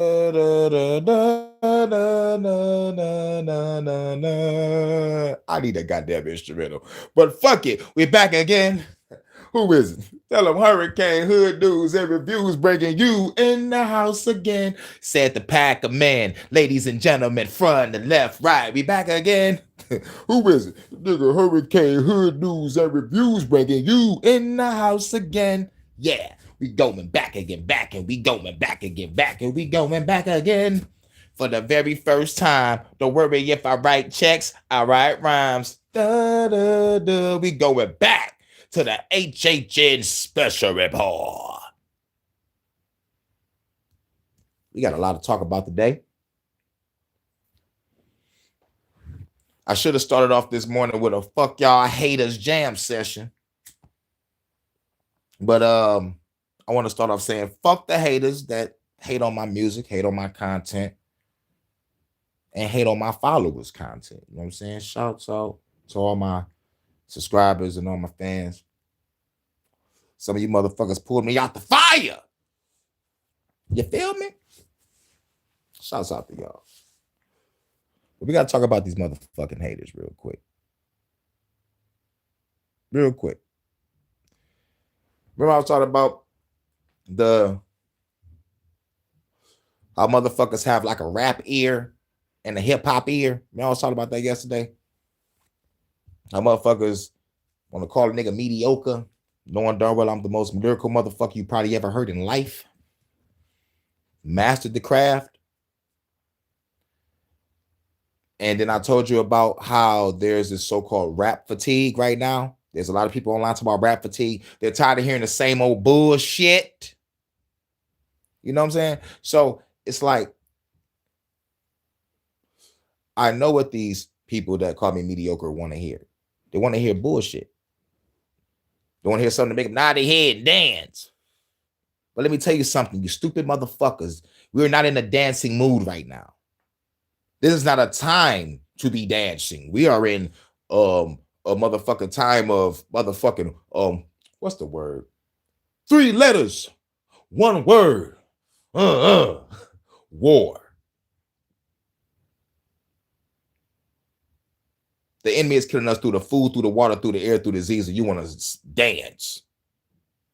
I need a goddamn instrumental. But fuck it. We're back again. Who is it? Tell them Hurricane Hood News and Reviews bringing you in the house again. Said the pack of men. Ladies and gentlemen, front and left, right. We back again. Who is it? Nigga Hurricane Hood News and Reviews bringing you in the house again. Yeah, we going back again, back and we going back again, back and we going back again. For the very first time, don't worry if I write checks, I write rhymes. Da, da, da. We going back to the HHN special report. We got a lot to talk about today. I should have started off this morning with a fuck y'all haters jam session. But I want to start off saying fuck the haters that hate on my music, hate on my content, and hate on my followers' content. You know what I'm saying? Shouts out to all my subscribers and all my fans. Some of you motherfuckers pulled me out the fire. You feel me? Shouts out to y'all. But we got to talk about these motherfucking haters real quick. Real quick. Remember I was talking about how motherfuckers have like a rap ear and a hip hop ear. Remember I was talking about that yesterday? How motherfuckers want to call a nigga mediocre, knowing darn well I'm the most lyrical motherfucker you probably ever heard in life. Mastered the craft. And then I told you about how there's this so-called rap fatigue right now. There's a lot of people online talking about rap fatigue. They're tired of hearing the same old bullshit. You know what I'm saying? So it's like, I know what these people that call me mediocre want to hear. They want to hear bullshit. They want to hear something to make them nod their head and dance. But let me tell you something, you stupid motherfuckers. We're not in a dancing mood right now. This is not a time to be dancing. We are in a motherfucking time of motherfucking what's the word? 3 letters, 1 word. War. The enemy is killing us through the food, through the water, through the air, through the disease, and you want to dance.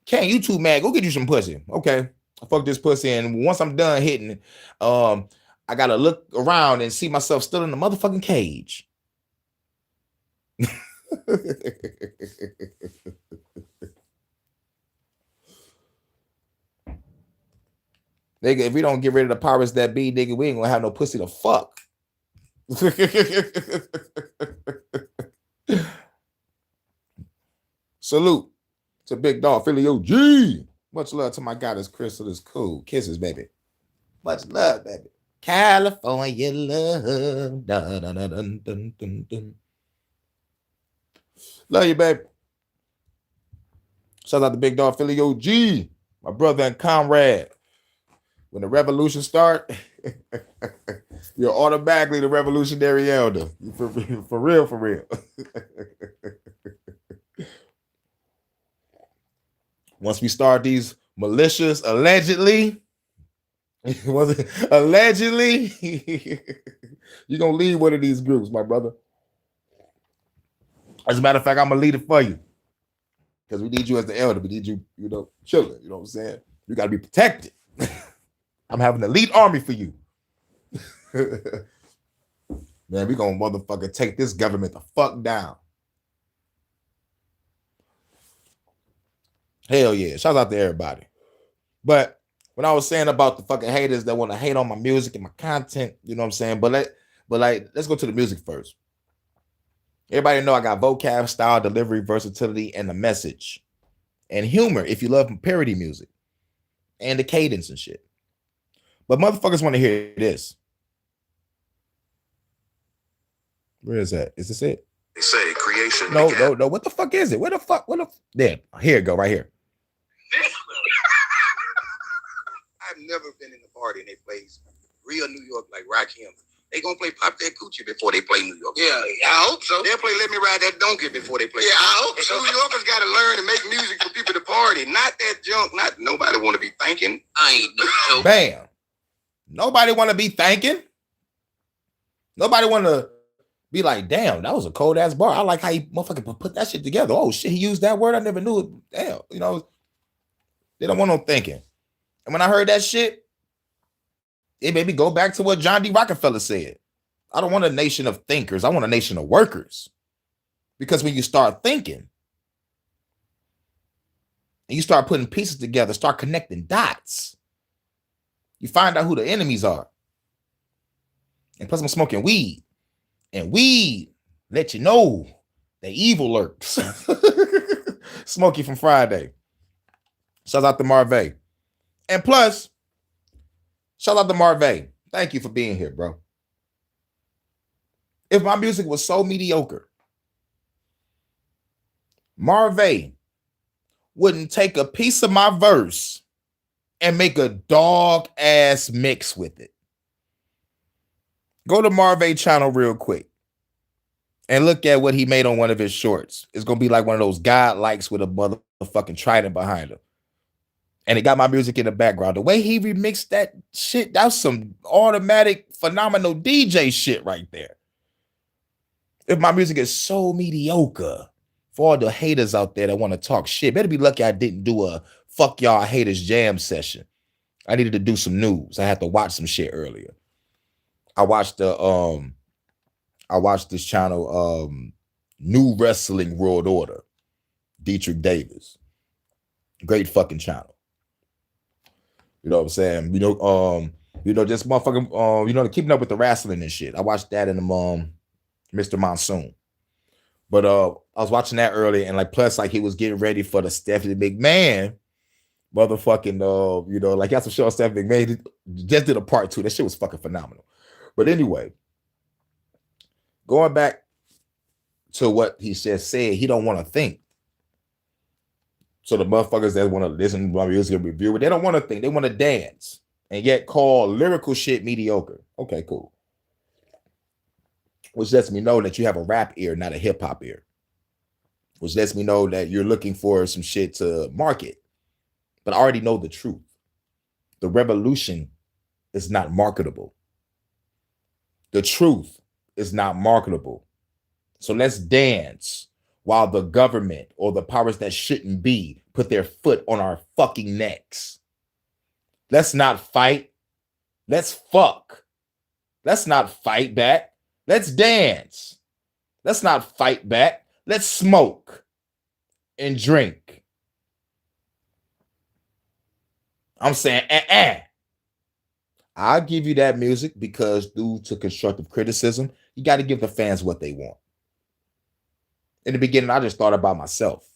Can't you too mad? Go get you some pussy. Okay. I fuck this pussy, and once I'm done hitting, I gotta look around and see myself still in the motherfucking cage. Nigga, if we don't get rid of the powers that be, nigga, we ain't gonna have no pussy to fuck. Salute to Big Dog Philly OG. Much love to my goddess Crystal is cool. Kisses, baby. Much love, baby. California love. Dun, dun, dun, dun, dun, dun, dun. Love you, baby. Shout out to Big Dog Philly OG, my brother and comrade. When the revolution start, you're automatically the revolutionary elder. For real, for real. Once we start these militias, allegedly, you're going to lead one of these groups, my brother. As a matter of fact, I'm going to lead it for you. Because we need you as the elder. We need you, chilling. You know what I'm saying? You got to be protected. I'm having an elite army for you. Man, we going to motherfucker take this government the fuck down. Hell yeah. Shout out to everybody. But when I was saying about the fucking haters that want to hate on my music and my content, you know what I'm saying? But let's go to the music first. Everybody know I got vocab, style, delivery, versatility, and the message. And humor if you love parody music. And the cadence and shit. But motherfuckers want to hear this. Where is that? Is this it? They say creation. No. What the fuck is it? There. Here it go, right here. I've never been in a party and they play real New York like Rakim. They gonna play Pop That Coochie before they play New York. Yeah, I hope so. They'll play Let Me Ride That Donkey before they play. Yeah, I hope so. New Yorkers gotta learn to make music for people to party, not that junk. Not nobody want to be thinking. I ain't no joke. Bam. Nobody want to be thanking. Nobody want to be like, damn, that was a cold ass bar. I like how he motherfucking put that shit together. Oh shit, he used that word. I never knew it. Damn, they don't want no thinking. And when I heard that shit, it made me go back to what John D. Rockefeller said. I don't want a nation of thinkers. I want a nation of workers. Because when you start thinking and you start putting pieces together, start connecting dots, you find out who the enemies are. And plus, I'm smoking weed. And weed let you know that evil lurks. Smokey from Friday. Shout out to Marvay. And plus, shout out to Marvay. Thank you for being here, bro. If my music was so mediocre, Marvay wouldn't take a piece of my verse and make a dog ass mix with it. Go to Marvay channel real quick and look at what he made on one of his shorts. It's going to be like one of those God likes with a motherfucking trident behind him. And it got my music in the background. The way he remixed that shit, that's some automatic, phenomenal DJ shit right there. If my music is so mediocre, for all the haters out there that want to talk shit, better be lucky I didn't do a fuck y'all haters jam session. I needed to do some news. I had to watch some shit earlier. I watched this channel, New Wrestling World Order, Dietrich Davis. Great fucking channel. You know what I'm saying? Just motherfucking, keeping up with the wrestling and shit. I watched that in the Mr. Monsoon. But I was watching that earlier, and plus he was getting ready for the Stephanie McMahon motherfucking, he had some show on Stephanie McMahon. Just did a part 2. That shit was fucking phenomenal. But anyway, going back to what he just said, he don't want to think. So the motherfuckers that want to listen to my music and review it, they don't want to think. They want to dance and yet call lyrical shit mediocre. Okay, cool. Which lets me know that you have a rap ear, not a hip hop ear. Which lets me know that you're looking for some shit to market. But I already know the truth. The revolution is not marketable. The truth is not marketable. So let's dance while the government or the powers that shouldn't be put their foot on our fucking necks. Let's not fight. Let's fuck. Let's not fight back. Let's dance. Let's not fight back. Let's smoke and drink. I'm saying, I'll give you that music because due to constructive criticism, you got to give the fans what they want. In the beginning, I just thought about myself.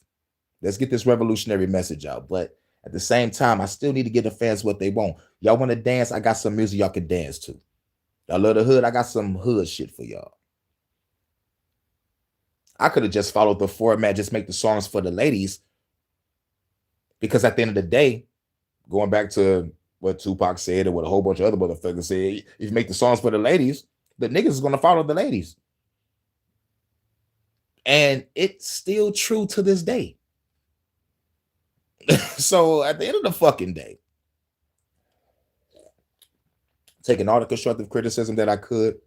Let's get this revolutionary message out. But at the same time, I still need to give the fans what they want. Y'all want to dance? I got some music y'all can dance to. Y'all love the hood? I got some hood shit for y'all. I could have just followed the format, just make the songs for the ladies. Because at the end of the day, going back to what Tupac said and what a whole bunch of other motherfuckers said, if you make the songs for the ladies, the niggas is going to follow the ladies. And it's still true to this day. So at the end of the fucking day, taking all the constructive criticism that I could,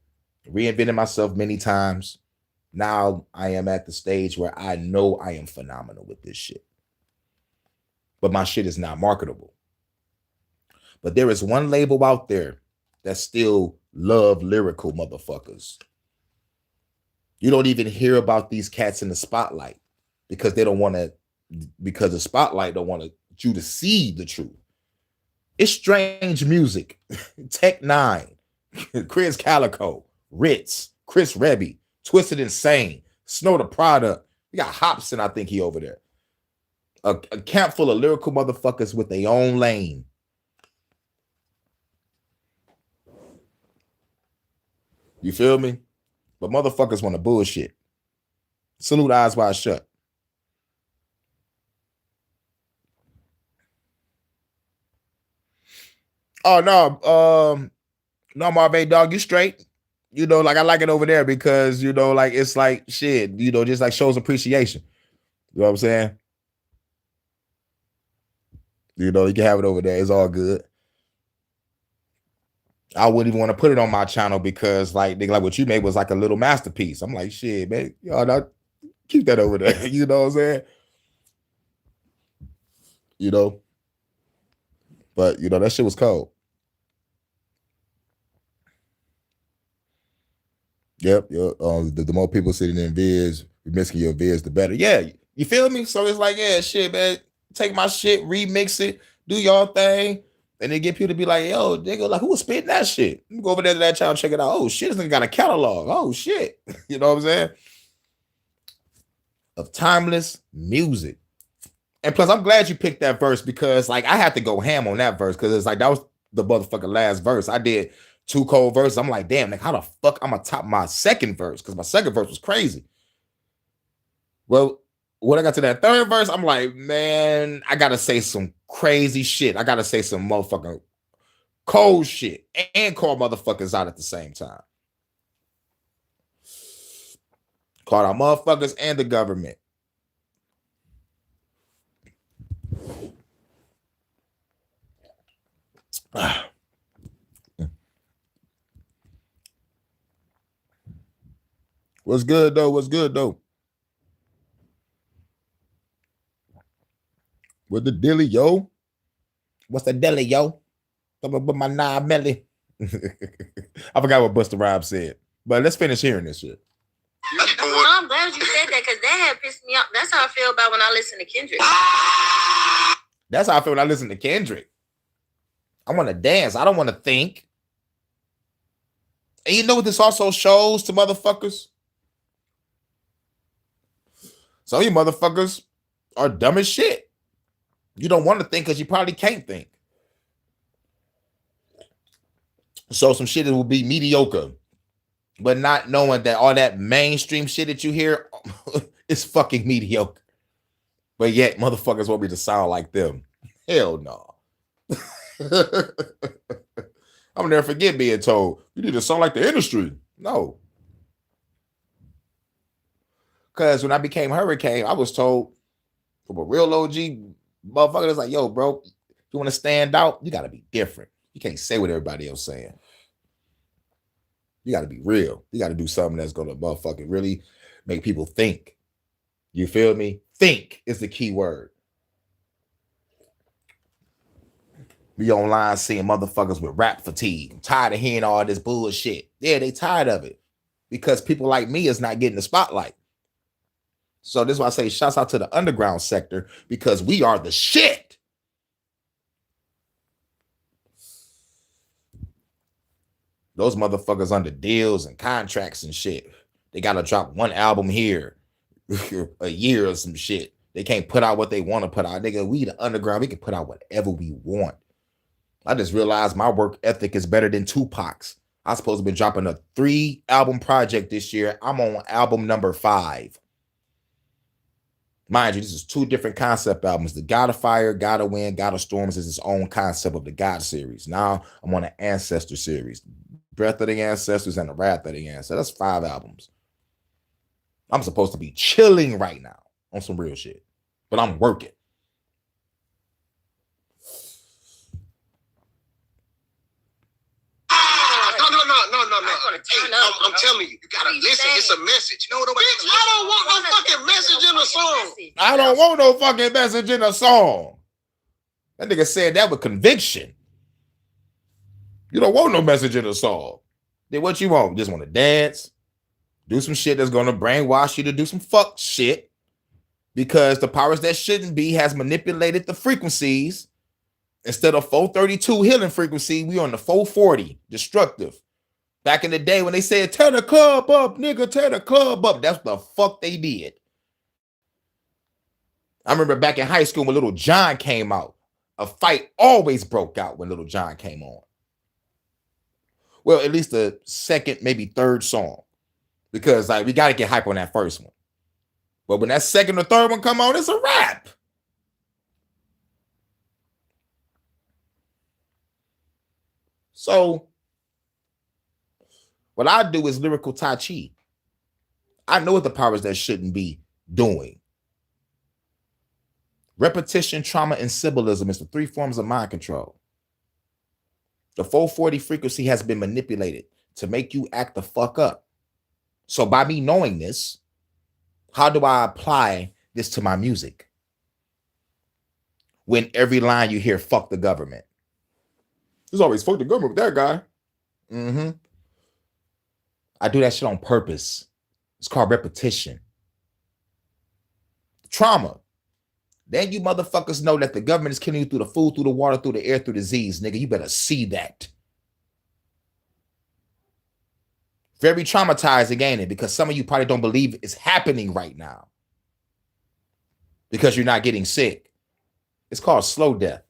reinventing myself many times. Now I am at the stage where I know I am phenomenal with this shit. But my shit is not marketable. But there is one label out there that still love lyrical motherfuckers. You don't even hear about these cats in the spotlight because they don't want to, because the spotlight don't want you to see the truth. It's Strange Music, Tech Nine, Chris Calico, Ritz, Chris Rebby, Twisted Insane, Snow the Product. You got Hobson, I think he over there. A camp full of lyrical motherfuckers with their own lane. You feel me? But motherfuckers want to bullshit. Salute Eyes Wide Shut. Oh, no, Marvay, dog, you straight. I like it over there because, it's like shit, just like shows appreciation. You know what I'm saying? You can have it over there. It's all good. I wouldn't even want to put it on my channel because like nigga, like what you made was like a little masterpiece. I'm like, shit, man, y'all not keep that over there. You know what I'm saying? You know, but you know that shit was cold. Yep, yep. The more people sitting in vids, mixing your vids, the better. Yeah, you feel me? So it's like, yeah, shit, man. Take my shit, remix it, do your thing, and then get people to be like, yo, they go like, who was spitting that shit? Let me go over there to that channel, check it out. Oh shit, this nigga got a catalog. Oh shit, you know what I'm saying? Of timeless music. And plus, I'm glad you picked that verse because like I had to go ham on that verse because it's like that was the motherfucking last verse. I did two cold verses. I'm like, damn, like how the fuck I'm gonna top my second verse? Because my second verse was crazy. Well, when I got to that third verse, I'm like, man, I gotta say some crazy shit. I gotta say some motherfucking cold shit and call motherfuckers out at the same time. Call out motherfuckers and the government. What's good though? What's good though? With the dilly, yo? What's the dilly, yo? Come up with my 9 milli. I forgot what Busta Rhymes said. But let's finish hearing this shit. Well, I'm glad you said that because that had pissed me off. That's how I feel about when I listen to Kendrick. That's how I feel when I listen to Kendrick. I want to dance. I don't want to think. And you know what this also shows to motherfuckers? Some of you motherfuckers are dumb as shit. You don't want to think because you probably can't think. So some shit that will be mediocre, but not knowing that all that mainstream shit that you hear is fucking mediocre. But yet motherfuckers want me to sound like them. Hell no. I'm never forget being told you need to sound like the industry. No. Because when I became Hurricane, I was told from a real OG motherfucker that's like, yo, bro, you want to stand out? You got to be different. You can't say what everybody else saying. You got to be real. You got to do something that's going to motherfucking really make people think. You feel me? Think is the key word. Be online seeing motherfuckers with rap fatigue. I'm tired of hearing all this bullshit. Yeah, they tired of it because people like me is not getting the spotlight. So this is why I say shouts out to the underground sector because we are the shit. Those motherfuckers under deals and contracts and shit. They got to drop one album here a year or some shit. They can't put out what they want to put out. Nigga, we the underground. We can put out whatever we want. I just realized my work ethic is better than Tupac's. I'm supposed to be dropping a 3-album project this year. I'm on album number 5. Mind you, this is 2 different concept albums. The God of Fire, God of Wind, God of Storms is its own concept of the God series. Now I'm on the Ancestor series. Breath of the Ancestors and the Wrath of the Ancestors. That's 5 albums. I'm supposed to be chilling right now on some real shit. But I'm working. I'm telling you, you gotta listen. It's a message. No, nobody. Bitch, I don't want no fucking message in a song. I don't want no fucking message in a song. That nigga said that with conviction. You don't want no message in a song. Then what you want? You just want to dance, do some shit that's gonna brainwash you to do some fuck shit, because the powers that shouldn't be has manipulated the frequencies. Instead of 432 healing frequency, we on the 440 destructive. Back in the day when they said, tear the club up, nigga, tear the club up. That's the fuck they did. I remember back in high school when Little John came out, a fight always broke out when Little John came on. Well, at least the second, maybe third song. Because like we got to get hype on that first one. But when that second or third one come on, it's a wrap. So what I do is lyrical Tai Chi. I know what the powers that shouldn't be doing. Repetition, trauma, and symbolism is the 3 forms of mind control. The 440 frequency has been manipulated to make you act the fuck up. So by me knowing this, how do I apply this to my music? When every line you hear, fuck the government. There's always fuck the government with that guy. Mm-hmm. I do that shit on purpose. It's called repetition. Trauma. Then you motherfuckers know that the government is killing you through the food, through the water, through the air, through disease. Nigga, you better see that. Very traumatizing, ain't it? Because some of you probably don't believe it's happening right now. Because you're not getting sick. It's called slow death.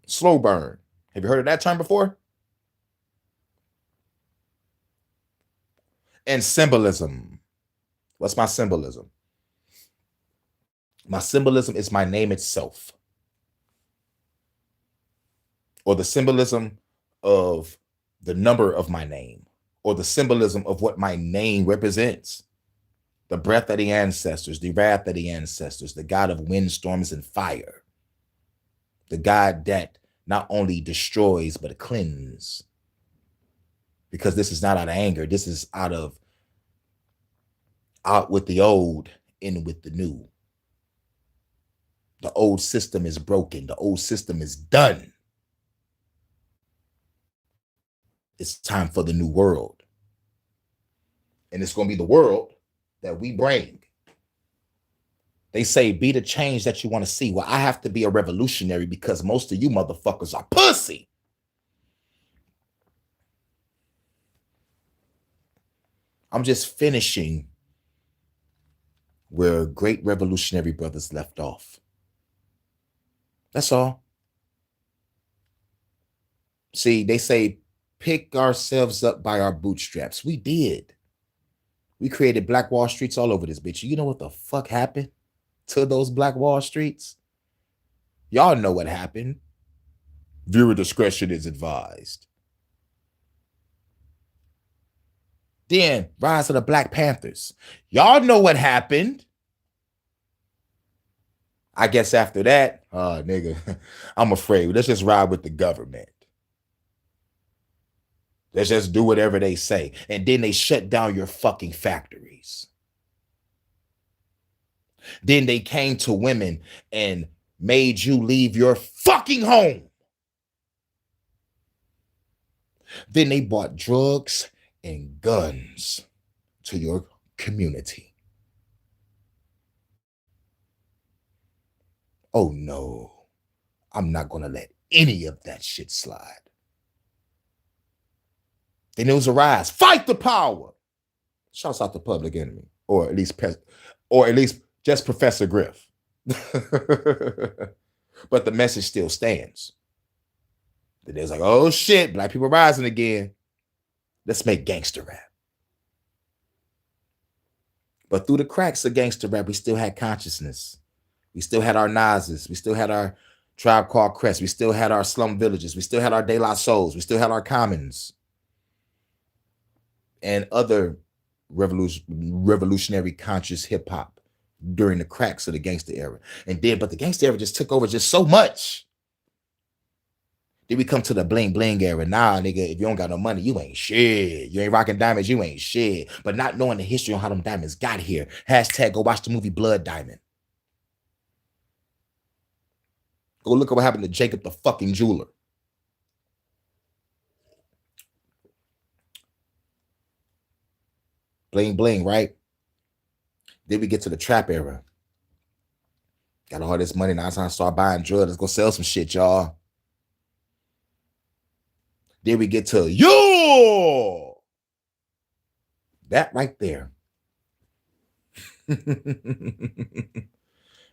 Slow burn. Have you heard of that term before? And symbolism. What's my symbolism? My symbolism is my name itself. Or the symbolism of the number of my name. Or the symbolism of what my name represents. The breath of the ancestors, the wrath of the ancestors, the God of windstorms and fire. The God that not only destroys, but cleanses. Because this is not out of anger. This is out with the old, in with the new. The old system is broken. The old system is done. It's time for the new world. And it's going to be the world that we bring. They say, be the change that you want to see. Well, I have to be a revolutionary because most of you motherfuckers are pussy. I'm just finishing where great revolutionary brothers left off. That's all. See, they say, pick ourselves up by our bootstraps. We did. We created Black Wall Streets all over this bitch. You know what the fuck happened to those Black Wall Streets? Y'all know what happened. Viewer discretion is advised. Then, rise of the Black Panthers. Y'all know what happened. I guess after that, nigga, I'm afraid. Let's just ride with the government. Let's just do whatever they say. And then they shut down your fucking factories. Then they came to women and made you leave your fucking home. Then they bought drugs and guns to your community. Oh no, I'm not going to let any of that shit slide. Then there was a rise. Fight the power. Shouts out to Public Enemy, or at least just Professor Griff. But the message still stands. Then there's like, oh shit, black people rising again. Let's make gangster rap. But through the cracks of gangster rap, we still had consciousness. We still had our Nas's. We still had our Tribe Called Quest. We still had our Slum Villages. We still had our De La Souls. We still had our Commons. And other revolutionary conscious hip hop during the cracks of the gangster era. But the gangster era just took over just so much. Then we come to the bling bling era. Nah, nigga, if you don't got no money, you ain't shit. You ain't rocking diamonds, you ain't shit. But not knowing the history on how them diamonds got here. Hashtag go watch the movie Blood Diamond. Go look at what happened to Jacob the fucking jeweler. Bling bling, right? Then we get to the trap era. Got all this money, now it's time to start buying drugs. Let's go sell some shit, y'all. Then we get to yo. That right there.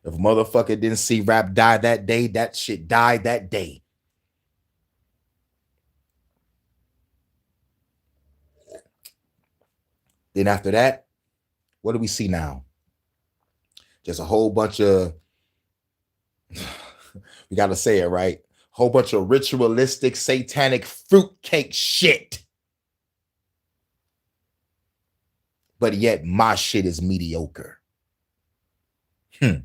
If a motherfucker didn't see rap die that day, that shit died that day. Then after that, what do we see now? Just a whole bunch of, we got to say it right, whole bunch of ritualistic, satanic fruitcake shit. But yet my shit is mediocre. How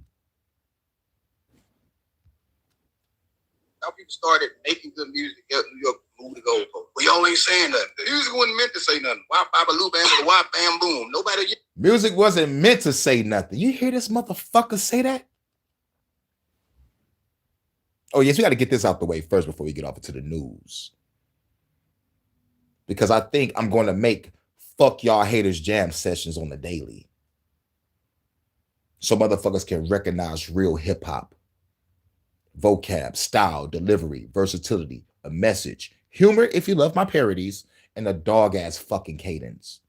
people started making good music in New York Move the goalpost. We all ain't saying nothing. The music wasn't meant to say nothing. Why baba loop and why bam boom. Nobody. Music wasn't meant to say nothing. You hear this motherfucker say that? Oh, yes, we got to get this out the way first before we get off into the news. Because I think I'm going to make fuck y'all haters jam sessions on the daily. So motherfuckers can recognize real hip hop. Vocab, style, delivery, versatility, a message, humor if you love my parodies, and a dog ass fucking cadence.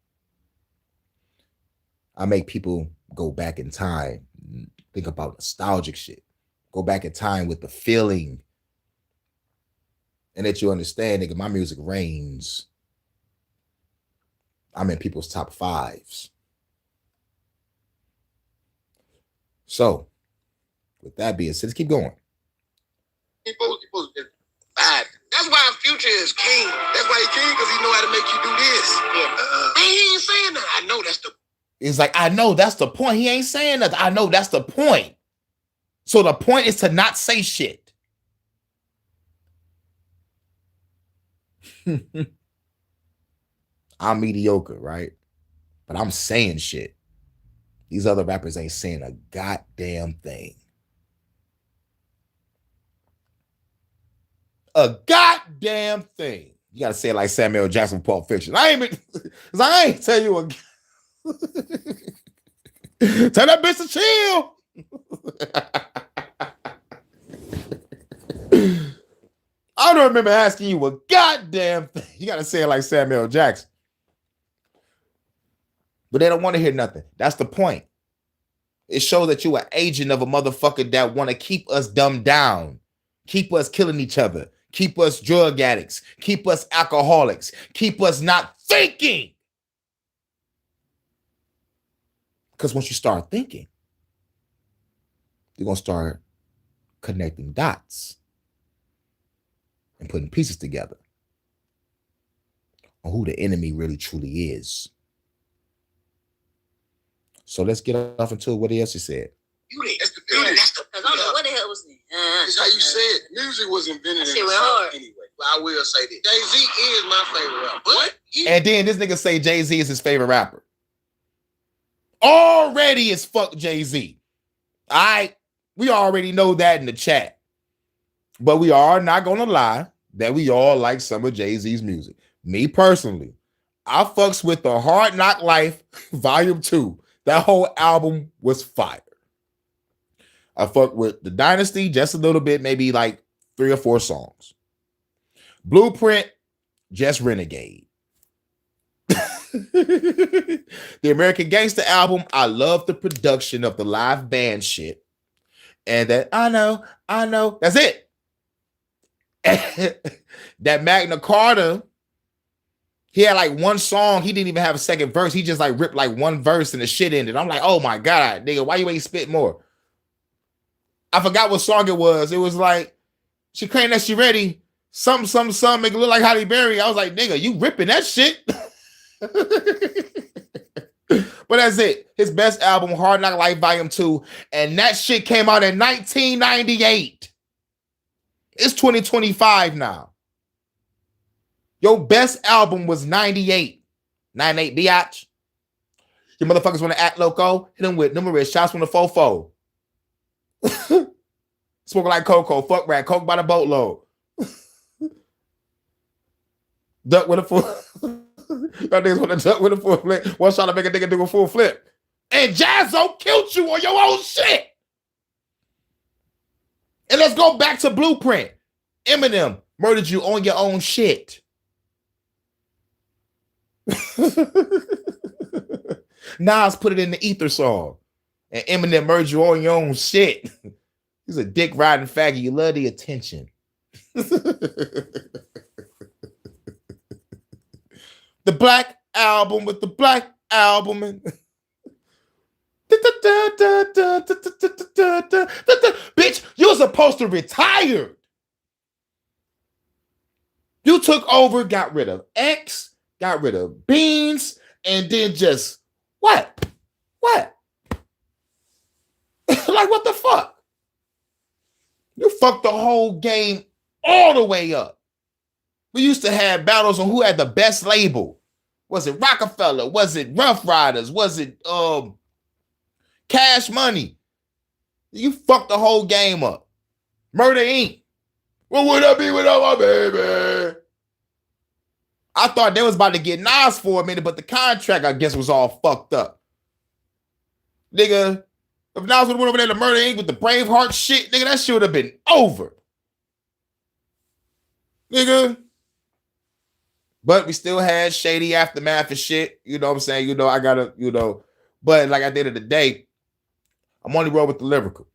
I make people go back in time, think about nostalgic shit, go back in time with the feeling, and that you understand, nigga, my music reigns. I'm in people's top fives. So, with that being said, let's keep going. That's why Future is king. That's why he king, because he know how to make you do this. Yeah. He ain't saying that. I know that's the. It's like, I know that's the point. He ain't saying nothing. I know that's the point. So the point is to not say shit. I'm mediocre, right? But I'm saying shit. These other rappers ain't saying a goddamn thing. A goddamn thing. You gotta say it like Samuel Jackson, Pulp Fiction. I ain't tell you a. Tell that bitch to chill. I don't remember asking you a goddamn thing. You gotta say it like Samuel Jackson. But they don't want to hear nothing. That's the point. It shows that you are an agent of a motherfucker that want to keep us dumbed down, keep us killing each other, keep us drug addicts, keep us alcoholics, keep us not thinking. Because once you start thinking, you're going to start connecting dots and putting pieces together on who the enemy really truly is. So let's get off into what else he said. Beauty. That's the beauty. That's the beauty. What the hell was it? That's how you say it. Music was invented in the South anyway. Well, I will say this. Jay-Z is my favorite rapper. What? And then this nigga say Jay-Z is his favorite rapper. Already as fuck Jay-Z. We already know that in the chat. But we are not going to lie that we all like some of Jay-Z's music. Me personally, I fucks with the Hard Knock Life Volume 2. That whole album was fire. I fuck with The Dynasty just a little bit, maybe like 3 or 4 songs. Blueprint, just Renegade. The American Gangster album, I love the production of the live band shit. And that, I know, that's it. That Magna Carta, he had like one song. He didn't even have a second verse. He just like ripped like one verse and the shit ended. I'm like, oh my God, nigga, why you ain't spit more? I forgot what song it was. It was like, she claimed that she ready. Some, make it look like Halle Berry. I was like, nigga, you ripping that shit. But that's it. His best album, Hard Knock Life Volume 2. And that shit came out in 1998. It's 2025 now. Your best album was 98. 98 biatch. You motherfuckers want to act loco? Hit them with numerous shots from the fofo. Smoking like cocoa. Fuck rat. Coke by the boatload. Duck with a full. Y'all niggas want to duck with a full flip. One shot to make a nigga do a full flip. And Jazzo killed you on your own shit. And let's go back to Blueprint. Eminem murdered you on your own shit. Nas put it in the ether song. And Eminem murdered you on your own shit. He's a dick riding faggot. You love the attention. The Black Album with the Black Album. And bitch, you were supposed to retire. You took over, got rid of X, got rid of Beans, and then just what? Like, what the fuck? You fucked the whole game all the way up. We used to have battles on who had the best label. Was it Rockefeller? Was it Rough Riders? Was it Cash Money? You fucked the whole game up. Murder Inc. What would I be without my baby? I thought they was about to get Nas for a minute, but the contract, I guess, was all fucked up. Nigga, if Nas would have went over there to Murder Inc. with the Braveheart shit, nigga, that shit would have been over. Nigga. But we still had shady aftermath and shit. You know what I'm saying? You know, I gotta, you know. But like at the end of the day, I'm only rolling with the lyrical.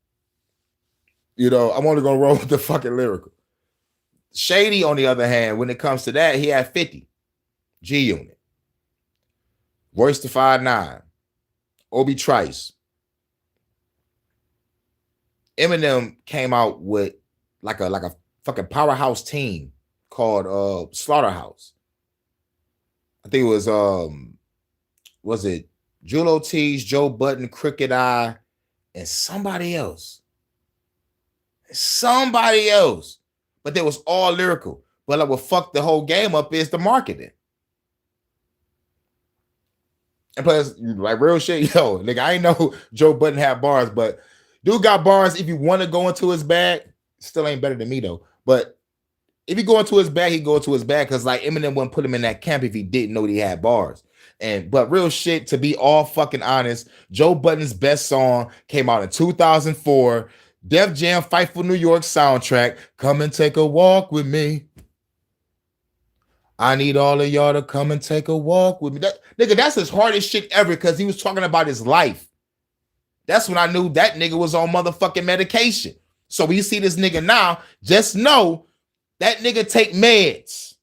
You know, I'm only gonna roll with the fucking lyrical. Shady, on the other hand, when it comes to that, he had 50. G-Unit. Royce da 5'9". Obi Trice. Eminem came out with like a fucking powerhouse team called Slaughterhouse. I think it was it Julo Tees, Joe Budden, Crooked Eye, and somebody else. But they was all lyrical. But like what fucked the whole game up is the marketing. And plus, like real shit, yo, nigga, I ain't know Joe Budden had bars, but dude got bars. If you want to go into his bag, still ain't better than me though. But if he go into his bag, he go into his bag because like Eminem wouldn't put him in that camp if he didn't know that he had bars. But real shit, to be all fucking honest, Joe Budden's best song came out in 2004. Def Jam Fight for New York soundtrack. Come and take a walk with me. I need all of y'all to come and take a walk with me. Nigga, that's his hardest shit ever because he was talking about his life. That's when I knew that nigga was on motherfucking medication. So when you see this nigga now, just know that nigga take meds.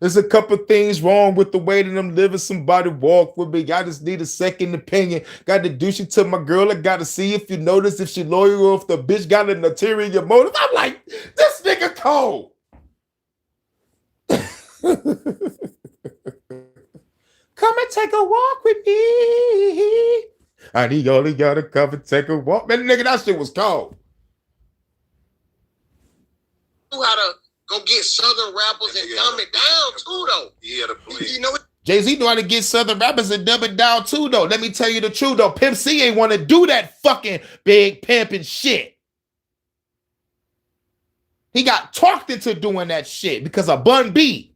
There's a couple things wrong with the way that I'm living. Somebody walk with me. I just need a second opinion. Got to do shit to my girl. I got to see if you notice if she loyal or if the bitch got an ulterior motive. I'm like, this nigga cold. Come and take a walk with me. I need all of y'all to come and take a walk. Man, nigga, that shit was cold. How to go get Southern rappers and dumb it down too, though. Yeah, you know what? Jay-Z know how to get Southern rappers and dumb it down too, though. Let me tell you the truth, though. Pimp C ain't want to do that fucking big pimping shit. He got talked into doing that shit because of Bun B.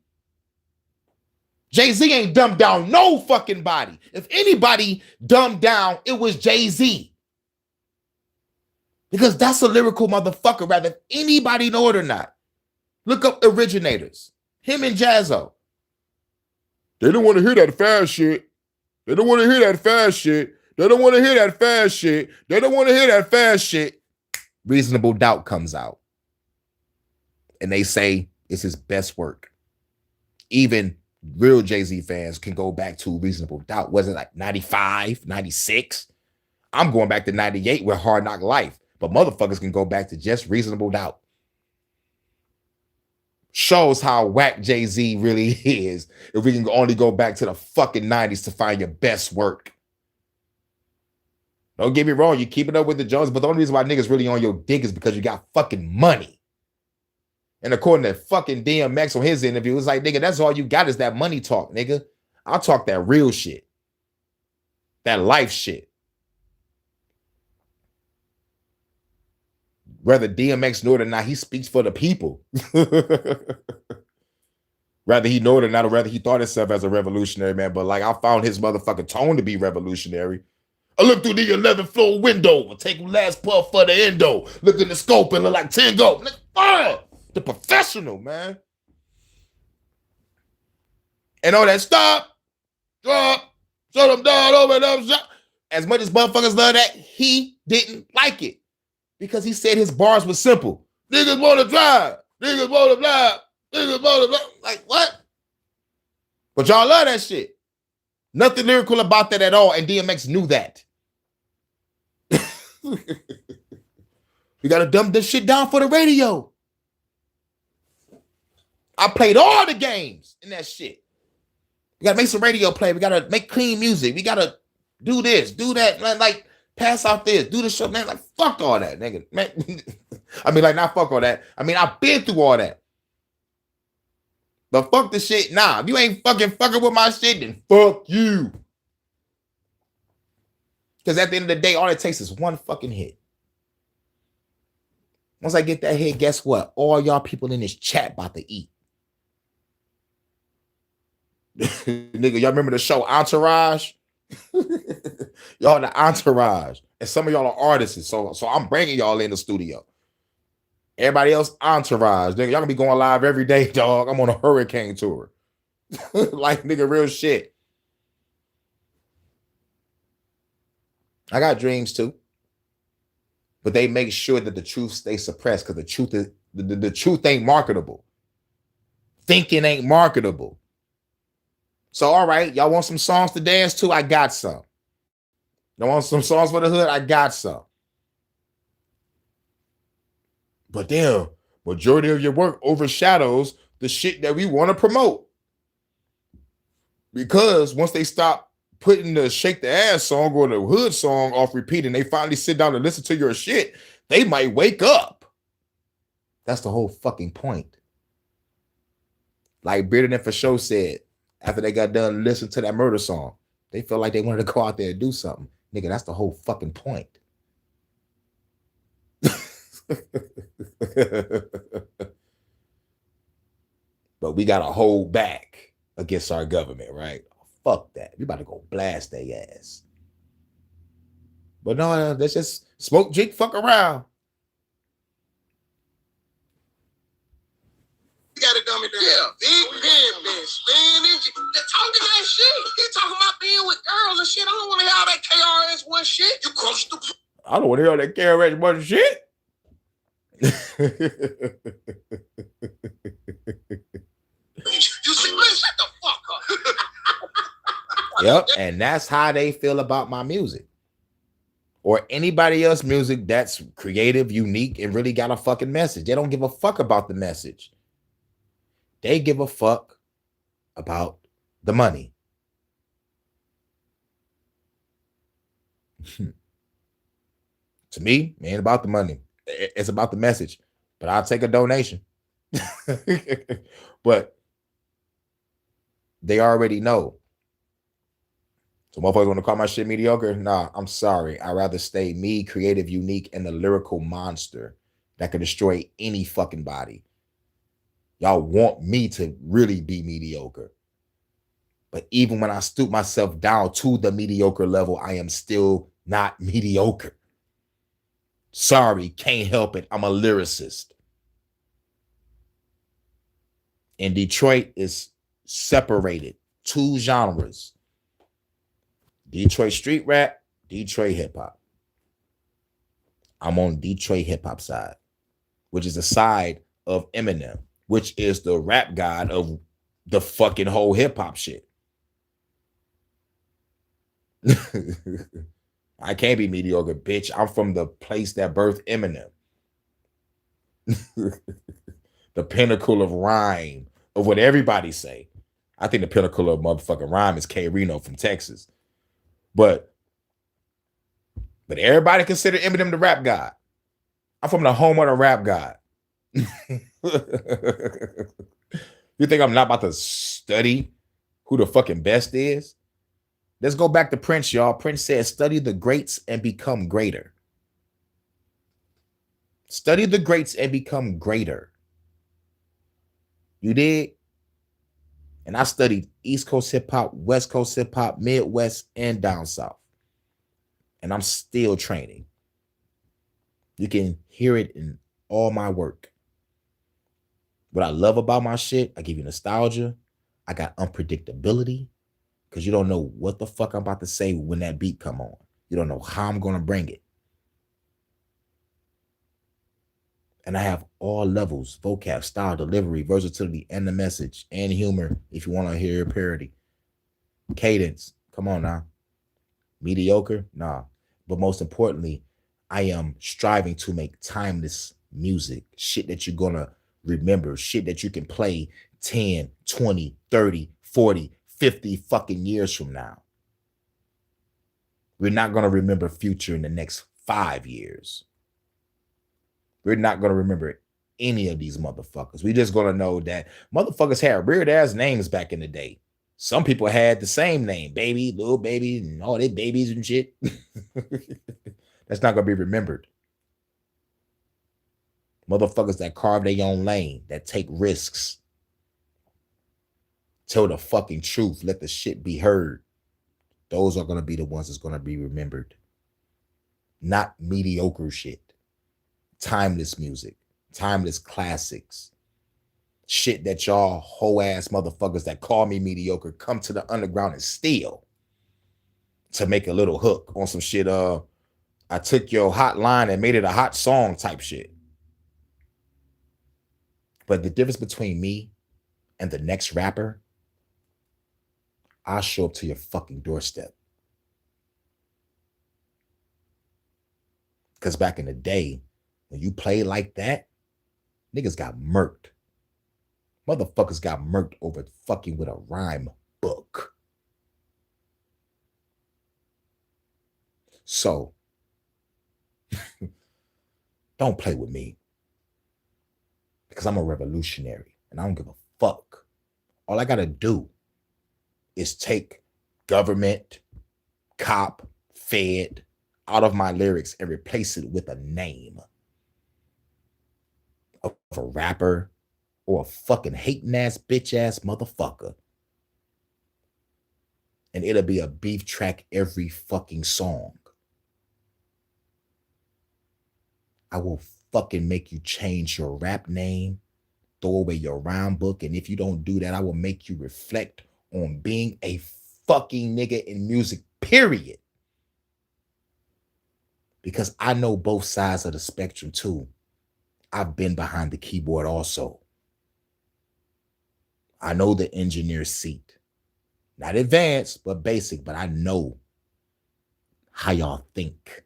Jay-Z ain't dumbed down no fucking body. If anybody dumbed down, it was Jay-Z. Because that's a lyrical motherfucker, rather anybody know it or not. Look up Originators. Him and Jazzo. They don't want to hear that fast shit. They don't want to hear that fast shit. They don't want to hear that fast shit. They don't want to hear that fast shit. Reasonable Doubt comes out. And they say it's his best work. Even real Jay-Z fans can go back to Reasonable Doubt. Was it like 95, 96? I'm going back to 98 with Hard Knock Life. But motherfuckers can go back to just Reasonable Doubt. Shows how whack Jay-Z really is if we can only go back to the fucking 90s to find your best work. Don't get me wrong, you keep it up with the Jones, but the only reason why niggas really on your dick is because you got fucking money. And according to fucking DMX on his interview, it's like, nigga, that's all you got is that money talk, nigga. I'll talk that real shit. That life shit. Whether DMX know it or not, he speaks for the people. Whether he know it or not, or whether he thought himself as a revolutionary, man. But like, I found his motherfucking tone to be revolutionary. I look through the 11th floor window and take last puff for the endo. Look in the scope and look like 10 go. The professional, man. And all that stop, drop, shut them down, over them. As much as motherfuckers love that, he didn't like it. Because he said his bars were simple. Niggas want to drive. Niggas want to drive. Niggas want to drive. Like, what? But y'all love that shit. Nothing lyrical about that at all. And DMX knew that. We got to dumb this shit down for the radio. I played all the games in that shit. We got to make some radio play. We got to make clean music. We got to do this, do that. Like, pass out this, do the show, man. Like, fuck all that, nigga. Man, I mean, like, not fuck all that. I mean, I've been through all that. But fuck the shit. Nah, if you ain't fucking with my shit, then fuck you. Because at the end of the day, all it takes is one fucking hit. Once I get that hit, guess what? All y'all people in this chat about to eat. Nigga, y'all remember the show Entourage? Y'all the Entourage. And some of y'all are artists. So I'm bringing y'all in the studio. Everybody else, Entourage. Nigga, y'all gonna be going live every day, dog. I'm on a hurricane tour. Like, nigga, real shit. I got dreams too. But they make sure that the truth stays suppressed because the truth is the truth ain't marketable. Thinking ain't marketable. So, all right, y'all want some songs to dance to? I got some. Y'all want some songs for the hood? I got some. But damn, majority of your work overshadows the shit that we want to promote. Because once they stop putting the Shake the Ass song or the hood song off repeat and they finally sit down and listen to your shit, they might wake up. That's the whole fucking point. Like Bearded and For Show said, after they got done listening to that murder song, they felt like they wanted to go out there and do something. Nigga, that's the whole fucking point. But we got to hold back against our government, right? Fuck that. We about to go blast their ass. But no, let's just smoke, drink, fuck around. You gotta dumb it down. Yeah, big pen, been spinning. Talking that shit. He talking about being with girls and shit. I don't want to hear all that KRS-One shit. You crushed the. I don't want to hear all that KRS-One shit. You see, man, shut the fuck up. Yep, and that's how they feel about my music. Or anybody else's music that's creative, unique, and really got a fucking message. They don't give a fuck about the message. They give a fuck about the money. To me, it ain't about the money. It's about the message. But I'll take a donation. But they already know. So motherfuckers want to call my shit mediocre? Nah, I'm sorry. I'd rather stay me, creative, unique, and the lyrical monster that could destroy any fucking body. Y'all want me to really be mediocre. But even when I stoop myself down to the mediocre level, I am still not mediocre. Sorry, can't help it. I'm a lyricist. And Detroit is separated. Two genres. Detroit street rap, Detroit hip hop. I'm on Detroit hip hop side, which is a side of Eminem, which is the rap god of the fucking whole hip hop shit. I can't be mediocre, bitch. I'm from the place that birthed Eminem. The pinnacle of rhyme, of what everybody say. I think the pinnacle of motherfucking rhyme is K Reno from Texas. But everybody consider Eminem the rap god. I'm from the home of the rap god. You think I'm not about to study who the fucking best is? Let's go back to Prince, y'all. Prince said, study the greats and become greater. Study the greats and become greater. You did? And I studied East Coast hip hop, West Coast hip hop, Midwest, and down south. And I'm still training. You can hear it in all my work. What I love about my shit, I give you nostalgia. I got unpredictability because you don't know what the fuck I'm about to say when that beat come on. You don't know how I'm going to bring it. And I have all levels, vocab, style, delivery, versatility, and the message, and humor, if you want to hear a parody. Cadence, come on now. Mediocre? Nah. But most importantly, I am striving to make timeless music, shit that you're going to remember, shit that you can play 10, 20, 30, 40, 50 fucking years from now. We're not going to remember Future in the next 5 years. We're not gonna remember any of these motherfuckers. We just gonna know that motherfuckers had weird ass names back in the day. Some people had the same name, baby, little baby, and all their babies and shit. That's not gonna be remembered. Motherfuckers that carve their own lane, that take risks, tell the fucking truth, let the shit be heard. Those are gonna be the ones that's gonna be remembered. Not mediocre shit. Timeless music, timeless classics. Shit that y'all whole ass motherfuckers that call me mediocre come to the underground and steal to make a little hook on some shit. I took your hot line and made it a hot song type shit. But the difference between me and the next rapper, I'll show up to your fucking doorstep. Because back in the day, when you played like that, niggas got murked. Motherfuckers got murked over fucking with a rhyme book. So, don't play with me. Because I'm a revolutionary and I don't give a fuck. All I gotta do is take government, cop, fed out of my lyrics and replace it with a name of a rapper or a fucking hating ass bitch ass motherfucker. And it'll be a beef track every fucking song. I will fucking make you change your rap name, throw away your rhyme book, and if you don't do that, I will make you reflect on being a fucking nigga in music, period. Because I know both sides of the spectrum too. I've been behind the keyboard also. I know the engineer's seat. Not advanced, but basic, but I know how y'all think.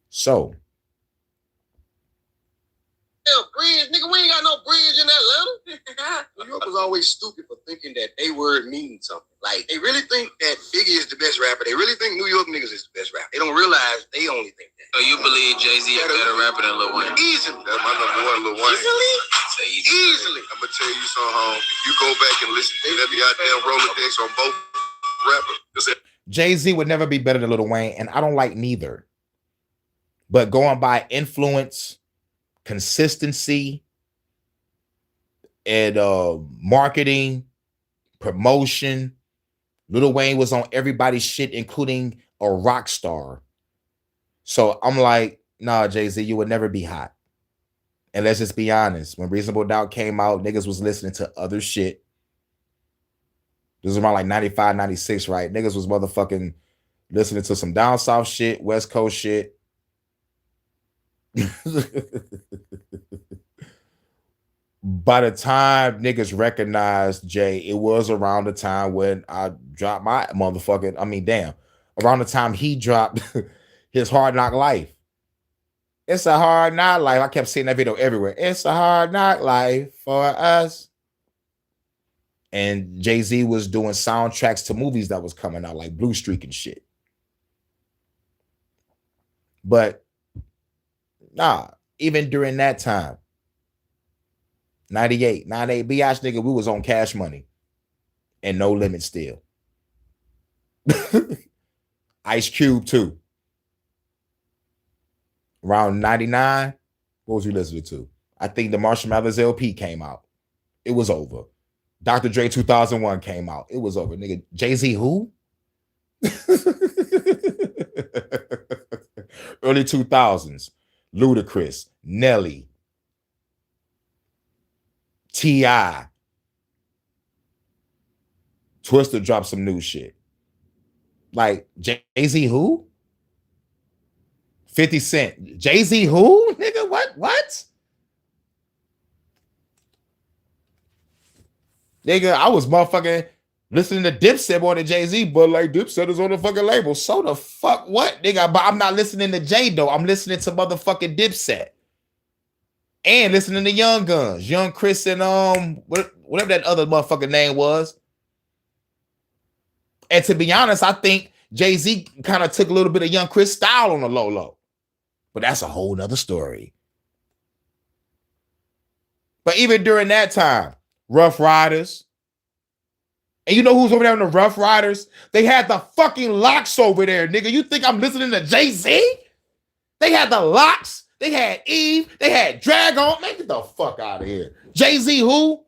So, bridge, nigga, we ain't got no bridge in Atlanta. New York was always stupid for thinking that they word means something. Like, they really think that Biggie is the best rapper. They really think New York niggas is the best rapper. They don't realize they only think that. So you believe Jay-Z is a better rapper than Lil Wayne? Easily. That's my number one, Lil Wayne. Easily. I'm gonna tell you something, home. If you go back and listen to that goddamn Rolodex on both rappers. Jay-Z would never be better than Lil Wayne, and I don't like neither. But going by influence, consistency, and marketing, promotion, Lil Wayne was on everybody's shit, including a rock star. So I'm like, nah, Jay-Z, you would never be hot. And let's just be honest. When Reasonable Doubt came out, niggas was listening to other shit. This was around like 95, 96, right? Niggas was motherfucking listening to some down south shit, West Coast shit. By the time niggas recognized Jay, it was around the time when I dropped my motherfucking, around the time he dropped his Hard Knock Life. It's a hard knock life. I kept seeing that video everywhere. It's a hard knock life for us. And Jay-Z was doing soundtracks to movies that was coming out, like Blue Streak and shit. But nah, even during that time, 98, BH nigga, we was on Cash Money and No Limit still. Ice Cube too. Around 99, what was you listening to? I think the Marshall Mathers LP came out. It was over. Dr. Dre 2001 came out. It was over. Nigga, Jay-Z who? Early 2000s. Ludacris, Nelly, T.I. Twista dropped some new shit. Like, Jay-Z who? 50 Cent. Jay-Z who? Nigga, what? Nigga, I was motherfucking listening to Dipset more than Jay-Z, but like Dipset is on the fucking label. So the fuck what, nigga? But I'm not listening to Jay though. I'm listening to motherfucking Dipset. And listening to Young Guns. Young Chris and whatever that other motherfucking name was. And to be honest, I think Jay-Z kind of took a little bit of Young Chris style on the low. But that's a whole nother story. But even during that time, Rough Riders. And you know who's over there in the Rough Riders? They had the fucking Locks over there, nigga. You think I'm listening to Jay-Z? They had the Locks. They had Eve. They had Dragon. Man, get the fuck out of here. Jay-Z who?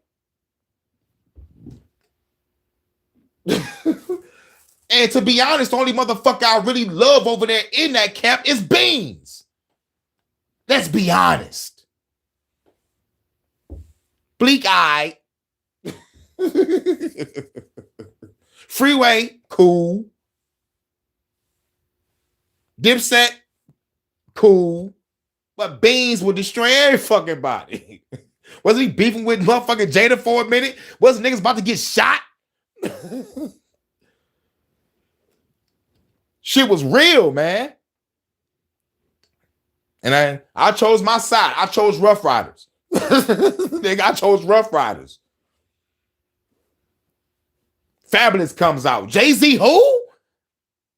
And to be honest, the only motherfucker I really love over there in that camp is Beans. Let's be honest. Bleak Eye. Freeway, cool. Dipset, cool. But Beans will destroy every fucking body. Wasn't he beefing with motherfucking Jada for a minute? Wasn't niggas about to get shot? Shit was real, man. And I chose my side. I chose Rough Riders. Nigga, I chose Rough Riders. Fabulous comes out. Jay-Z who?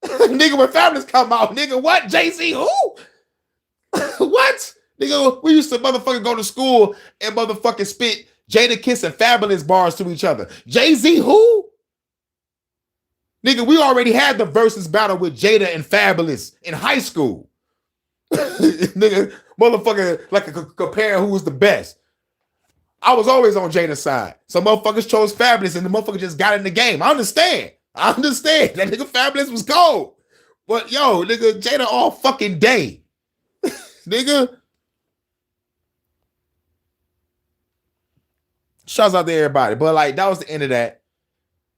Nigga, when Fabulous come out, nigga, what? Jay-Z who? What? Nigga, we used to motherfucking go to school and motherfucking spit Jada Kiss and Fabulous bars to each other. Jay-Z who? Nigga, we already had the versus battle with Jada and Fabulous in high school. Nigga, motherfucker, like comparing who was the best. I was always on Jada's side. Some motherfuckers chose Fabulous and the motherfucker just got in the game. I understand. That nigga Fabulous was cold. But yo, nigga, Jada all fucking day. Nigga. Shouts out to everybody. But like, that was the end of that.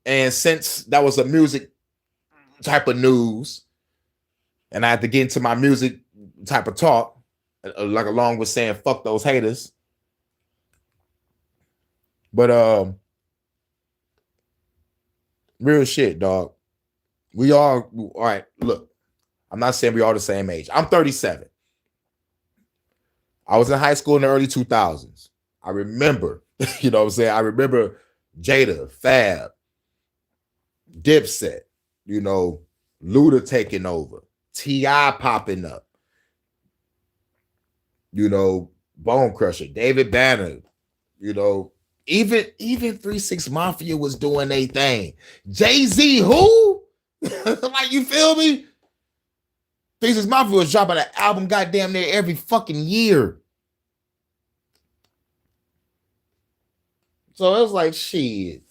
And since that was a music type of news, and I had to get into my music type of talk, like along with saying fuck those haters. But real shit, dog. We all right. Look, I'm not saying we all the same age. I'm 37. I was in high school in the early 2000s. I remember, you know what I'm saying? I remember Jada, Fab, Dipset, you know, Luda taking over, T.I. popping up, you know, Bone Crusher, David Banner, you know, even 3-6 Mafia was doing their thing. Jay-Z who? Like, you feel me? 3-6 Mafia was dropping an album goddamn near every fucking year. So it was like, shit.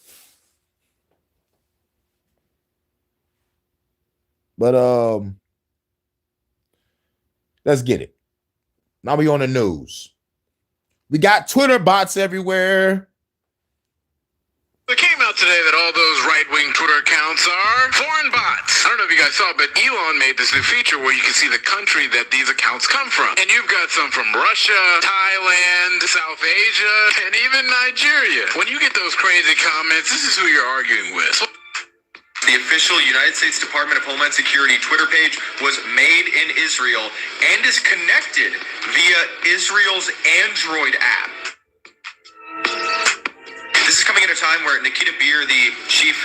But let's get it. Now we on the news. We got Twitter bots everywhere. It came out today that all those right-wing Twitter accounts are foreign bots. I don't know if you guys saw, but Elon made this new feature where you can see the country that these accounts come from. And you've got some from Russia, Thailand, South Asia, and even Nigeria. When you get those crazy comments, this is who you're arguing with. The official United States Department of Homeland Security Twitter page was made in Israel and is connected via Israel's Android app. This is coming at a time where Nikita Beer, the chief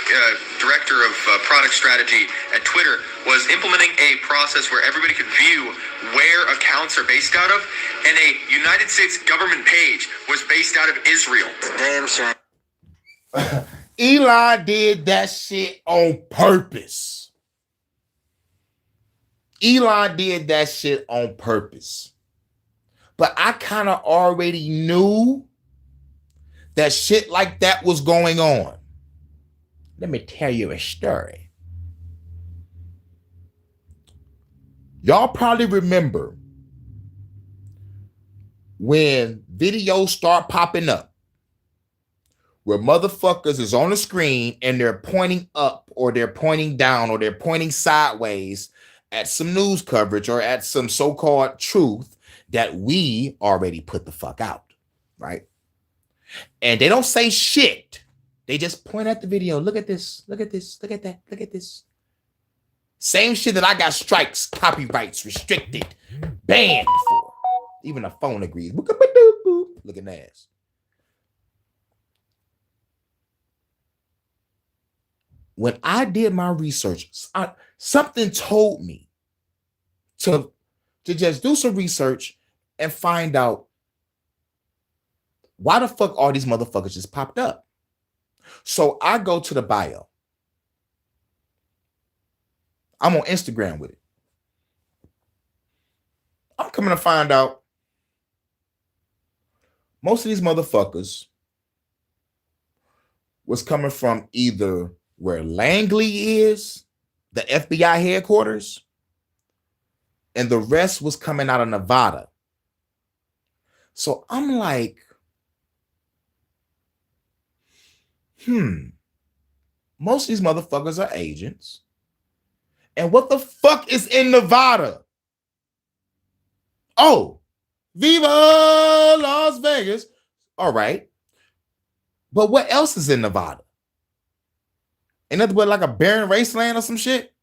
director of product strategy at Twitter, was implementing a process where everybody could view where accounts are based out of, and a United States government page was based out of Israel. Damn shame. Elon did that shit on purpose. Elon did that shit on purpose. But I kind of already knew that shit like that was going on. Let me tell you a story. Y'all probably remember when videos start popping up where motherfuckers is on the screen and they're pointing up or they're pointing down or they're pointing sideways at some news coverage or at some so-called truth that we already put the fuck out, right? And they don't say shit. They just point at the video. Look at this. Look at this. Look at that. Look at this. Same shit that I got strikes, copyrights, restricted, banned for. Even the phone agrees. Looking ass. when I did my research, something told me to just do some research and find out why the fuck all these motherfuckers just popped up. So I go to the bio. I'm on Instagram with it. I'm coming to find out most of these motherfuckers was coming from either where Langley is, the FBI headquarters, and the rest was coming out of Nevada. So I'm like, most of these motherfuckers are agents. And what the fuck is in Nevada? Oh, Viva Las Vegas. All right. But what else is in Nevada? Ain't nothing but like a barren wasteland or some shit?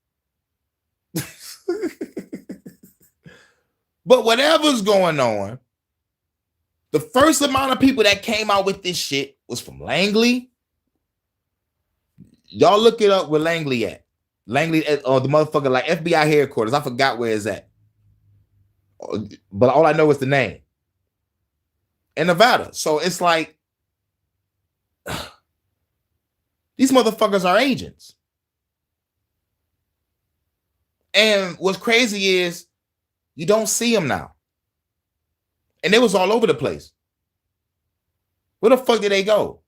But whatever's going on, the first amount of people that came out with this shit was from Langley. Y'all look it up where Langley at. Langley at the motherfucker like FBI headquarters. I forgot where it's at. But all I know is the name. In Nevada. So it's like these motherfuckers are agents. And what's crazy is you don't see them now. And it was all over the place. Where the fuck did they go?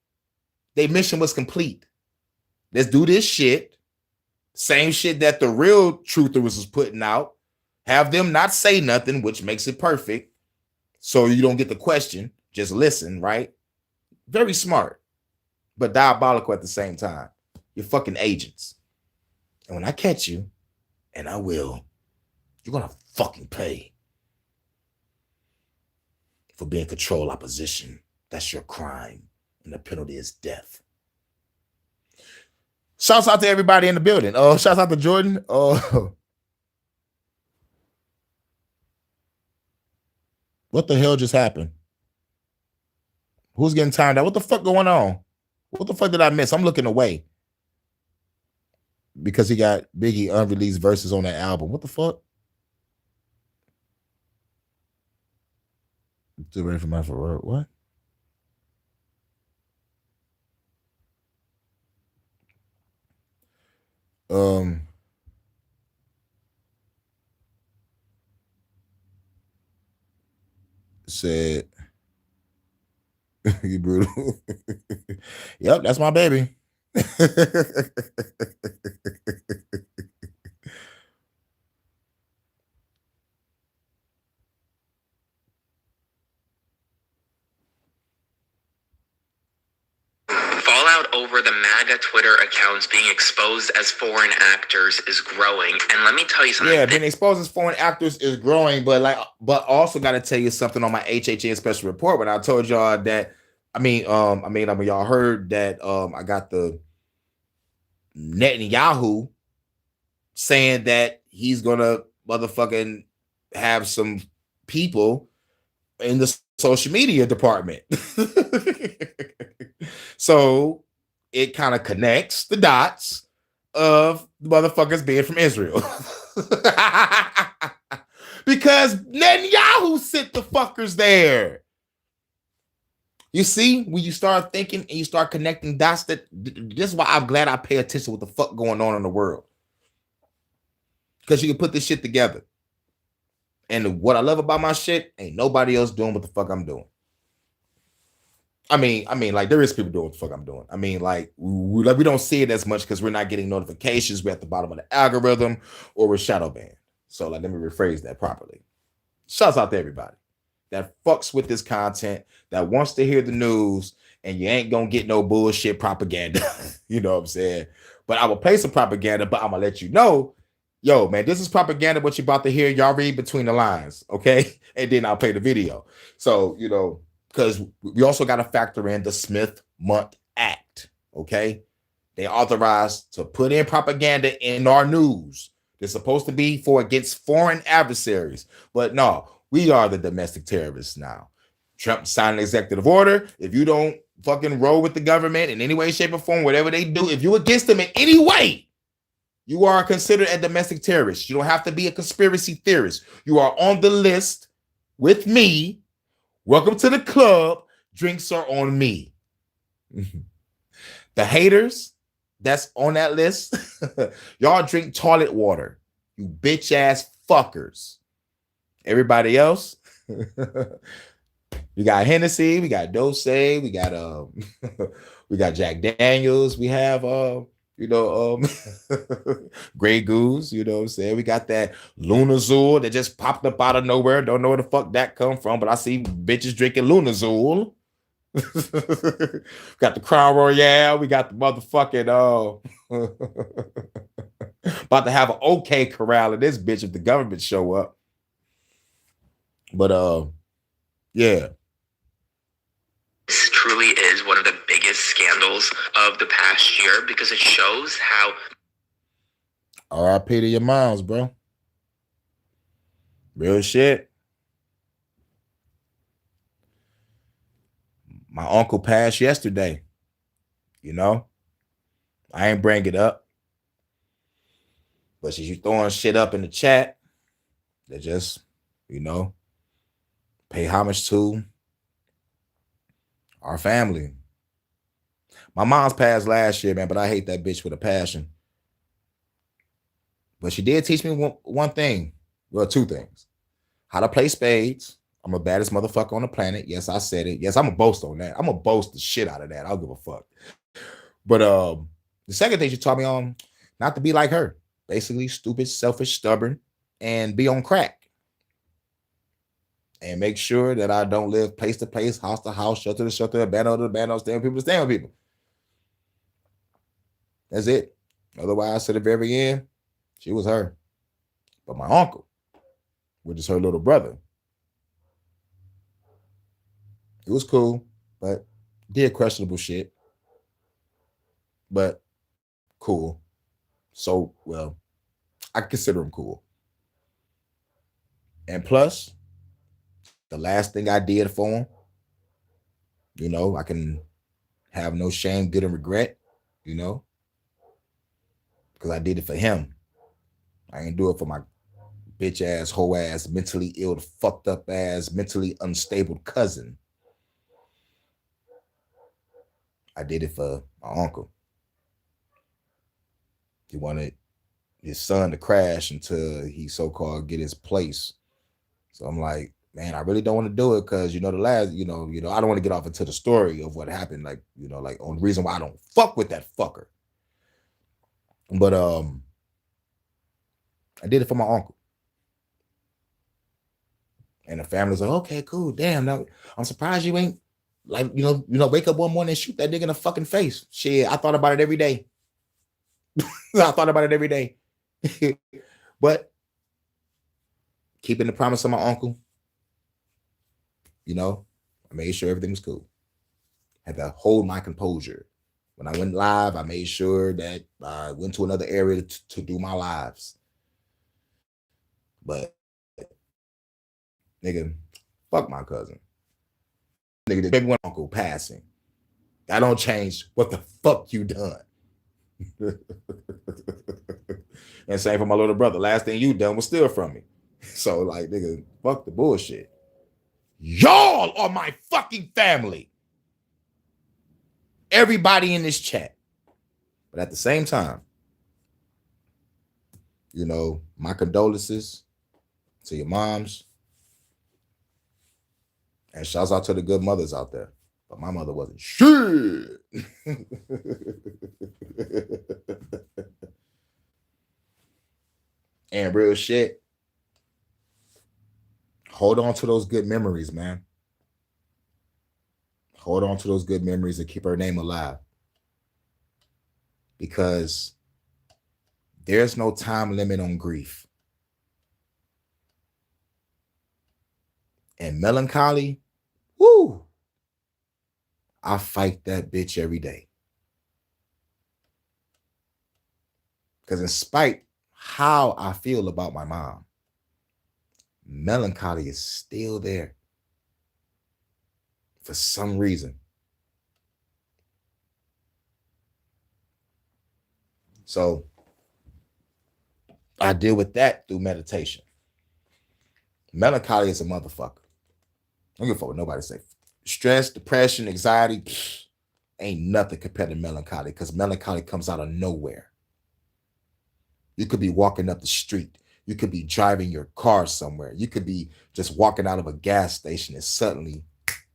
Their mission was complete. Let's do this shit. Same shit that the real truthers was putting out. Have them not say nothing, which makes it perfect. So you don't get the question. Just listen, right? Very smart. But diabolical at the same time. You're fucking agents. And when I catch you, and I will, you're gonna fucking pay for being control opposition. That's your crime. And the penalty is death. Shouts out to everybody in the building. Shouts out to Jordan. What the hell just happened? Who's getting timed out? What the fuck going on? What the fuck did I miss? I'm looking away. Because he got Biggie unreleased verses on that album. What the fuck? Still ready for my work. What? Said you brutal. Yep, that's my baby. Fallout over the MAGA Twitter accounts being exposed as foreign actors is growing. And let me tell you something. Yeah, being exposed as foreign actors is growing, but also got to tell you something on my HHN special report when I told y'all that. Y'all heard that I got the Netanyahu saying that he's gonna motherfucking have some people in the social media department. So it kind of connects the dots of the motherfuckers being from Israel. Because Netanyahu sent the fuckers there. You see, when you start thinking and you start connecting dots, this is why I'm glad I pay attention to what the fuck going on in the world. Because you can put this shit together. And what I love about my shit, ain't nobody else doing what the fuck I'm doing. I mean, like there is people doing what the fuck I'm doing. I mean, like we don't see it as much because we're not getting notifications. We're at the bottom of the algorithm or we're shadow banned. So like, let me rephrase that properly. Shouts out to everybody that fucks with this content, that wants to hear the news, and you ain't gonna get no bullshit propaganda. You know what I'm saying? But I will play some propaganda, but I'm gonna let you know, yo, man, this is propaganda, what you're about to hear. Y'all read between the lines, okay? And then I'll play the video. So, you know, because we also got to factor in the Smith-Mundt Act, okay? They authorized to put in propaganda in our news. They're supposed to be for against foreign adversaries. But no, we are the domestic terrorists now. Trump signed an executive order. If you don't fucking roll with the government in any way, shape, or form, whatever they do, if you're against them in any way, you are considered a domestic terrorist. You don't have to be a conspiracy theorist. You are on the list with me. Welcome to the club. Drinks are on me. The haters that's on that list, y'all drink toilet water. You bitch ass fuckers. Everybody else, we got Hennessy, we got Dose, we got we got Jack Daniels, we have Grey Goose, you know what I'm saying? We got that Lunazul that just popped up out of nowhere. Don't know where the fuck that come from, but I see bitches drinking Lunazul. Got the Crown Royale. We got the motherfucking about to have an OK corral in this bitch if the government show up. But yeah. This truly is one of the biggest scandals of the past year because it shows how R.I.P. to your moms, bro. Real shit. My uncle passed yesterday. You know, I ain't bring it up. But since you throwing shit up in the chat, they just, you know, pay homage to our family. My mom's passed last year, man, but I hate that bitch with a passion. But she did teach me one thing. Well, two things. How to play spades. I'm the baddest motherfucker on the planet. Yes, I said it. Yes, I'm a boast on that. I'm gonna boast the shit out of that. I don't give a fuck. But the second thing she taught me on, not to be like her. Basically, stupid, selfish, stubborn, and be on crack. And make sure that I don't live place to place, house to house, shelter to shelter, bando to bando, stand with people to stand with people. That's it. Otherwise, to the very end, she was her. But my uncle, which is her little brother, it was cool, but did questionable shit. But cool. So, well, I consider him cool. And plus, the last thing I did for him, you know, I can have no shame, guilt, and regret, you know, because I did it for him. I ain't do it for my bitch ass, hoe ass, mentally ill, fucked up ass, mentally unstable cousin. I did it for my uncle. He wanted his son to crash until he so-called get his place. So I'm like, man, I really don't want to do it because, you know, the last, you know, I don't want to get off into the story of what happened, like, you know, like on the reason why I don't fuck with that fucker. But I did it for my uncle. And the family's like, okay, cool. Damn, now I'm surprised you ain't like, you know, wake up one morning and shoot that nigga in the fucking face. Shit, I thought about it every day. I thought about it every day. But keeping the promise of my uncle, you know, I made sure everything was cool. Had to hold my composure. When I went live, I made sure that I went to another area to do my lives. But, nigga, fuck my cousin. Nigga, baby one uncle passing. That don't change what the fuck you done. And same for my little brother. Last thing you done was steal from me. So, like, nigga, fuck the bullshit. Y'all are my fucking family. Everybody in this chat. But at the same time, you know, my condolences to your moms. And shouts out to the good mothers out there. But my mother wasn't shit. And real shit. Hold on to those good memories, man. Hold on to those good memories and keep her name alive. Because there's no time limit on grief. And melancholy, woo, I fight that bitch every day. Because in spite how I feel about my mom, melancholy is still there for some reason. So I deal with that through meditation. Melancholy is a motherfucker. I don't give a fuck what nobody say. Stress, depression, anxiety, ain't nothing compared to melancholy, because melancholy comes out of nowhere. You could be walking up the street. You could be driving your car somewhere. You could be just walking out of a gas station and suddenly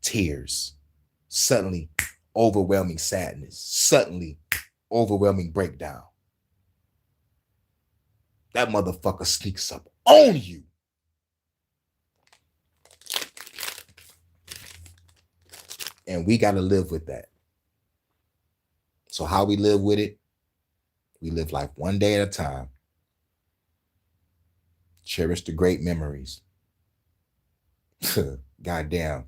tears, suddenly overwhelming sadness, suddenly overwhelming breakdown. That motherfucker sneaks up on you. And we got to live with that. So how we live with it? We live life one day at a time. Cherish the great memories. Goddamn.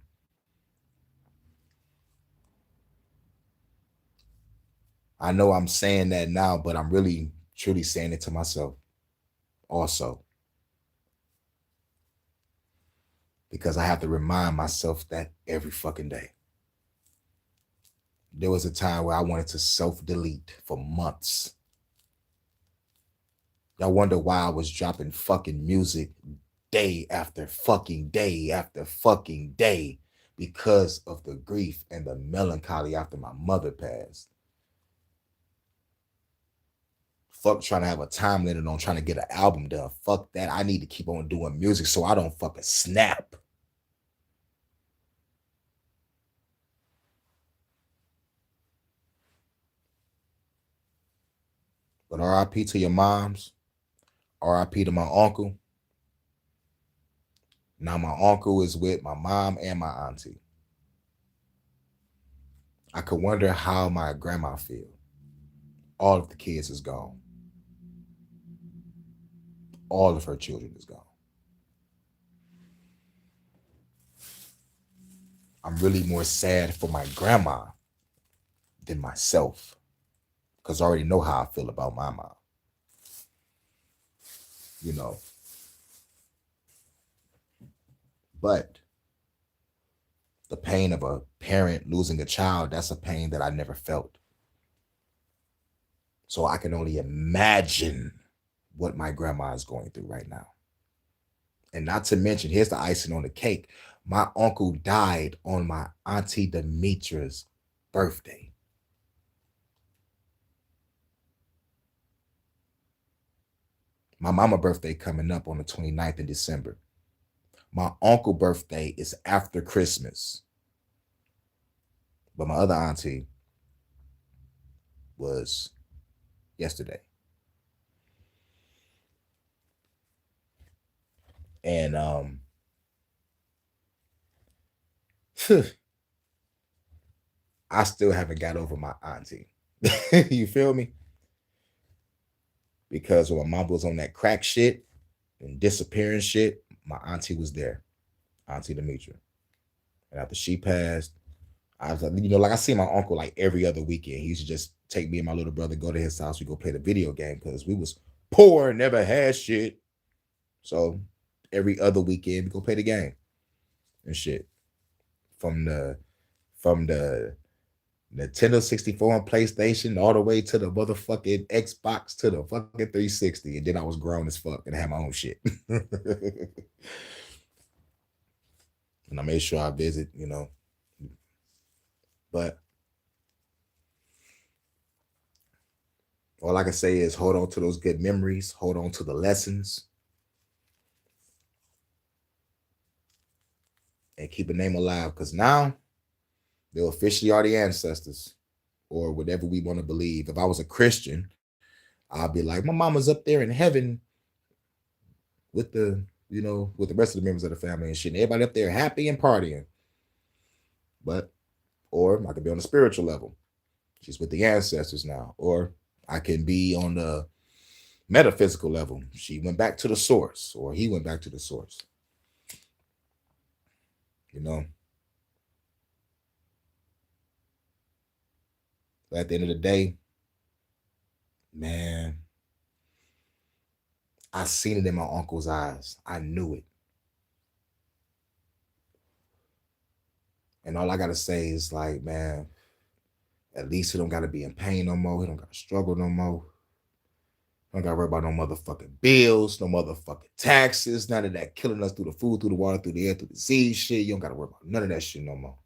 I know I'm saying that now, but I'm really, truly saying it to myself also. Because I have to remind myself that every fucking day. There was a time where I wanted to self-delete for months. Y'all wonder why I was dropping fucking music day after fucking day after fucking day, because of the grief and the melancholy after my mother passed. Fuck trying to have a time limit on trying to get an album done. Fuck that. I need to keep on doing music so I don't fucking snap. But RIP to your moms. RIP to my uncle. Now my uncle is with my mom and my auntie. I could wonder how my grandma feel. All of the kids is gone. All of her children is gone. I'm really more sad for my grandma than myself, because I already know how I feel about my mom. You know. But the pain of a parent losing a child, that's a pain that I never felt. So I can only imagine what my grandma is going through right now. And not to mention, here's the icing on the cake. My uncle died on my auntie Demetra's birthday. My mama birthday coming up on the 29th of December. My uncle birthday is after Christmas. But my other auntie was yesterday. And I still haven't got over my auntie. You feel me? Because when my mom was on that crack shit and disappearing shit, my auntie was there, Auntie Demetra. And after she passed, I was like, like I see my uncle like every other weekend. He used to just take me and my little brother, go to his house, we go play the video game, because we was poor, never had shit. So every other weekend we go play the game and shit. From the Nintendo 64 and PlayStation all the way to the motherfucking Xbox to the fucking 360. And then I was grown as fuck and had my own shit. And I made sure I visit, But all I can say is hold on to those good memories, hold on to the lessons, and keep a name alive, because now they're officially are the ancestors, or whatever we want to believe. If I was a Christian, I'll be like, my mama's up there in heaven with the, with the rest of the members of the family and shit. And everybody up there happy and partying. Or I could be on a spiritual level. She's with the ancestors now. Or I can be on the metaphysical level. She went back to the source, or he went back to the source. But at the end of the day, man, I seen it in my uncle's eyes. I knew it. And all I got to say is like, man, at least he don't got to be in pain no more. He don't got to struggle no more. I don't gotta worry about no motherfucking bills, no motherfucking taxes, none of that killing us through the food, through the water, through the air, through the sea shit. You don't gotta worry about none of that shit no more.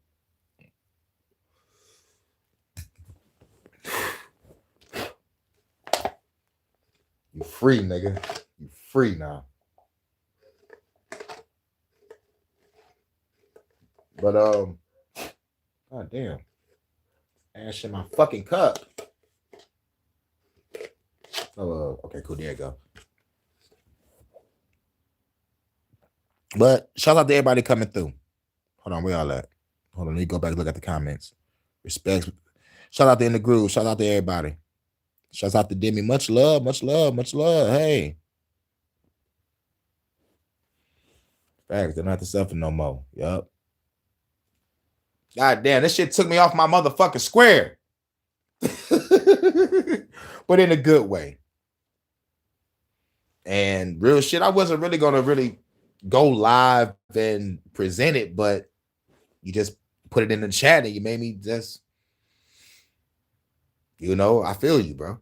You free, nigga. You free now. But god damn. Ash in my fucking cup. Oh, okay, cool. There you go. But shout out to everybody coming through. Hold on, where y'all at? Hold on, let me go back and look at the comments. Respects. Shout out to In the Groove. Shout out to everybody. Shout out to Demi. Much love, much love, much love. Hey. Facts, they're not the suffer no more. Yup. God damn, this shit took me off my motherfucking square. But in a good way. And real shit, I wasn't really gonna really go live and present it, but you just put it in the chat and you made me just, you know, I feel you, bro.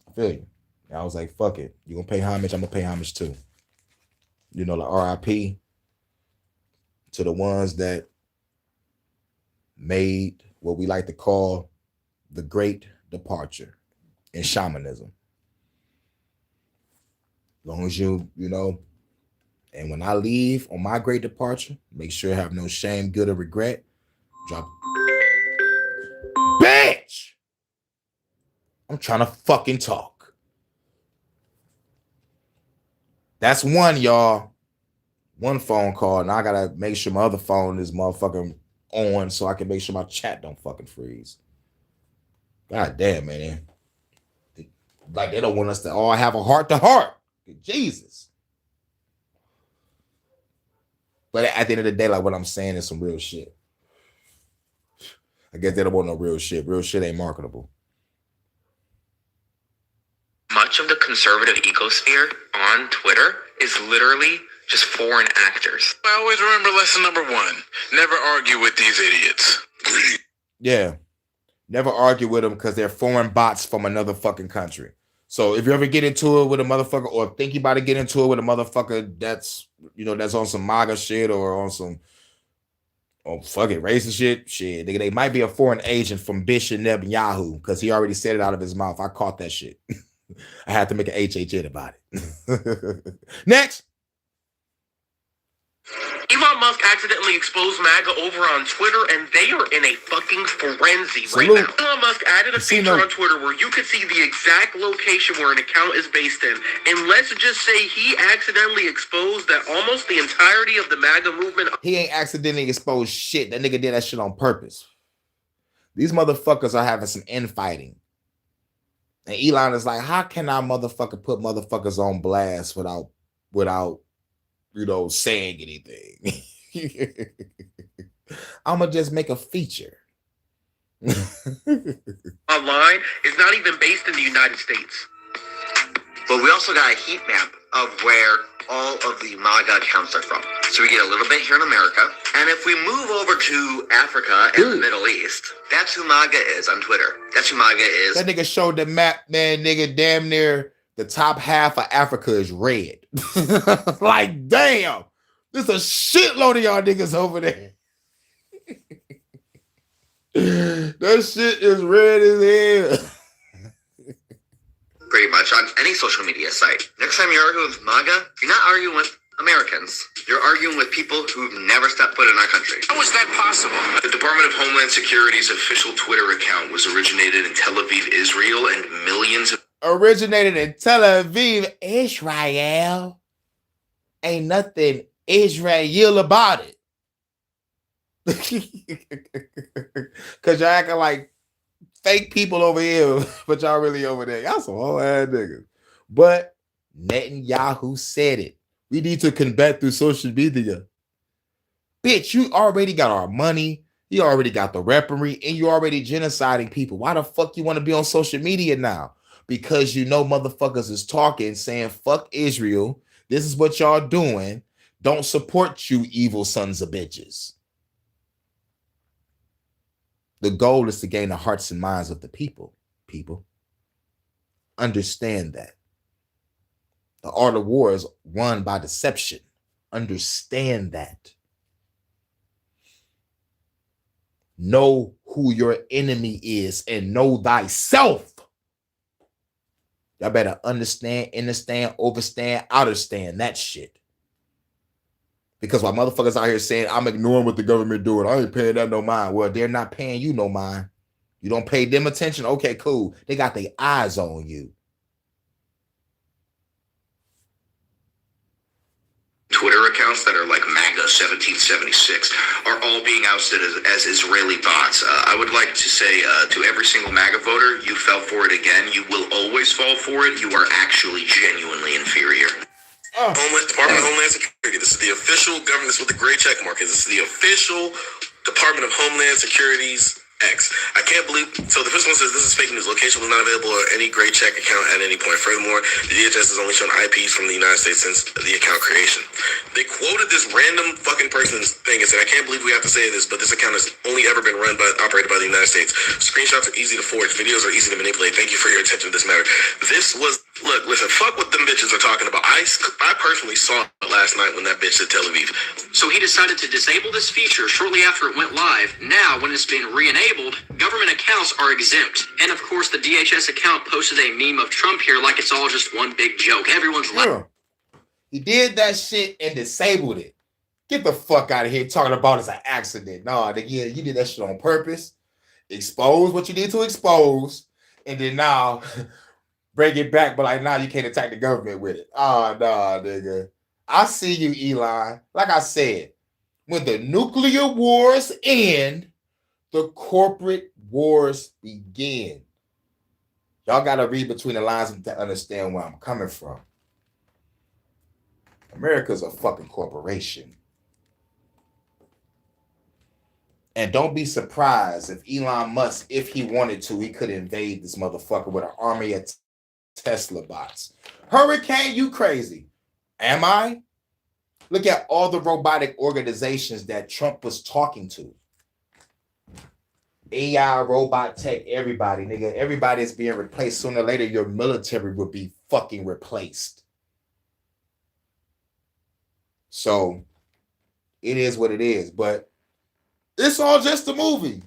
I feel you. And I was like, fuck it. You gonna pay homage, I'm gonna pay homage too. You know, like RIP to the ones that made what we like to call the great departure in shamanism. As long as you know, and when I leave on my great departure, make sure I have no shame, guilt, or regret. Drop. Bitch! I'm trying to fucking talk. That's one, y'all. One phone call. Now I gotta make sure my other phone is motherfucking on so I can make sure my chat don't fucking freeze. God damn, man. Like they don't want us to all have a heart to heart. Jesus. But at the end of the day, like what I'm saying is some real shit. I guess they don't want no real shit. Real shit ain't marketable. Much of the conservative ecosphere on Twitter is literally just foreign actors. I always remember lesson number 1. Never argue with these idiots. Yeah. Never argue with them because they're foreign bots from another fucking country. So if you ever get into it with a motherfucker or think you about to get into it with a motherfucker that's, you know, that's on some MAGA shit or on some fucking racist shit, they might be a foreign agent from Bishop Netanyahu because he already said it out of his mouth. I caught that shit. I had to make an HHN about it. Next. Elon Musk accidentally exposed MAGA over on Twitter, and they are in a fucking frenzy right now. Elon Musk added a feature on Twitter where you could see the exact location where an account is based in. And let's just say he accidentally exposed that almost the entirety of the MAGA movement. He ain't accidentally exposed shit. That nigga did that shit on purpose. These motherfuckers are having some infighting. And Elon is like, how can I motherfucker put motherfuckers on blast without you know, saying anything? I'm gonna just make a feature. Online is not even based in the United States. But we also got a heat map of where all of the MAGA accounts are from. So we get a little bit here in America. And if we move over to Africa and the Middle East, that's who MAGA is on Twitter. That's who MAGA is. That nigga showed the map, man, nigga, damn near the top half of Africa is red. Like, damn. There's a shitload of y'all niggas over there. That shit is red as hell. Pretty much on any social media site. Next time you're arguing with MAGA, you're not arguing with Americans. You're arguing with people who've never stepped foot in our country. How is that possible? The Department of Homeland Security's official Twitter account was originated in Tel Aviv, Israel, and millions of Originated in Tel Aviv, Israel. Ain't nothing Israel about it. Cause y'all acting like fake people over here, but y'all really over there. Y'all some whole ass niggas. But Netanyahu said it. We need to combat through social media. Bitch, you already got our money. You already got the weaponry, and you already genociding people. Why the fuck you want to be on social media now? Because you know motherfuckers is talking, saying fuck Israel. This is what y'all doing. Don't support you evil sons of bitches. The goal is to gain the hearts and minds of the people. People. Understand that. The art of war is won by deception. Understand that. Know who your enemy is and know thyself. Y'all better understand, overstand, understand that shit. Because while motherfuckers out here saying, I'm ignoring what the government doing, I ain't paying that no mind. Well, they're not paying you no mind. You don't pay them attention? Okay, cool. They got their eyes on you. Twitter accounts that are like MAGA 1776 are all being ousted as Israeli bots. I would like to say to every single MAGA voter, you fell for it again. You will always fall for it. You are actually genuinely inferior. Department of Homeland Security. This is the official government. This is what the gray check mark is. This is the official Department of Homeland Security's X. I can't believe. So the first one says this is fake news. Location was not available or any gray check account at any point. Furthermore, the DHS has only shown IPs from the United States since the account creation. They quoted this random fucking person's thing and said, I can't believe we have to say this, but this account has only ever been operated by the United States. Screenshots are easy to forge. Videos are easy to manipulate. Thank you for your attention to this matter. This was, look, listen, fuck what them bitches are talking about. I personally saw it last night when that bitch said Tel Aviv. So he decided to disable this feature shortly after it went live. Now, when it's been re-enabled, government accounts are exempt. And of course, the DHS account posted a meme of Trump here like it's all just one big joke. Everyone's laughing. He did that shit and disabled it. Get the fuck out of here talking about it's an accident. No, yeah, you did that shit on purpose. Expose what you need to expose. And then now bring it back. But like now you can't attack the government with it. Oh, no, nigga. I see you, Elon. Like I said, when the nuclear wars end, the corporate wars begin. Y'all got to read between the lines to understand where I'm coming from. America's a fucking corporation. And don't be surprised if Elon Musk, if he wanted to, he could invade this motherfucker with an army of Tesla bots. Hurricane, you crazy. Am I? Look at all the robotic organizations that Trump was talking to. AI, robot tech, everybody, nigga. Everybody is being replaced. Sooner or later, your military will be fucking replaced. So, it is what it is. But it's all just a movie.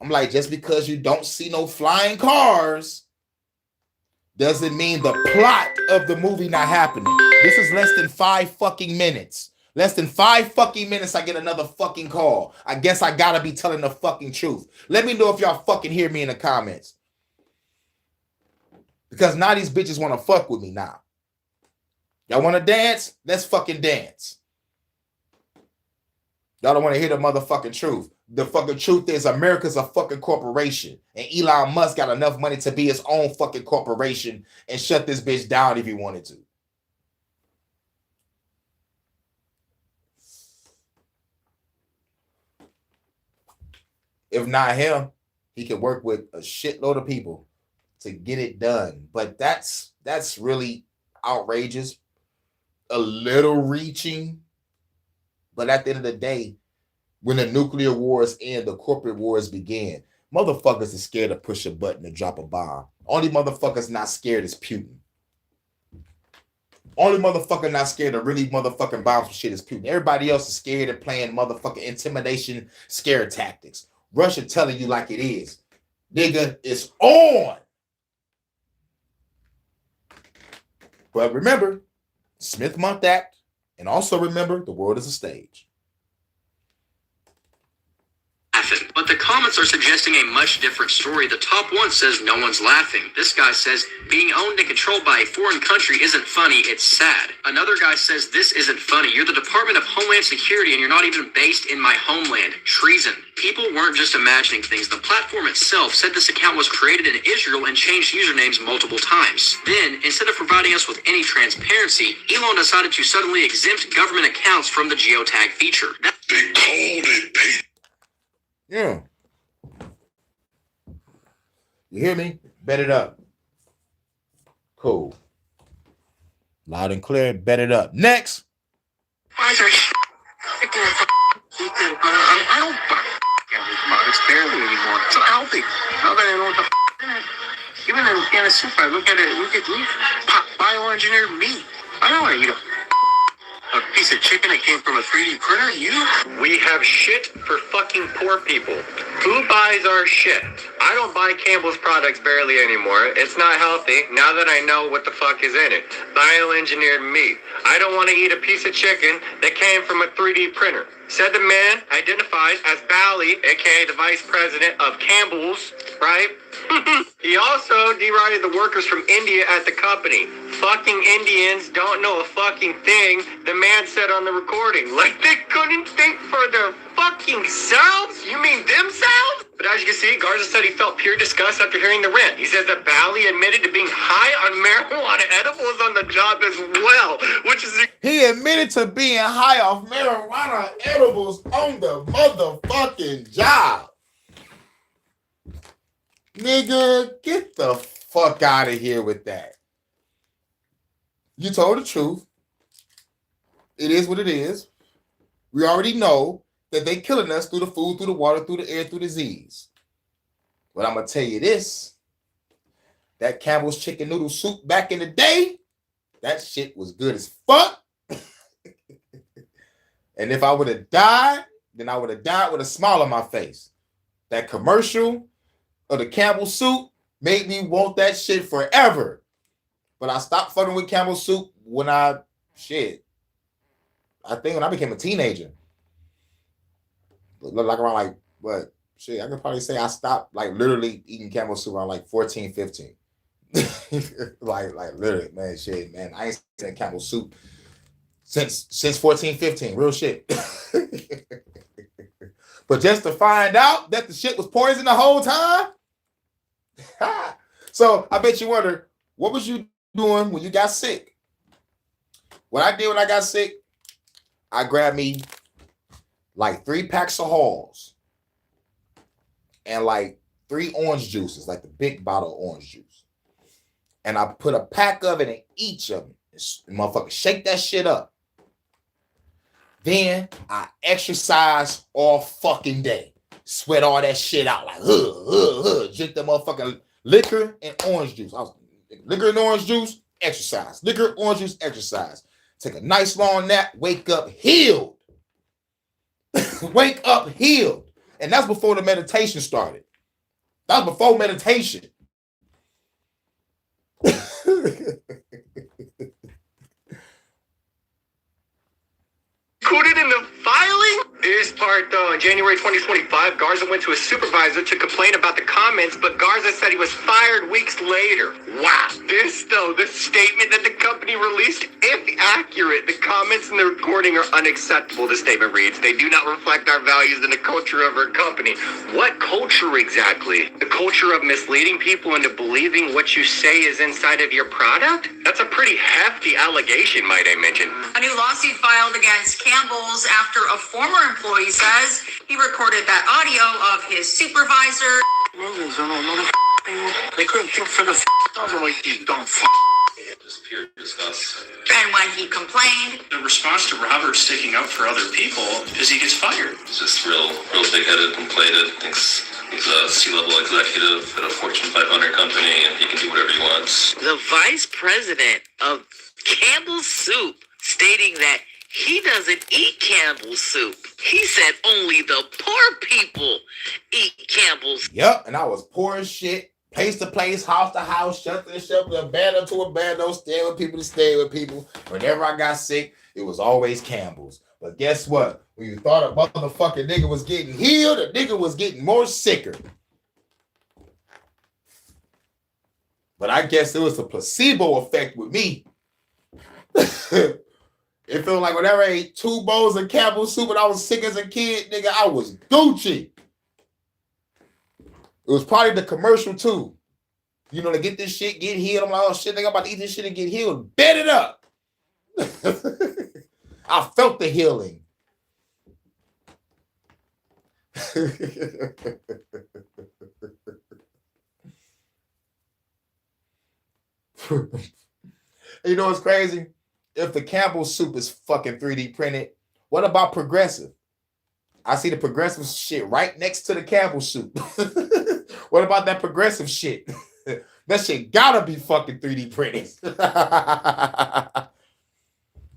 I'm like, just because you don't see no flying cars doesn't mean the plot of the movie not happening. This is less than 5 fucking minutes. Less than 5 fucking minutes, I get another fucking call. I guess I gotta be telling the fucking truth. Let me know if y'all fucking hear me in the comments. Because now these bitches want to fuck with me now. Y'all want to dance? Let's fucking dance. Y'all don't want to hear the motherfucking truth. The fucking truth is America's a fucking corporation. And Elon Musk got enough money to be his own fucking corporation and shut this bitch down if he wanted to. If not him, he can work with a shitload of people to get it done. But that's really outrageous. A little reaching. But at the end of the day, when the nuclear wars end, the corporate wars begin. Motherfuckers is scared to push a button and drop a bomb. Only motherfuckers not scared is Putin. Only motherfucker not scared of really motherfucking bomb some shit is Putin. Everybody else is scared and playing motherfucking intimidation, scare tactics. Russia telling you like it is. Nigga, it's on. But remember, Smith Month Act, and also remember, the world is a stage. But the comments are suggesting a much different story. The top one says no one's laughing. This guy says being owned and controlled by a foreign country isn't funny, it's sad. Another guy says this isn't funny. You're the Department of Homeland Security and you're not even based in my homeland. Treason. People weren't just imagining things. The platform itself said this account was created in Israel and changed usernames multiple times. Then, instead of providing us with any transparency, Elon decided to suddenly exempt government accounts from the geotag feature. They called it pay. Yeah. You hear me? Bet it up. Cool. Loud and clear. Bet it up. Next. I don't it's barely anymore. It's unhealthy. Now that I know what the even in a super, look at it. Look at bioengineered meat. I don't want to eat a piece of chicken that came from a 3D printer. We have shit for fucking poor people. Who buys our shit? I don't buy Campbell's products barely anymore. It's not healthy now that I know what the fuck is in it. Bioengineered meat. I don't want to eat a piece of chicken that came from a 3D printer. Said the man identified as Bally, aka the vice president of Campbell's, right? He also derided the workers from India at the company. Fucking Indians don't know a fucking thing, the man said on the recording. Like they couldn't think for their fucking selves? You mean themselves? But as you can see, Garza said he felt pure disgust after hearing the rant. He says that Bally admitted to being high on marijuana edibles on the job as well, which is... He admitted to being high off marijuana edibles on the motherfucking job. Nigga, get the fuck out of here with that. You told the truth. It is what it is. We already know that they killing us through the food, through the water, through the air, through disease. But I'm going to tell you this. That Campbell's chicken noodle soup back in the day, that shit was good as fuck. And if I would have died, then I would have died with a smile on my face. That commercial of the Campbell soup made me want that shit forever. But I stopped fucking with Campbell soup when I think when I became a teenager. Like around like, what? Shit, I could probably say I stopped like literally eating Campbell soup around like 14, 15. like literally, man, shit, man. I ain't seen Campbell soup since 14, 15. Real shit. But just to find out that the shit was poison the whole time. So I bet you wonder, what was you doing when you got sick? What I did when I got sick, I grabbed me like 3 packs of Halls and like 3 orange juices, like the big bottle of orange juice. And I put a pack of it in each of them. Motherfucker, shake that shit up. Then I exercise all fucking day. Sweat all that shit out like, drink the motherfucking liquor and orange juice. I was liquor and orange juice, exercise. Liquor, orange juice, exercise. Take a nice long nap, wake up healed. Wake up healed. And that's before the meditation started. That was before meditation. Included in the filing? This part though, in January 2025, Garza went to his supervisor to complain about the comments, but Garza said he was fired weeks later. Wow. This statement that the company released, if accurate, the comments in the recording are unacceptable, the statement reads. They do not reflect our values and the culture of our company. What culture exactly? The culture of misleading people into believing what you say is inside of your product? That's a pretty hefty allegation, might I mention. A new lawsuit filed against Campbell's after a former employee says he recorded that audio of his supervisor. They couldn't think for the like these dumb Just pure disgust. And when he complained, the response to Robert sticking up for other people is he gets fired. He's just real big-headed, inflated. Thinks he's a C-level executive at a Fortune 500 company and he can do whatever he wants. The vice president of Campbell's Soup stating that he doesn't eat Campbell's soup. He said only the poor people eat Campbell's. Yep, and I was poor as shit, place to place, house to house, shelter to shelter, abandoned to abandoned, staying with people to stay with people. Whenever I got sick, it was always Campbell's. But guess what? When you thought a motherfucking nigga was getting healed, a nigga was getting more sicker. But I guess it was a placebo effect with me. It felt like whenever I ate 2 bowls of Campbell's soup and I was sick as a kid, nigga, I was Gucci. It was probably the commercial too. You know, to get this shit, get healed. I'm like, oh shit, nigga, I'm about to eat this shit and get healed. Bet it up. I felt the healing. You know what's crazy? If the Campbell's soup is fucking 3D printed, what about Progressive? I see the Progressive shit right next to the Campbell's soup. What about that Progressive shit? That shit gotta be fucking 3D printed.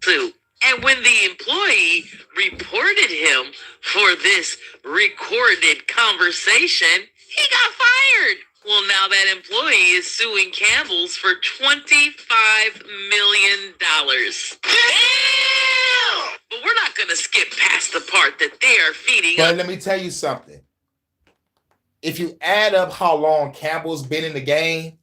suit. And when the employee reported him for this recorded conversation, he got fired. Well, now that employee is suing Campbell's for $25 million. Damn! But we're not going to skip past the part that they are feeding But up. let me tell you something. If you add up how long Campbell's been in the game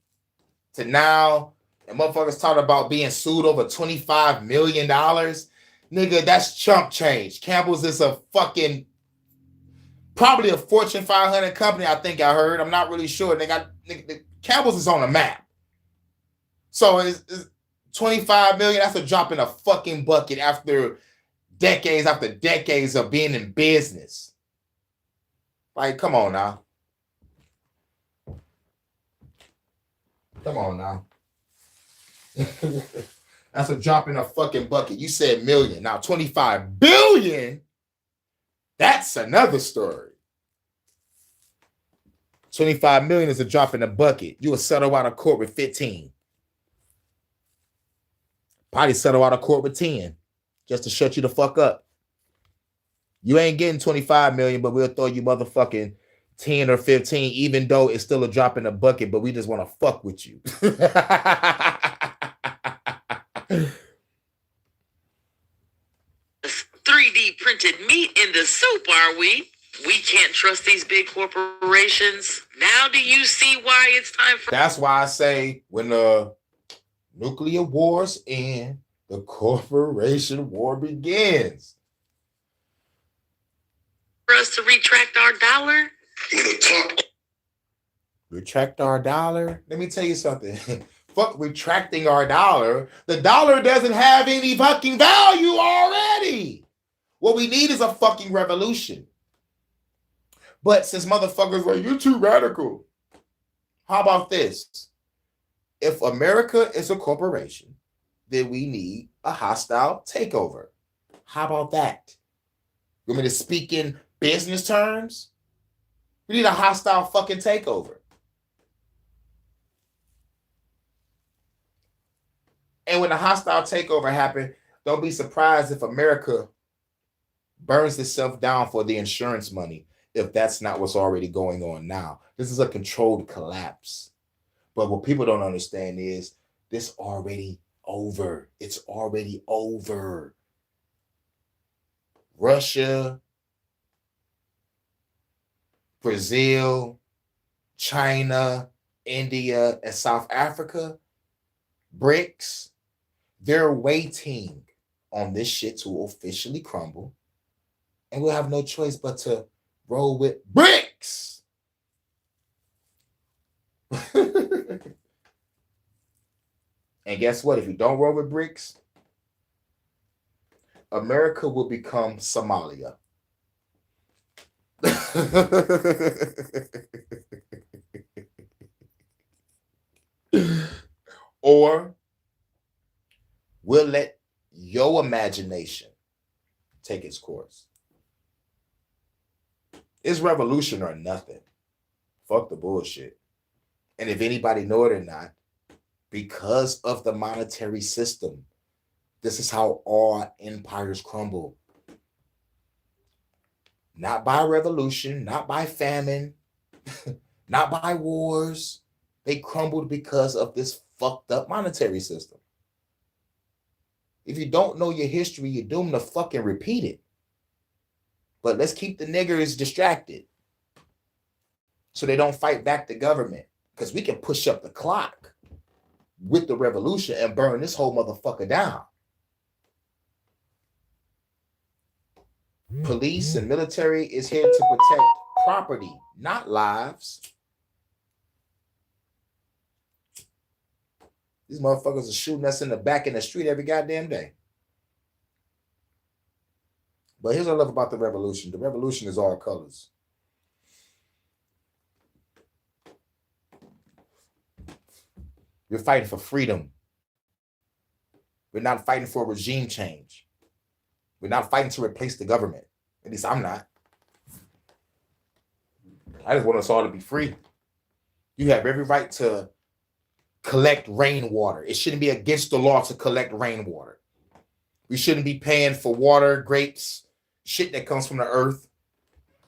to now, and motherfuckers talking about being sued over $25 million, nigga, that's chump change. Campbell's is a fucking, probably a Fortune 500 company, I think I heard. I'm not really sure. Campbell's is on the map. So it's 25 million, that's a drop in a fucking bucket after decades of being in business. Like, come on now. Come on now. That's a drop in a fucking bucket. You said million. Now 25 billion, that's another story. 25 million is a drop in the bucket. You will settle out of court with 15. Probably settle out of court with 10 just to shut you the fuck up. You ain't getting 25 million, but we'll throw you motherfucking 10 or 15, even though it's still a drop in the bucket, but we just want to fuck with you. 3D printed meat in the soup, are we? We can't trust these big corporations. Now do you see why it's time for... That's why I say when the nuclear wars end, the corporation war begins. For us to retract our dollar? Retract our dollar? Let me tell you something. Fuck retracting our dollar. The dollar doesn't have any fucking value already. What we need is a fucking revolution. But since motherfuckers are, you're too radical. How about this? If America is a corporation, then we need a hostile takeover. How about that? You want me to speak in business terms? We need a hostile fucking takeover. And when the hostile takeover happens, don't be surprised if America burns itself down for the insurance money, if that's not what's already going on now. This is a controlled collapse. But what people don't understand is this already over. It's already over. Russia, Brazil, China, India, and South Africa, BRICS, they're waiting on this shit to officially crumble. And we'll have no choice but to roll with BRICS. And guess what? If you don't roll with BRICS, America will become Somalia. Or we'll let your imagination take its course. It's revolution or nothing. Fuck the bullshit. And if anybody know it or not, because of the monetary system, this is how all empires crumble. Not by revolution, not by famine, not by wars. They crumbled because of this fucked up monetary system. If you don't know your history, you're doomed to fucking repeat it. But let's keep the niggers distracted so they don't fight back the government, because we can push up the clock with the revolution and burn this whole motherfucker down. Police and military is here to protect property, not lives. These motherfuckers are shooting us in the back in the street every goddamn day. But here's what I love about the revolution. The revolution is all colors. We're fighting for freedom. We're not fighting for regime change. We're not fighting to replace the government. At least I'm not. I just want us all to be free. You have every right to collect rainwater. It shouldn't be against the law to collect rainwater. We shouldn't be paying for water, grapes, shit that comes from the earth.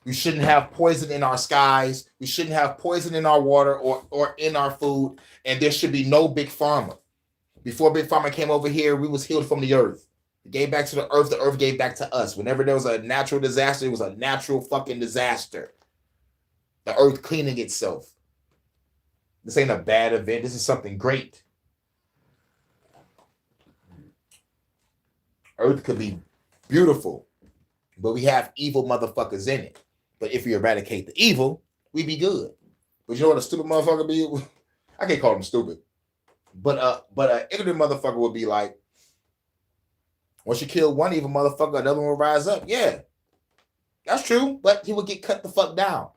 We shouldn't have poison in our skies. We shouldn't have poison in our water or in our food. And there should be no big pharma. Before Big Pharma came over here, we was healed from the earth. It gave back to the earth gave back to us. Whenever there was a natural disaster, it was a natural fucking disaster. The earth cleaning itself. This ain't a bad event. This is something great. Earth could be beautiful, but we have evil motherfuckers in it. But if we eradicate the evil, we be good. But you know what a stupid motherfucker be? I can't call them stupid. But an ignorant motherfucker would be like, once you kill one evil motherfucker, another one will rise up. Yeah, that's true. But he would get cut the fuck down.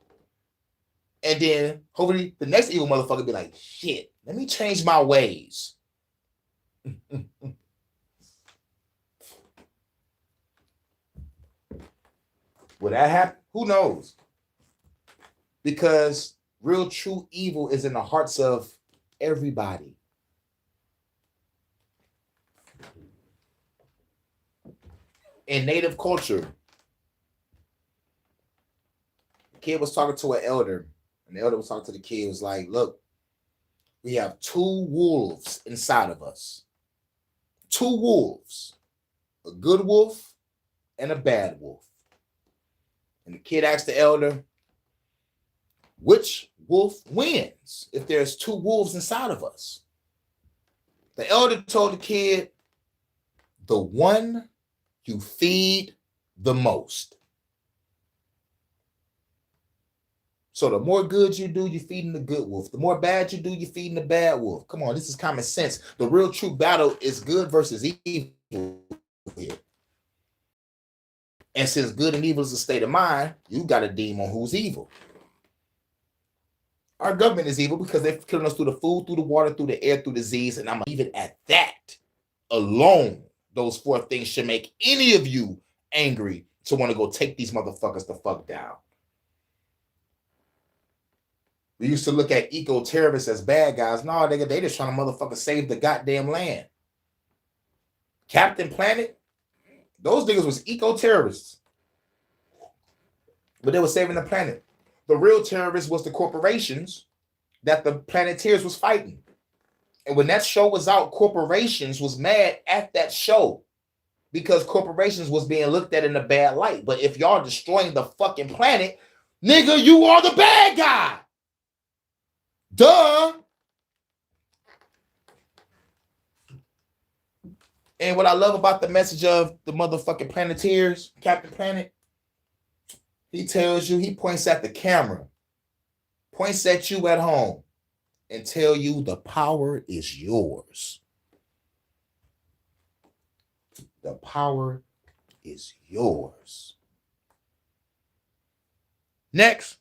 And then hopefully the next evil motherfucker be like, shit, let me change my ways. Will that happen? Who knows? Because real true evil is in the hearts of everybody. In native culture, the kid was talking to an elder, and the elder was talking to the kid, was like, look, we have two wolves inside of us. Two wolves. A good wolf and a bad wolf. And the kid asked the elder, which wolf wins if there's two wolves inside of us? The elder told the kid, the one you feed the most. So the more good you do, you're feeding the good wolf. The more bad you do, you're feeding the bad wolf. Come on, this is common sense. The real true battle is good versus evil here. And since good and evil is a state of mind, you got to deem on who's evil. Our government is evil because they're killing us through the food, through the water, through the air, through disease. And I'm going to leave it at that alone. Those four things should make any of you angry to want to go take these motherfuckers the fuck down. We used to look at eco-terrorists as bad guys. No, nigga, they just trying to motherfucker save the goddamn land. Captain Planet, those niggas was eco-terrorists. But they were saving the planet. The real terrorists was the corporations that the Planeteers was fighting. And when that show was out, corporations was mad at that show because corporations was being looked at in a bad light. But if y'all destroying the fucking planet, nigga, you are the bad guy. Duh. And what I love about the message of the motherfucking Planeteers, Captain Planet, he tells you, he points at the camera, points at you at home, and tell you the power is yours. The power is yours. Next.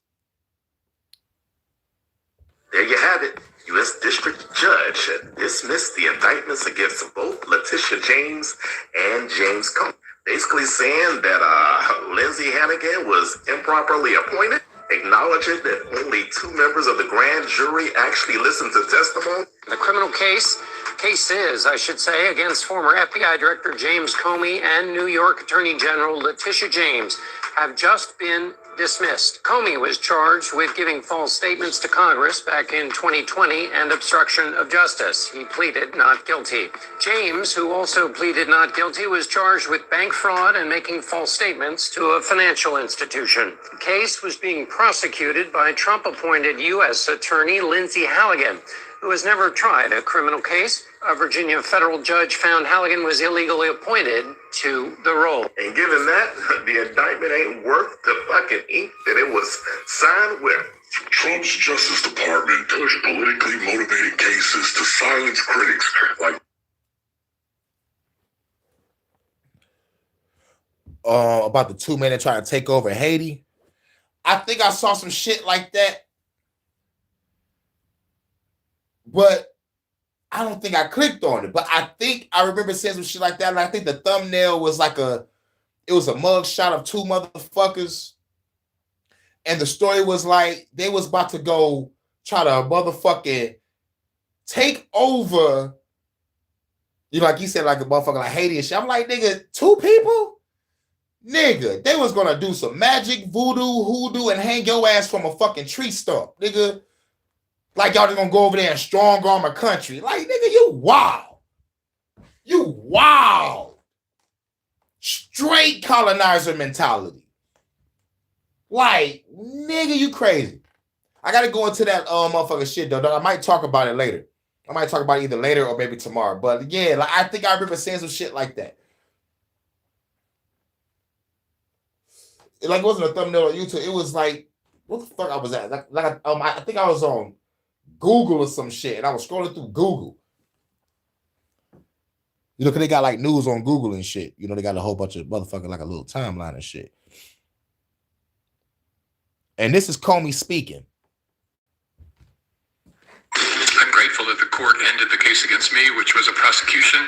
There you have it. U.S. District Judge dismissed the indictments against both Letitia James and James Comey, basically saying that Lindsay Hannigan was improperly appointed, acknowledging that only two members of the grand jury actually listened to testimony. The criminal cases, I should say, against former FBI Director James Comey and New York Attorney General Letitia James have just been dismissed. Comey was charged with giving false statements to Congress back in 2020 and obstruction of justice. He pleaded not guilty. James, who also pleaded not guilty, was charged with bank fraud and making false statements to a financial institution. The case was being prosecuted by Trump-appointed U.S. Attorney Lindsay Halligan, who has never tried a criminal case. A Virginia federal judge found Halligan was illegally appointed to the role. And given that, the indictment ain't worth the fucking ink that it was signed with. Trump's Justice Department pushed politically motivated cases to silence critics like about the 2 men trying to take over Haiti. I think I saw some shit like that. But I don't think I clicked on it. But I think I remember seeing some shit like that. And I think the thumbnail was like it was a mug shot of two motherfuckers. And the story was like they was about to go try to motherfucking take over. You know, like you said, like a motherfucker like Haiti and shit. I'm like, nigga, 2 people? Nigga, they was gonna do some magic, voodoo, hoodoo, and hang your ass from a fucking tree stump, nigga. Like y'all just gonna go over there and strong arm a country. Like, nigga, you wild. You wild. Straight colonizer mentality. Like, nigga, you crazy. I gotta go into that motherfucker shit though. I might talk about it later. I might talk about it either later or maybe tomorrow. But yeah, like I think I remember saying some shit like that. Like it wasn't a thumbnail on YouTube. It was like, what the fuck I was at? I think I was on Google or some shit, and I was scrolling through Google. You know, because they got like news on Google and shit. You know, they got a whole bunch of motherfucking like a little timeline and shit. And this is Comey speaking. I'm grateful that the court ended the case against me, which was a prosecution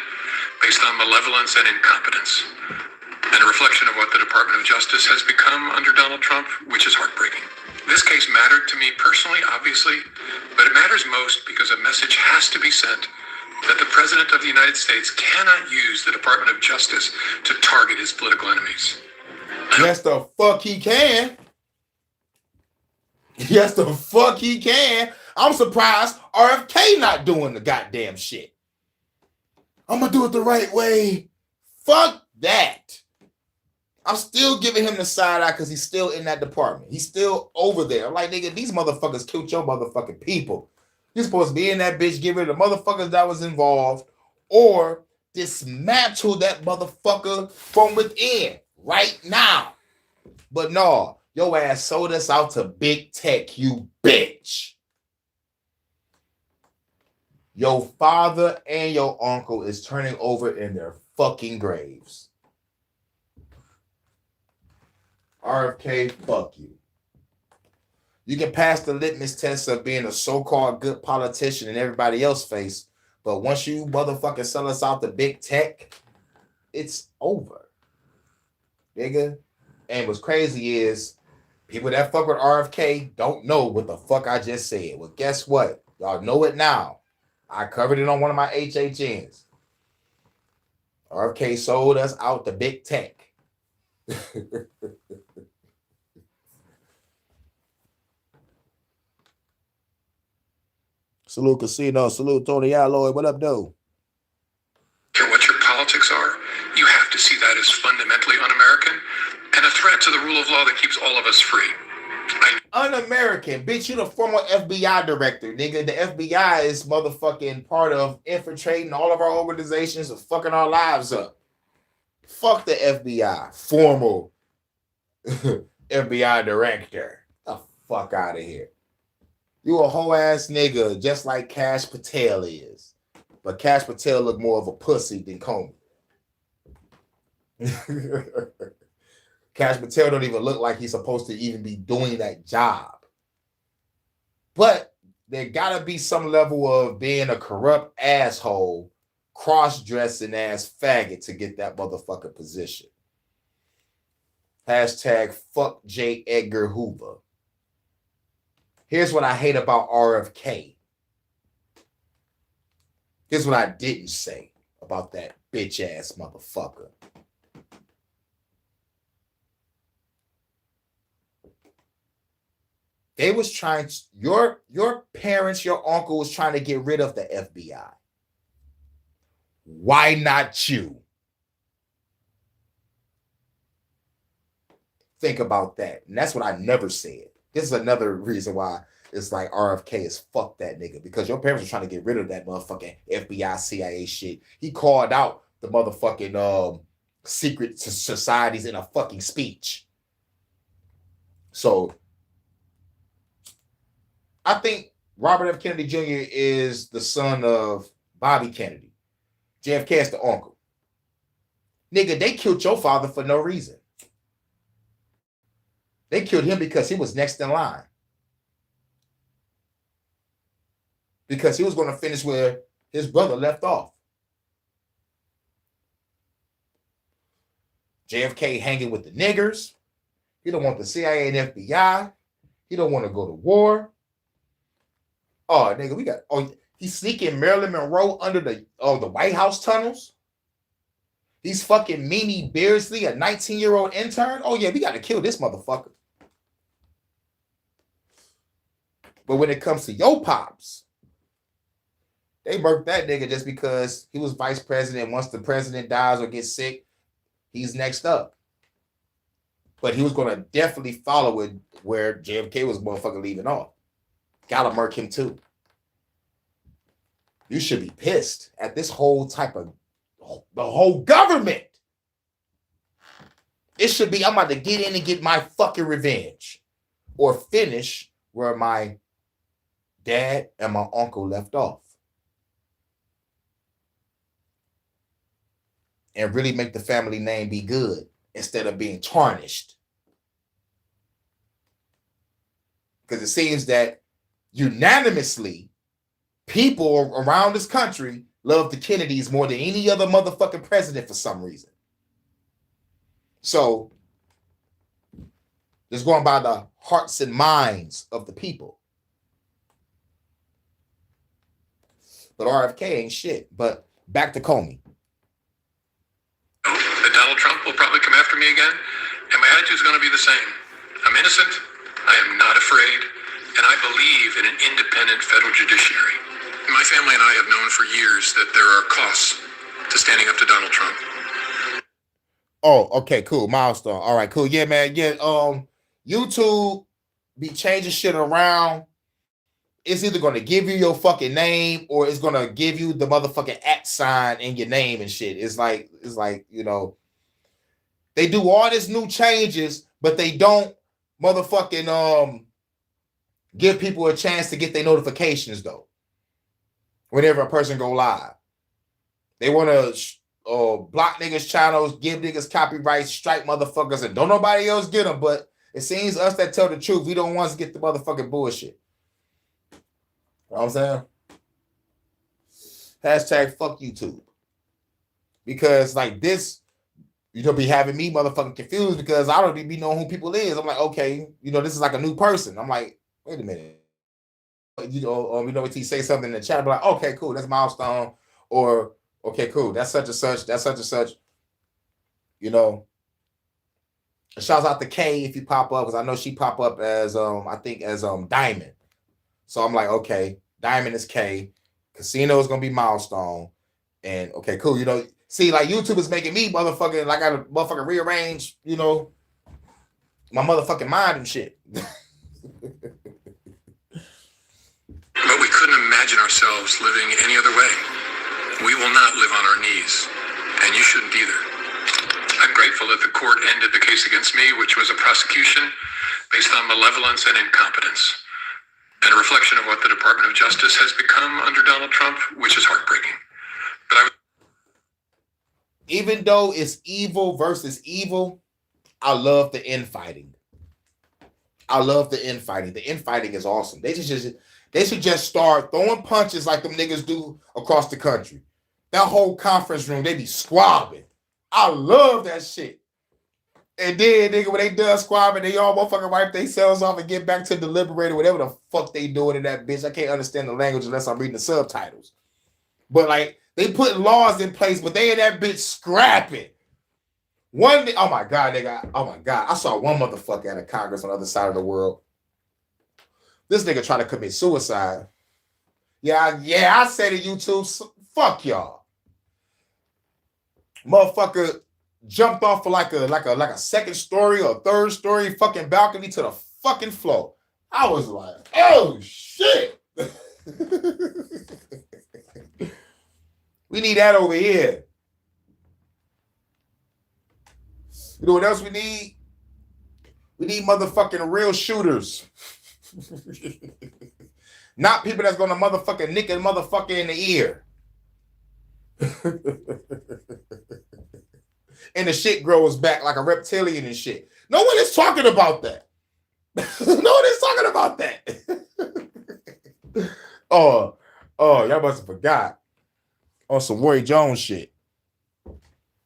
based on malevolence and incompetence, and a reflection of what the Department of Justice has become under Donald Trump, which is heartbreaking. This case mattered to me personally, obviously, but it matters most because a message has to be sent that the President of the United States cannot use the Department of Justice to target his political enemies. Yes, the fuck he can. Yes, the fuck he can. I'm surprised RFK not doing the goddamn shit. I'm gonna do it the right way. Fuck that. I'm still giving him the side eye because he's still in that department. He's still over there. I'm like, nigga, these motherfuckers killed your motherfucking people. You're supposed to be in that bitch, get rid of the motherfuckers that was involved, or dismantle that motherfucker from within right now. But no, your ass sold us out to big tech, you bitch. Your father and your uncle is turning over in their fucking graves. RFK, fuck you. You can pass the litmus test of being a so-called good politician in everybody else's face, but once you motherfucking sell us out to big tech, it's over. Nigga. And what's crazy is people that fuck with RFK don't know what the fuck I just said. Well, guess what? Y'all know it now. I covered it on one of my HHNs. RFK sold us out to big tech. Salute Casino. Salute Tony Alloy. What up, though? Care what your politics are, you have to see that as fundamentally un-American and a threat to the rule of law that keeps all of us free. Un-American. Bitch, you the former FBI director, nigga. The FBI is motherfucking part of infiltrating all of our organizations and fucking our lives up. Fuck the FBI. Formal FBI director. Get the fuck out of here. You a whole ass nigga just like Cash Patel is. But Cash Patel look more of a pussy than Comey. Cash Patel don't even look like he's supposed to even be doing that job. But there gotta be some level of being a corrupt asshole, cross-dressing ass faggot to get that motherfucker position. Hashtag fuck J. Edgar Hoover. Here's what I hate about RFK. Here's what I didn't say about that bitch ass motherfucker. They was trying to, your parents, your uncle was trying to get rid of the FBI. Why not you? Think about that. And that's what I never said. This is another reason why it's like RFK is fuck that nigga. Because your parents were trying to get rid of that motherfucking FBI, CIA shit. He called out the motherfucking secret societies in a fucking speech. So I think Robert F. Kennedy Jr. is the son of Bobby Kennedy. JFK is the uncle. Nigga, they killed your father for no reason. They killed him because he was next in line. Because he was going to finish where his brother left off. JFK hanging with the niggers. He don't want the CIA and FBI. He don't want to go to war. Oh, nigga, He's sneaking Marilyn Monroe under the White House tunnels. He's fucking Mimi Beardsley, a 19-year-old intern. Oh yeah, we got to kill this motherfucker. But when it comes to your pops, they murked that nigga just because he was vice president. Once the president dies or gets sick, he's next up. But he was going to definitely follow it where JFK was motherfucking leaving off. Gotta murk him too. You should be pissed at this whole type of, the whole government. It should be, I'm about to get in and get my fucking revenge. Or finish where my dad and my uncle left off. And really make the family name be good instead of being tarnished. Because it seems that unanimously, people around this country love the Kennedys more than any other motherfucking president for some reason. So, just going by the hearts and minds of the people. But RFK ain't shit. But back to Comey. That Donald Trump will probably come after me again, and my attitude is going to be the same. I'm innocent, I am not afraid, and I believe in an independent federal judiciary. My family and I have known for years that there are costs to standing up to Donald Trump. Oh, okay, cool. Milestone. All right, cool. Yeah, man. Yeah, YouTube be changing shit around. It's either going to give you your fucking name or it's going to give you the motherfucking @ sign in your name and shit. It's like, you know, they do all this new changes, but they don't motherfucking give people a chance to get their notifications though. Whenever a person go live, they want to block niggas' channels, give niggas copyrights, strike motherfuckers, and don't nobody else get them. But it seems us that tell the truth, we don't want to get the motherfucking bullshit. You know what I'm saying? # fuck YouTube. Because like this, you don't be having me motherfucking confused because I don't be knowing who people is. I'm like, okay, you know, this is like a new person. I'm like, wait a minute. You know, if he say something in the chat, I'm like, okay, cool, that's Milestone. Or, okay, cool, that's such and such, that's such and such. You know. Shouts out to Kay if you pop up, because I know she pop up as I think as Diamond. So I'm like, okay, Diamond is K, Casino is gonna be Milestone, and okay, cool. You know, see, like YouTube is making me motherfucking like I gotta motherfucking rearrange, you know, my motherfucking mind and shit. But we couldn't imagine ourselves living any other way. We will not live on our knees, and you shouldn't either. I'm grateful that the court ended the case against me, which was a prosecution based on malevolence and incompetence, and a reflection of what the Department of Justice has become under Donald Trump, which is heartbreaking. But even though it's evil versus evil, I love the infighting. I love the infighting. The infighting is awesome. They should just start throwing punches like them niggas do across the country. That whole conference room, they be squabbing. I love that shit. And then, nigga, when they done squabbing, they all motherfucking wipe themselves off and get back to deliberate or whatever the fuck they doing in that bitch. I can't understand the language unless I'm reading the subtitles. But, like, they put laws in place, but they in that bitch scrapping. Oh, my God, nigga. Oh, my God. I saw one motherfucker at a Congress on the other side of the world. This nigga trying to commit suicide. Yeah, I said to YouTube, fuck y'all. Motherfucker jumped off for like a second story or third story fucking balcony to the fucking floor. I was like, oh shit. We need that over here. You know what else we need? We need motherfucking real shooters. Not people that's gonna motherfucking nick a motherfucker in the ear. And the shit grows back like a reptilian and shit. No one is talking about that. No one is talking about that. Oh, y'all must have forgot. On some Roy Jones shit.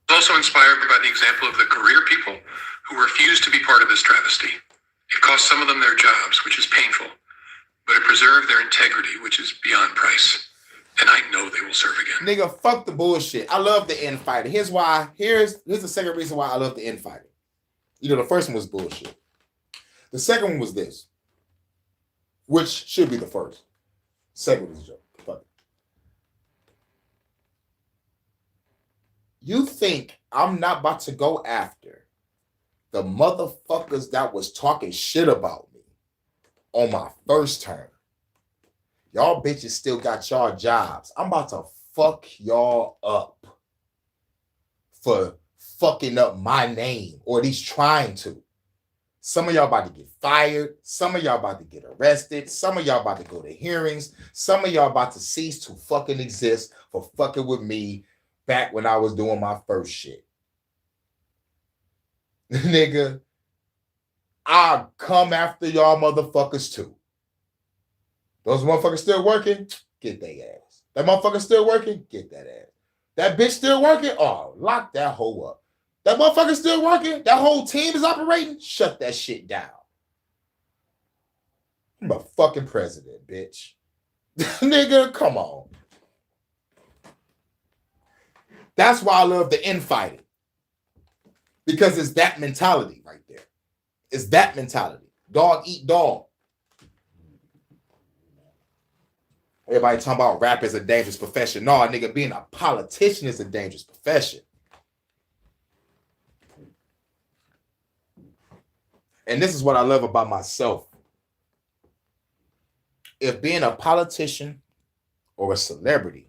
Also inspired by the example of the career people who refused to be part of this travesty. It cost some of them their jobs, which is painful, but it preserved their integrity, which is beyond price. and I know they will serve again. Nigga, fuck the bullshit. I love the infighting. Here's why. Here's the second reason why I love the infighting. You know, the first one was bullshit. The second one was this, which should be the first. Second one was a joke. Fuck it. You think I'm not about to go after the motherfuckers that was talking shit about me on my first term? Y'all bitches still got y'all jobs. I'm about to fuck y'all up for fucking up my name, or at least trying to. Some of y'all about to get fired. Some of y'all about to get arrested. Some of y'all about to go to hearings. Some of y'all about to cease to fucking exist for fucking with me back when I was doing my first shit. Nigga, I'll come after y'all motherfuckers too. Those motherfuckers still working? Get their ass. That motherfucker still working? Get that ass. That bitch still working? Oh, lock that hoe up. That motherfucker still working? That whole team is operating? Shut that shit down. I'm a fucking president, bitch. Nigga, come on. That's why I love the infighting. Because it's that mentality right there. It's that mentality. Dog eat dog. Everybody talking about rap is a dangerous profession. No, nigga, being a politician is a dangerous profession. And this is what I love about myself. If being a politician or a celebrity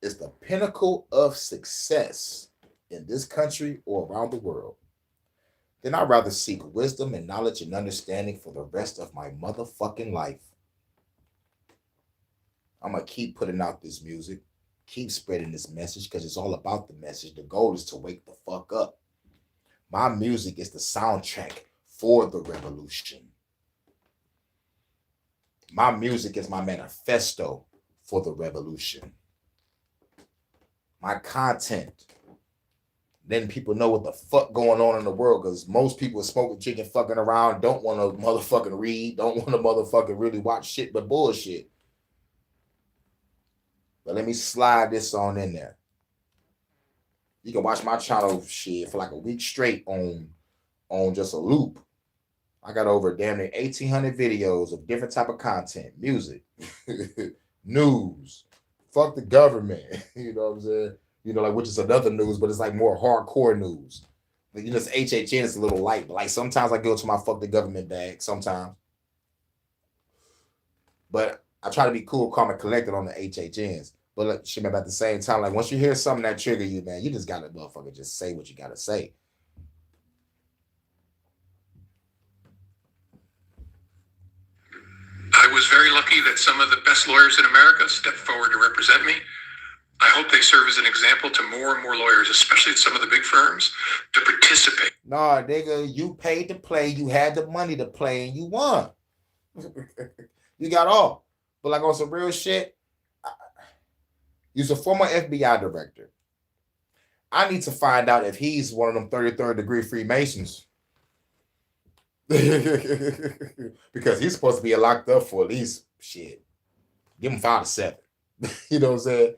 is the pinnacle of success in this country or around the world, then I'd rather seek wisdom and knowledge and understanding for the rest of my motherfucking life. I'm going to keep putting out this music, keep spreading this message, because it's all about the message. The goal is to wake the fuck up. My music is the soundtrack for the revolution. My music is my manifesto for the revolution. My content, letting people know what the fuck going on in the world, because most people smoking, drinking, fucking around, don't want to motherfucking read, don't want to motherfucking really watch shit but bullshit. But let me slide this on in there. You can watch my channel shit for like a week straight on just a loop. I got over damn near 1,800 videos of different type of content, music, news, fuck the government, you know what I'm saying? You know, like, which is another news, but it's like more hardcore news. Like, you know, it's HHN is a little light, but like sometimes I go to my fuck the government bag, sometimes. But I try to be cool, calm, and collected on the HHNs. But like, shit, man, at the same time, like, once you hear something that trigger you, man, you just gotta motherfucker just say what you gotta say. I was very lucky that some of the best lawyers in America stepped forward to represent me. I hope they serve as an example to more and more lawyers, especially at some of the big firms, to participate. Nah, nigga, you paid to play, you had the money to play, and you won. You got all. But like on some real shit, he's a former FBI director. I need to find out if he's one of them 33rd degree Freemasons. Because he's supposed to be locked up for at least shit. Give him 5 to 7. You know what I'm saying?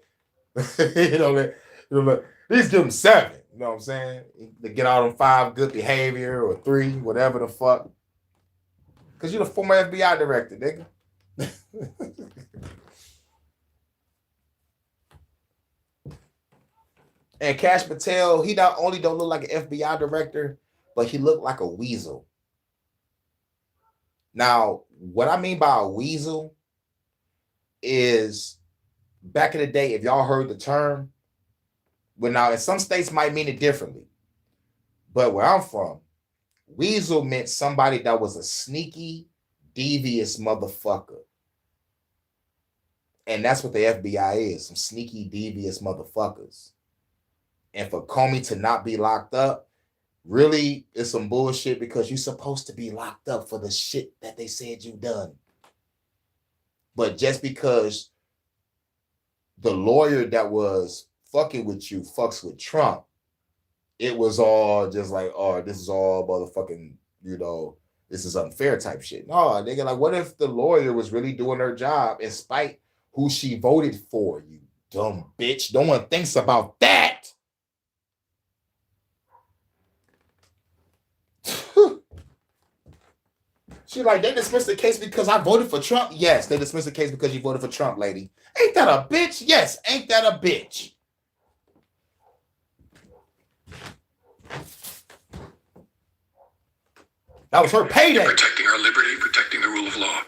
At least give him 7. You know what I'm saying? To get out on 5 good behavior or 3, whatever the fuck. Because you're the former FBI director, nigga. And Cash Patel, he not only don't look like an FBI director, but he looked like a weasel. Now, what I mean by a weasel is back in the day, if y'all heard the term, well, now in some states might mean it differently. But where I'm from, weasel meant somebody that was a sneaky, devious motherfucker. And that's what the FBI is, some sneaky, devious motherfuckers. And for Comey to not be locked up, really is some bullshit, because you're supposed to be locked up for the shit that they said you done. But just because the lawyer that was fucking with you fucks with Trump, it was all just like, oh, this is all motherfucking, you know, this is unfair type shit. No, nigga, like, what if the lawyer was really doing her job in spite who she voted for, you dumb bitch. No one thinks about that. She like, they dismissed the case because I voted for Trump. Yes, they dismissed the case because you voted for Trump, lady. Ain't that a bitch? Yes, ain't that a bitch? That was her payday. Protecting our liberty, protecting the rule of law.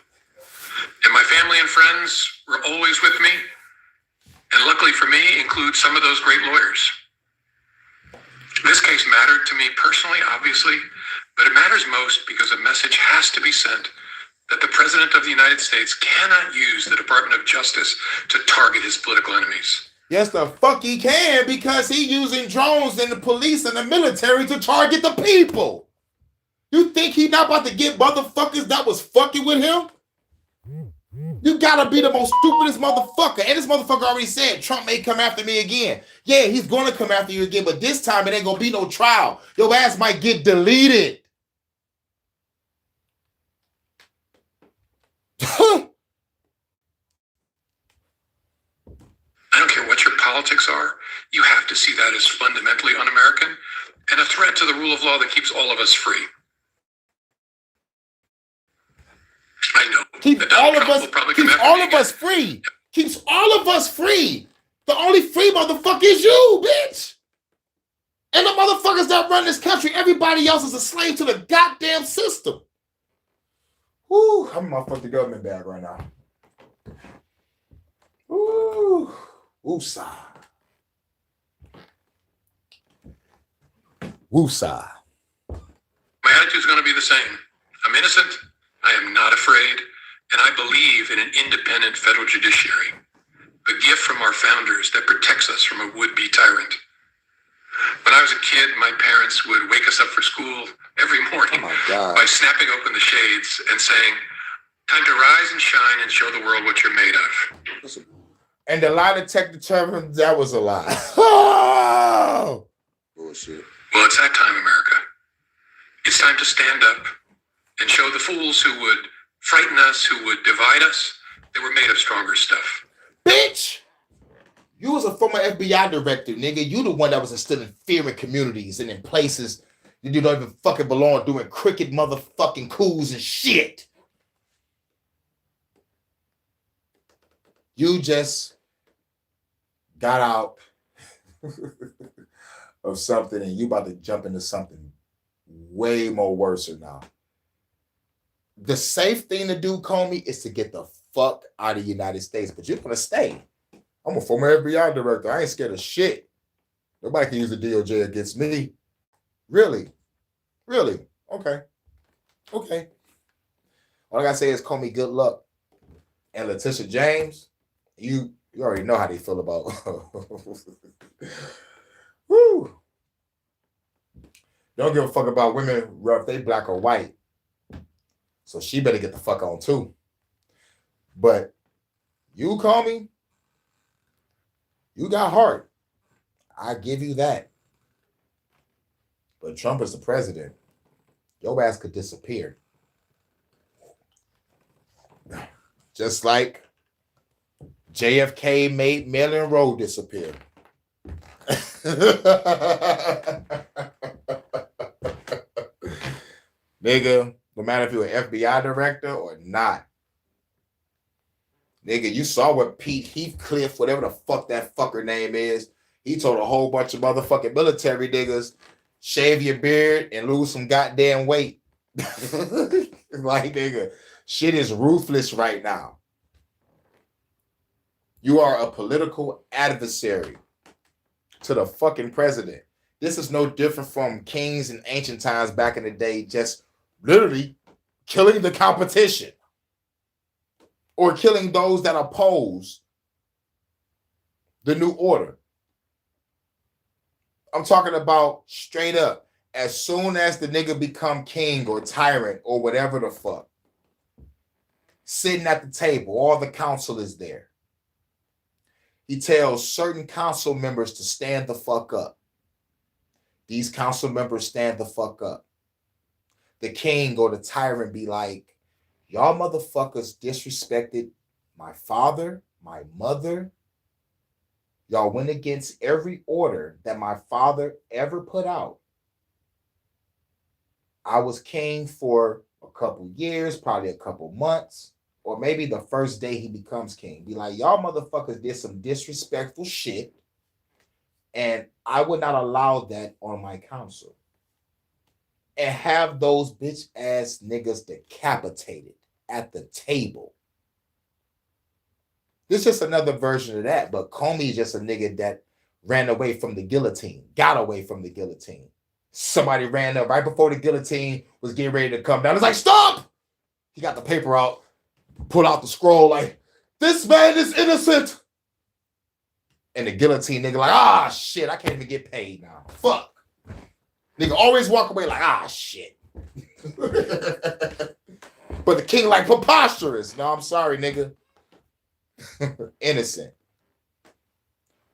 And my family and friends were always with me. And luckily for me, include some of those great lawyers. This case mattered to me personally, obviously, but it matters most because a message has to be sent that the President of the United States cannot use the Department of Justice to target his political enemies. Yes, the fuck he can, because he using drones and the police and the military to target the people. You think he not about to get motherfuckers that was fucking with him? You gotta be the most stupidest motherfucker. And this motherfucker already said Trump may come after me again. Yeah, he's gonna come after you again, but this time it ain't gonna be no trial. Your ass might get deleted. I don't care what your politics are. You have to see that as fundamentally un-American and a threat to the rule of law that keeps all of us free. I know. Keeps all of us free. Keeps all of us free. The only free motherfucker is you, bitch. And the motherfuckers that run this country, everybody else is a slave to the goddamn system. Woo, I'm in my fucking government bag right now. Ooh, woosah. Woosah. My attitude's going to be the same. I'm innocent. I am not afraid. And I believe in an independent federal judiciary. The gift from our founders that protects us from a would-be tyrant. When I was a kid, my parents would wake us up for school every morning by snapping open the shades and saying, "Time to rise and shine and show the world what you're made of." And the lie detector determined that was a lie. Oh! Bullshit. Well, it's that time, America. It's time to stand up and show the fools who would frighten us, who would divide us, that we're made of stronger stuff. Bitch! You was a former FBI director, nigga. You the one that was instilling fear in communities and in places that you don't even fucking belong, doing cricket motherfucking coups and shit. You just got out of something and you about to jump into something way more worse now. The safe thing to do, Comey, is to get the fuck out of the United States, but you're gonna stay. I'm a former FBI director. I ain't scared of shit. Nobody can use the DOJ against me. Really? Really? Okay. Okay. All I gotta say is, Comey, good luck. And Letitia James, you already know how they feel about. Woo. Don't give a fuck about women, rough, they black or white. So she better get the fuck on too. But you, Comey, you got heart. I give you that. But Trump is the president. Your ass could disappear. Just like JFK made Marilyn Monroe disappear. Nigga, no matter if you're an FBI director or not. Nigga, you saw what Pete Heathcliff, whatever the fuck that fucker name is, he told a whole bunch of motherfucking military niggas, shave your beard and lose some goddamn weight. Like, nigga, shit is ruthless right now. You are a political adversary to the fucking president. This is no different from kings in ancient times back in the day, just literally killing the competition or killing those that oppose the new order. I'm talking about straight up. As soon as the nigga become king or tyrant or whatever the fuck, sitting at the table, all the council is there. He tells certain council members to stand the fuck up. These council members stand the fuck up. The king or the tyrant be like, y'all motherfuckers disrespected my father, my mother. Y'all went against every order that my father ever put out. I was king for a couple years, probably a couple months, or maybe the first day he becomes king. Be like, y'all motherfuckers did some disrespectful shit, and I would not allow that on my council. And have those bitch ass niggas decapitated at the table. This is just another version of that, but Comey is just a nigga that ran away from the guillotine, got away from the guillotine. Somebody ran up right before the guillotine was getting ready to come down. It's like, stop! He got the paper out, pulled out the scroll like, this man is innocent. And the guillotine nigga like, ah, shit, I can't even get paid now. Fuck. Nigga always walk away like, ah, shit. But the king like, preposterous. No, I'm sorry, nigga. Innocent.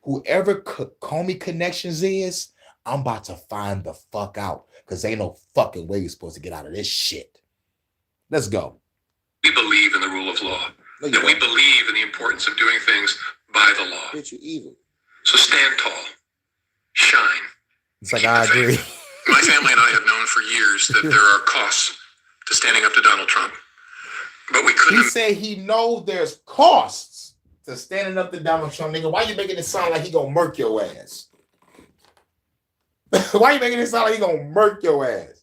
Whoever Comey Connections is, I'm about to find the fuck out. Because ain't no fucking way you're supposed to get out of this shit. Let's go. We believe in the rule of law. And we believe in the importance of doing things by the law. Bitch, you evil. So stand tall. Shine. It's like, I agree. My family and I have known for years that there are costs to standing up to Donald Trump. But we couldn't. He said he knows there's costs to standing up to Donald Trump. Nigga, why you making it sound like he gonna murk your ass? Why you making it sound like he gonna murk your ass?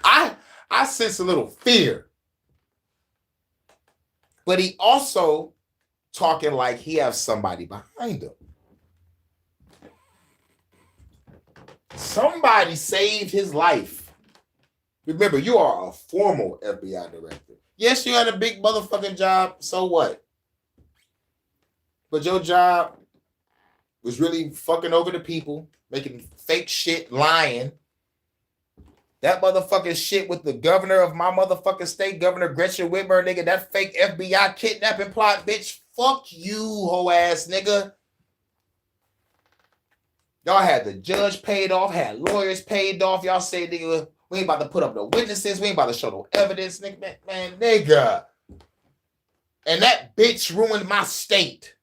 I sense a little fear. But he also talking like he has somebody behind him. Somebody saved his life. Remember, you are a formal FBI director. Yes, you had a big motherfucking job. So what? But your job was really fucking over the people, making fake shit, lying. That motherfucking shit with the governor of my motherfucking state, Governor Gretchen Whitmer, nigga, that fake FBI kidnapping plot, bitch. Fuck you, hoe ass nigga. Y'all had the judge paid off, had lawyers paid off. Y'all say, nigga, we ain't about to put up no witnesses. We ain't about to show no evidence, nigga. Man, nigga. And that bitch ruined my state.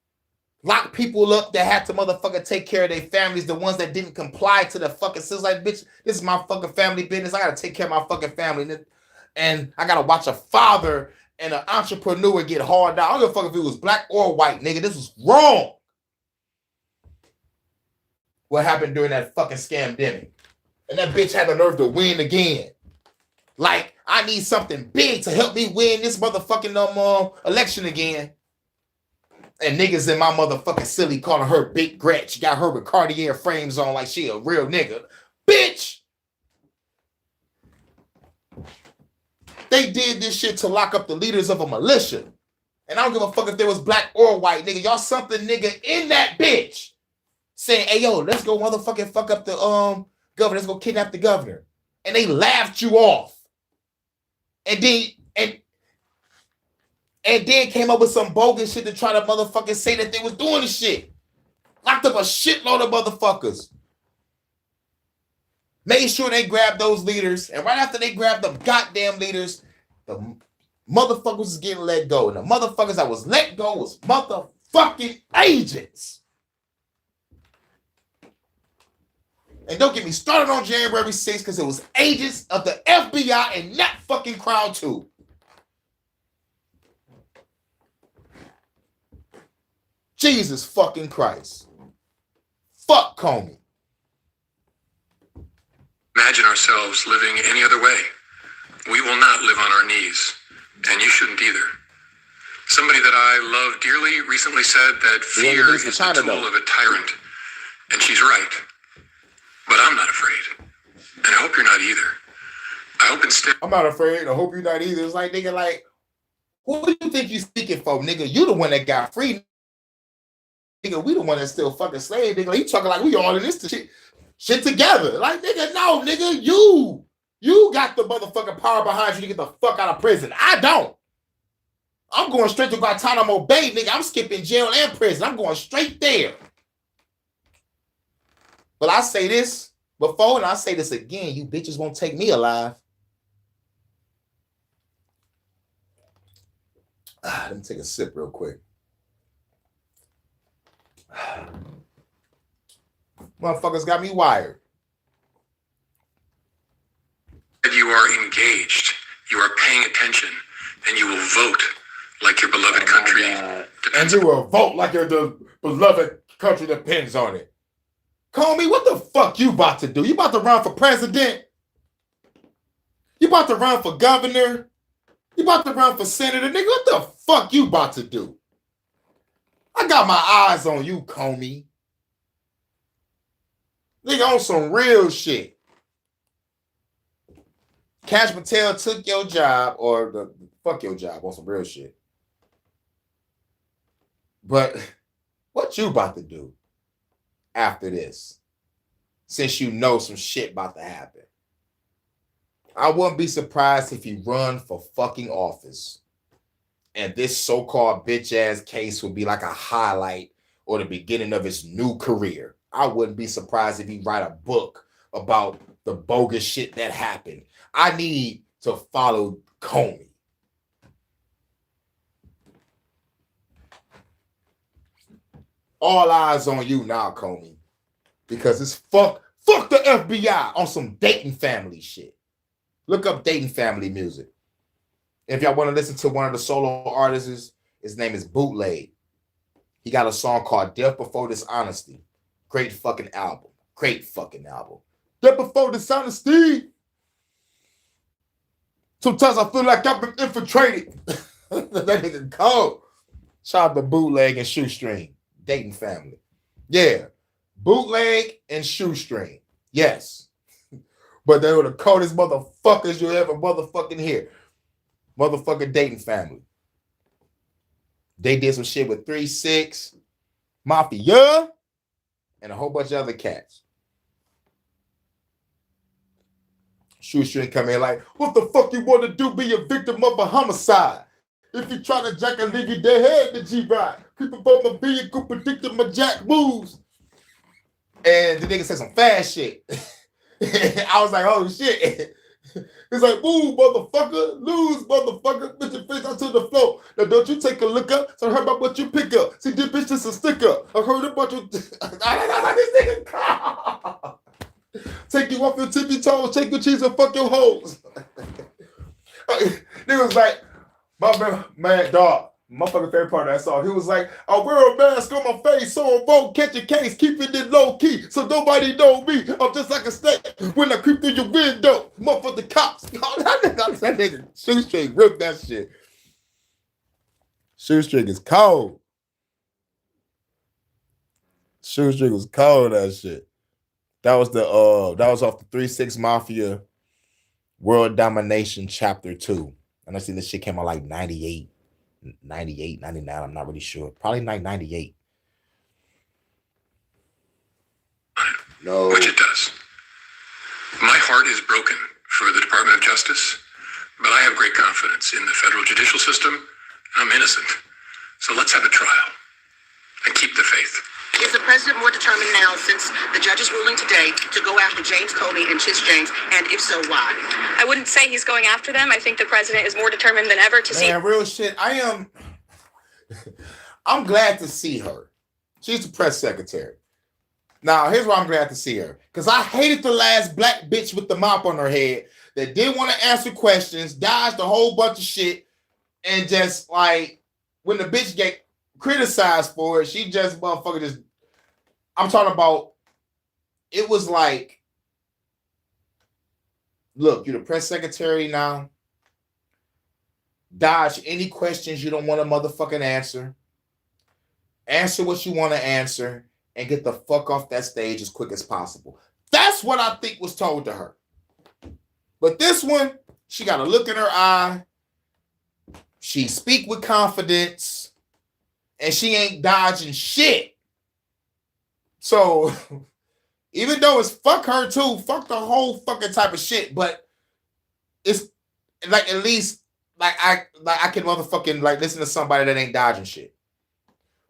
Locked people up that had to motherfucker take care of their families, the ones that didn't comply to the fucking system. Like, bitch, this is my fucking family business. I gotta take care of my fucking family. And I gotta watch a father and an entrepreneur get hard out. I don't give a fuck if it was black or white, nigga. This was wrong. What happened during that fucking scamdemic? And that bitch had the nerve to win again. Like, I need something big to help me win this motherfucking election again. And niggas in my motherfucking silly calling her Big Gretch. Got her with Cartier frames on like she a real nigga. Bitch! They did this shit to lock up the leaders of a militia. And I don't give a fuck if there was black or white, nigga. Y'all something nigga in that bitch. Saying, hey, yo, let's go motherfucking fuck up the governor. Let's go kidnap the governor. And they laughed you off. And then came up with some bogus shit to try to motherfucking say that they was doing the shit. Locked up a shitload of motherfuckers. Made sure they grabbed those leaders. And right after they grabbed the goddamn leaders, the motherfuckers was getting let go. And the motherfuckers that was let go was motherfucking agents. And don't get me started on January 6th because it was agents of the FBI and that fucking crowd too. Jesus fucking Christ. Fuck Comey. Imagine ourselves living any other way. We will not live on our knees, and you shouldn't either. Somebody that I love dearly recently said that fear is the tool of a tyrant, and she's right. But I'm not afraid, and I hope you're not either. I hope instead... I'm not afraid. I hope you're not either. It's like, nigga, like, who do you think you speaking for, nigga? You the one that got free. Nigga, we the one that's still fucking slave, nigga. Like, you talking like we all in this shit together. Like, nigga, no, nigga, you got the motherfucking power behind you to get the fuck out of prison. I don't. I'm going straight to Guantanamo Bay, nigga. I'm skipping jail and prison. I'm going straight there. But I say this before and I say this again. You bitches won't take me alive. Let me take a sip real quick. Motherfuckers got me wired. You are engaged, you are paying attention, and you will vote like your beloved country and you will vote like your beloved country depends on it. Comey, what the fuck you about to do? You about to run for president? You about to run for governor? You about to run for senator? Nigga, what the fuck you about to do? I got my eyes on you, Comey. Nigga, on some real shit. Cash Patel took your job, or fuck your job on some real shit. But what you about to do after this? Since you know some shit about to happen. I wouldn't be surprised if he run for fucking office. And this so-called bitch-ass case would be like a highlight or the beginning of his new career. I wouldn't be surprised if he write a book about the bogus shit that happened. I need to follow Comey. All eyes on you now, Comey. Because it's fuck the FBI on some Dayton family shit. Look up Dayton family music. If y'all want to listen to one of the solo artists, his name is Bootleg. He got a song called Death Before Dishonesty. Great fucking album. Great fucking album. Death Before Dishonesty. Sometimes I feel like I've been infiltrated. That nigga cold. Shout out to Bootleg and Shoestring. Dayton family. Yeah. Bootleg and Shoestring. Yes. But they were the coldest motherfuckers you ever motherfucking hear. Motherfucking Dayton family. They did some shit with 3-6, Mafia, and a whole bunch of other cats. Shoestring come in like, what the fuck you want to do? Be a victim of a homicide. If you try to jack a nigga, they head the G-Ride. Creep up on my vehicle, predicting my jack moves. And the nigga said some fast shit. I was like, oh shit. He's like, move, motherfucker, lose, motherfucker, bitch, your face out to the floor. Now don't you take a look up, so I heard about what you pick up. See, this bitch just a sticker. I heard about you. This nigga. Take you off your tippy toes, take your cheese and fuck your hoes. Nigga was like, my man, dog. Motherfucking favorite part of that song. He was like, I wear a mask on my face, so I won't catch a case, keeping it low key, so nobody know me. I'm just like a snake when I creep through your window. Motherfucking cops. That nigga Shoestring ripped that shit. Shoestring is cold. Shoestring was cold, that shit. That was off the 3-6 Mafia World Domination Chapter 2. And I see this shit came out like 98, 99, I'm not really sure. Probably like 98. No. Which it does. My heart is broken for the Department of Justice, but I have great confidence in the federal judicial system. I'm innocent. So let's have a trial and keep the faith. Is the president more determined now, since the judge's ruling today, to go after James Comey and Chis James? And if so, why? I wouldn't say he's going after them. I think the president is more determined than ever to see. Man, real shit. I'm glad to see her. She's the press secretary. Now, here's why I'm glad to see her. Because I hated the last black bitch with the mop on her head that didn't want to answer questions, dodged a whole bunch of shit, and just like, when the bitch get criticized for it, she just motherfucker just, I'm talking about, it was like, look, you're the press secretary now. Dodge any questions you don't want to motherfucking answer. Answer what you want to answer and get the fuck off that stage as quick as possible. That's what I think was told to her. But this one, she got a look in her eye. She speak with confidence. And she ain't dodging shit. So, even though it's fuck her too, fuck the whole fucking type of shit, but it's like, at least like I can motherfucking like listen to somebody that ain't dodging shit.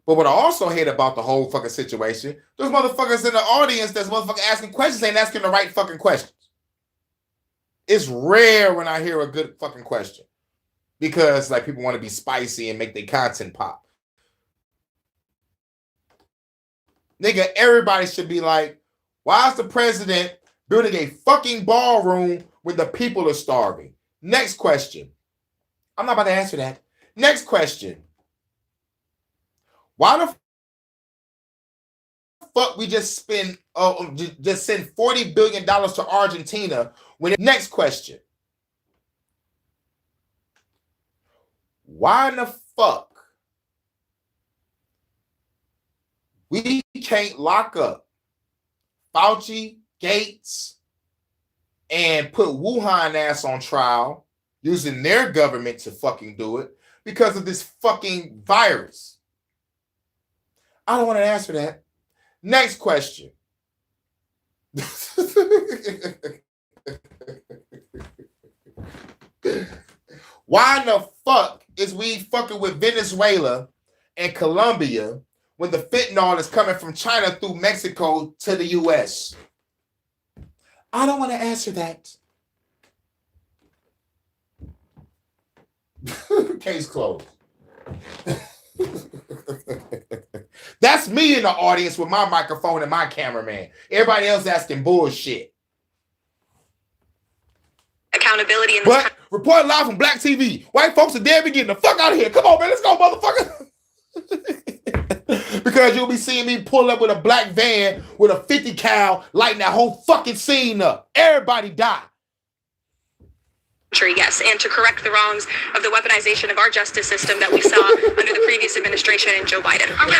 But what I also hate about the whole fucking situation, those motherfuckers in the audience that's motherfucking asking questions ain't asking the right fucking questions. It's rare when I hear a good fucking question. Because like people want to be spicy and make their content pop. Nigga, everybody should be like, Why is the president building a fucking ballroom when the people are starving? Next question. I'm not about to answer that. Next question. Why the fuck we just send $40 billion to Argentina when next question. Why in the fuck we can't lock up Fauci, Gates, and put Wuhan ass on trial using their government to fucking do it because of this fucking virus? I don't want to answer that. Next question. Why in the fuck is we fucking with Venezuela and Colombia when the fentanyl is coming from China through Mexico to the U.S.? I don't want to answer that. Case closed. That's me in the audience with my microphone and my cameraman. Everybody else asking bullshit. Accountability in this But report live from Black TV. White folks are dead. We getting the fuck out of here. Come on, man. Let's go, motherfucker. Because you'll be seeing me pull up with a black van with a 50 cal lighting that whole fucking scene up. Everybody die. Yes, and to correct the wrongs of the weaponization of our justice system that we saw under the previous administration and Joe Biden. Are we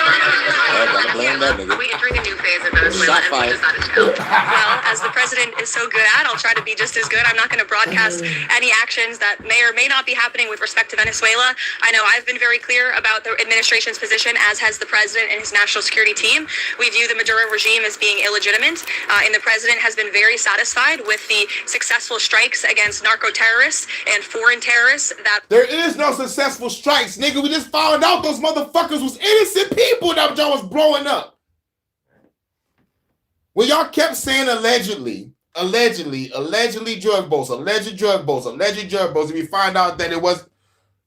entering a new phase of Venezuela and what does that entail? Well, as the president is so good at, I'll try to be just as good. I'm not going to broadcast any actions that may or may not be happening with respect to Venezuela. I know I've been very clear about the administration's position, as has the president and his national security team. We view the Maduro regime as being illegitimate, and the president has been very satisfied with the successful strikes against narco-terrorists and foreign terrorists. That there is no successful strikes, nigga. We just found out those motherfuckers was innocent people that y'all was blowing up. When y'all kept saying allegedly drug boats, alleged drug boats, if you find out that it was,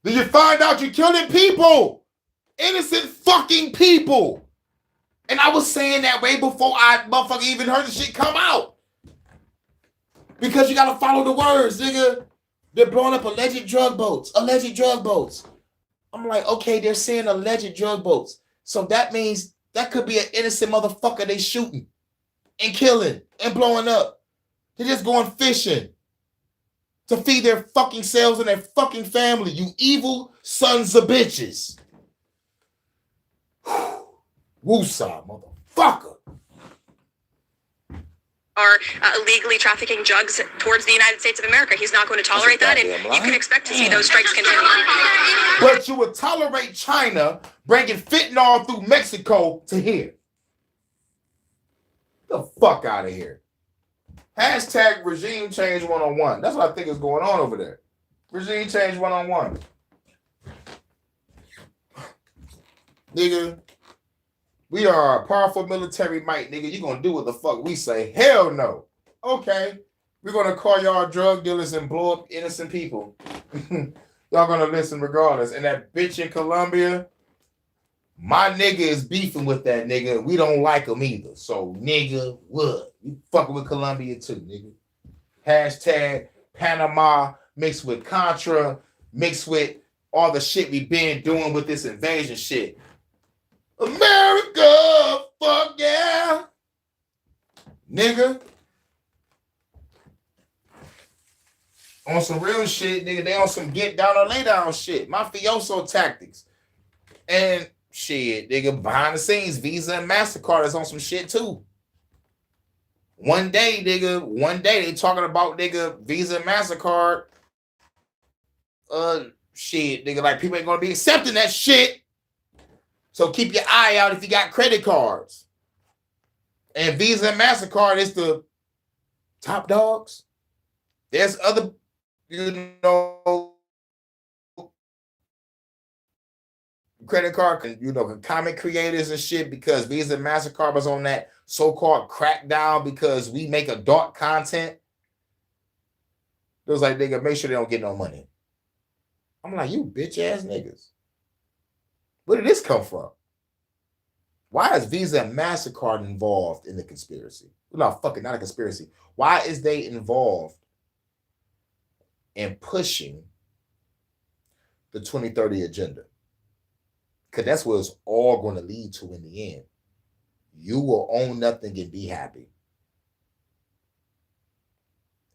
did you find out you're killing people? Innocent fucking people. And I was saying that way before I motherfucker even heard the shit come out. Because you gotta follow the words, nigga. They're blowing up alleged drug boats. I'm like, okay, they're saying alleged drug boats. So that means that could be an innocent motherfucker they shooting and killing and blowing up. They're just going fishing to feed their fucking selves and their fucking family. You evil sons of bitches. Woosah, motherfucker. are illegally trafficking drugs towards the United States of America. He's not going to tolerate that, and you can expect to see those strikes continue. But you would tolerate China bringing fentanyl through Mexico to here. Get the fuck out of here. Hashtag regime change 101. That's what I think is going on over there. Regime change 101. Nigga, we are a powerful military might, nigga. You gonna do what the fuck we say? Hell no. Okay. We're gonna call y'all drug dealers and blow up innocent people. Y'all gonna listen regardless. And that bitch in Colombia, my nigga is beefing with that nigga. We don't like him either. So nigga, what? You fucking with Colombia too, nigga. Hashtag Panama mixed with Contra, mixed with all the shit we been doing with this invasion shit. America, fuck yeah. Nigga. On some real shit, nigga. They on some get down or lay down shit. Mafioso tactics. And shit, nigga, behind the scenes, Visa and MasterCard is on some shit too. One day, they talking about, nigga, Visa and MasterCard. Shit, nigga, like people ain't gonna be accepting that shit. So keep your eye out if you got credit cards. And Visa and MasterCard is the top dogs. There's other, credit card, comic creators and shit, because Visa and MasterCard was on that so-called crackdown because we make adult content. It was like, nigga, make sure they don't get no money. I'm like, you bitch ass niggas. Where did this come from? Why is Visa and MasterCard involved in the conspiracy? No, fucking not a conspiracy. Why is they involved in pushing the 2030 agenda? Because that's what it's all going to lead to in the end. You will own nothing and be happy.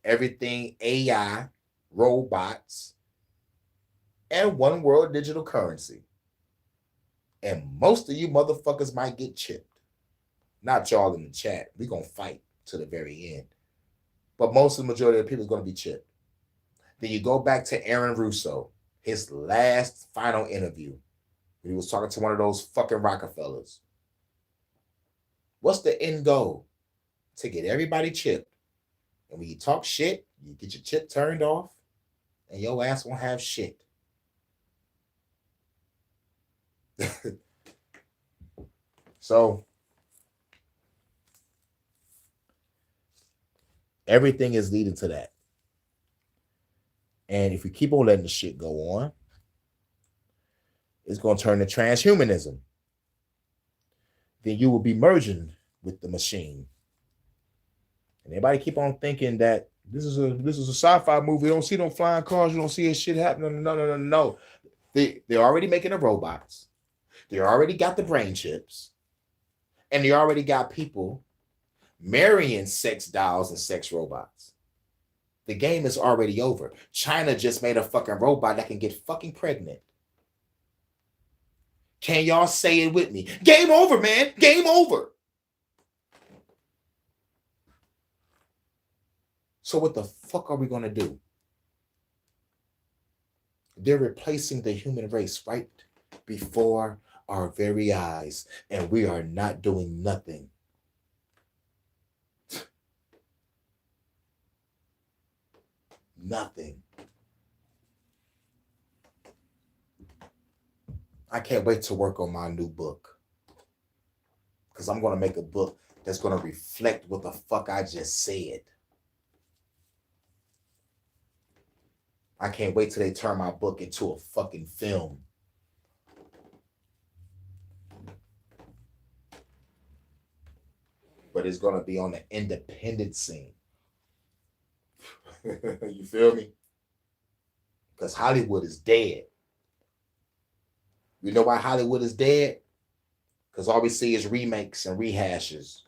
Everything AI, robots, and one world digital currency. And most of you motherfuckers might get chipped. Not y'all in the chat. We're going to fight to the very end. But most of the majority of the people are going to be chipped. Then you go back to Aaron Russo, his last final interview. He was talking to one of those fucking Rockefellers. What's the end goal? To get everybody chipped. And when you talk shit, you get your chip turned off, and your ass won't have shit. So, everything is leading to that. And if we keep on letting the shit go on, it's going to turn to transhumanism. Then you will be merging with the machine. And everybody keep on thinking that this is a sci-fi movie. You don't see no flying cars. You don't see this shit happening. No. They're already making the robots. They already got the brain chips. And they already got people marrying sex dolls and sex robots. The game is already over. China just made a fucking robot that can get fucking pregnant. Can y'all say it with me? Game over, man. Game over. So what the fuck are we going to do? They're replacing the human race right before our very eyes, and we are not doing nothing. Nothing. I can't wait to work on my new book, because I'm going to make a book that's going to reflect what the fuck I just said. I can't wait till they turn my book into a fucking film. But it's going to be on the independent scene. You feel me? Because Hollywood is dead. You know why Hollywood is dead? Because all we see is remakes and rehashes.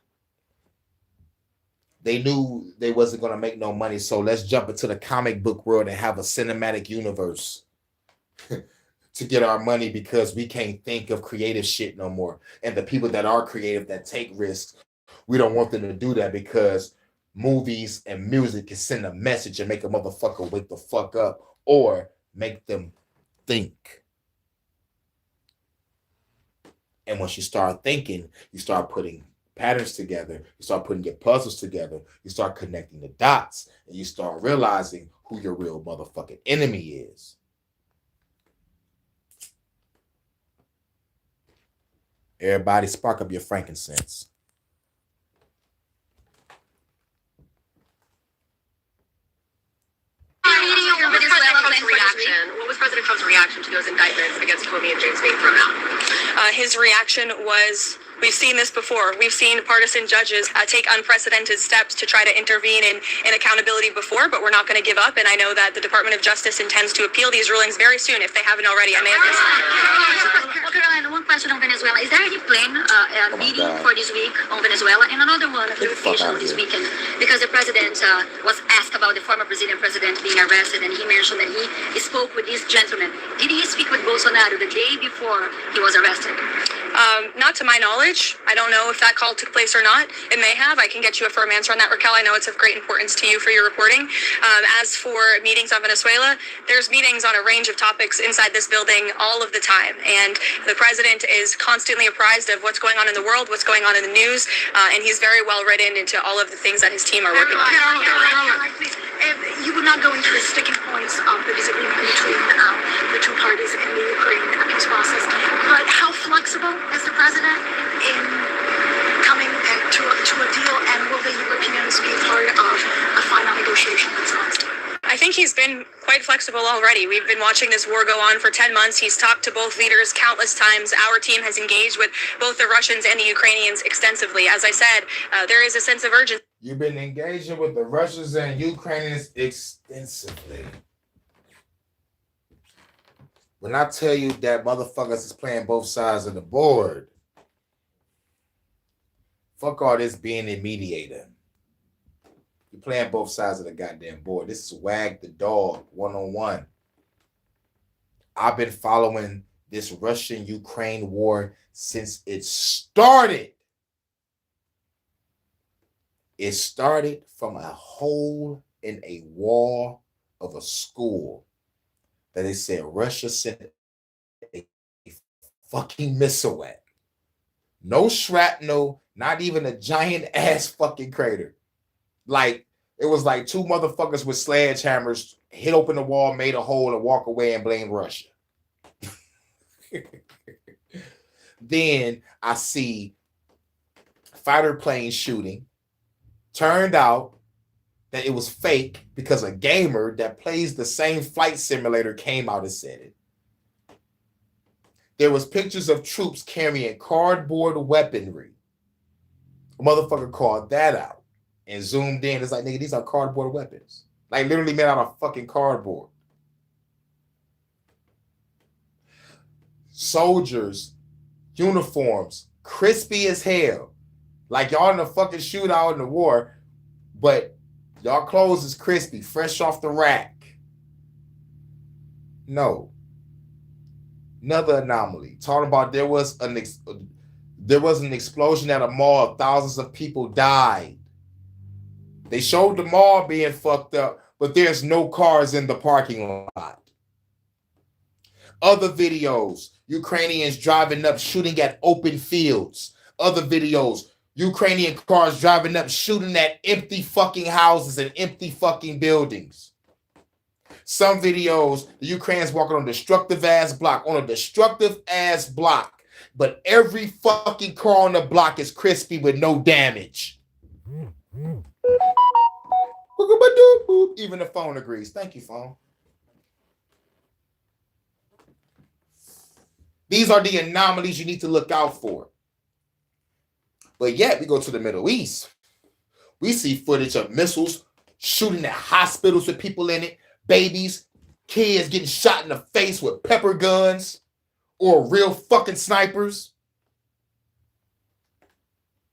They knew they wasn't going to make no money, so let's jump into the comic book world and have a cinematic universe to get our money, because we can't think of creative shit no more. And the people that are creative, that take risks, we don't want them to do that, because movies and music can send a message and make a motherfucker wake the fuck up or make them think. And once you start thinking, you start putting patterns together, you start putting your puzzles together, you start connecting the dots, and you start realizing who your real motherfucking enemy is. Everybody spark up your frankincense. What was President Trump's reaction to those indictments against Comey and James being thrown out? His reaction was, we've seen this before. We've seen partisan judges take unprecedented steps to try to intervene in accountability before, but we're not going to give up. And I know that the Department of Justice intends to appeal these rulings very soon, if they haven't already. I may have missed. Okay, Ryan, one question on Venezuela. Is there any plan meeting for this week on Venezuela? And another one, a clarification this weekend, because the president was asked about the former Brazilian president being arrested, and he mentioned that he spoke with this gentleman. Did he speak with Bolsonaro the day before he was arrested? Not to my knowledge. I don't know if that call took place or not. It may have. I can get you a firm answer on that, Raquel. I know it's of great importance to you for your reporting. As for meetings on Venezuela, there's meetings on a range of topics inside this building all of the time. And the president is constantly apprised of what's going on in the world, what's going on in the news, and he's very well written into all of the things that his team are working on. You would not go into the sticking points of the disagreement between the two parties in the Ukraine peace process, but how flexible is the president in coming to a deal, and will the Europeans be part of a final negotiation process? I think he's been quite flexible already. We've been watching this war go on for 10 months. He's talked to both leaders countless times. Our team has engaged with both the Russians and the Ukrainians extensively. As I said, there is a sense of urgency. You've been engaging with the Russians and Ukrainians extensively. When I tell you that motherfuckers is playing both sides of the board, fuck all this being a mediator. You're playing both sides of the goddamn board. This is Wag the Dog 101. I've been following this Russian-Ukraine war since it started. It started from a hole in a wall of a school that they said Russia sent a fucking missile at. No shrapnel, not even a giant ass fucking crater. Like, it was like two motherfuckers with sledgehammers hit open the wall, made a hole, and walk away and blame Russia. Then I see fighter plane shooting. Turned out that it was fake because a gamer that plays the same flight simulator came out and said it. There was pictures of troops carrying cardboard weaponry. A motherfucker called that out and zoomed in. It's like, nigga, these are cardboard weapons. Like literally made out of fucking cardboard. Soldiers, uniforms, crispy as hell. Like y'all in a fucking shootout in the war, but y'all clothes is crispy, fresh off the rack. No. Another anomaly. Talking about there was an explosion at a mall. Thousands of people died. They showed the mall being fucked up, but there's no cars in the parking lot. Other videos, Ukrainians driving up, shooting at open fields. Other videos, Ukrainian cars driving up, shooting at empty fucking houses and empty fucking buildings. Some videos, the Ukrainians walking on a destructive ass block, but every fucking car on the block is crispy with no damage. Even the phone agrees. Thank you, phone. These are the anomalies you need to look out for. But yet, we go to the Middle East. We see footage of missiles shooting at hospitals with people in it, babies, kids getting shot in the face with pepper guns or real fucking snipers.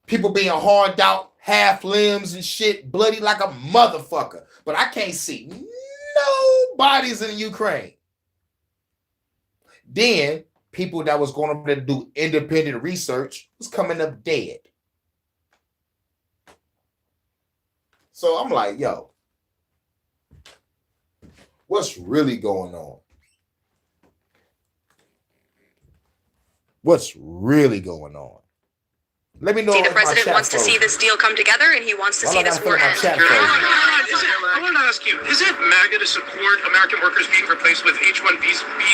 People being hauled out, half limbs and shit, bloody like a motherfucker. But I can't see no bodies in Ukraine. Then, people that was going over there to do independent research was coming up dead. So I'm like, yo, what's really going on? What's really going on? Let me know. The president wants to see this deal come together, and he wants to see this war end. I want to ask you, is it MAGA to support American workers being replaced with H-1B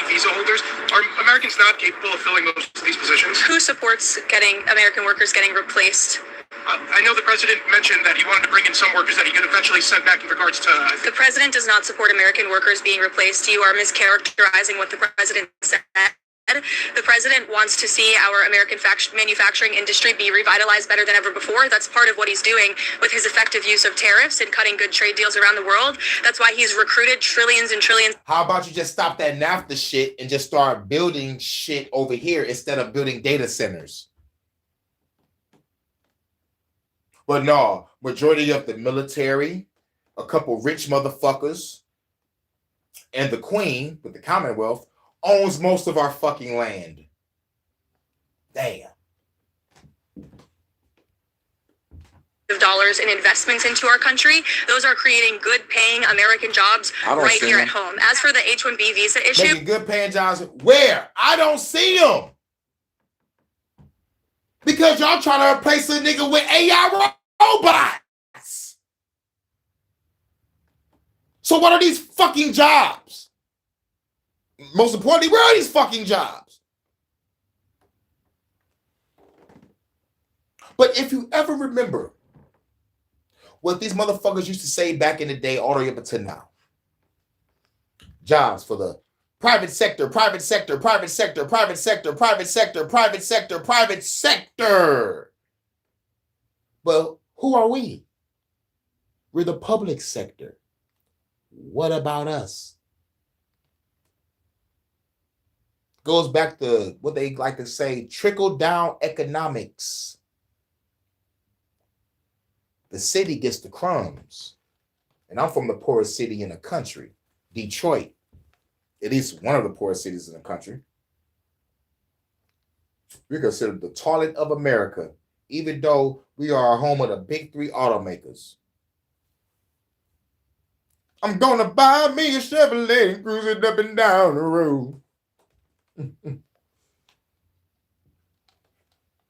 visa holders? Are Americans not capable of filling these positions? Who supports getting American workers getting replaced? I know the president mentioned that he wanted to bring in some workers that he could eventually send back in regards to... The president does not support American workers being replaced. You are mischaracterizing what the president said. The president wants to see our American manufacturing industry be revitalized better than ever before. That's part of what he's doing with his effective use of tariffs and cutting good trade deals around the world. That's why he's recruited trillions and trillions. How about you just stop that NAFTA shit and just start building shit over here instead of building data centers? But no, majority of the military, a couple rich motherfuckers, and the Queen with the Commonwealth owns most of our fucking land. Damn. Of dollars in investments into our country. Those are creating good paying American jobs right here at home. As for the H-1B visa issue. Making good paying jobs where? I don't see them. Because y'all trying to replace a nigga with AI robots. So what are these fucking jobs? Most importantly, where are these fucking jobs? But if you ever remember what these motherfuckers used to say back in the day all the way up until now, Jobs for the private sector, private sector, private sector, private sector, private sector, private sector, private sector. But who are we? We're the public sector. What about us? Goes back to what they like to say, trickle-down economics. The city gets the crumbs. And I'm from the poorest city in the country, Detroit. It is one of the poorest cities in the country. We're considered the toilet of America, even though we are home of the big three automakers. I'm gonna buy me a Chevrolet and cruise it up and down the road.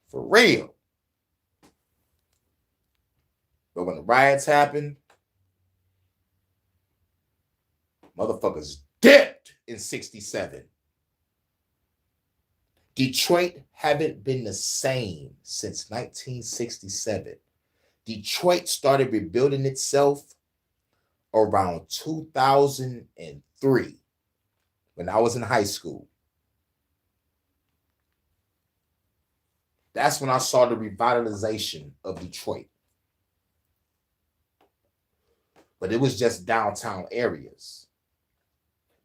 For real. But when the riots happened, motherfuckers dipped in 67. Detroit haven't been the same since 1967. Detroit started rebuilding itself around 2003 when I was in high school. That's when I saw the revitalization of Detroit. But it was just downtown areas.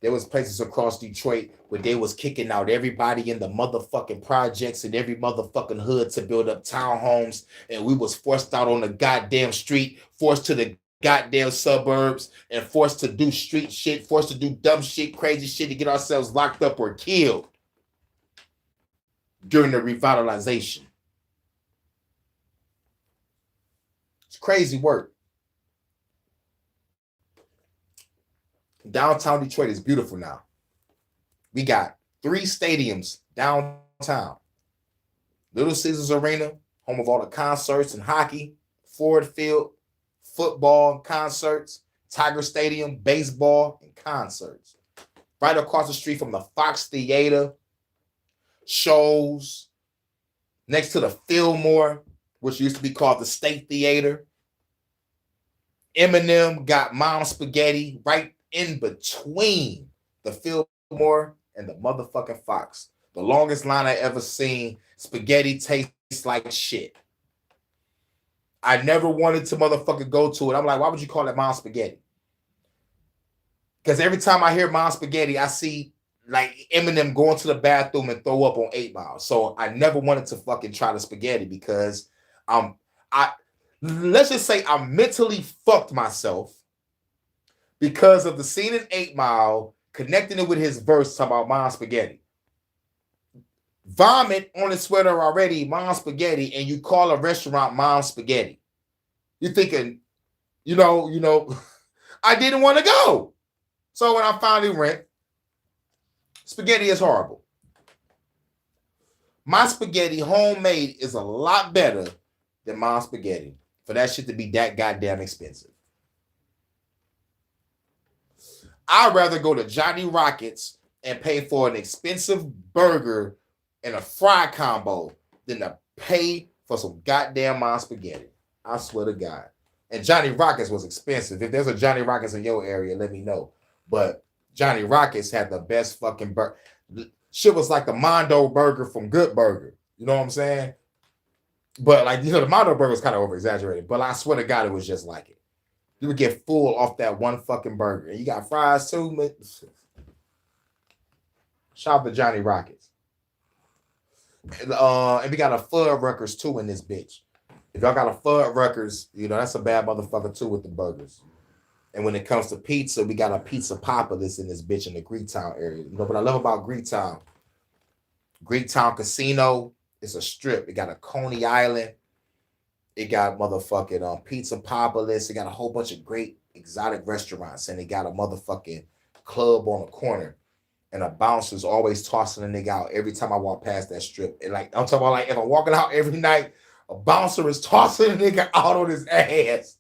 There was places across Detroit where they was kicking out everybody in the motherfucking projects in every motherfucking hood to build up townhomes, and we was forced out on the goddamn street, forced to the goddamn suburbs, and forced to do street shit, forced to do dumb shit, crazy shit to get ourselves locked up or killed during the revitalization. It's crazy work. Downtown Detroit is beautiful now. We got 3 stadiums downtown. Little Caesars Arena, home of all the concerts and hockey. Ford Field, football and concerts. Tiger Stadium, baseball and concerts. Right across the street from the Fox Theater, shows. Next to the Fillmore, which used to be called the State Theater. Eminem got Mom's Spaghetti right in between the Fillmore and the motherfucking Fox. The longest line I ever seen. Spaghetti tastes like shit. I never wanted to motherfucking go to it. I'm like, why would you call it Mom's Spaghetti? Because every time I hear Mom's Spaghetti, I see like Eminem going to the bathroom and throw up on 8 Mile. So I never wanted to fucking try the spaghetti because let's just say I mentally fucked myself because of the scene in 8 Mile, connecting it with his verse talking about Mom's Spaghetti. Vomit on his sweater already, Mom's Spaghetti, and you call a restaurant Mom's Spaghetti. You're thinking, you know, I didn't want to go. So when I finally went, spaghetti is horrible. My spaghetti, homemade, is a lot better than Mom's Spaghetti for that shit to be that goddamn expensive. I'd rather go to Johnny Rockets and pay for an expensive burger and a fry combo than to pay for some goddamn Mom's Spaghetti. I swear to God. And Johnny Rockets was expensive. If there's a Johnny Rockets in your area, let me know. But Johnny Rockets had the best fucking burger. Shit was like the Mondo burger from Good Burger. You know what I'm saying? But like, the Mondo burger was kind of over-exaggerated. But I swear to God, it was just like it. You would get full off that one fucking burger. And you got fries too. Shout out to Johnny Rockets. And we got a Fuddruckers too in this bitch. If y'all got a Fuddruckers, that's a bad motherfucker too with the burgers. And when it comes to pizza, we got a Pizza Popolis in this bitch in the Greektown area. What I love about Greektown Casino is a strip. It got a Coney Island. It got motherfucking Pizza Popolis. It got a whole bunch of great exotic restaurants. And it got a motherfucking club on the corner. And a bouncer's always tossing a nigga out every time I walk past that strip. And like, I'm talking about like if I'm walking out every night, a bouncer is tossing a nigga out on his ass.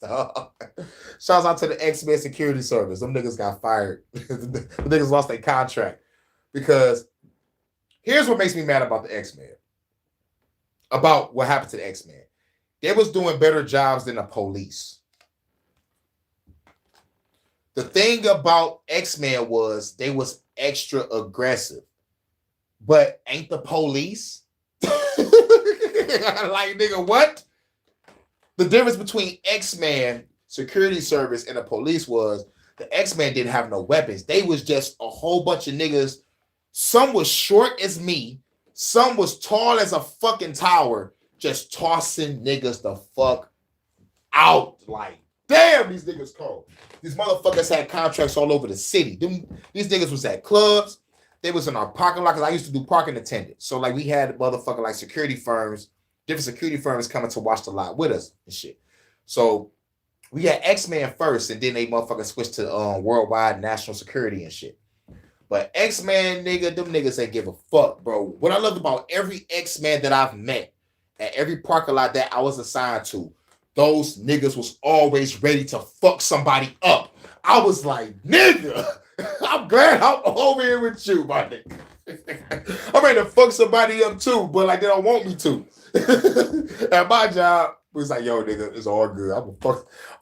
Shouts out to the X-Men security service. Them niggas got fired. The niggas lost their contract. Because here's what makes me mad about the X-Men. About what happened to the X-Men. They was doing better jobs than the police. The thing about X-Men was they was extra aggressive. But ain't the police? Like, nigga, what? The difference between X-Men security service and the police was the X-Men didn't have no weapons. They was just a whole bunch of niggas. Some was short as me. Some was tall as a fucking tower, just tossing niggas the fuck out. Like, damn, these niggas cold. These motherfuckers had contracts all over the city. These niggas was at clubs. They was in our parking lot, because I used to do parking attendant. So, like, we had motherfucking, like, security firms, different security firms coming to watch the lot with us and shit. So, we had X-Men first, and then they motherfucking switched to worldwide national security and shit. But X-Men, nigga, them niggas ain't give a fuck, bro. What I loved about every X-Men that I've met at every parking lot that I was assigned to, those niggas was always ready to fuck somebody up. I was like, nigga, I'm glad I'm over here with you, my nigga. I'm ready to fuck somebody up too, but like they don't want me to. At my job, it was like, yo, nigga, it's all good. I'm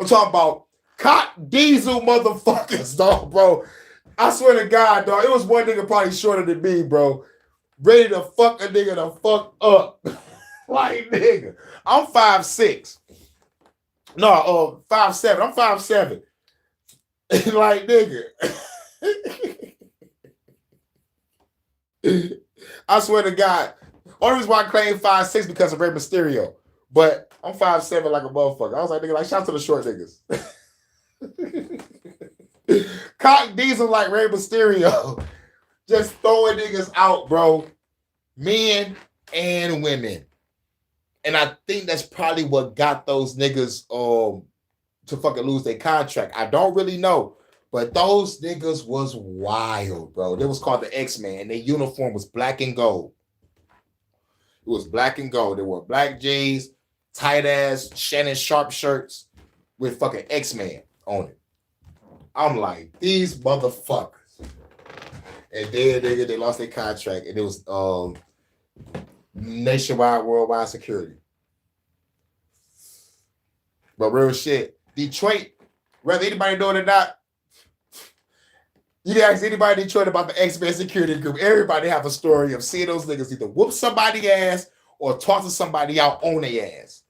talking about cot diesel motherfuckers, dog, bro. I swear to God, dog, it was one nigga probably shorter than me, bro. Ready to fuck a nigga the fuck up. Like, nigga, I'm 5'6". No, 5'7". I'm 5'7". Like, nigga. I swear to God. Only reason why I claim 5'6" because of Rey Mysterio. But I'm 5'7" like a motherfucker. I was like, nigga, like, shout out to the short niggas. Cock Diesel like Rey Mysterio. Just throwing niggas out, bro. Men and women. And I think that's probably what got those niggas to fucking lose their contract. I don't really know. But those niggas was wild, bro. They was called the X-Men. And their uniform was black and gold. It was black and gold. They wore black jeans, tight ass Shannon Sharp shirts with fucking X-Men on it. I'm like, these motherfuckers. And then nigga, they lost their contract, and it was nationwide, worldwide security. But real shit, Detroit, whether anybody know it or not, you can ask anybody in Detroit about the X-Men security group. Everybody have a story of seeing those niggas either whoop somebody's ass or talk to somebody out on their ass.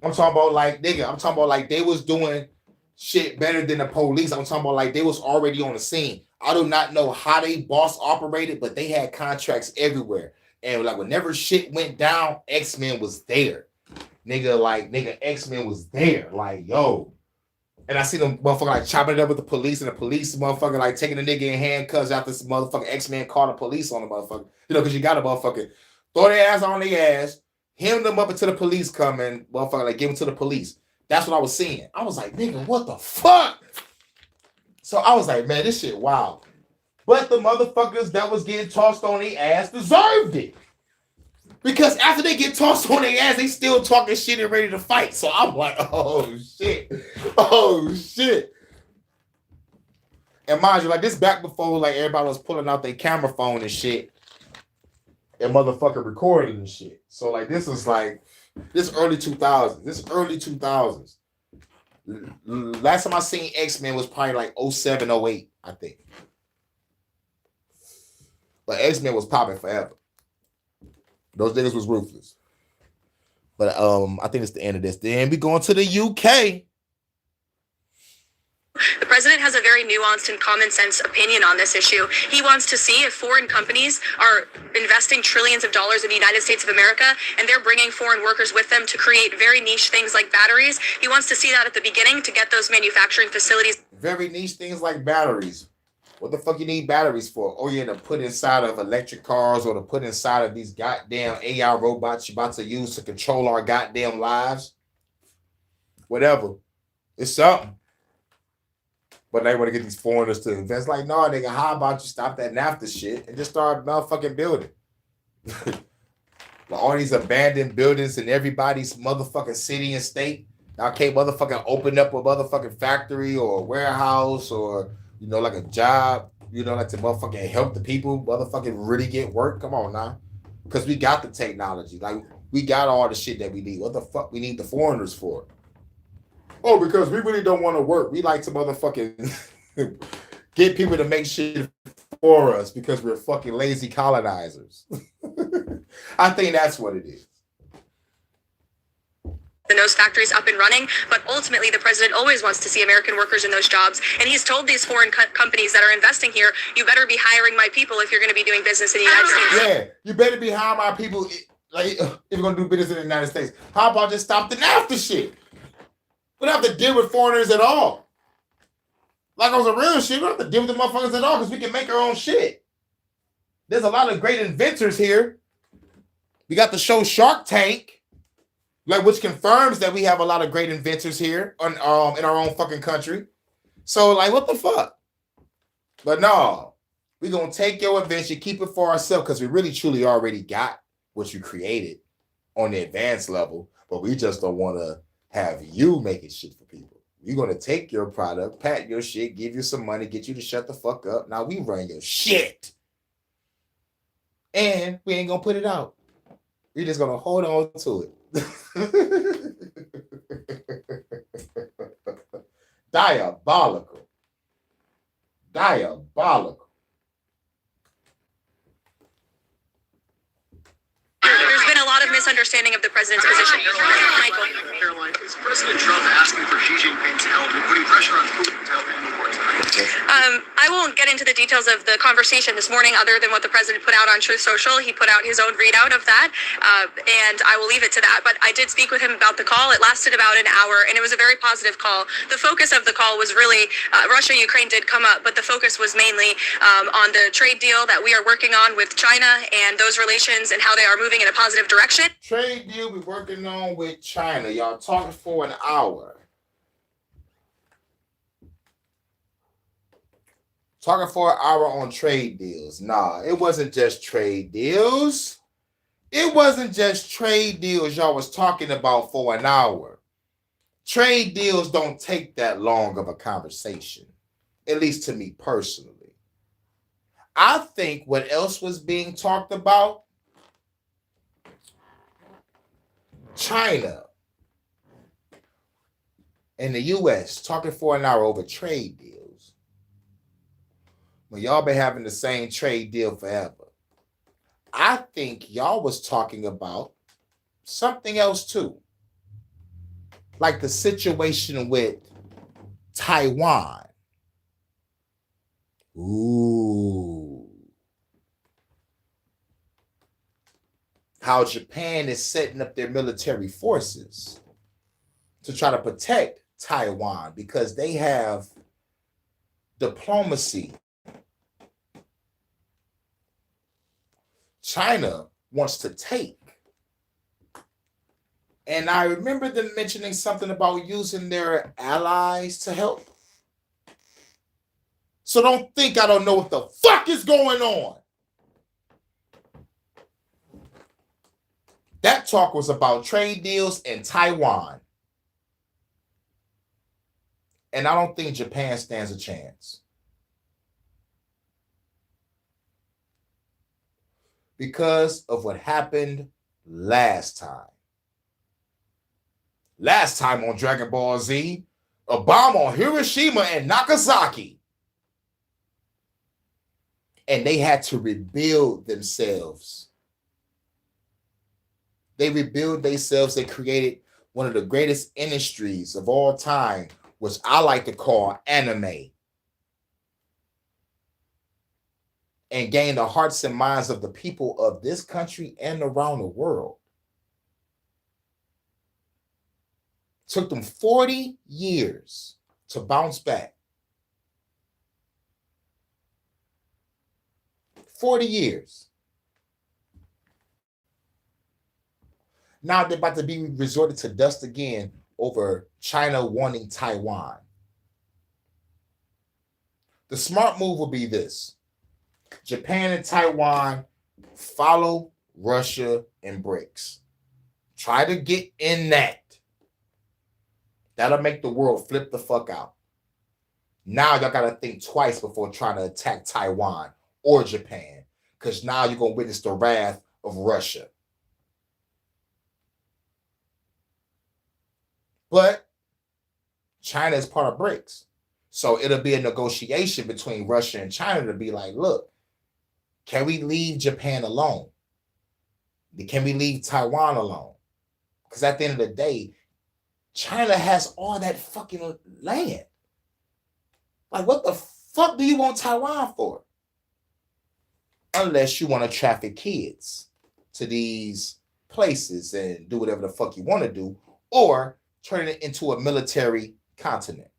I'm talking about like, nigga, I'm talking about like they was doing shit better than the police. I'm talking about like they was already on the scene. I do not know how they boss operated, but they had contracts everywhere. And like whenever shit went down, X-Men was there. Nigga, X-Men was there. Like, yo. And I see them motherfucker like chopping it up with the police, and the police motherfucker like taking the nigga in handcuffs after this motherfucking X-Men called the police on the motherfucker. You know, because you got a motherfucker throw their ass on their ass, hem them up until the police come and motherfucker like give them to the police. That's what I was seeing. I was like, nigga, what the fuck? So I was like, man, this shit wild. But the motherfuckers that was getting tossed on their ass deserved it. Because after they get tossed on their ass, they still talking shit and ready to fight. So I'm like, oh shit. Oh shit. And mind you, like this back before like everybody was pulling out their camera phone and shit. And motherfucker recording and shit. So like this was like this early 2000s. This early 2000s. Last time I seen X-Men was probably like 07, 08, I think. But X-Men was popping forever. Those niggas was ruthless. But I think it's the end of this. Then we going to the UK. The president has a very nuanced and common sense opinion on this issue. He wants to see if foreign companies are investing trillions of dollars in the United States of America and they're bringing foreign workers with them to create very niche things like batteries. He wants to see that at the beginning to get those manufacturing facilities. Very niche things like batteries. What the fuck you need batteries for? Oh, yeah, to put inside of electric cars or to put inside of these goddamn AI robots you're about to use to control our goddamn lives. Whatever. It's something. But they want to get these foreigners to invest. Like, no, nigga, how about you stop that NAFTA shit and just start motherfucking building? Like all these abandoned buildings in everybody's motherfucking city and state. Y'all can't motherfucking open up a motherfucking factory or a warehouse or, you know, like a job, you know, like to motherfucking help the people motherfucking really get work. Come on now. Because we got the technology. Like, we got all the shit that we need. What the fuck we need the foreigners for? Oh, because we really don't want to work. We like to motherfucking get people to make shit for us because we're fucking lazy colonizers. I think that's what it is. The nose factories up and running, but ultimately the president always wants to see American workers in those jobs, and he's told these foreign companies that are investing here, you better be hiring my people if you're going to be doing business in the United States. Yeah, you better be hiring my people like if you're going to do business in the United States. How about just stop the NAFTA shit? We don't have to deal with foreigners at all. Like on some real shit, we don't have to deal with the motherfuckers at all because we can make our own shit. There's a lot of great inventors here. We got the show Shark Tank. Like, which confirms that we have a lot of great inventors here in our own fucking country. So, like, what the fuck? But no, we're going to take your invention, keep it for ourselves, because we really, truly already got what you created on the advanced level, but we just don't want to have you making shit for people. We're going to take your product, pat your shit, give you some money, get you to shut the fuck up. Now we run your shit. And we ain't going to put it out. We're just going to hold on to it. Diabolical. There's been a lot of misunderstanding of the president's position. Michael. Caroline, is President Trump asking for Xi Jinping's help and putting pressure on Putin to help end the war tonight? I won't get into the details of the conversation this morning other than what the president put out on Truth Social. He put out his own readout of that, and I will leave it to that. But I did speak with him about the call. It lasted about an hour, and it was a very positive call. The focus of the call was really Russia, Ukraine did come up, but the focus was mainly on the trade deal that we are working on with China and those relations and how they are moving in a positive direction. Trade deal we're working on with China. Y'all talking for an hour. Talking for an hour on trade deals. Nah, it wasn't just trade deals. It wasn't just trade deals y'all was talking about for an hour. Trade deals don't take that long of a conversation, at least to me personally. I think what else was being talked about? China and the U.S. talking for an hour over trade deals. Well, y'all been having the same trade deal forever. I think y'all was talking about something else too. Like the situation with Taiwan. Ooh. How Japan is setting up their military forces to try to protect Taiwan because they have diplomacy. China wants to take. And I remember them mentioning something about using their allies to help. So don't think I don't know what the fuck is going on. That talk was about trade deals in Taiwan. And I don't think Japan stands a chance. Because of what happened last time. Last time on Dragon Ball Z, a bomb on Hiroshima and Nagasaki. And they had to rebuild themselves. They rebuilt themselves. They created one of the greatest industries of all time, which I like to call anime. And gain the hearts and minds of the people of this country and around the world. Took them 40 years to bounce back. 40 years. Now they're about to be resorted to dust again over China wanting Taiwan. The smart move will be this. Japan and Taiwan follow Russia and BRICS. Try to get in that. That'll make the world flip the fuck out. Now y'all got to think twice before trying to attack Taiwan or Japan, because now you're going to witness the wrath of Russia. But China is part of BRICS. So it'll be a negotiation between Russia and China to be like, look, can we leave Japan alone? Can we leave Taiwan alone? Because at the end of the day, China has all that fucking land. Like, what the fuck do you want Taiwan for? Unless you want to traffic kids to these places and do whatever the fuck you want to do, or turn it into a military continent.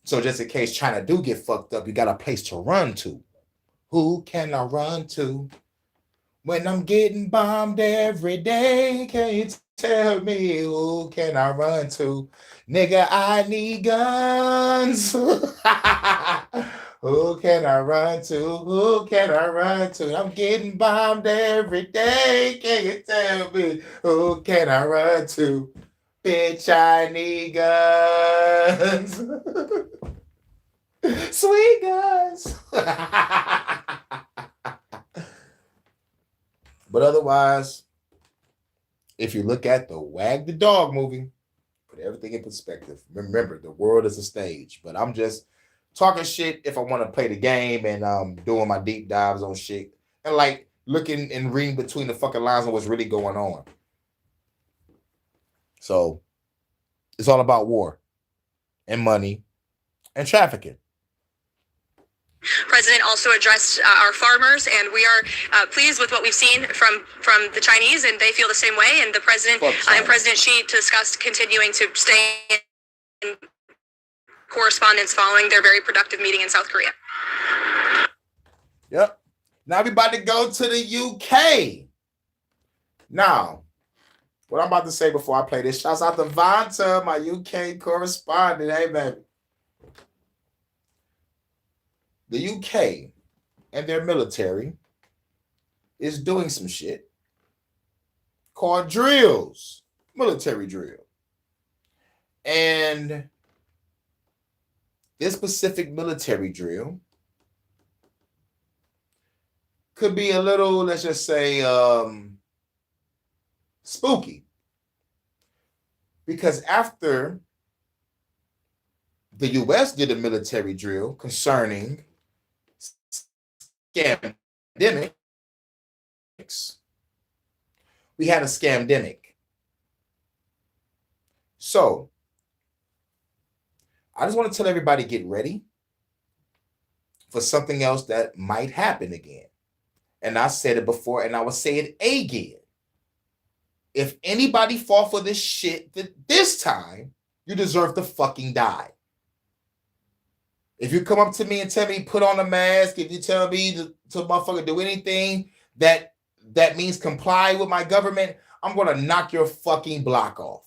So just in case China do get fucked up, you got a place to run to. Who can I run to when I'm getting bombed every day? Can you tell me who can I run to? Nigga, I need guns. Who can I run to? Who can I run to? I'm getting bombed every day. Can you tell me who can I run to? Bitch, I need guns. Sweet guns. But otherwise, if you look at the Wag the Dog movie, put everything in perspective. Remember, the world is a stage. But I'm just talking shit if I want to play the game and doing my deep dives on shit. And like looking and reading between the fucking lines on what's really going on. So it's all about war and money and trafficking. President also addressed our farmers, and we are pleased with what we've seen from the Chinese, and they feel the same way. And the president and President Xi discussed continuing to stay in correspondence following their very productive meeting in South Korea. Yep. Now we about to go to the UK. Now, what I'm about to say before I play this, shouts out to Vanta, my UK correspondent. Hey, baby. The UK and their military is doing some shit called drills, military drill. And this specific military drill could be a little, let's just say, spooky. Because after the US did a military drill concerning scamdemics, we had a scamdemic. So I just want to tell everybody, get ready for something else that might happen again. And I said it before, and I will say it again. If anybody fall for this shit this time, you deserve to fucking die. If you come up to me and tell me put on a mask, if you tell me to motherfucker do anything that means comply with my government, I'm going to knock your fucking block off.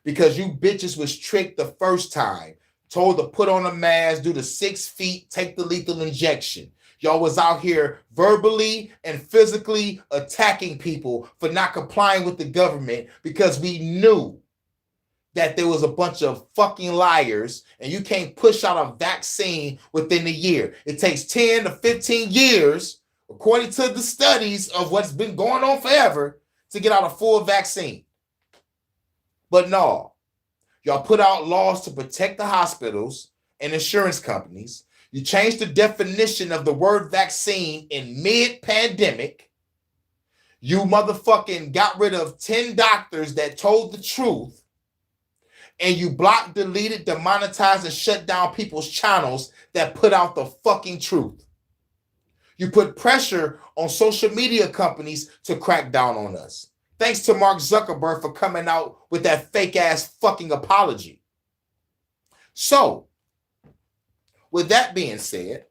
Because you bitches was tricked the first time, told to put on a mask, do the 6 feet, take the lethal injection. Y'all was out here verbally and physically attacking people for not complying with the government because we knew that there was a bunch of fucking liars and you can't push out a vaccine within a year. It takes 10 to 15 years, according to the studies of what's been going on forever, to get out a full vaccine. But no, y'all put out laws to protect the hospitals and insurance companies. You changed the definition of the word vaccine in mid-pandemic. You motherfucking got rid of 10 doctors that told the truth. And you blocked, deleted, demonetized, and shut down people's channels that put out the fucking truth. You put pressure on social media companies to crack down on us. Thanks to Mark Zuckerberg for coming out with that fake-ass fucking apology. So, with that being said,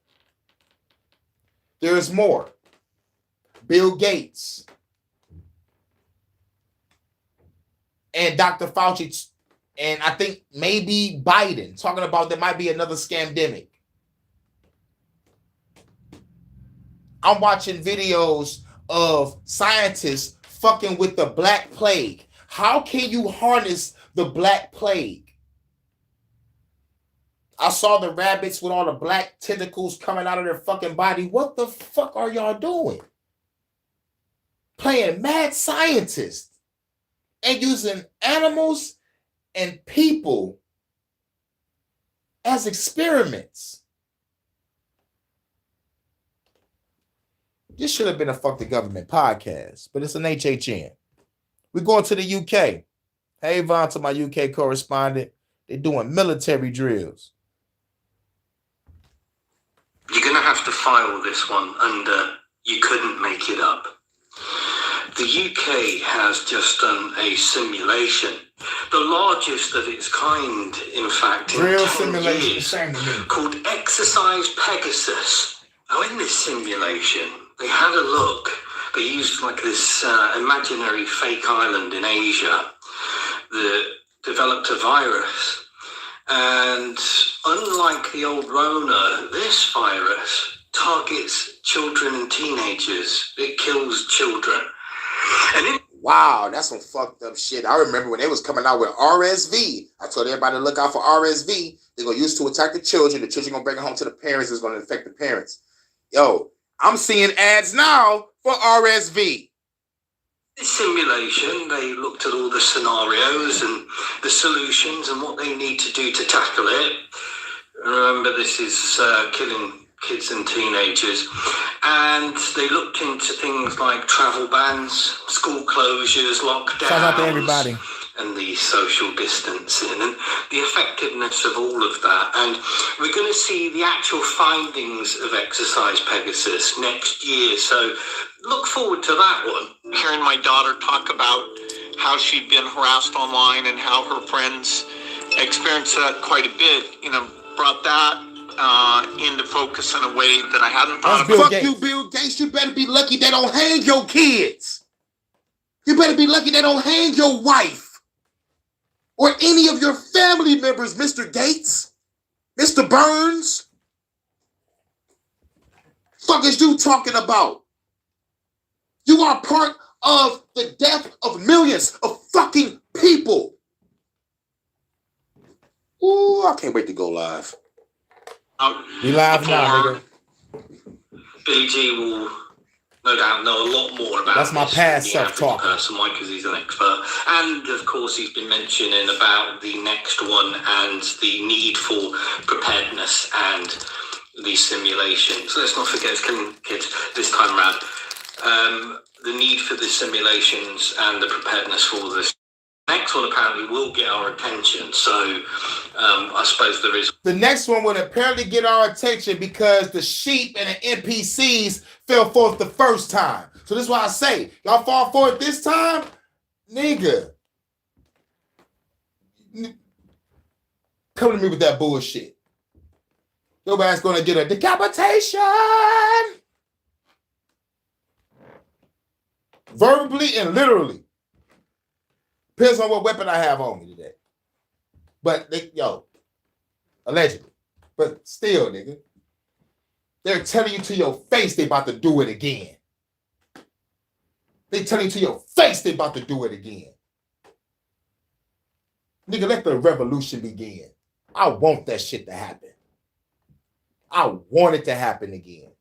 there is more. Bill Gates and Dr. Fauci, and I think maybe Biden, talking about there might be another scamdemic. I'm watching videos of scientists fucking with the Black Plague. How can you harness the Black Plague? I saw the rabbits with all the black tentacles coming out of their fucking body. What the fuck are y'all doing? Playing mad scientist. and using animals and people as experiments. This should have been a Fuck the Government podcast, but it's an HHN. We're going to the UK. Hey, Von, to my UK correspondent. They're doing military drills. You're going to have to file this one under You Couldn't Make It Up. The UK has just done a simulation, the largest of its kind, in fact, in 10 years, called Exercise Pegasus. Now, in this simulation, they had a look. They used like this imaginary fake island in Asia that developed a virus. And unlike the old Rona, this virus targets children and teenagers. It kills children. And wow, that's some fucked up shit. I remember when they was coming out with RSV. I told everybody to look out for RSV. They're going to use to attack the children. The children going to bring it home to the parents. It's going to affect the parents. Yo, I'm seeing ads now for RSV. This simulation, they looked at all the scenarios and the solutions and what they need to do to tackle it. Remember, this is killing kids and teenagers. And they looked into things like travel bans, school closures, lockdowns. Shout out to everybody. And the social distancing and the effectiveness of all of that. And we're going to see the actual findings of Exercise Pegasus next year. So look forward to that one. Hearing my daughter talk about how she'd been harassed online and how her friends experienced that quite a bit, brought that into focus in a way that I hadn't thought about. Fuck you, Bill Gates. You better be lucky they don't hang your kids. You better be lucky they don't hang your wife. Or any of your family members, Mr. Gates, Mr. Burns. Fuck is you talking about? You are part of the death of millions of fucking people. Ooh, I can't wait to go live. We live now, nigga. Billy G will no doubt know a lot more about that's my past self-talk person, Mike, because he's an expert. And of course, he's been mentioning about the next one and the need for preparedness and the simulation. So let's not forget it's killing kids this time around. The need for the simulations and the preparedness for this. Next one apparently will get our attention. So I suppose there is. The next one will apparently get our attention because the sheep and the NPCs fell for it the first time. So this is why I say, y'all fall for it this time? Nigga. Come to me with that bullshit. Nobody's going to get a decapitation. Verbally and literally. Depends on what weapon I have on me today. But, allegedly. But still, nigga. They're telling you to your face they about to do it again. They telling you to your face they about to do it again. Nigga, let the revolution begin. I want that shit to happen. I want it to happen again.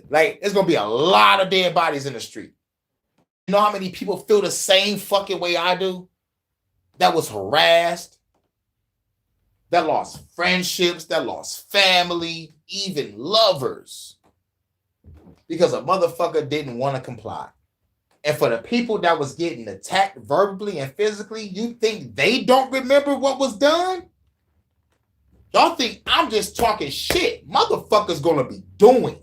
Like, there's going to be a lot of dead bodies in the street. You know how many people feel the same fucking way I do? That was harassed, that lost friendships, that lost family, even lovers, because a motherfucker didn't want to comply. And for the people that was getting attacked verbally and physically, you think they don't remember what was done? Y'all think I'm just talking shit. Motherfuckers gonna be doing.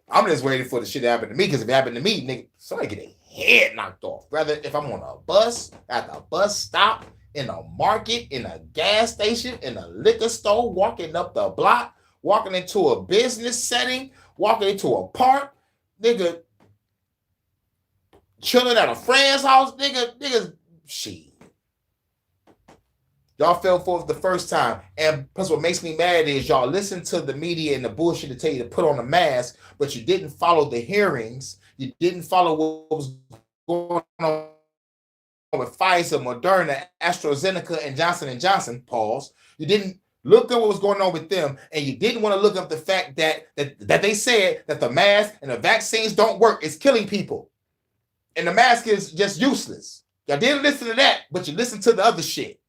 I'm just waiting for the shit to happen to me, because if it happened to me, nigga, somebody get a head knocked off. Rather, if I'm on a bus, at the bus stop, in a market, in a gas station, in a liquor store, walking up the block, walking into a business setting, walking into a park, nigga, chilling at a friend's house, niggas, shit. Y'all fell for it the first time. And plus what makes me mad is y'all listen to the media and the bullshit to tell you to put on a mask, but you didn't follow the hearings. You didn't follow what was going on with Pfizer, Moderna, AstraZeneca, and Johnson & Johnson, pause. You didn't looked up what was going on with them, and you didn't want to look up the fact that they said that the mask and the vaccines don't work. It's killing people. And the mask is just useless. Y'all didn't listen to that, but you listened to the other shit.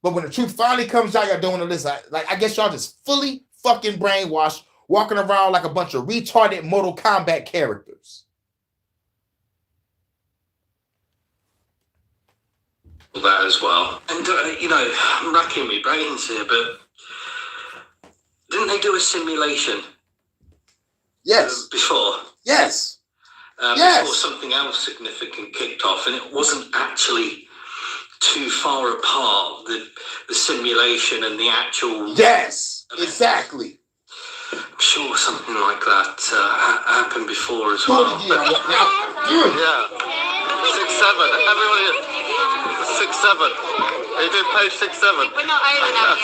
But when the truth finally comes out, y'all don't want to listen. I guess y'all just fully fucking brainwashed, walking around like a bunch of retarded Mortal Kombat characters. That as well. And, I'm racking my brains here, but didn't they do a simulation? Yes. Before? Yes. Before something else significant kicked off, and it wasn't actually too far apart, the simulation and the actual... Yes, exactly. I'm sure something like that happened before as well. Yeah. 6-7. Everybody, 6-7. They did page 6-7. We're not over that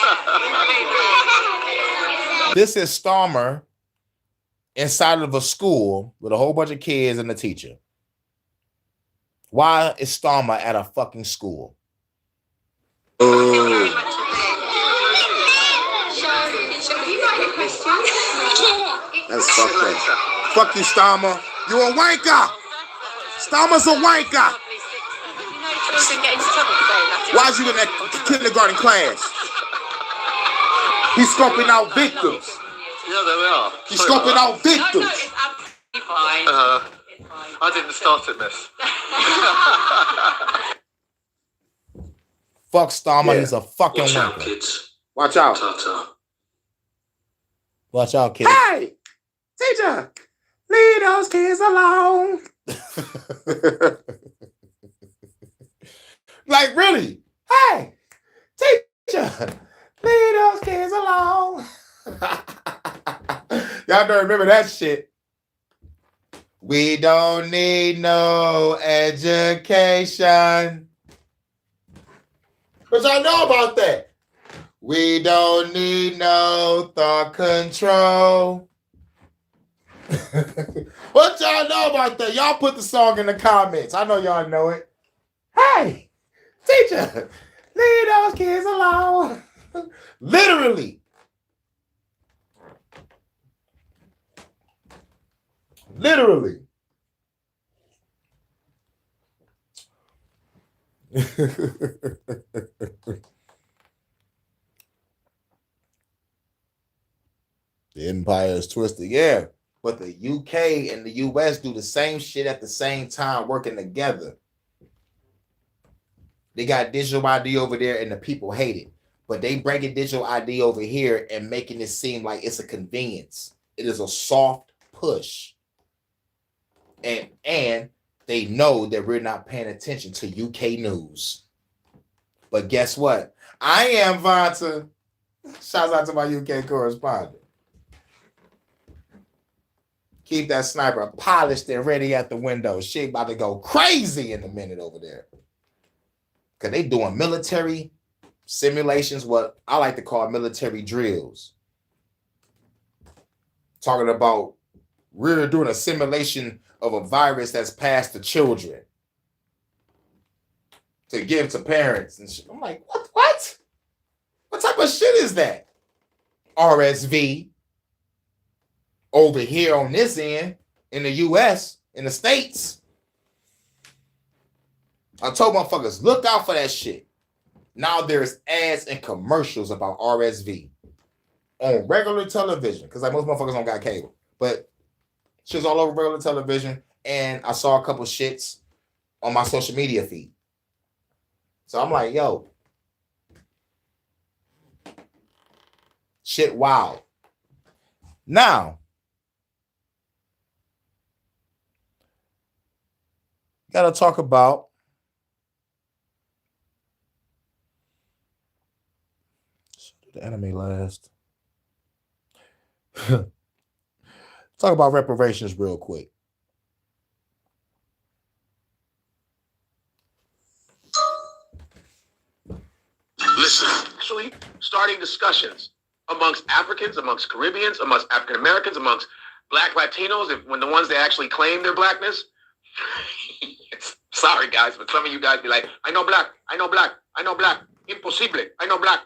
yet. This is Starmer inside of a school with a whole bunch of kids and a teacher. Why is Starmer at a fucking school? That's fucked up. Fuck you, Starmer. You a wanker. Starmer's a wanker. Why is you in that kindergarten class? He's scoping out victims. Yeah, there we are. He's scoping out victims. I didn't start it, miss. Fuck Starmer. Yeah. He's a fucking Watch out, wanker. kids. Watch out. Ta-ta. Watch out, kids. Hey, teacher, leave those kids alone. Like, really? Hey, teacher, leave those kids alone. Y'all don't remember that shit. We don't need no education. But y'all know about that. We don't need no thought control. What y'all know about that? Y'all put the song in the comments. I know y'all know it. Hey, teacher, leave those kids alone. Literally. Literally. The empire is twisted, yeah. But the UK and the US do the same shit at the same time, working together. They got digital ID over there and the people hate it. But they bringing digital ID over here and making it seem like it's a convenience. It is a soft push. And they know that we're not paying attention to UK news. But guess what? I am Vonta. Shouts out to my UK correspondent. Keep that sniper polished and ready at the window. She about to go crazy in a minute over there. Because they doing military simulations, what I like to call military drills. Talking about we're doing a simulation of a virus that's passed to children to give to parents and shit. I'm like, what? What type of shit is that? RSV. Over here on this end, in the US, in the States. I told motherfuckers, look out for that shit. Now there's ads and commercials about RSV on regular television, because like most motherfuckers don't got cable. But shit's all over regular television, and I saw a couple shits on my social media feed. So I'm like, yo, shit wild. Now, gotta talk about the anime last. Talk about reparations real quick. Listen, actually starting discussions amongst Africans, amongst Caribbeans, amongst African Americans, amongst Black Latinos, when the ones that actually claim their blackness. Sorry, guys, but some of you guys be like, I know black, I know black, I know black, imposible, I know black,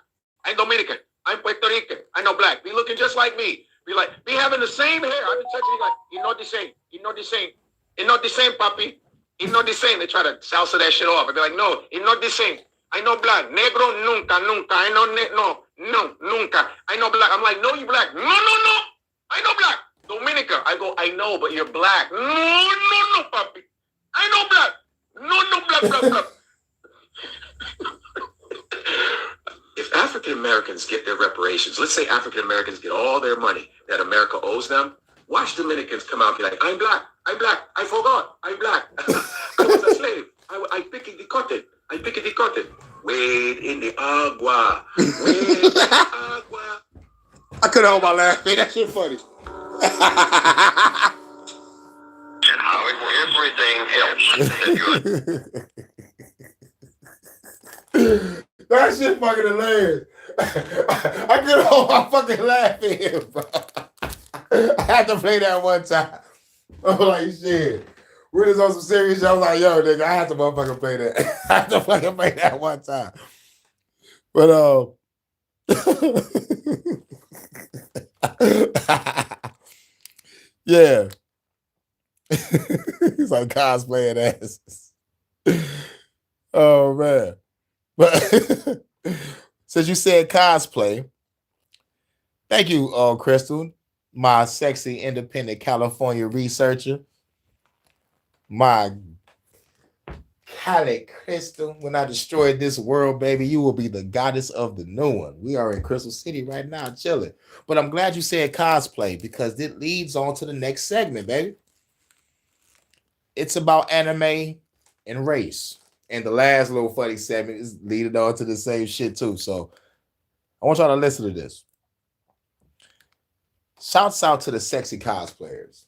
I'm Dominican, I'm Puerto Rican. I know black. Be looking just like me. Be having the same hair. I've been touching you like, you know the same. You know the same. It's not the same, papi. It's not the same. They try to salsa that shit off. I'd be like, no, it's not the same. I know black. Negro, nunca. I know, no, nunca. I know black. I'm like, no, you black. No. I know black. Dominica. I go, I know, but you're black. No, papi. I know black. No, black. If African Americans get their reparations, let's say African Americans get all their money that America owes them, watch Dominicans come out and be like, I'm black, I forgot, I'm black. I was a slave. I picked the cotton. Wade in the agua. I couldn't hold my laugh. Man, that shit funny. And how everything helps. That shit fucking hilarious. I couldn't hold my fucking laugh in, bro. I had to play that one time. I was like, shit. We was on some serious shit. I was like, yo, nigga, I had to motherfucking play that. I had to fucking play that one time. But, yeah. He's like cosplaying asses. Oh, man. But since you said cosplay, thank you, Crystal, my sexy independent California researcher. My Cali Crystal, when I destroy this world, baby, you will be the goddess of the new one. We are in Crystal City right now, chilling. But I'm glad you said cosplay because it leads on to the next segment, baby. It's about anime and race. And the last little funny segment is leading on to the same shit too. So I want y'all to listen to this. Shouts out to the sexy cosplayers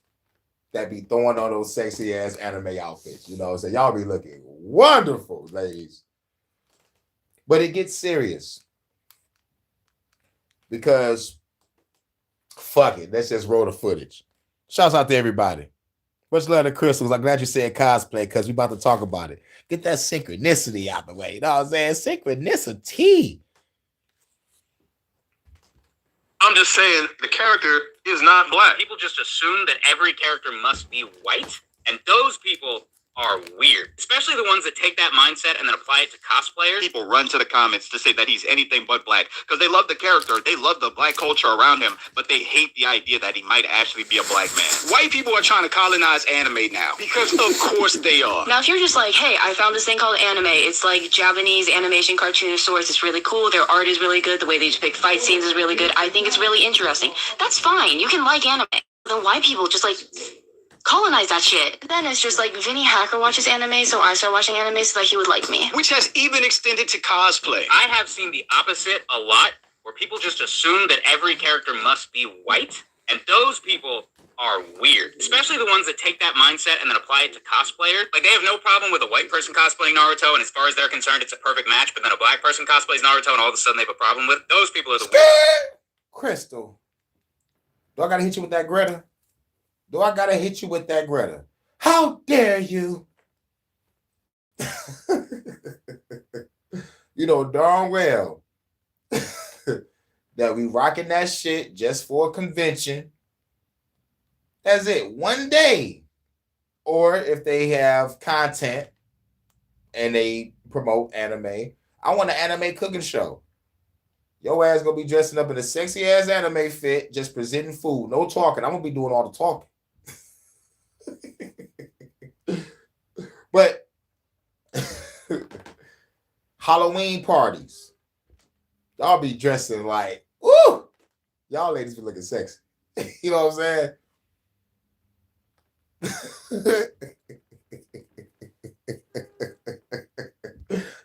that be throwing on those sexy ass anime outfits. You know, so y'all be looking wonderful, ladies. But it gets serious. Because fuck it. Let's just roll the footage. Shouts out to everybody. Much love to Crystals. I'm glad you said cosplay because we about to talk about it. Get that synchronicity out the way. You know what I'm saying? Synchronicity. I'm just saying the character is not black. People just assume that every character must be white, and those people are weird. Especially the ones that take that mindset and then apply it to cosplayers. People run to the comments to say that he's anything but black because they love the character, they love the black culture around him, but they hate the idea that he might actually be a black man. White people are trying to colonize anime now because of course they are. Now, if you're just like, hey, I found this thing called anime. It's like Japanese animation cartoon source. It's really cool. Their art is really good. The way they depict fight scenes is really good. I think it's really interesting. That's fine. You can like anime. Then white people just like colonize that shit. Then it's just like Vinny Hacker watches anime, so I start watching anime so that he would like me. Which has even extended to cosplay. I have seen the opposite a lot, where people just assume that every character must be white, and those people are weird. Especially the ones that take that mindset and then apply it to cosplayers. Like, they have no problem with a white person cosplaying Naruto, and as far as they're concerned, it's a perfect match, but then a black person cosplays Naruto, and all of a sudden they have a problem with it. Those people are the weird. Crystal, do I gotta hit you with that Greta? Do I gotta hit you with that Greta? How dare you? You know darn well that we rocking that shit just for a convention. That's it. One day. Or if they have content and they promote anime, I want an anime cooking show. Your ass gonna be dressing up in a sexy ass anime fit, just presenting food. No talking. I'm gonna be doing all the talking. But Halloween parties, y'all be dressing like, woo! Y'all ladies be looking sexy. You know what I'm saying?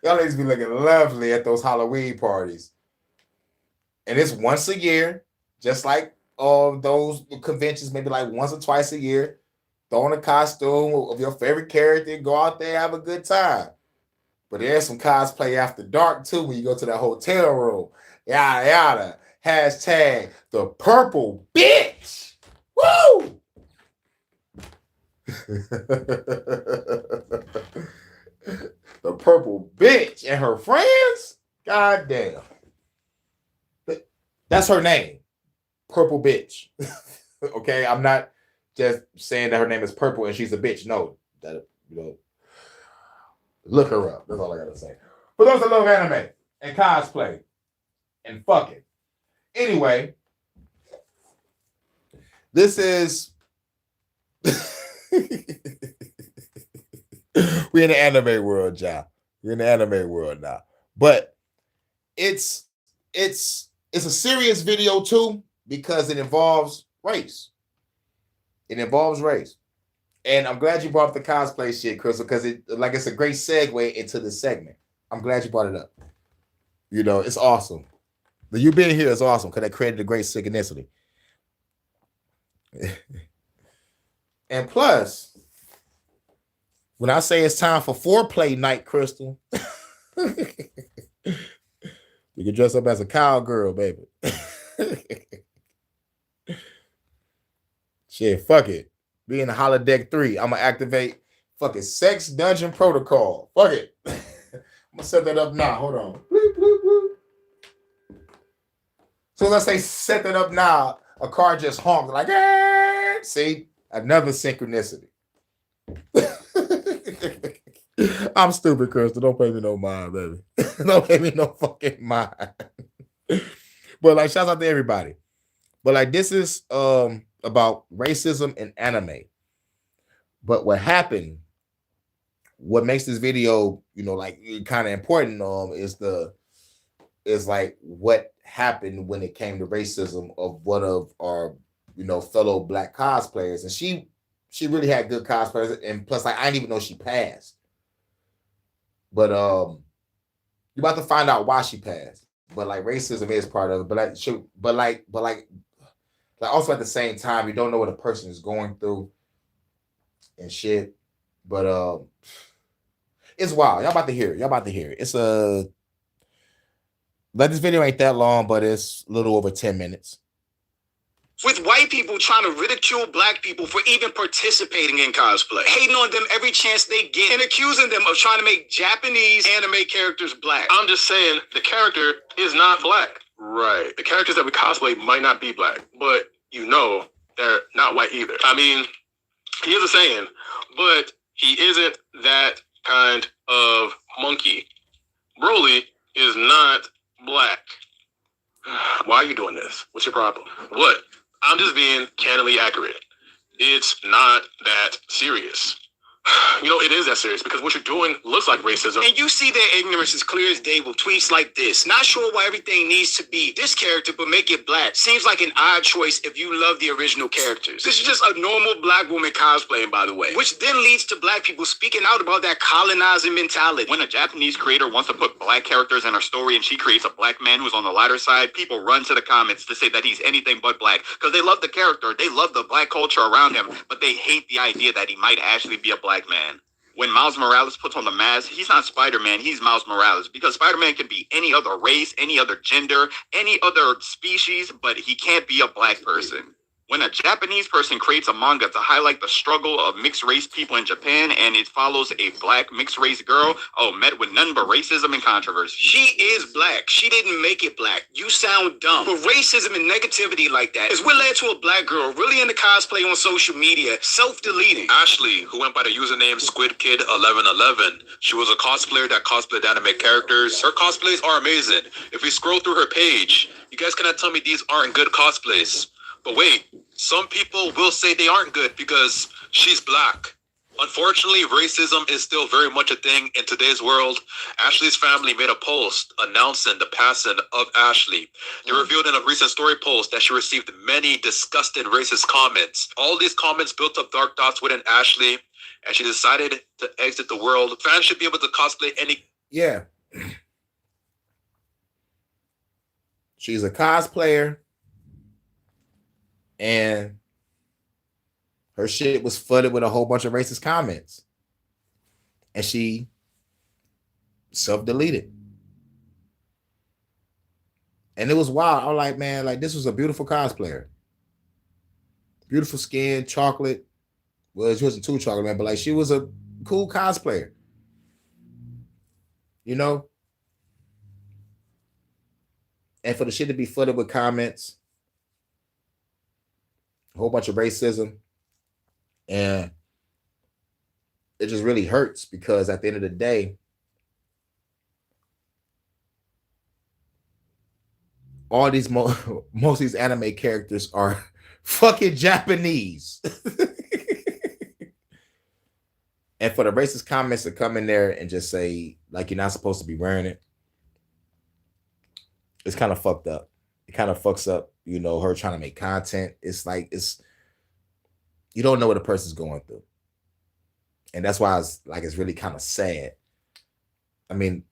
Y'all ladies be looking lovely at those Halloween parties. And it's once a year, just like those conventions, maybe like once or twice a year. Throw on a costume of your favorite character, go out there, have a good time. But there's some cosplay after dark too when you go to that hotel room. Yada yada. Hashtag the purple bitch. Woo! The purple bitch and her friends? God damn. That's her name. Purple bitch. Okay, I'm not just saying that her name is Purple and she's a bitch. No, that look her up. That's all I gotta say. For those that love anime and cosplay and fucking. Anyway, this is we're in the anime world, John. We're in the anime world now. But it's a serious video too because it involves race. It involves race. And I'm glad you brought up the cosplay shit, Crystal, because it's a great segue into the segment. I'm glad you brought it up. It's awesome. You being here is awesome because that created a great synchronicity. And plus, when I say it's time for foreplay night, Crystal, you can dress up as a cowgirl, baby. Shit, fuck it. Be in the holodeck 3. I'm gonna activate fucking sex dungeon protocol. Fuck it. I'm gonna set that up now. Hold on. So let's say set that up now. A car just honks like, eh. See, another synchronicity. I'm stupid, Crystal. Don't pay me no mind, baby. Don't pay me no fucking mind. But shouts out to everybody. But this is about racism in anime. But what happened, what makes this video, kind of important, is what happened when it came to racism of one of our, fellow black cosplayers. And she really had good cosplayers. And plus, I didn't even know she passed. But you're about to find out why she passed. But racism is part of it. But also at the same time, you don't know what a person is going through and shit. But it's wild. Y'all about to hear it. It's this video ain't that long, but it's a little over 10 minutes. With white people trying to ridicule black people for even participating in cosplay, hating on them every chance they get, and accusing them of trying to make Japanese anime characters black. I'm just saying the character is not black. Right. The characters that we cosplay might not be black, but they're not white either. I mean, he is a saying, but he isn't that kind of monkey. Broly is not black. Why are you doing this? What's your problem? What? I'm just being candidly accurate. It's not that serious. It is that serious because what you're doing looks like racism. And you see their ignorance as clear as day with tweets like this. Not sure why everything needs to be this character, but make it black. Seems like an odd choice if you love the original characters. This is just a normal black woman cosplaying, by the way, which then leads to black people speaking out about that colonizing mentality. When a Japanese creator wants to put black characters in her story and she creates a black man who's on the lighter side, people run to the comments to say that he's anything but black because they love the character, they love the black culture around him, but they hate the idea that he might actually be a black man. When Miles Morales puts on the mask, he's not Spider-Man, he's Miles Morales. Because Spider-Man can be any other race, any other gender, any other species, but he can't be a black person. When a Japanese person creates a manga to highlight the struggle of mixed race people in Japan and it follows a black mixed race girl, met with none but racism and controversy. She is black. She didn't make it black. You sound dumb. But racism and negativity like that is what led to a black girl really into cosplay on social media, self-deleting. Ashley, who went by the username SquidKid1111, she was a cosplayer that cosplayed anime characters. Her cosplays are amazing. If we scroll through her page, you guys cannot tell me these aren't good cosplays. But wait, some people will say they aren't good because she's black. Unfortunately, racism is still very much a thing in today's world. Ashley's family made a post announcing the passing of Ashley. They revealed in a recent story post that she received many disgusting racist comments. All these comments built up dark thoughts within Ashley, and she decided to exit the world. Fans should be able to cosplay any... Yeah. She's a cosplayer. And her shit was flooded with a whole bunch of racist comments. And she self-deleted. And it was wild. I was like, man, this was a beautiful cosplayer. Beautiful skin, chocolate. Well, she wasn't too chocolate, man, but she was a cool cosplayer. And for the shit to be flooded with comments, a whole bunch of racism, and it just really hurts because at the end of the day, all these most of these anime characters are fucking Japanese. And for the racist comments to come in there and just say, like, you're not supposed to be wearing it, it's kind of fucked up. It kind of fucks up, you know, her trying to make content. It's like, you don't know what a person's going through. And that's why it's really kind of sad. I mean,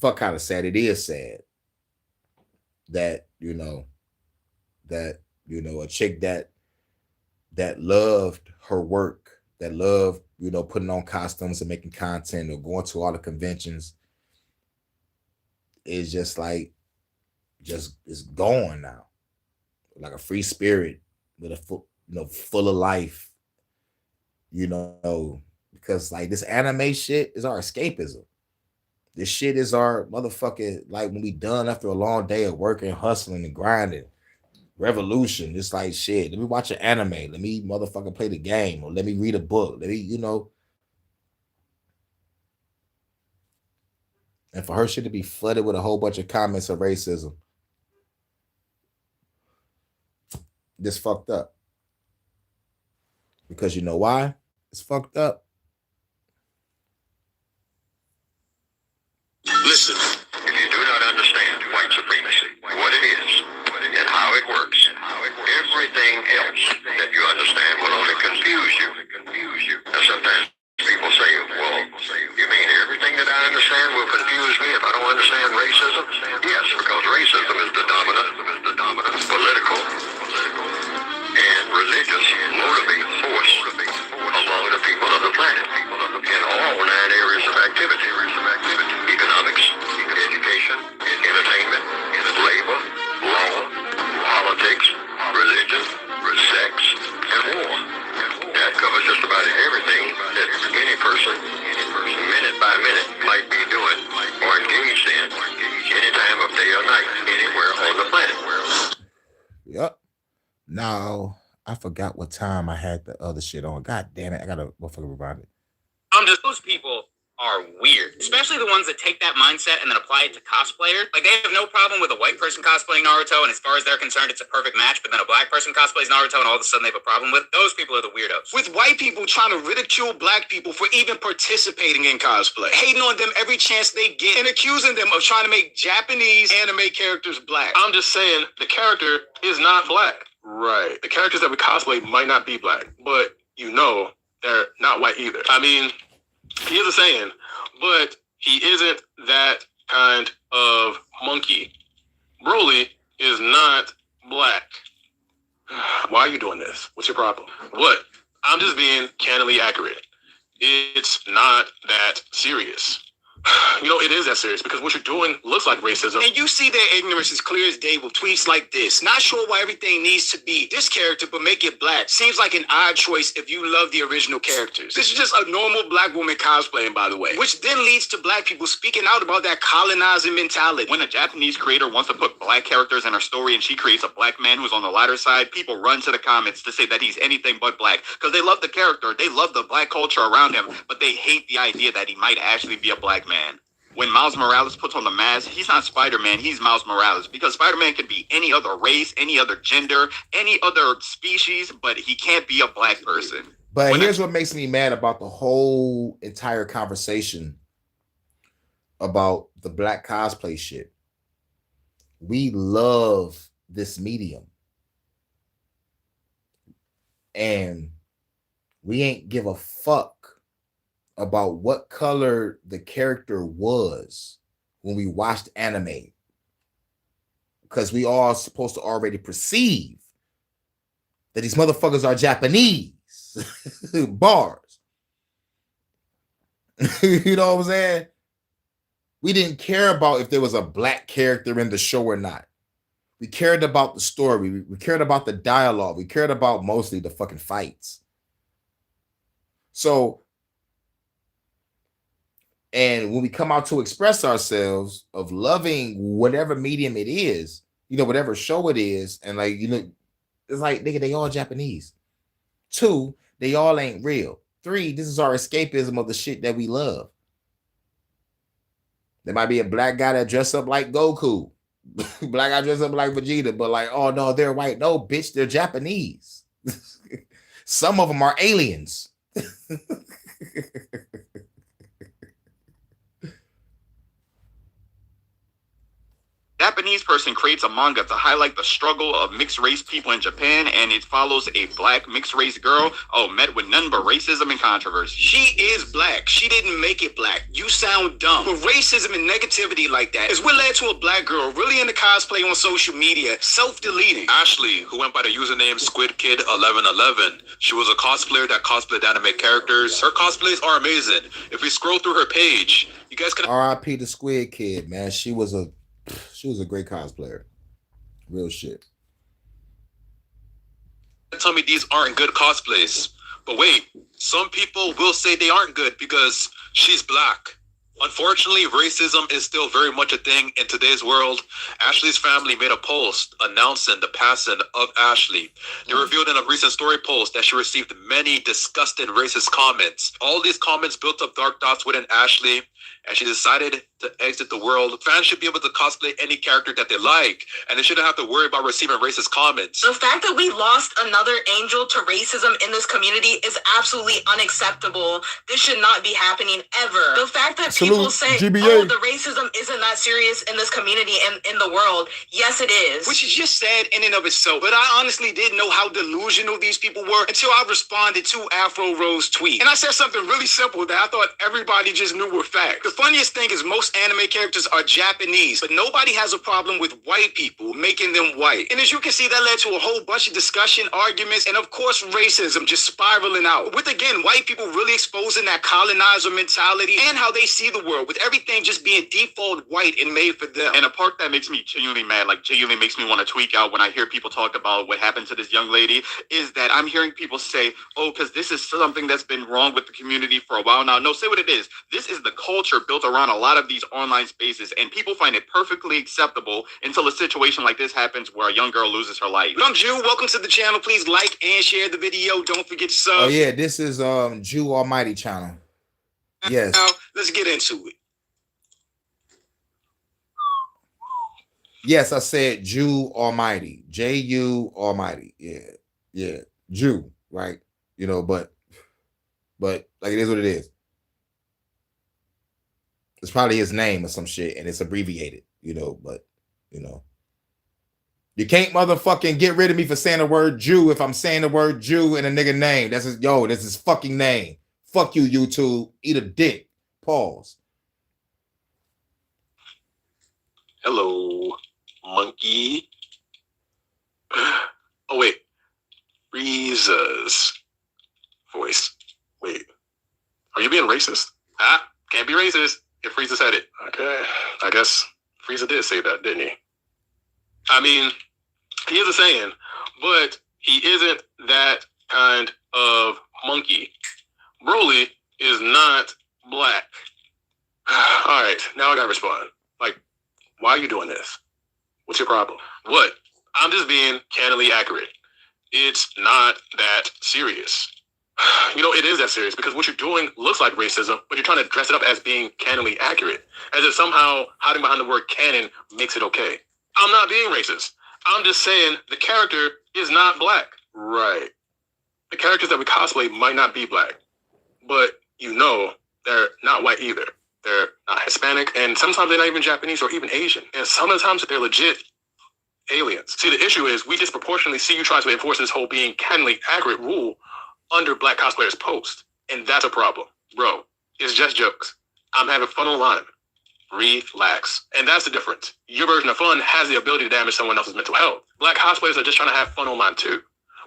fuck kind of sad. It is sad that, a chick that loved her work, that loved, putting on costumes and making content or going to all the conventions is just like, it's gone now. Like a free spirit with a full of life, because like this anime shit is our escapism. This shit is our motherfucking, like when we done after a long day of working, hustling and grinding, revolution. It's like, shit, let me watch an anime. Let me motherfucking play the game, or let me read a book. Let me, And for her shit to be flooded with a whole bunch of comments of racism, this fucked up. Because you know why? It's fucked up. Listen, if you do not understand white supremacy, what it is, and how it works, everything else that you understand will only confuse you. And sometimes people say, well, you mean everything that I understand will confuse me if I don't understand racism? Yes, because racism is the dominant political and religious motivating force among the people of the planet in all 9 areas of activity. Economics, education, entertainment, labor, law, politics, religion, sex, and war. That covers just about everything that any person, minute by minute, might be doing or engaged in any time of day or night, anywhere on the planet. Yep. Now, I forgot what time I had the other shit on. God damn it. I gotta motherfucking rewind it. Those people are weird, especially the ones that take that mindset and then apply it to cosplayers. Like, they have no problem with a white person cosplaying Naruto, and as far as they're concerned, it's a perfect match, but then a black person cosplays Naruto, and all of a sudden they have a problem with it. Those people are the weirdos. With white people trying to ridicule black people for even participating in cosplay, hating on them every chance they get, and accusing them of trying to make Japanese anime characters black. I'm just saying, the character is not black. Right. The characters that we cosplay might not be black, but they're not white either. I mean, he is a Saiyan, but he isn't that kind of monkey. Broly is not black. Why are you doing this? What's your problem? What? I'm just being candidly accurate. It's not that serious. It is that serious because what you're doing looks like racism. And you see their ignorance as clear as day with tweets like this. Not sure why everything needs to be this character, but make it black. Seems like an odd choice if you love the original characters. This is just a normal black woman cosplaying, by the way, which then leads to black people speaking out about that colonizing mentality. When a Japanese creator wants to put black characters in her story and she creates a black man who's on the lighter side, people run to the comments to say that he's anything but black because they love the character, they love the black culture around him, but they hate the idea that he might actually be a black man. When Miles Morales puts on the mask, he's not Spider-Man, he's Miles Morales. Because Spider-Man could be any other race, any other gender, any other species, but he can't be a black person. But here's what makes me mad about the whole entire conversation about the black cosplay shit. We love this medium. And we ain't give a fuck about what color the character was when we watched anime, because we all supposed to already perceive that these motherfuckers are Japanese. Bars. You know what I'm saying? We didn't care about if there was a black character in the show or not. We cared about the story. We cared about the dialogue. We cared about mostly the fucking fights. So, and when we come out to express ourselves of loving whatever medium it is, you know, whatever show it is, and like, you know, it's like, nigga, they all Japanese. 2, they all ain't real. 3, this is our escapism of the shit that we love. There might be a black guy that dressed up like Goku, black guy dressed up like Vegeta, but like, oh no, they're white. No, bitch, they're Japanese. Some of them are aliens. Japanese person creates a manga to highlight the struggle of mixed race people in Japan, and it follows a black mixed race girl met with none but racism and controversy. She is black. She didn't make it black. You sound dumb. But racism and negativity like that is what led to a black girl really into cosplay on social media, self-deleting. Ashley, who went by the username SquidKid1111, she was a cosplayer that cosplayed anime characters. Her cosplays are amazing. If we scroll through her page, you guys can... R.I.P. the Squid Kid, man. She was a great cosplayer. Real shit. Tell me these aren't good cosplays. But wait, some people will say they aren't good because she's black. Unfortunately, racism is still very much a thing in today's world. Ashley's family made a post announcing the passing of Ashley. They revealed in a recent story post that she received many disgusting racist comments. All these comments built up dark thoughts within Ashley, and she decided to exit the world. Fans should be able to cosplay any character that they like, and they shouldn't have to worry about receiving racist comments. The fact that we lost another angel to racism in this community is absolutely unacceptable. This should not be happening ever. The fact that people say, oh, the racism isn't that serious in this community and in the world. Yes, it is. Which is just sad in and of itself. But I honestly didn't know how delusional these people were until I responded to Afro Rose tweet. And I said something really simple that I thought everybody just knew were facts. The funniest thing is most anime characters are Japanese, but nobody has a problem with white people making them white. And as you can see, that led to a whole bunch of discussion, arguments, and of course, racism just spiraling out. With, again, white people really exposing that colonizer mentality and how they see the world, with everything just being default white and made for them. And a part that makes me genuinely mad, like genuinely makes me want to tweak out when I hear people talk about what happened to this young lady, is that I'm hearing people say, oh, because this is something that's been wrong with the community for a while now. No, say what it is. This is the culture built around a lot of these online spaces, and people find it perfectly acceptable until a situation like this happens where a young girl loses her life. I'm Jew. Welcome to the channel. Please like and share the video. Don't forget to sub. Oh yeah, this is Jew Almighty channel. Yes. Now let's get into it. Yes, I said Jew Almighty. J-U Almighty. Yeah. Jew, right? You know, but like it is what it is. It's probably his name or some shit, and it's abbreviated, you know, but you know. You can't motherfucking get rid of me for saying the word Jew if I'm saying the word Jew in a nigga name. That's his, that's his fucking name. Fuck you, YouTube. Eat a dick. Pause. Hello, monkey. Oh, wait. Rieza's voice. Wait. Are you being racist? Can't be racist if Frieza said it. Okay. I guess Frieza did say that, didn't he? I mean, he is a Saiyan, but he isn't that kind of monkey. Broly is not black. All right, now I gotta respond. Like, why are you doing this? What's your problem? What? I'm just being canonically accurate. It's not that serious. You know, it is that serious because what you're doing looks like racism, but you're trying to dress it up as being canonically accurate, as if somehow hiding behind the word canon makes it okay. I'm not being racist. I'm just saying the character is not black. Right. The characters that we cosplay might not be black, but you know they're not white either. They're not Hispanic, and sometimes they're not even Japanese or even Asian. And sometimes they're legit aliens. See, the issue is we disproportionately see you trying to enforce this whole being canonically accurate rule under black cosplayers' post. And that's a problem. Bro, it's just jokes. I'm having fun online. Relax. And that's the difference. Your version of fun has the ability to damage someone else's mental health. Black cosplayers are just trying to have fun online too.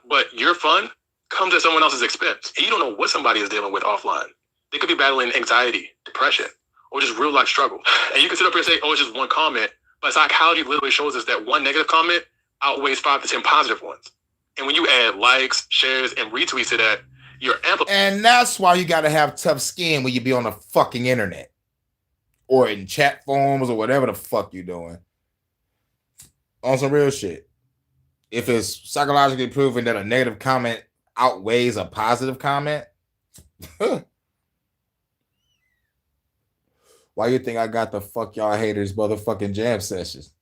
But your fun comes at someone else's expense. And you don't know what somebody is dealing with offline. They could be battling anxiety, depression, or just real life struggle. And you can sit up here and say, oh, it's just one comment. But psychology literally shows us that one negative comment outweighs 5 to 10 positive ones. And when you add likes, shares, and retweets to that, you're amplifying. And that's why you got to have tough skin when you be on the fucking internet or in chat forums or whatever the fuck you're doing. On some real shit. If it's psychologically proven that a negative comment outweighs a positive comment, why you think I got the fuck y'all haters motherfucking jam sessions?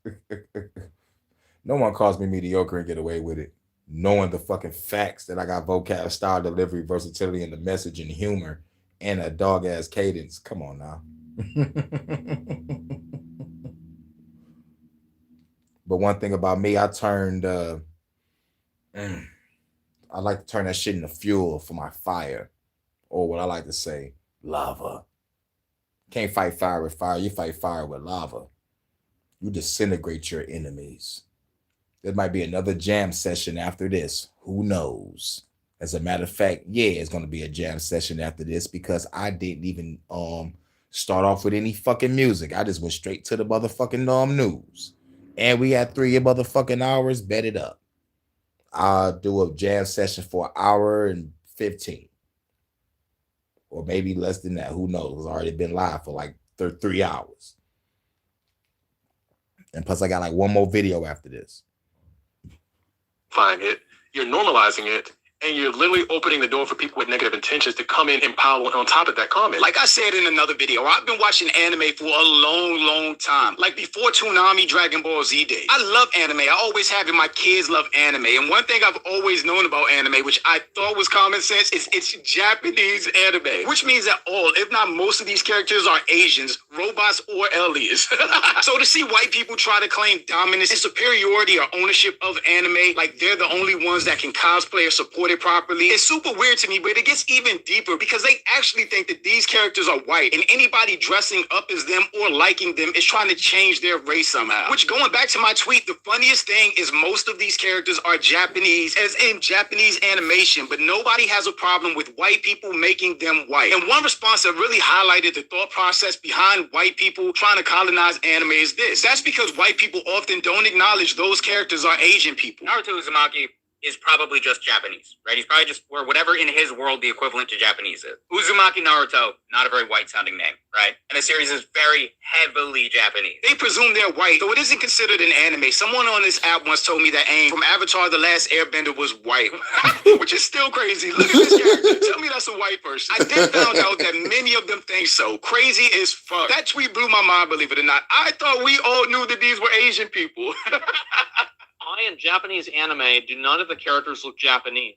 No one calls me mediocre and get away with it. Knowing the fucking facts that I got vocab, style, delivery, versatility, and the message and humor and a dog ass cadence. Come on now. But one thing about me, I turned I like to turn that shit into fuel for my fire. Or what I like to say, lava. Can't fight fire with fire, you fight fire with lava. You disintegrate your enemies. There might be another jam session after this. Who knows? As a matter of fact, yeah, it's going to be a jam session after this because I didn't even start off with any fucking music. I just went straight to the motherfucking news. And we had 3 motherfucking hours bedded up. I'll do a jam session for an hour and 15. Or maybe less than that. Who knows? It's already been live for like 3 hours. And plus I got like one more video after this. It, you're normalizing it, and you're literally opening the door for people with negative intentions to come in and pile on top of that comment. Like I said in another video, I've been watching anime for a long time. Like before Toonami Dragon Ball Z Day. I love anime. I always have it. My kids love anime. And one thing I've always known about anime, which I thought was common sense, is it's Japanese anime. Which means that all, if not most of these characters are Asians, robots, or aliens. So to see white people try to claim dominance and superiority or ownership of anime, like they're the only ones that can cosplay or support it properly, it's super weird to me, but it gets even deeper because they actually think that these characters are white and anybody dressing up as them or liking them is trying to change their race somehow. Which, going back to my tweet, the funniest thing is most of these characters are Japanese, as in Japanese animation, but nobody has a problem with white people making them white. And one response that really highlighted the thought process behind white people trying to colonize anime is this. That's because white people often don't acknowledge those characters are Asian people. Naruto Uzumaki is probably just Japanese, right? He's probably just, or whatever in his world the equivalent to Japanese is. Uzumaki Naruto, not a very white-sounding name, right? And the series is very heavily Japanese. They presume they're white, though it isn't considered an anime. Someone on this app once told me that Aang from Avatar The Last Airbender was white, which is still crazy. Look at this character. Tell me that's a white person. I then found out that many of them think so. Crazy as fuck. That tweet blew my mind, believe it or not. I thought we all knew that these were Asian people. In Japanese anime, do none of the characters look Japanese?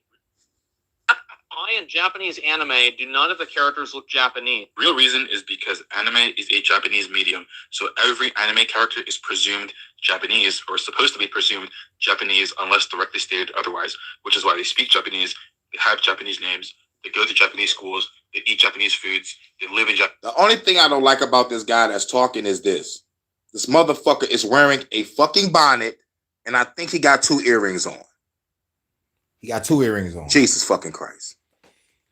In Japanese anime, do none of the characters look Japanese? Real reason is because anime is a Japanese medium, so every anime character is presumed Japanese, or supposed to be presumed Japanese unless directly stated otherwise, which is why they speak Japanese, they have Japanese names, they go to Japanese schools, they eat Japanese foods, they live in Japan. The only thing I don't like about this guy that's talking is this. This motherfucker is wearing a fucking bonnet, and I think he got 2 earrings on. He got 2 earrings on. Jesus fucking Christ.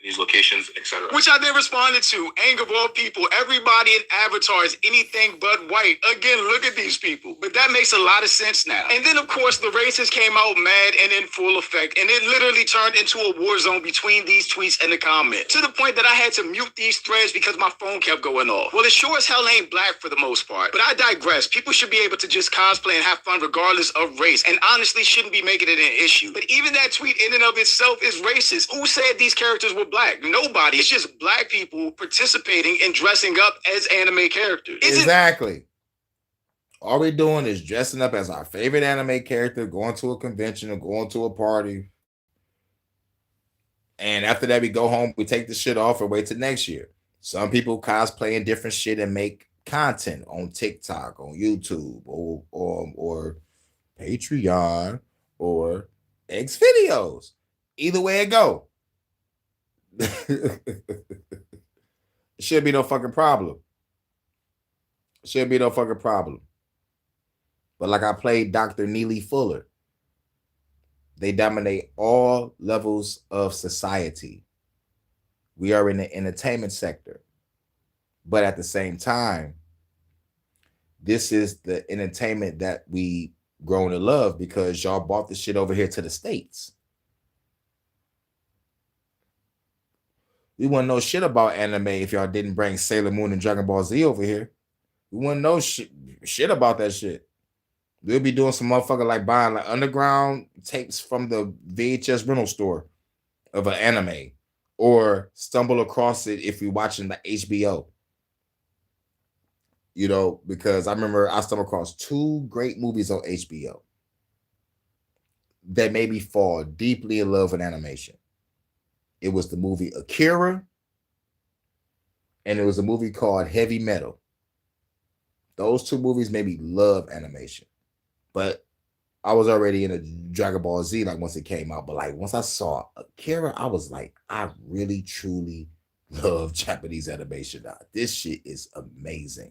These locations, etc. Which I then responded to. Aang of all people, everybody in Avatar is anything but white. Again, look at these people. But that makes a lot of sense now. And then, of course, the racists came out mad and in full effect. And it literally turned into a war zone between these tweets and the comments. To the point that I had to mute these threads because my phone kept going off. Well, it sure as hell ain't black for the most part. But I digress. People should be able to just cosplay and have fun regardless of race. And honestly shouldn't be making it an issue. But even that tweet in and of itself is racist. Who said these characters were black? Nobody. It's just black people participating and dressing up as anime characters. Exactly. All we're doing is dressing up as our favorite anime character, going to a convention or going to a party. And after that, we go home, we take the shit off and wait till next year. Some people cosplaying different shit and make content on TikTok, on YouTube, or Patreon, or X videos. Either way it go. Should be no fucking problem. Should be no fucking problem. But like I played Dr. Neely Fuller, they dominate all levels of society. We are in the entertainment sector. But at the same time, this is the entertainment that we grown to love because y'all bought the shit over here to the States. We wouldn't know shit about anime if y'all didn't bring Sailor Moon and Dragon Ball Z over here. We wouldn't know shit about that shit. We'll be doing some motherfucker like buying like underground tapes from the VHS rental store of an anime, or stumble across it if you're watching the HBO. You know, because I remember I stumbled across 2 great movies on HBO that made me fall deeply in love with animation. It was the movie Akira, and it was a movie called Heavy Metal. Those 2 movies made me love animation. But I was already in a Dragon Ball Z like once it came out. But like once I saw Akira, I was like, I really truly love Japanese animation now. This shit is amazing.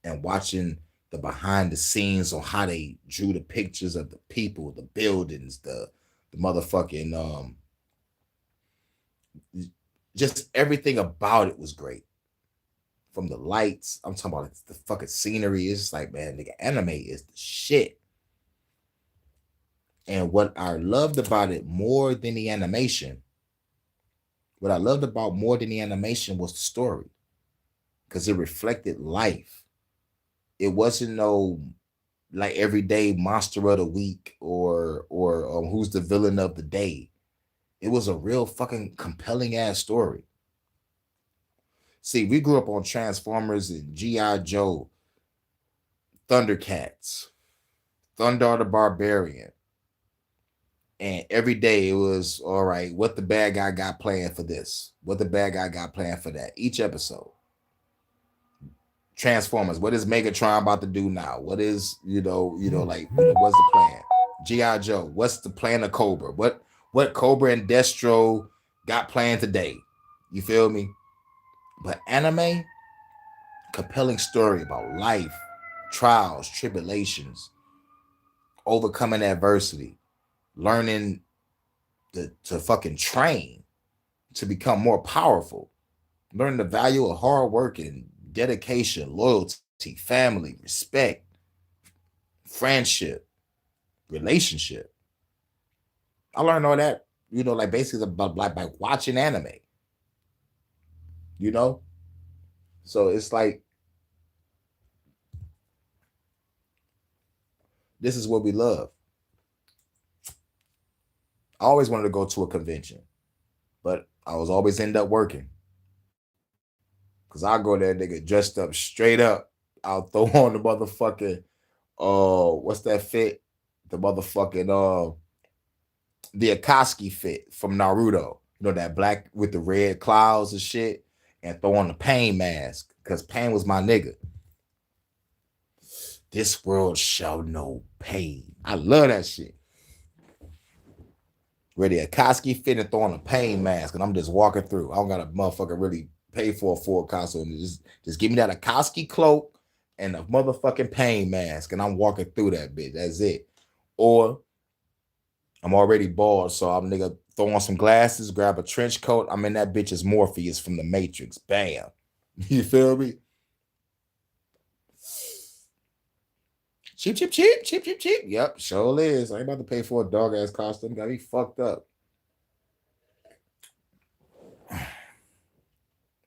And watching the behind the scenes on how they drew the pictures of the people, the buildings, the motherfucking just everything about it was great. From the lights, I'm talking about the fucking scenery. It's just like, man, nigga, anime is the shit. And what I loved about it more than the animation, was the story, because it reflected life. It wasn't no like everyday monster of the week or who's the villain of the day. It was a real fucking compelling ass story. See, we grew up on Transformers and G.I. Joe, Thundercats, Thundar the Barbarian. And every day it was, all right, what the bad guy got planned for this? What the bad guy got planned for that? Each episode. Transformers, what is Megatron about to do now? What is, like, what's the plan? G.I. Joe, what's the plan of Cobra? What Cobra and Destro got planned today? You feel me? But anime, compelling story about life, trials, tribulations, overcoming adversity, learning to fucking train to become more powerful, learn the value of hard work and dedication, loyalty, family, respect, friendship, relationship. I learned all that, like basically about like by watching anime. So it's like this is what we love. I always wanted to go to a convention, but I was always end up working. Cause I go there, nigga, dressed up straight up. I'll throw on the motherfucking what's that fit? The motherfucking the Akatsuki fit from Naruto. That black with the red clouds and shit, and throw on the Pain mask. Cause Pain was my nigga. This world shall know pain. I love that shit. Ready a Akatsuki fit and throw on a Pain mask, and I'm just walking through. I don't got a motherfucker really pay for a full costume. Just give me that Akatsuki cloak and a motherfucking Pain mask, and I'm walking through that bitch. That's it. Or I'm already bald, so I'm nigga throw on some glasses, grab a trench coat. I'm in that bitch as Morpheus from the Matrix. Bam. You feel me? Cheap, cheap, cheap, cheap, cheap, cheap. Yep, sure is. I ain't about to pay for a dog ass costume. Got me fucked up.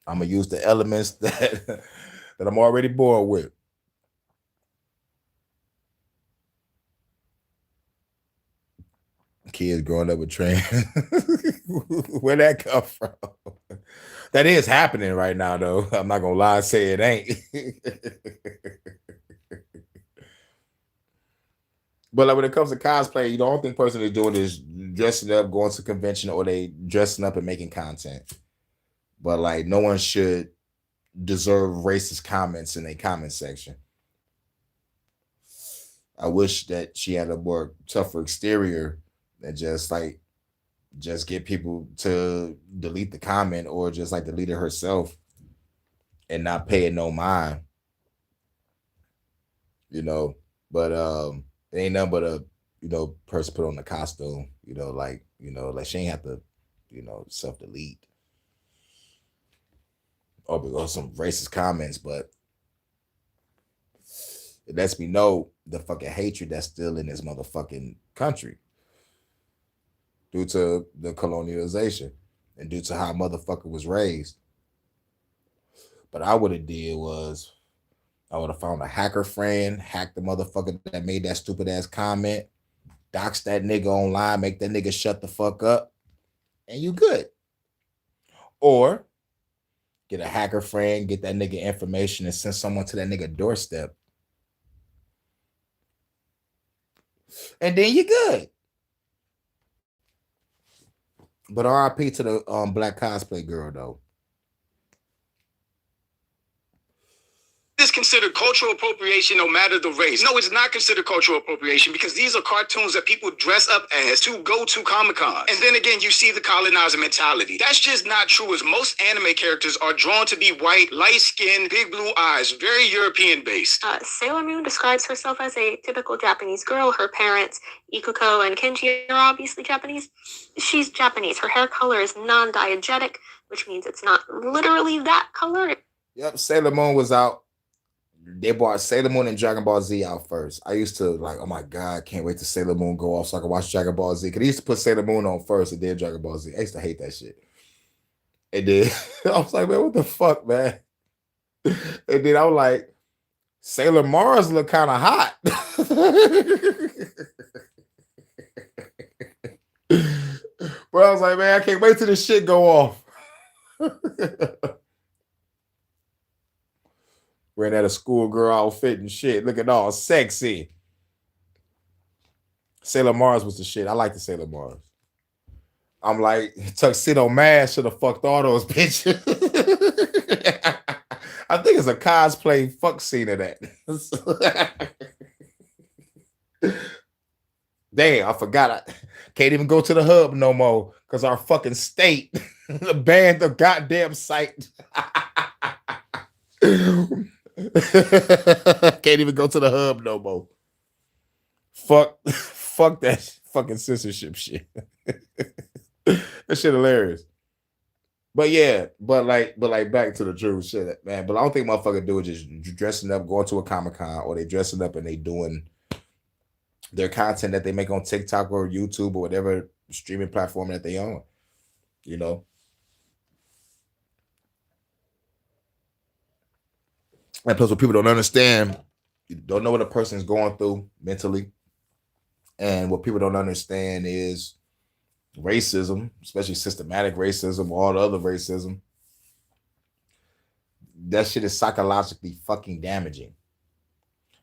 I'm gonna use the elements that I'm already bored with. Kids growing up with trans. Where'd that come from? That is happening right now, though. I'm not gonna lie, say it ain't. But like when it comes to cosplay, the only thing person is doing is dressing up, going to convention, or they dressing up and making content. But like no one should deserve racist comments in a comment section. I wish that she had a more tougher exterior and just get people to delete the comment or just like delete it herself and not pay it no mind. But it ain't nothing but a person put on the costume, like she ain't have to, self-delete or because some racist comments, but it lets me know the fucking hatred that's still in this motherfucking country due to the colonialization and due to how motherfucker was raised. But I would have did was I would have found a hacker friend, hacked the motherfucker that made that stupid ass comment, dox that nigga online, make that nigga shut the fuck up, and you good. Or get a hacker friend, get that nigga information, and send someone to that nigga doorstep. And then you good. But RIP to the black cosplay girl, though. Is considered cultural appropriation no matter the race. No, it's not considered cultural appropriation because these are cartoons that people dress up as to go to Comic-Con. And then again, you see the colonizer mentality. That's just not true, as most anime characters are drawn to be white, light-skinned, big blue eyes, very European-based. Sailor Moon describes herself as a typical Japanese girl. Her parents, Ikuko and Kenji, are obviously Japanese. She's Japanese. Her hair color is non-diegetic, which means it's not literally that color. Yep, Sailor Moon was out. They brought Sailor Moon and Dragon Ball Z out first. I used to like, oh my God, can't wait to Sailor Moon go off so I can watch Dragon Ball Z. Because they used to put Sailor Moon on first and then Dragon Ball Z. I used to hate that shit. And then I was like, man, what the fuck, man? And then I was like, Sailor Mars look kind of hot. But I was like, man, I can't wait till this shit go off. Wearing at a schoolgirl outfit and shit, looking all sexy. Sailor Mars was the shit. I like the Sailor Mars. I'm like, Tuxedo Mask should have fucked all those bitches. I think it's a cosplay fuck scene of that. Damn, I forgot. I can't even go to the hub no more because our fucking state banned the goddamn site. Can't even go to the hub no more. Fuck that fucking censorship shit. That shit hilarious. But yeah, but like back to the truth shit, man. But I don't think motherfuckers do it just dressing up, going to a Comic-Con, or they dressing up and they doing their content that they make on TikTok or YouTube or whatever streaming platform that they own. You know. And plus, what people don't understand, you don't know what a person's going through mentally. And what people don't understand is racism, especially systematic racism, all the other racism. That shit is psychologically fucking damaging.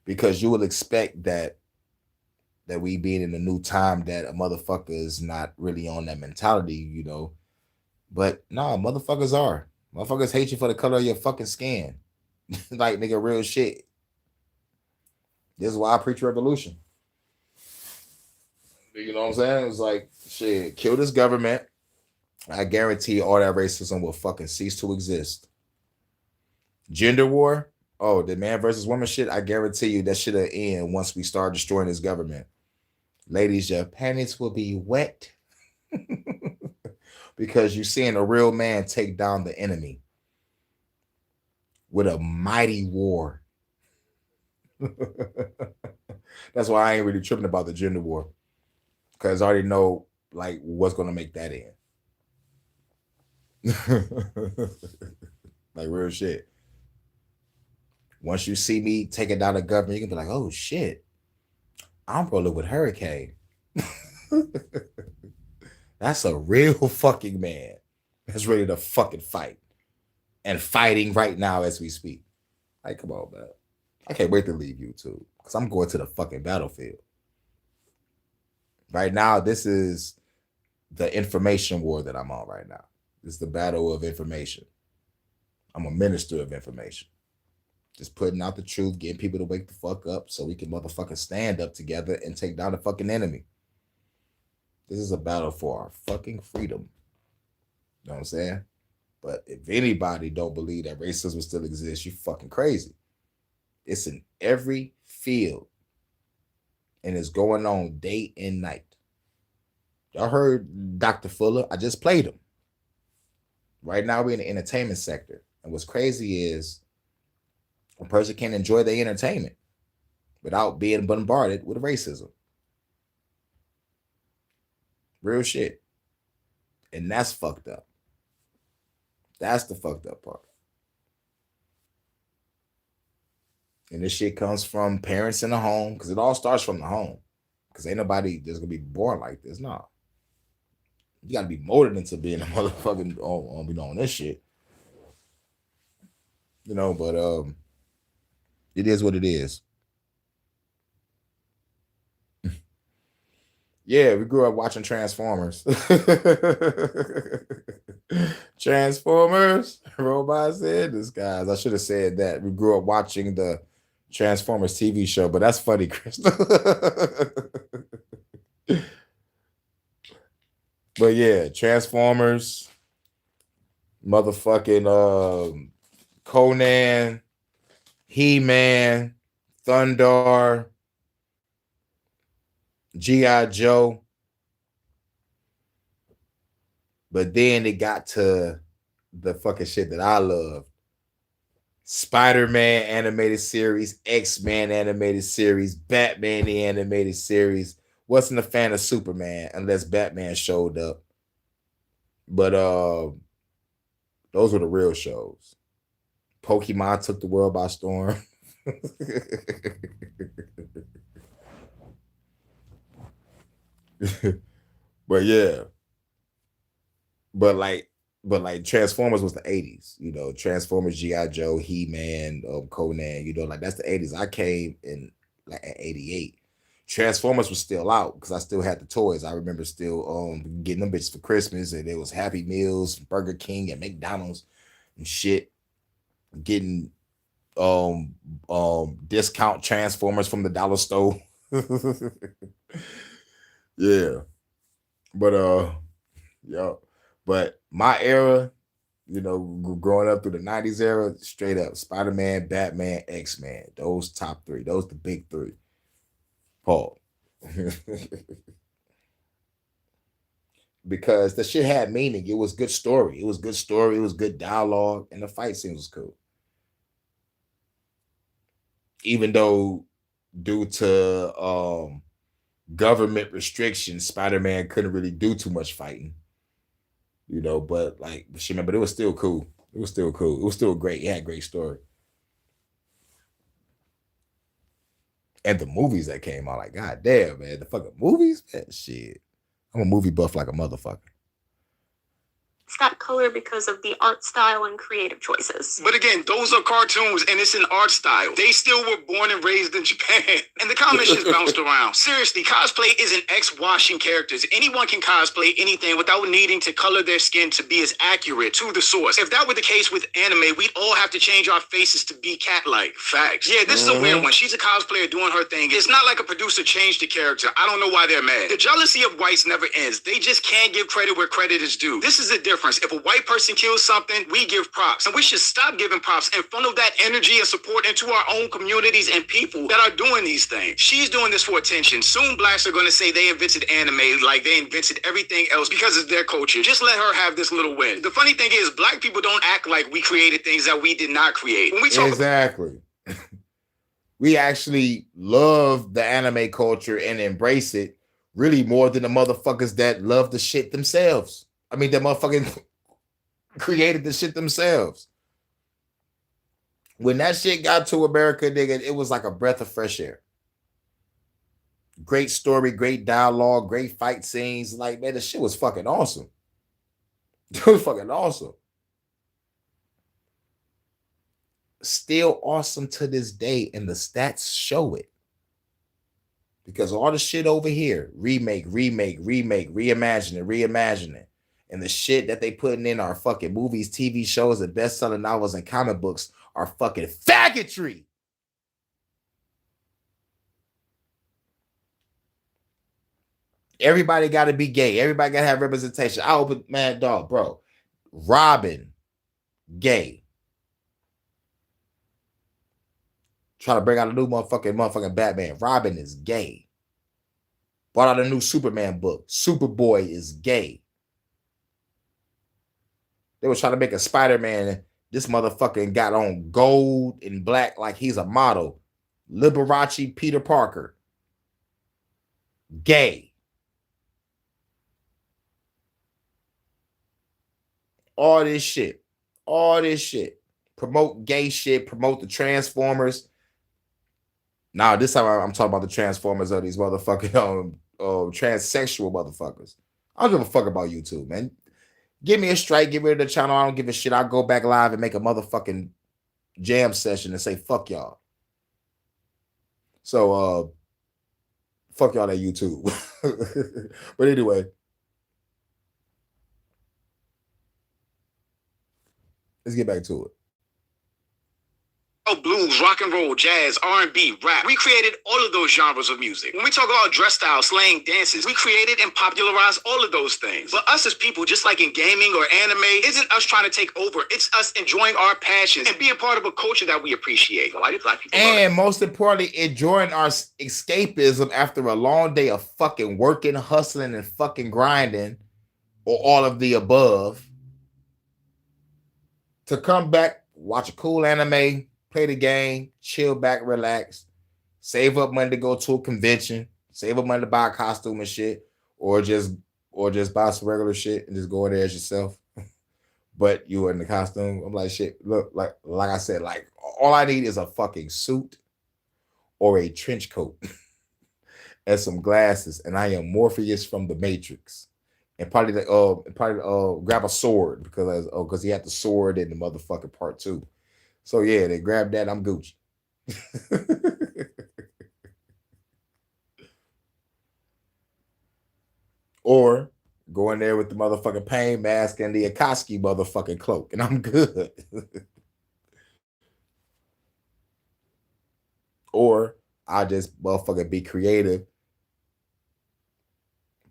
Because you will expect that we being in a new time that a motherfucker is not really on that mentality, you know. But no, motherfuckers are. Motherfuckers hate you for the color of your fucking skin. Like, nigga, real shit. This is why I preach revolution. You know what I'm saying? It's like, shit, kill this government. I guarantee all that racism will fucking cease to exist. Gender war? Oh, the man versus woman shit? I guarantee you that shit'll end once we start destroying this government. Ladies, your panties will be wet. Because you're seeing a real man take down the enemy with a mighty war. That's why I ain't really tripping about the gender war. Because I already know, like, what's going to make that end. Like, real shit. Once you see me taking down the government, you can be like, oh, shit. I'm rolling with Hurricane. That's a real fucking man that's ready to fucking fight. And fighting right now as we speak. Like, come on, man. I can't wait to leave YouTube. Because I'm going to the fucking battlefield. Right now, this is the information war that I'm on right now. This is the battle of information. I'm a minister of information. Just putting out the truth, getting people to wake the fuck up so we can motherfucking stand up together and take down the fucking enemy. This is a battle for our fucking freedom. You know what I'm saying? But if anybody don't believe that racism still exists, you fucking crazy. It's in every field. And it's going on day and night. Y'all heard Dr. Fuller? I just played him. Right now, we're in the entertainment sector. And what's crazy is a person can enjoy their entertainment without being bombarded with racism. Real shit. And that's fucked up. That's the fucked up part. And this shit comes from parents in the home, because it all starts from the home. Because ain't nobody that's gonna be born like this. No. You gotta be molded into being a motherfucking on this shit. You know, but it is what it is. Yeah, we grew up watching Transformers. Transformers, robots and this guys. I should have said that. We grew up watching the Transformers TV show, but that's funny, Crystal. But yeah, Transformers, motherfucking Conan, He-Man, Thundar, G.I. Joe. But then it got to the fucking shit that I love. Spider-Man animated series, X-Men animated series, Batman the animated series. Wasn't a fan of Superman unless Batman showed up. But those were the real shows. Pokemon took the world by storm. But yeah. But like Transformers was the 80s, you know, Transformers, G.I. Joe, He-Man, Conan, you know, like that's the 80s. I came in like at 88. Transformers was still out because I still had the toys. I remember still getting them bitches for Christmas, and there was Happy Meals, Burger King, and McDonald's and shit. Getting discount Transformers from the dollar store. Yeah. But yeah. But my era, you know, growing up through the 90s era, straight up Spider-Man, Batman, X-Men. Those top three. Those the big three. Paul. Because the shit had meaning. It was good story. It was good story. It was good dialogue. And the fight scenes was cool. Even though due to government restrictions, Spider-Man couldn't really do too much fighting. You know, but like, but it was still cool. It was still cool. It was still great. It had a great story. And the movies that came out, like, god damn, man, the fucking movies, man, shit. I'm a movie buff like a motherfucker. It's got color because of the art style and creative choices. But again, those are cartoons and it's an art style. They still were born and raised in Japan. And the comments just bounced around. Seriously, cosplay isn't X-washing characters. Anyone can cosplay anything without needing to color their skin to be as accurate to the source. If that were the case with anime, we'd all have to change our faces to be cat-like. Facts. Yeah, this is a weird one. She's a cosplayer doing her thing. It's not like a producer changed the character. I don't know why they're mad. The jealousy of whites never ends. They just can't give credit where credit is due. This is a difference. If a white person kills something, we give props. And we should stop giving props and funnel that energy and support into our own communities and people that are doing these things. She's doing this for attention. Soon blacks are going to say they invented anime like they invented everything else because it's their culture. Just let her have this little win. The funny thing is, black people don't act like we created things that we did not create. When we talk exactly. We actually love the anime culture and embrace it really more than the motherfuckers that love the shit themselves. I mean, that motherfucking created the shit themselves. When that shit got to America, nigga, it was like a breath of fresh air. Great story, great dialogue, great fight scenes. Like, man, the shit was fucking awesome. It was fucking awesome. Still awesome to this day, and the stats show it. Because all the shit over here, remake, reimagine it. And the shit that they putting in our fucking movies, TV shows, and best-selling novels and comic books are fucking faggotry. Everybody got to be gay. Everybody got to have representation. I open, man, dog, bro. Robin, gay. Trying to bring out a new motherfucking Batman. Robin is gay. Brought out a new Superman book. Superboy is gay. They were trying to make a Spider-Man. This motherfucking got on gold and black like he's a model. Liberace Peter Parker. Gay. All this shit. Promote gay shit. Promote the Transformers. Now this time I'm talking about the Transformers of these motherfucking transsexual motherfuckers. I don't give a fuck about YouTube, man. Give me a strike, get rid of the channel. I don't give a shit. I'll go back live and make a motherfucking jam session and say fuck y'all. So fuck y'all at YouTube. But anyway, let's get back to it. Blues, rock and roll, jazz, R&B, rap. We created all of those genres of music. When we talk about dress styles, slang, dances, we created and popularized all of those things. But us as people, just like in gaming or anime, isn't us trying to take over. It's us enjoying our passions and being part of a culture that we appreciate. Why do black people and most importantly, enjoying our escapism after a long day of fucking working, hustling, and fucking grinding, or all of the above, to come back, watch a cool anime, play the game, chill back, relax, save up money to go to a convention, save up money to buy a costume and shit, or just buy some regular shit and just go in there as yourself. But you in the costume. I'm like, shit, look, like I said, like all I need is a fucking suit or a trench coat and some glasses, and I am Morpheus from the Matrix. And probably grab a sword because he had the sword in the motherfucking part 2. So yeah, they grabbed that. I'm Gucci. Or go in there with the motherfucking pain mask and the Akatsuki motherfucking cloak, and I'm good. Or I just motherfucking be creative,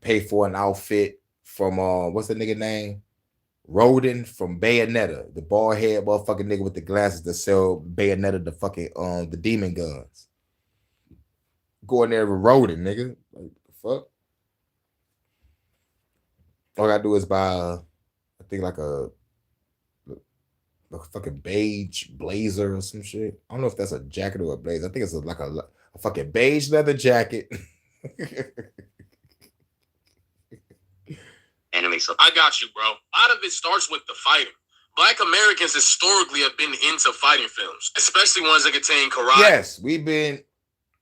pay for an outfit from what's the nigga name? Rodin from Bayonetta, the bald head motherfucking nigga with the glasses that sell Bayonetta, the fucking the demon guns. Go in there with Rodin, nigga. Like the fuck. All I gotta do is buy, I think like a fucking beige blazer or some shit. I don't know if that's a jacket or a blazer. I think it's like a fucking beige leather jacket. Anime stuff. I got you, bro. A lot of it starts with the fighter. Black Americans historically have been into fighting films, especially ones that contain karate. Yes, we've been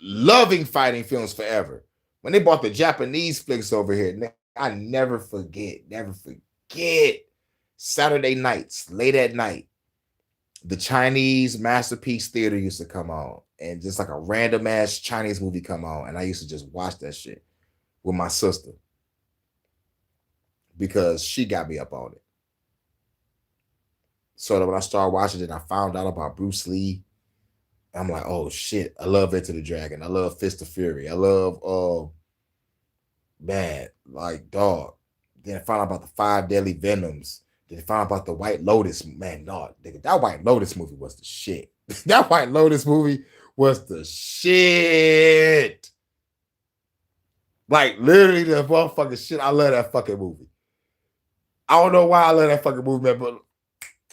loving fighting films forever. When they bought the Japanese flicks over here, I never forget. Saturday nights, late at night, the Chinese Masterpiece Theater used to come on, and just like a random ass Chinese movie come on, and I used to just watch that shit with my sister because she got me up on it. So that when I started watching it, I found out about Bruce Lee. I'm like, oh shit, I love Enter the Dragon. I love Fist of Fury. I love man, like dog. Then I found out about the 5 Deadly Venoms. Then I found out about the White Lotus. Man, dog, nigga, that White Lotus movie was the shit. That White Lotus movie was the shit. Like literally the motherfucking shit. I love that fucking movie. I don't know why I love that fucking movie, man, but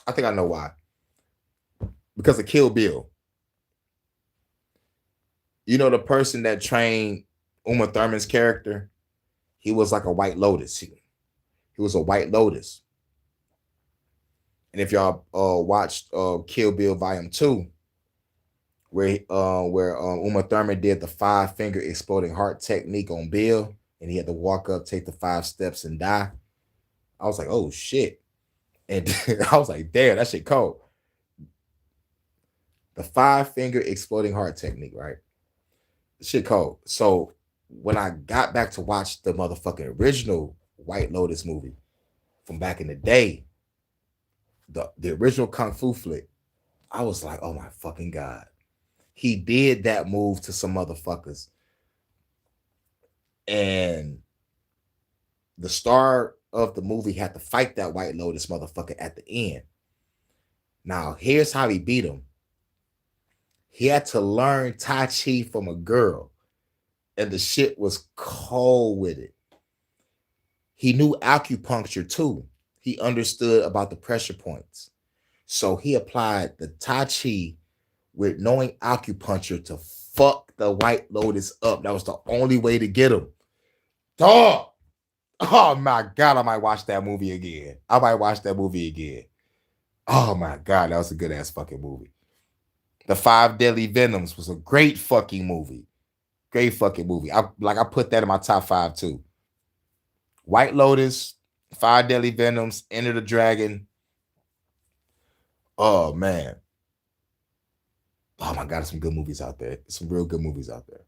I think I know why. Because of Kill Bill. You know the person that trained Uma Thurman's character? He was like a White Lotus. He was a White Lotus. And if y'all watched Kill Bill Volume 2, where Uma Thurman did the 5-finger exploding heart technique on Bill, and he had to walk up, take the 5 steps, and die. I was like, oh shit. And I was like, damn, that shit cold. The 5-finger exploding heart technique, right? Shit cold. So when I got back to watch the motherfucking original White Lotus movie from back in the day, the original Kung Fu flick, I was like, oh my fucking God. He did that move to some motherfuckers. And the star of the movie had to fight that White Lotus motherfucker at the end. Now, here's how he beat him. He had to learn Tai Chi from a girl. And the shit was cold with it. He knew acupuncture too. He understood about the pressure points. So he applied the Tai Chi with knowing acupuncture to fuck the White Lotus up. That was the only way to get him. Dog. Oh my God, I might watch that movie again. Oh my God, that was a good ass fucking movie. The 5 Deadly Venoms was a great fucking movie. Great fucking movie. I put that in my top 5 too. White Lotus, 5 Deadly Venoms, Enter the Dragon. Oh man. Oh my God, there's some good movies out there. Some real good movies out there.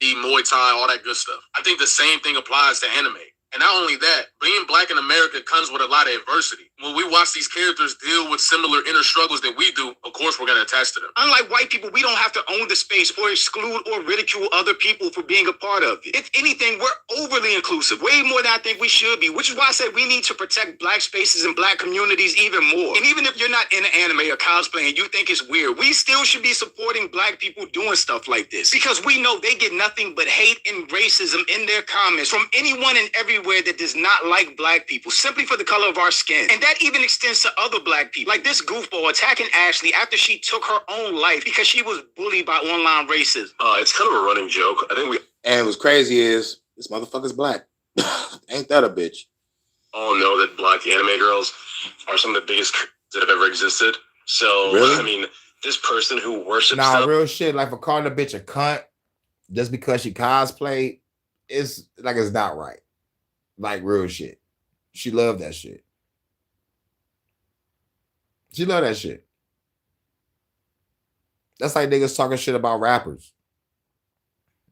Muay Thai, all that good stuff. I think the same thing applies to anime. And not only that, being black in America comes with a lot of adversity. When we watch these characters deal with similar inner struggles that we do, of course we're going to attach to them. Unlike white people, we don't have to own the space or exclude or ridicule other people for being a part of it. If anything, we're overly inclusive, way more than I think we should be, which is why I said we need to protect black spaces and black communities even more. And even if you're not in an anime or cosplay and you think it's weird, we still should be supporting black people doing stuff like this, because we know they get nothing but hate and racism in their comments from anyone and everywhere that does not like black people simply for the color of our skin. And that even extends to other black people, like this goofball attacking Ashley after she took her own life because she was bullied by online racism. It's kind of a running joke. I think And what's crazy is this motherfucker's black. Ain't that a bitch? all know that black anime girls are some of the biggest that have ever existed. So, Really? I mean, this person who worships Nah, them, real shit. Like for calling a bitch a cunt just because she cosplayed, it's like it's not right. Like real shit. She loved that shit. She loved that shit. That's like niggas talking shit about rappers.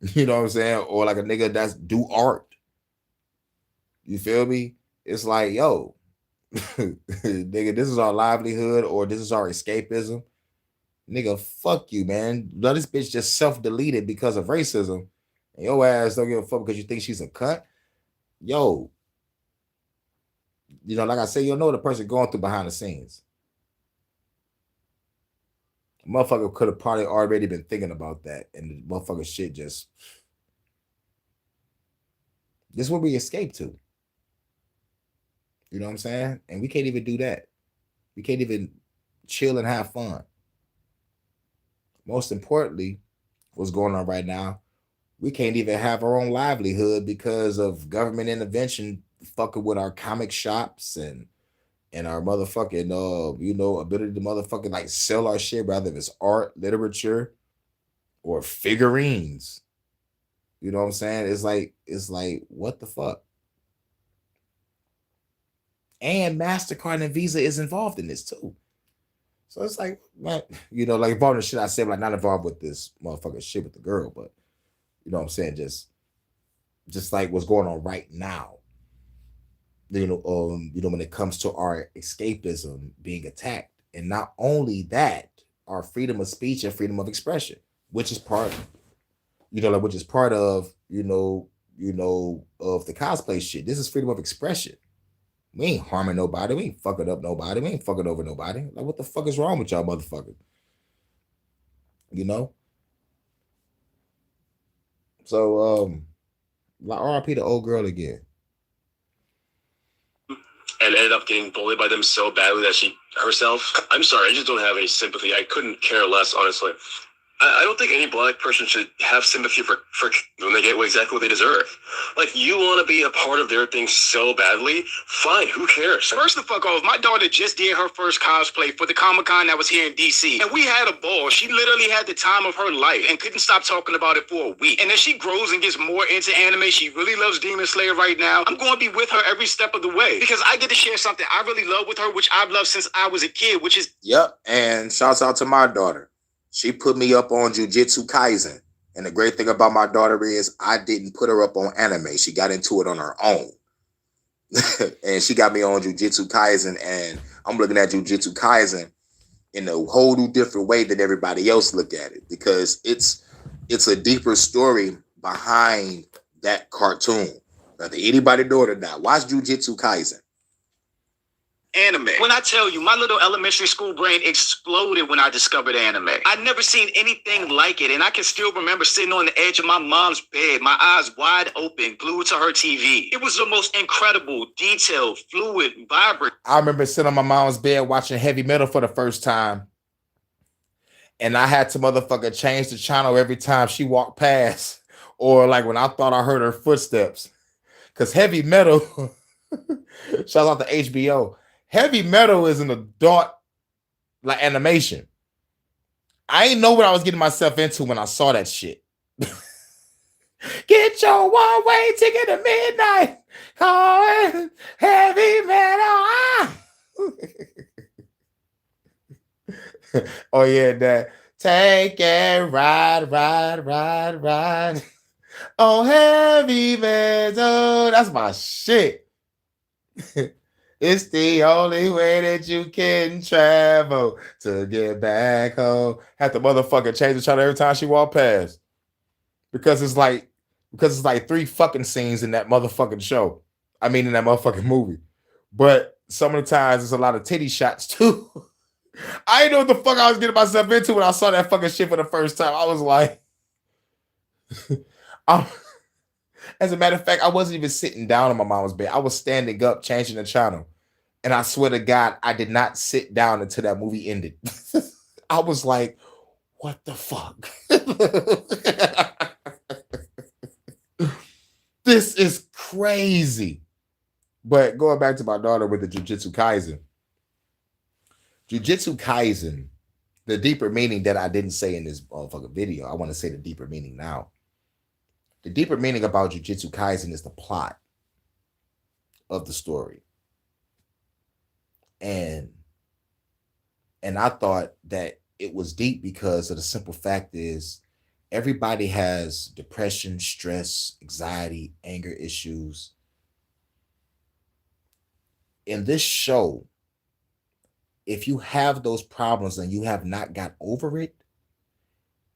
You know what I'm saying? Or like a nigga that's do art. You feel me? It's like, yo, nigga, this is our livelihood or this is our escapism. Nigga, fuck you, man. Now this bitch just self-deleted because of racism. And your ass don't give a fuck because you think she's a cunt. Yo, you know, like I said, you'll know the person going through behind the scenes. Motherfucker could have probably already been thinking about that, and the motherfucker shit just. This is what we escape to. You know what I'm saying? And we can't even do that. We can't even chill and have fun. Most importantly, what's going on right now, we can't even have our own livelihood because of government intervention fucking with our comic shops and our motherfucking you know, ability to motherfucking like sell our shit, rather if it's art, literature, or figurines. You know what I'm saying? It's like what the fuck? And MasterCard and Visa is involved in this too. So it's like, man, you know, like involved in shit I said, like not involved with this motherfucking shit with the girl, but you know what I'm saying? Just like what's going on right now. You know, when it comes to our escapism being attacked. And not only that, our freedom of speech and freedom of expression, which is part of, you know, like which is part of, you know, of the cosplay shit. This is freedom of expression. We ain't harming nobody. We ain't fucking up nobody. We ain't fucking over nobody. Like, what the fuck is wrong with y'all motherfuckers? You know? So, like RIP the old girl again. and ended up getting bullied by them so badly that she herself. I'm sorry, I just don't have any sympathy. I couldn't care less, honestly. I don't think any black person should have sympathy for when they get exactly what they deserve. Like, you want to be a part of their thing so badly? Fine, who cares? First the fuck off, my daughter just did her first cosplay for the Comic-Con that was here in DC. And we had a ball. She literally had the time of her life and couldn't stop talking about it for a week. And as she grows and gets more into anime, she really loves Demon Slayer right now. I'm going to be with her every step of the way because I get to share something I really love with her, which I've loved since I was a kid, which is... Yep, and shouts out to my daughter. She put me up on Jujutsu Kaisen. And the great thing about my daughter is I didn't put her up on anime. She got into it on her own. And she got me on Jujutsu Kaisen. And I'm looking at Jujutsu Kaisen in a whole new different way than everybody else look at it. Because it's a deeper story behind that cartoon. Whether anybody know it or not, watch Jujutsu Kaisen. Anime. When I tell you, my little elementary school brain exploded when I discovered anime. I'd never seen anything like it, and I can still remember sitting on the edge of my mom's bed, my eyes wide open, glued to her TV. It was the most incredible, detailed, fluid, vibrant. I remember sitting on my mom's bed watching heavy metal for the first time, and I had to motherfucker change the channel every time she walked past, or like when I thought I heard her footsteps, because heavy metal, shout out to HBO. Heavy Metal is an adult like animation. I ain't know what I was getting myself into when I saw that shit. Get your one-way ticket to midnight. Calling Heavy Metal. Oh yeah, that take it ride. Oh, Heavy Metal. That's my shit. It's the only way that you can travel to get back home. Have to motherfucker change the channel every time she walk past. Because it's like 3 fucking scenes in that motherfucking show. I mean in that motherfucking movie. But some of the times there's a lot of titty shots too. I didn't know what the fuck I was getting myself into when I saw that fucking shit for the first time. I was like, as a matter of fact, I wasn't even sitting down on my mama's bed. I was standing up, changing the channel. And I swear to God, I did not sit down until that movie ended. I was like, what the fuck? This is crazy. But going back to my daughter with the Jujutsu Kaisen. Jujutsu Kaisen, the deeper meaning that I didn't say in this motherfucking video, I want to say the deeper meaning now. The deeper meaning about Jujutsu Kaisen is the plot of the story. And I thought that it was deep because of the simple fact is everybody has depression, stress, anxiety, anger issues. In this show, if you have those problems and you have not got over it,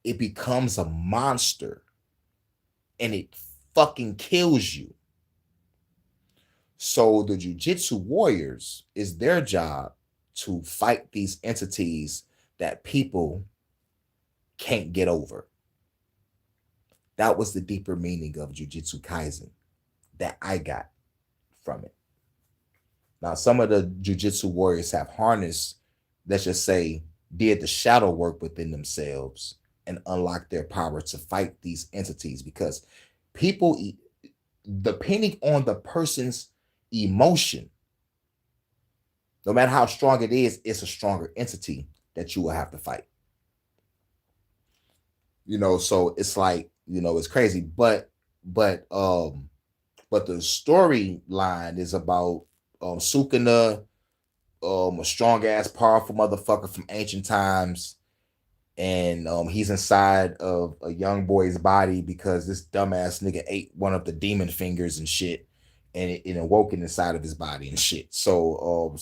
it becomes a monster and it fucking kills you. So the Jiu-Jitsu warriors is their job to fight these entities that people can't get over. That was the deeper meaning of Jujutsu Kaisen that I got from it. Now, some of the Jiu-Jitsu warriors have harnessed, let's just say, did the shadow work within themselves and unlocked their power to fight these entities because people, depending on the person's emotion, no matter how strong it is, it's a stronger entity that you will have to fight. So it's like, it's crazy. But the storyline is about Sukuna, a strong ass, powerful motherfucker from ancient times, and he's inside of a young boy's body because this dumbass nigga ate one of the demon fingers and shit, and it awoke inside of his body and shit. So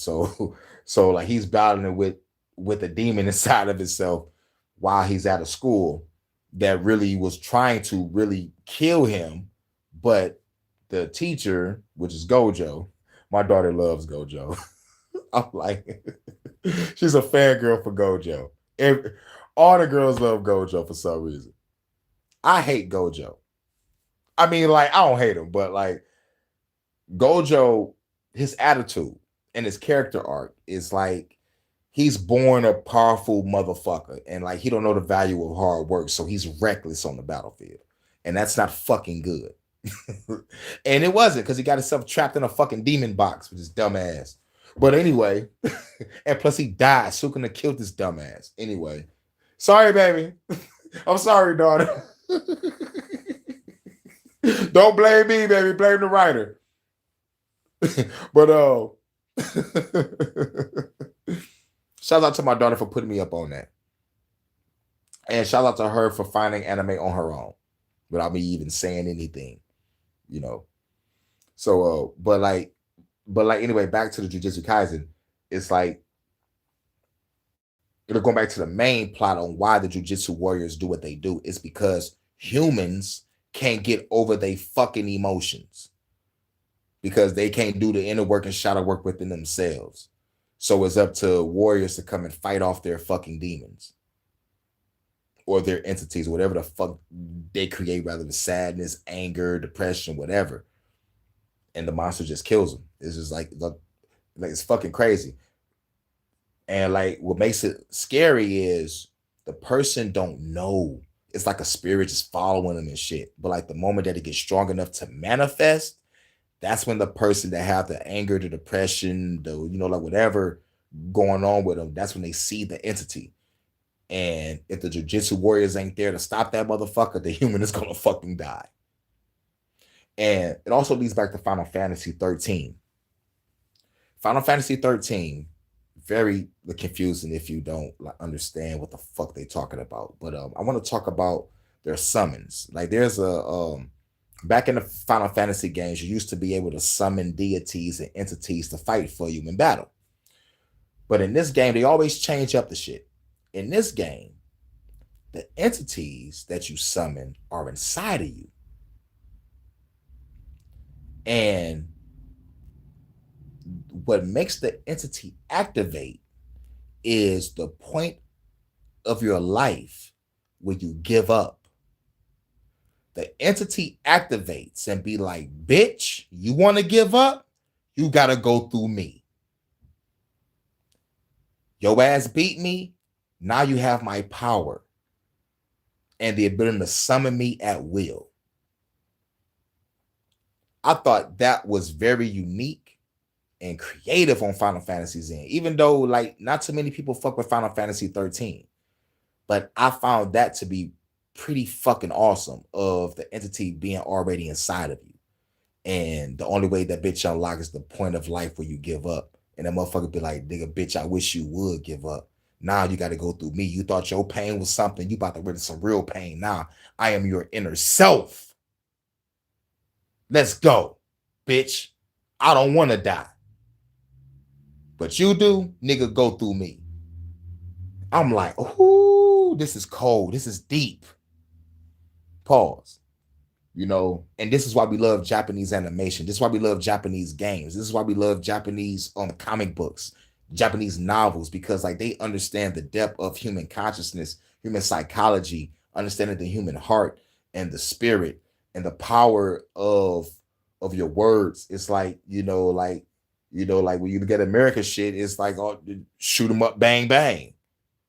like he's battling with a demon inside of himself while he's at a school that really was trying to really kill him, but the teacher, which is Gojo, my daughter loves Gojo. I'm like, she's a fangirl for Gojo. All the girls love Gojo for some reason. I hate Gojo. I mean, like, I don't hate him, but like Gojo, his attitude and his character arc is like he's born a powerful motherfucker and like he don't know the value of hard work, so he's reckless on the battlefield. And that's not fucking good. And it wasn't because he got himself trapped in a fucking demon box with his dumb ass. But anyway, and plus he died. Sukuna killed this dumb ass. Anyway, sorry, baby. I'm sorry, daughter. Don't blame me, baby. Blame the writer. But shout out to my daughter for putting me up on that. And shout out to her for finding anime on her own without me even saying anything. So but anyway, back to the Jujutsu Kaisen, it's like going back to the main plot on why the Jujutsu warriors do what they do. It's because humans can't get over their fucking emotions because they can't do the inner work and shadow work within themselves. So it's up to warriors to come and fight off their fucking demons or their entities, whatever the fuck they create, rather than sadness, anger, depression, whatever. And the monster just kills them. It's just like it's fucking crazy. And like what makes it scary is the person don't know. It's like a spirit just following them and shit. But like the moment that it gets strong enough to manifest, That's when the person that have the anger, the depression, the like whatever going on with them, that's when they see the entity. And if the jujitsu warriors ain't there to stop that motherfucker, the human is gonna fucking die. And it also leads back to Final Fantasy 13. Final Fantasy 13, very confusing if you don't understand what the fuck they talking about. But I want to talk about their summons. Like there's a back in the Final Fantasy games, you used to be able to summon deities and entities to fight for you in battle. But in this game, they always change up the shit. In this game, the entities that you summon are inside of you. And what makes the entity activate is the point of your life where you give up. The entity activates and be like, bitch, you want to give up? You got to go through me. Your ass beat me. Now you have my power and the ability to summon me at will. I thought that was very unique and creative on Final Fantasy's end, even though like not too many people fuck with Final Fantasy 13. But I found that to be pretty fucking awesome, of the entity being already inside of you. And the only way that bitch unlock is the point of life where you give up. And that motherfucker be like, nigga, bitch, I wish you would give up. Now you got to go through me. You thought your pain was something. You about to rid of some real pain. Now I am your inner self. Let's go, bitch. I don't want to die. But you do, nigga, go through me. I'm like, ooh, this is cold. This is deep. Pause. And this is why we love Japanese animation. This is why we love Japanese games. This is why we love Japanese comic books, Japanese novels, because like they understand the depth of human consciousness, human psychology, understanding the human heart and the spirit and the power of your words. It's like, like when you get American shit, it's like, oh, shoot them up, bang, bang.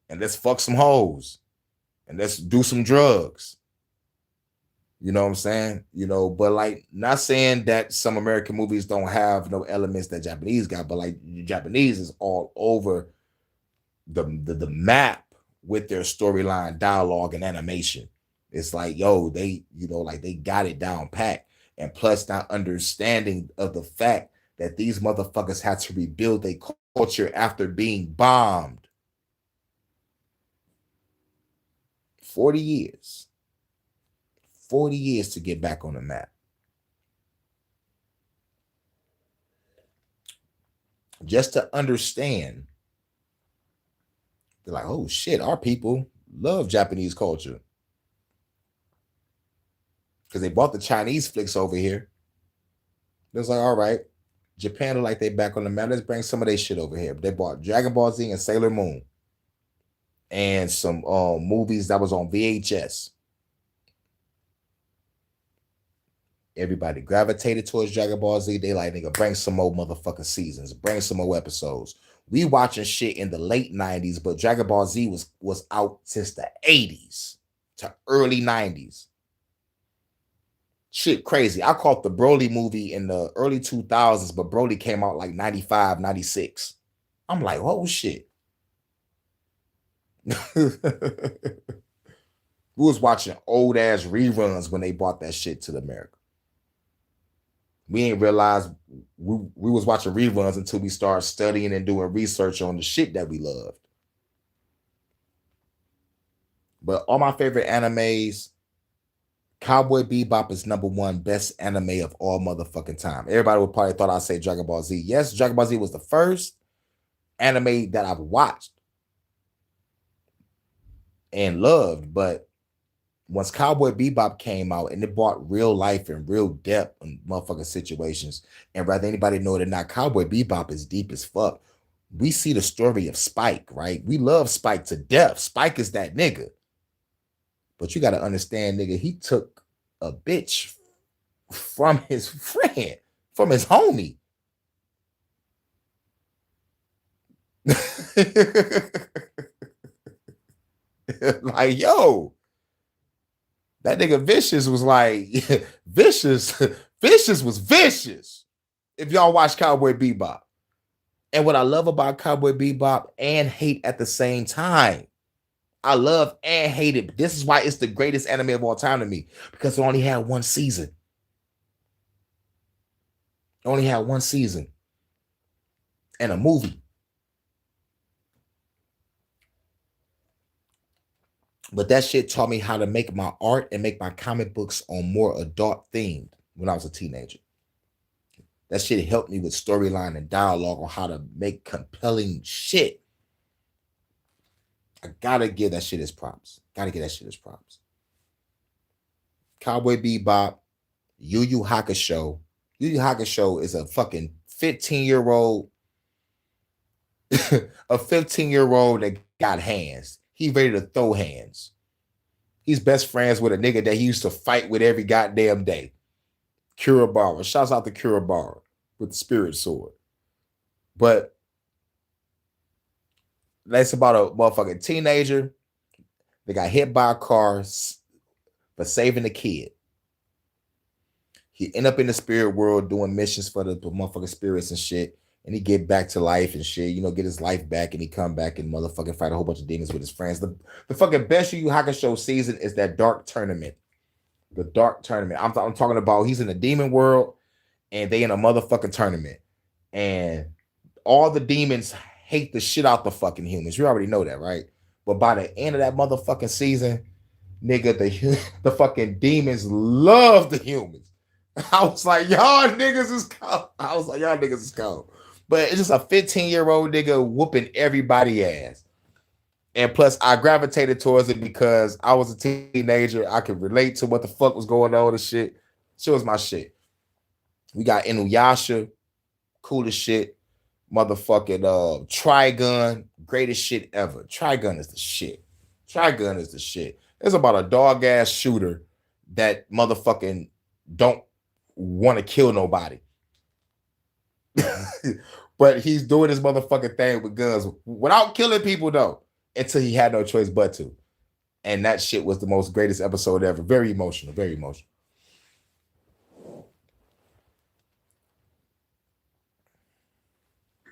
And let's fuck some hoes. And let's do some drugs. You know what I'm saying? But like, not saying that some American movies don't have no elements that Japanese got, but like Japanese is all over the map with their storyline, dialogue, and animation. It's like, yo, they, like they got it down pat. And plus not understanding of the fact that these motherfuckers had to rebuild their culture after being bombed. 40 years. 40 years to get back on the map. Just to understand, they're like, oh shit, our people love Japanese culture. Because they bought the Chinese flicks over here. It was like, all right, Japan are like they back on the map. Let's bring some of their shit over here. They bought Dragon Ball Z and Sailor Moon. And some movies that was on VHS. Everybody gravitated towards Dragon Ball Z. They like, nigga, bring some more motherfucking seasons. Bring some more episodes. We watching shit in the late 90s, but Dragon Ball Z was out since the 80s to early 90s. Shit crazy. I caught the Broly movie in the early 2000s, but Broly came out like 95, 96. I'm like, oh shit. We was watching old ass reruns when they brought that shit to America. We ain't realized we was watching reruns until we started studying and doing research on the shit that we loved. But all my favorite animes, Cowboy Bebop is #1 best anime of all motherfucking time. Everybody would probably thought I'd say Dragon Ball Z. Yes, Dragon Ball Z was the first anime that I've watched and loved, but once Cowboy Bebop came out and it brought real life and real depth in motherfucking situations, and rather anybody know it or not, Cowboy Bebop is deep as fuck. We see the story of Spike, right? We love Spike to death. Spike is that nigga. But you got to understand, nigga, he took a bitch from his friend, from his homie. Like, yo, that nigga Vicious was like, Vicious was vicious. if y'all watch Cowboy Bebop. And what I love about Cowboy Bebop and hate at the same time. I love and hate it. But this is why it's the greatest anime of all time to me. Because it only had one season. It only had one season. And a movie. But that shit taught me how to make my art and make my comic books on more adult themed when I was a teenager. That shit helped me with storyline and dialogue on how to make compelling shit. I gotta give that shit his props. Cowboy Bebop, Yu Yu Hakusho. Yu Yu Hakusho is a fucking 15-year-old, a 15-year-old that got hands. He ready to throw hands. He's best friends with a nigga that he used to fight with every goddamn day. Kurabara. Shouts out to Kurabara with the spirit sword. But that's about a motherfucking teenager that got hit by a car for saving the kid. He end up in the spirit world doing missions for the motherfucking spirits and shit. And he get back to life and shit, you know, get his life back, and he come back and motherfucking fight a whole bunch of demons with his friends. The fucking best Yu Yu Hakusho season is that Dark Tournament. The Dark Tournament. I'm talking about he's in the demon world and they in a motherfucking tournament. And all the demons hate the shit out the fucking humans. You already know that, right? But by the end of that motherfucking season, nigga, the fucking demons love the humans. I was like, y'all niggas is cold. But it's just a 15-year-old nigga whooping everybody ass. And plus, I gravitated towards it because I was a teenager. I could relate to what the fuck was going on and shit. She was my shit. We got Inuyasha, cool as shit. Motherfucking Trigun, greatest shit ever. Trigun is the shit. It's about a dog ass shooter that motherfucking don't want to kill nobody. But he's doing his motherfucking thing with guns without killing people though, until he had no choice but to. And that shit was the most greatest episode ever. Very emotional.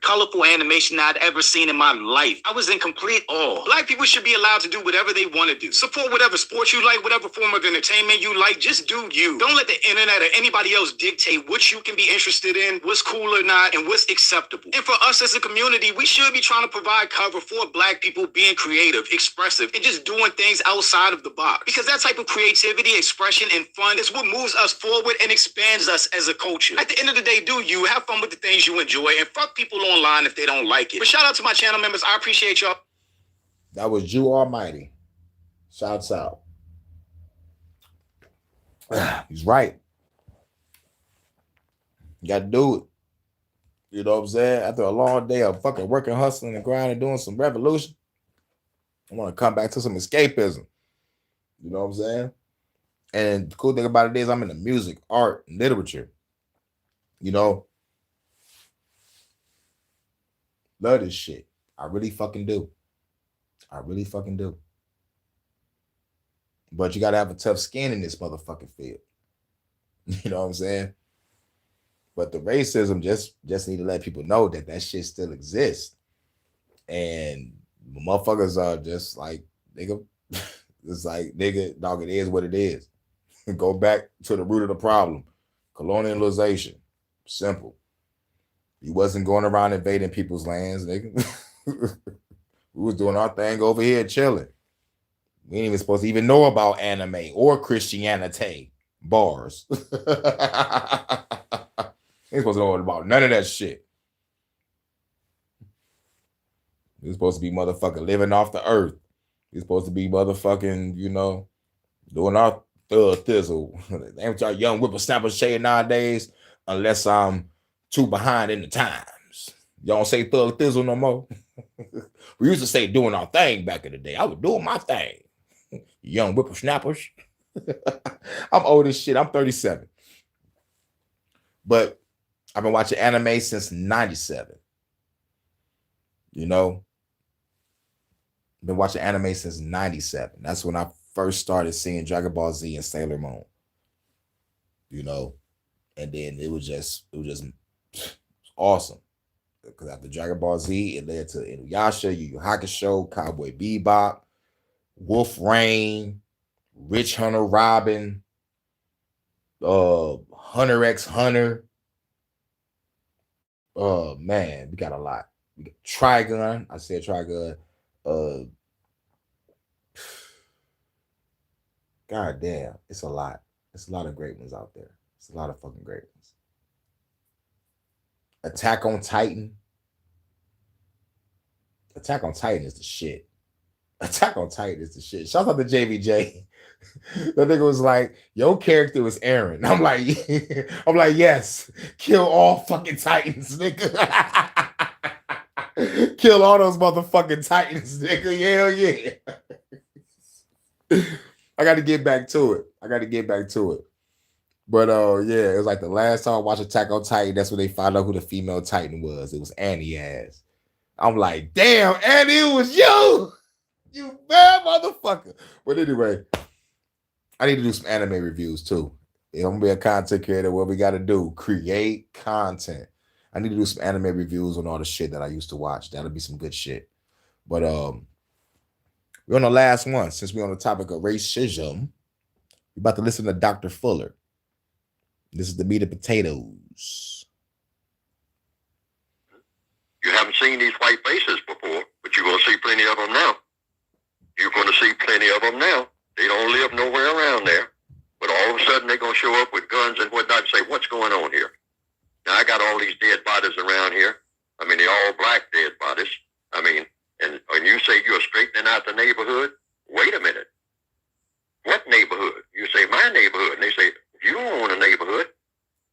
Colorful animation I'd ever seen in my life. I was in complete awe. Black people should be allowed to do whatever they want to do. Support whatever sport you like, whatever form of entertainment you like. Just do you. Don't let the internet or anybody else dictate what you can be interested in, what's cool or not, and what's acceptable. And for us as a community, we should be trying to provide cover for Black people being creative, expressive, and just doing things outside of the box. Because that type of creativity, expression, and fun is what moves us forward and expands us as a culture. At the end of the day, do you have fun with the things you enjoy, and fuck people online if they don't like it. But shout out to my channel members. I appreciate y'all. That was Jew Almighty. Shouts out. He's right. You got to do it. You know what I'm saying? After a long day of fucking working, hustling, and grinding, doing some revolution, I want to come back to some escapism. You know what I'm saying? And the cool thing about it is I'm into music, art, and literature. You know? Love this shit. I really fucking do. But you got to have a tough skin in this motherfucking field. You know what I'm saying? But the racism just need to let people know that shit still exists. And motherfuckers are just like, nigga, it's like, nigga, dog, it is what it is. Go back to the root of the problem. Colonialization. Simple. You wasn't going around invading people's lands, nigga. We was doing our thing over here chilling. We ain't even supposed to even know about anime or Christianity. Bars. Ain't supposed to know about none of that shit. You're supposed to be motherfucking living off the earth. You're supposed to be motherfucking, you know, doing our thug thizzle. Ain't y'all young whippersnappers saying nowadays, unless I'm too behind in the times. Y'all don't say thug thizzle no more. We used to say doing our thing back in the day. I was doing my thing. Young whippersnappers. I'm old as shit. I'm 37. But I've been watching anime since 97. You know? Been watching anime since 97. That's when I first started seeing Dragon Ball Z and Sailor Moon. You know? And then it was just It's awesome. Because after Dragon Ball Z, it led to Inuyasha, Yu Yu Hakusho, Cowboy Bebop, Wolf Rain, Rich Hunter Robin, Hunter x Hunter. Oh man, we got a lot. We got Trigun. I said Trigun. God damn, it's a lot. It's a lot of great ones out there. It's a lot of fucking great ones. Attack on Titan. Attack on Titan is the shit. Attack on Titan is the shit. Shout out to JVJ. That nigga was like, your character was Aaron. I'm like, yes, kill all fucking Titans, nigga. Kill all those motherfucking Titans, nigga. Hell yeah. I got to get back to it. But yeah, it was like the last time I watched Attack on Titan, that's when they found out who the female Titan was. It was Annie ass. I'm like, damn, Annie, it was you. You bad motherfucker. But anyway, I need to do some anime reviews too. If I'm gonna be a content creator, what we gotta do? Create content. I need to do some anime reviews on all the shit that I used to watch. That'll be some good shit. But we're on the last one. Since we're on the topic of racism, we're about to listen to Dr. Fuller. This is the meat and potatoes. You haven't seen these white faces before, but you're going to see plenty of them now. You're going to see plenty of them now. They don't live nowhere around there. But all of a sudden, they're going to show up with guns and whatnot and say, what's going on here? Now, I got all these dead bodies around here. I mean, they're all black dead bodies. I mean, and you say you're straightening out the neighborhood? Wait a minute. What neighborhood? You say, my neighborhood. And they say, you don't own a neighborhood.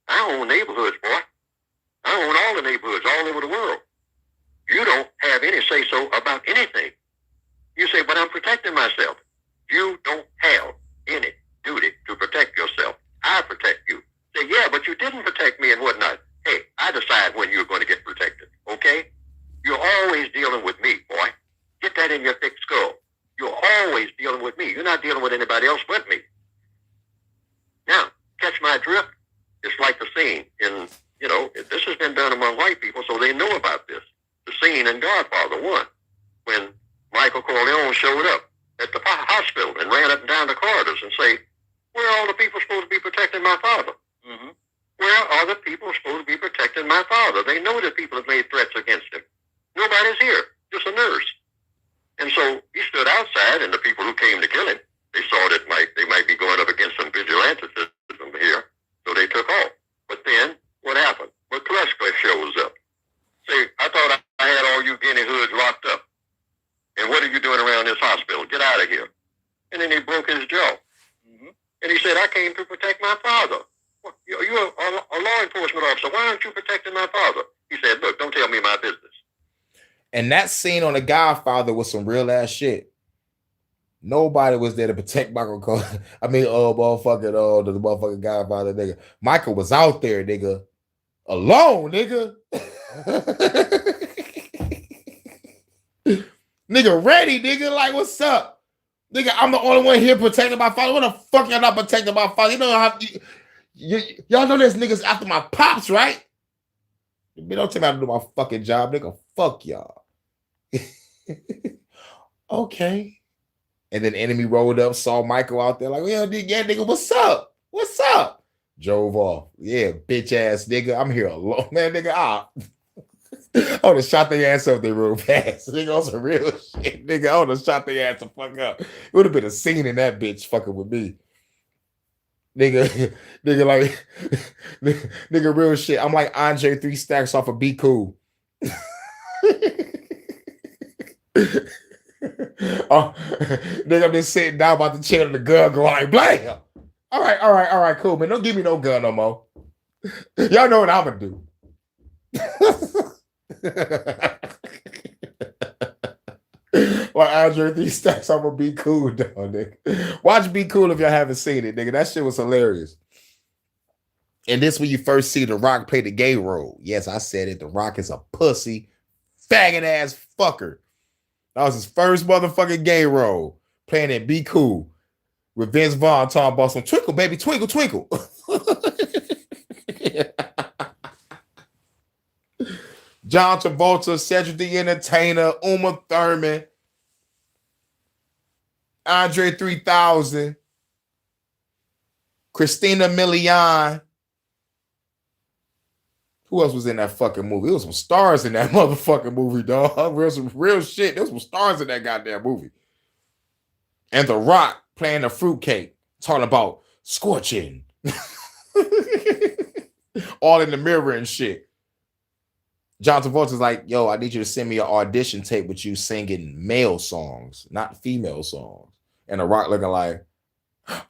I own neighborhoods, boy. I own all the neighborhoods all over the world. You don't have any say-so about anything. You say, but I'm protecting myself. You don't have any duty to protect yourself. I protect you. Say, yeah, but you didn't protect me and whatnot. Hey, I decide when you're going to get protected, okay? You're always dealing with me, boy. Get that in your thick skull. You're always dealing with me. You're not dealing with anybody else but me. Now, catch my drift? It's like the scene in, this has been done among white people, so they know about this. The scene in Godfather 1, when Michael Corleone showed up at the hospital and ran up and down the corridors and say, where are all the people supposed to be protecting my father? Mm-hmm. Where are the people supposed to be protecting my father? They know that people have made threats against him. Nobody's here, just a nurse. And so he stood outside, and the people who came to kill him, they saw that they might be going up against some vigilantism here, so they took off. But then, what happened? McCluskey shows up. Say, I thought I had all you guinea hoods locked up. And what are you doing around this hospital? Get out of here. And then he broke his jaw. Mm-hmm. And he said, I came to protect my father. Well, you're a law enforcement officer. Why aren't you protecting my father? He said, look, don't tell me my business. And that scene on The Godfather was some real ass shit. Nobody was there to protect Michael Cole. I mean, the motherfucking Godfather, nigga. Michael was out there, nigga. Alone, nigga. Nigga ready, nigga. Like, what's up? Nigga, I'm the only one here protecting my father. What the fuck y'all not protecting my father? You know how y'all know there's niggas after my pops, right? Don't tell me how to do my fucking job, nigga. Fuck y'all. Okay. And then enemy rolled up, saw Michael out there, like, well, yeah, nigga, what's up? What's up? Drove off. Yeah, bitch ass nigga. I'm here alone, man, nigga. I would have shot their ass up there real fast. Nigga, on some real shit. Nigga, I would have shot their ass the fuck up. It would have been a scene in that bitch fucking with me. Nigga, like, nigga, real shit. I'm like Andre 3 Stacks off of Be Cool. Oh, nigga, I'm just sitting down about to chill in the gun, going like, blam. All right, cool, man. Don't give me no gun no more. Y'all know what I'm gonna do. Well, Andre 3 Stacks, I'm gonna Be Cool, dog, nigga. Watch Be Cool if y'all haven't seen it, nigga. That shit was hilarious. And this when you first see The Rock play the gay role. Yes, I said it. The Rock is a pussy, faggot ass fucker. That was his first motherfucking gay role, playing in Be Cool with Vince Vaughn talking about some twinkle, baby, twinkle, twinkle. John Travolta, Cedric the Entertainer, Uma Thurman, Andre 3000, Christina Milian. Who else was in that fucking movie? There was some stars in that motherfucking movie, dog. There was some real shit. There was some stars in that goddamn movie. And The Rock playing the fruitcake, talking about scorching. All in the mirror and shit. John Travolta's like, yo, I need you to send me an audition tape with you singing male songs, not female songs. And The Rock looking like,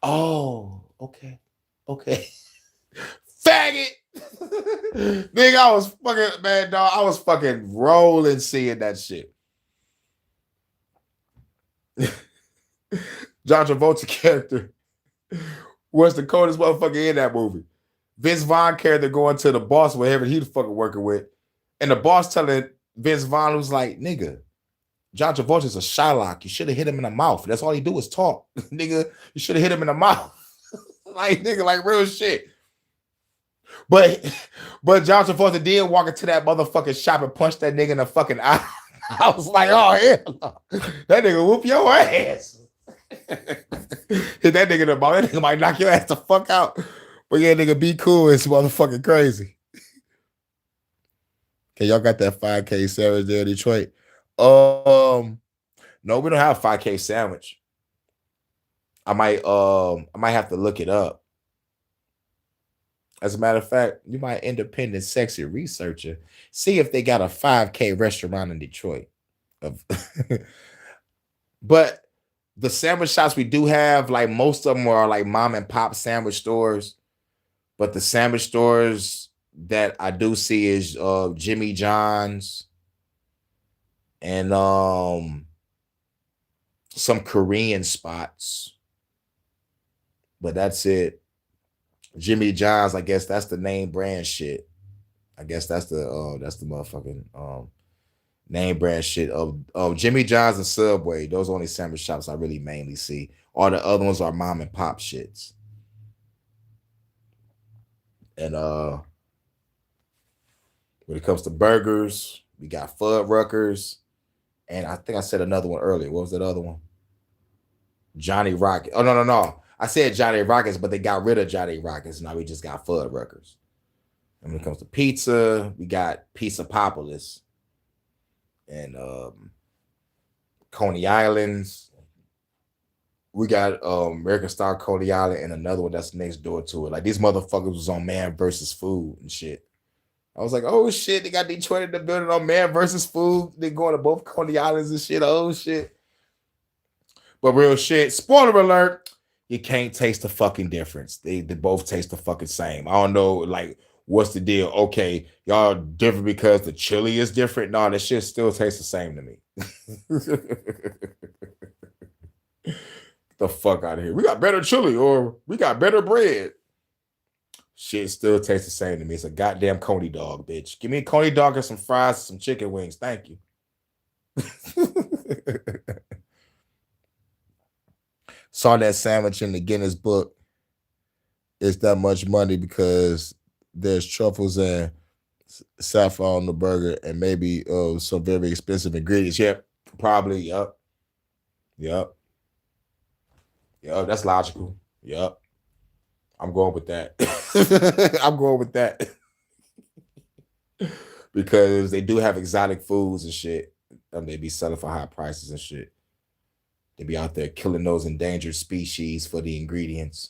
oh, okay. Faggot. Nigga, I was fucking, man, dog. I was fucking rolling seeing that shit. John Travolta character was the coldest motherfucker in that movie. Vince Vaughn character going to the boss, whatever he the fucking working with. And the boss telling Vince Vaughn was like, nigga, John Travolta's a Shylock. You should have hit him in the mouth. That's all he do is talk. Nigga, you should have hit him in the mouth. Like, nigga, like real shit. But John Travolta did walk into that motherfucking shop and punch that nigga in the fucking eye. I was like, oh, hell no. That nigga whoop your ass. Hit that nigga in the mouth. That nigga might knock your ass the fuck out. But yeah, nigga, be cool. It's motherfucking crazy. Okay, y'all got that 5K sandwich there in Detroit? No, we don't have a 5K sandwich. I might have to look it up. As a matter of fact, you might independent sexy researcher see if they got a 5K restaurant in Detroit. But the sandwich shops we do have, like most of them are like mom and pop sandwich stores. But the sandwich stores that I do see is Jimmy John's and some Korean spots. But that's it. Jimmy John's, I guess that's the name brand shit. I guess that's the motherfucking name brand shit of Jimmy John's and Subway. Those are only sandwich shops I really mainly see. All the other ones are mom and pop shits. And when it comes to burgers, we got Fuddruckers, and I think I said another one earlier. What was that other one? Johnny Rocket. Oh no. I said Johnny Rockets, but they got rid of Johnny Rockets. Now we just got Fuddruckers. And when it comes to pizza, we got Pizzapopolis and Coney Islands. We got American Style Coney Island and another one that's next door to it. Like these motherfuckers was on Man versus Food and shit. I was like, oh shit, they got Detroit in the building on Man versus Food. They going to both Coney Islands and shit. Oh shit. But real shit, spoiler alert, you can't taste the fucking difference. They both taste the fucking same. I don't know, like, what's the deal? Okay, y'all different because the chili is different. No, that shit still tastes the same to me. Get the fuck out of here. We got better chili or we got better bread. Shit still tastes the same to me. It's a goddamn Coney dog, bitch. Give me a Coney dog and some fries and some chicken wings. Thank you. Saw that sandwich in the Guinness book. It's that much money because there's truffles and saffron on the burger and maybe some very expensive ingredients. Yep, probably. Yep. That's logical. Yep. I'm going with that. I'm going with that. Because they do have exotic foods and shit. They be selling for high prices and shit. They be out there killing those endangered species for the ingredients.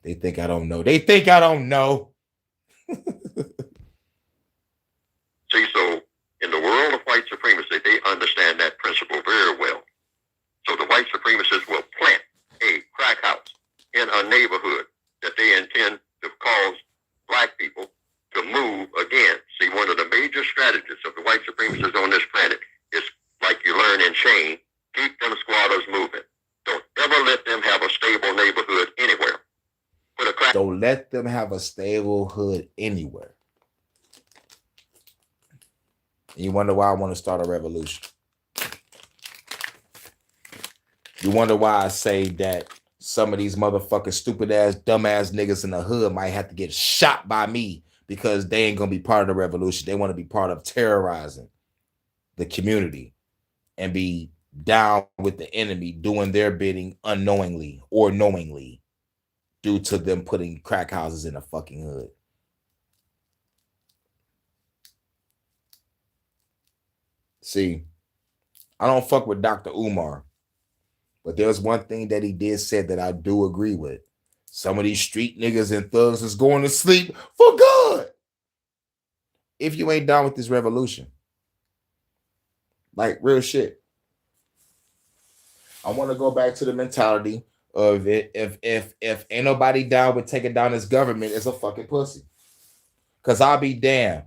They think I don't know. See, so in the world of white supremacy, they understand that principle very well. So the white supremacists will plant a crack house in a neighborhood that they intend to cause black people to move again. See, one of the major strategies of the white supremacists on this planet is, like you learn in Shane, keep them squatters moving. Don't ever let them have a stable neighborhood anywhere. Don't let them have a stable hood anywhere. You wonder why I want to start a revolution. You wonder why I say that some of these motherfucking stupid ass, dumb ass niggas in the hood might have to get shot by me because they ain't gonna be part of the revolution. They want to be part of terrorizing the community and be down with the enemy doing their bidding unknowingly or knowingly due to them putting crack houses in a fucking hood. See, I don't fuck with Dr. Umar, but there's one thing that he did say that I do agree with. Some of these street niggas and thugs is going to sleep for good if you ain't down with this revolution. Like, real shit. I want to go back to the mentality of it. If ain't nobody down with taking down this government, it's a fucking pussy. Because I'll be damned.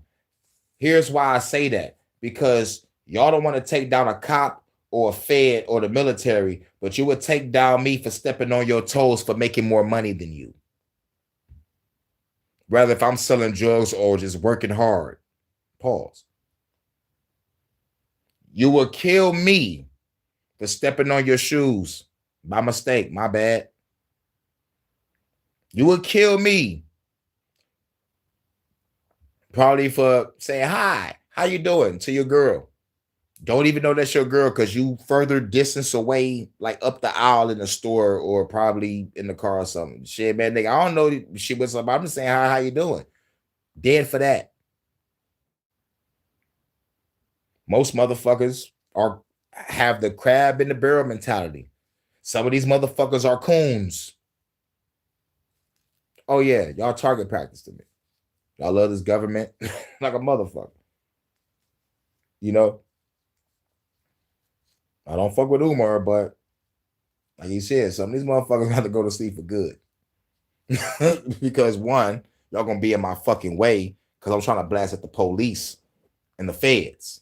Here's why I say that. Because y'all don't want to take down a cop or a fed or the military, but you would take down me for stepping on your toes for making more money than you. Rather if I'm selling drugs or just working hard. Pause. You will kill me for stepping on your shoes by mistake. My bad. You would kill me probably for saying hi, how you doing to your girl. Don't even know that's your girl because you further distance away, like up the aisle in the store or probably in the car or something. Shit, man, nigga, I don't know shit what's up. I'm just saying hi, how you doing? Dead for that. Most motherfuckers have the crab in the barrel mentality. Some of these motherfuckers are coons. Oh yeah, y'all target practice to me. Y'all love this government like a motherfucker. You know? I don't fuck with Umar, but like you said, some of these motherfuckers have to go to sleep for good. Because one, y'all gonna be in my fucking way because I'm trying to blast at the police and the feds.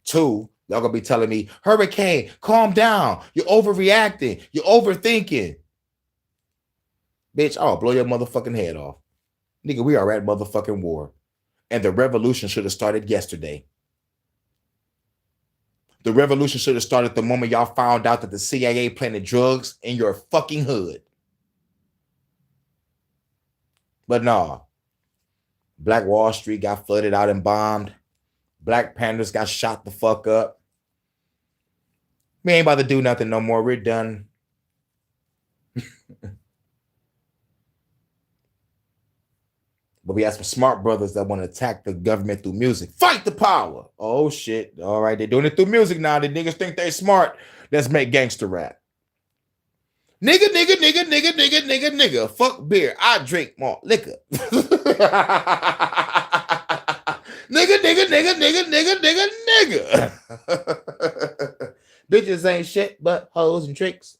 Two, y'all gonna be telling me, Hurricane, calm down. You're overreacting. You're overthinking. Bitch, I'll blow your motherfucking head off. Nigga, we are at motherfucking war. And the revolution should have started yesterday. The revolution should have started the moment y'all found out that the CIA planted drugs in your fucking hood. But nah. Black Wall Street got flooded out and bombed. Black Panthers got shot the fuck up. We ain't about to do nothing no more. We're done. But we have some smart brothers that want to attack the government through music. Fight the power. Oh, shit. All right, they're doing it through music now. The niggas think they smart. Let's make gangster rap. Nigga, nigga, nigga, nigga, nigga, nigga, nigga. Fuck beer. I drink more liquor. Nigga, nigga, nigga, nigga, nigga, nigga, nigga. Bitches ain't shit but hoes and tricks.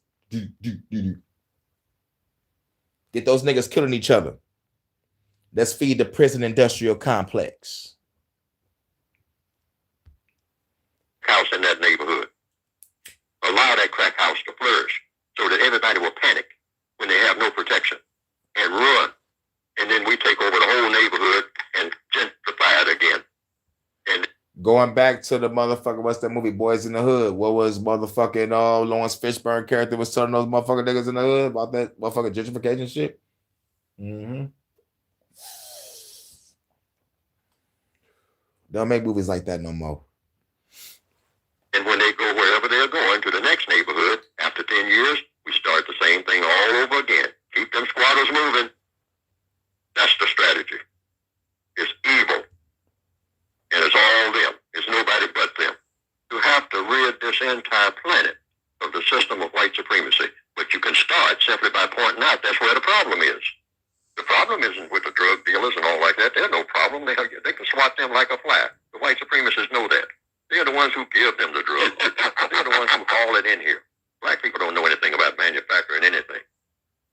Get those niggas killing each other. Let's feed the prison industrial complex. House in that neighborhood. Allow that crack house to flourish so that everybody will panic when they have no protection and run. And then we take over the whole neighborhood and gentrify it again. And going back to the motherfucker, what's that movie, Boys in the Hood? What was motherfucking Lawrence Fishburne character was telling those motherfucking niggas in the hood about that motherfucking gentrification shit? Mm-hmm. Don't make movies like that no more. And when they go wherever they're going to the next neighborhood, after 10 years, we start the same thing all over again. Keep them squatters moving. That's the strategy. It's evil. And it's all them. It's nobody but them. You have to rid this entire planet of the system of white supremacy. But you can start simply by pointing out that's where the problem is. The problem isn't with the drug dealers and all like that. They're no problem. They can swat them like a fly. The white supremacists know that. They're the ones who give them the drugs. They're the ones who haul it in here. Black people don't know anything about manufacturing anything.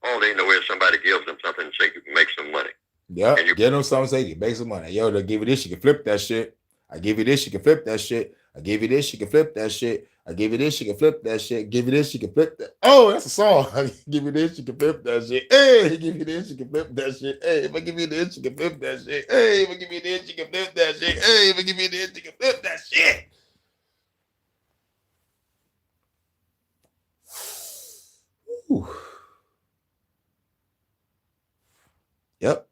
All they know is somebody gives them something and say you can make some money. Yep, get them something, say you make some money. Yo, they'll give you this, you can flip that shit. I give you this, you can flip that shit. I give you this, you can flip that shit. I give you this, you can flip that shit. Give you this, you can flip that. Oh, that's a song. I give you this, you can flip that shit. Hey, give you this, you can flip that shit. Hey, if I give you this, you can flip that shit. Hey, if I give you this, you can flip that shit. Hey, if I give you this, you can flip that shit. Ooh. Yep.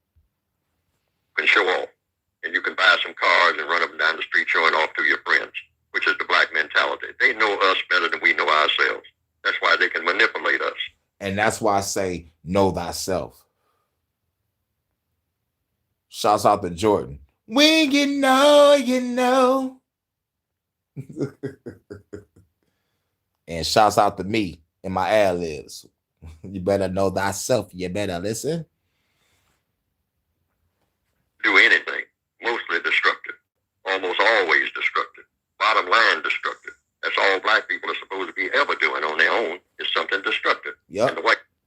They know us better than we know ourselves. That's why they can manipulate us. And that's why I say, know thyself. Shouts out to Jordan. When you know, you know. And shouts out to me and my ad-libs. You better know thyself. You better listen. Do anything. Mostly destructive. Almost always destructive. Bottom line destructive. That's all black people are supposed to be ever doing on their own is something destructive. Yep.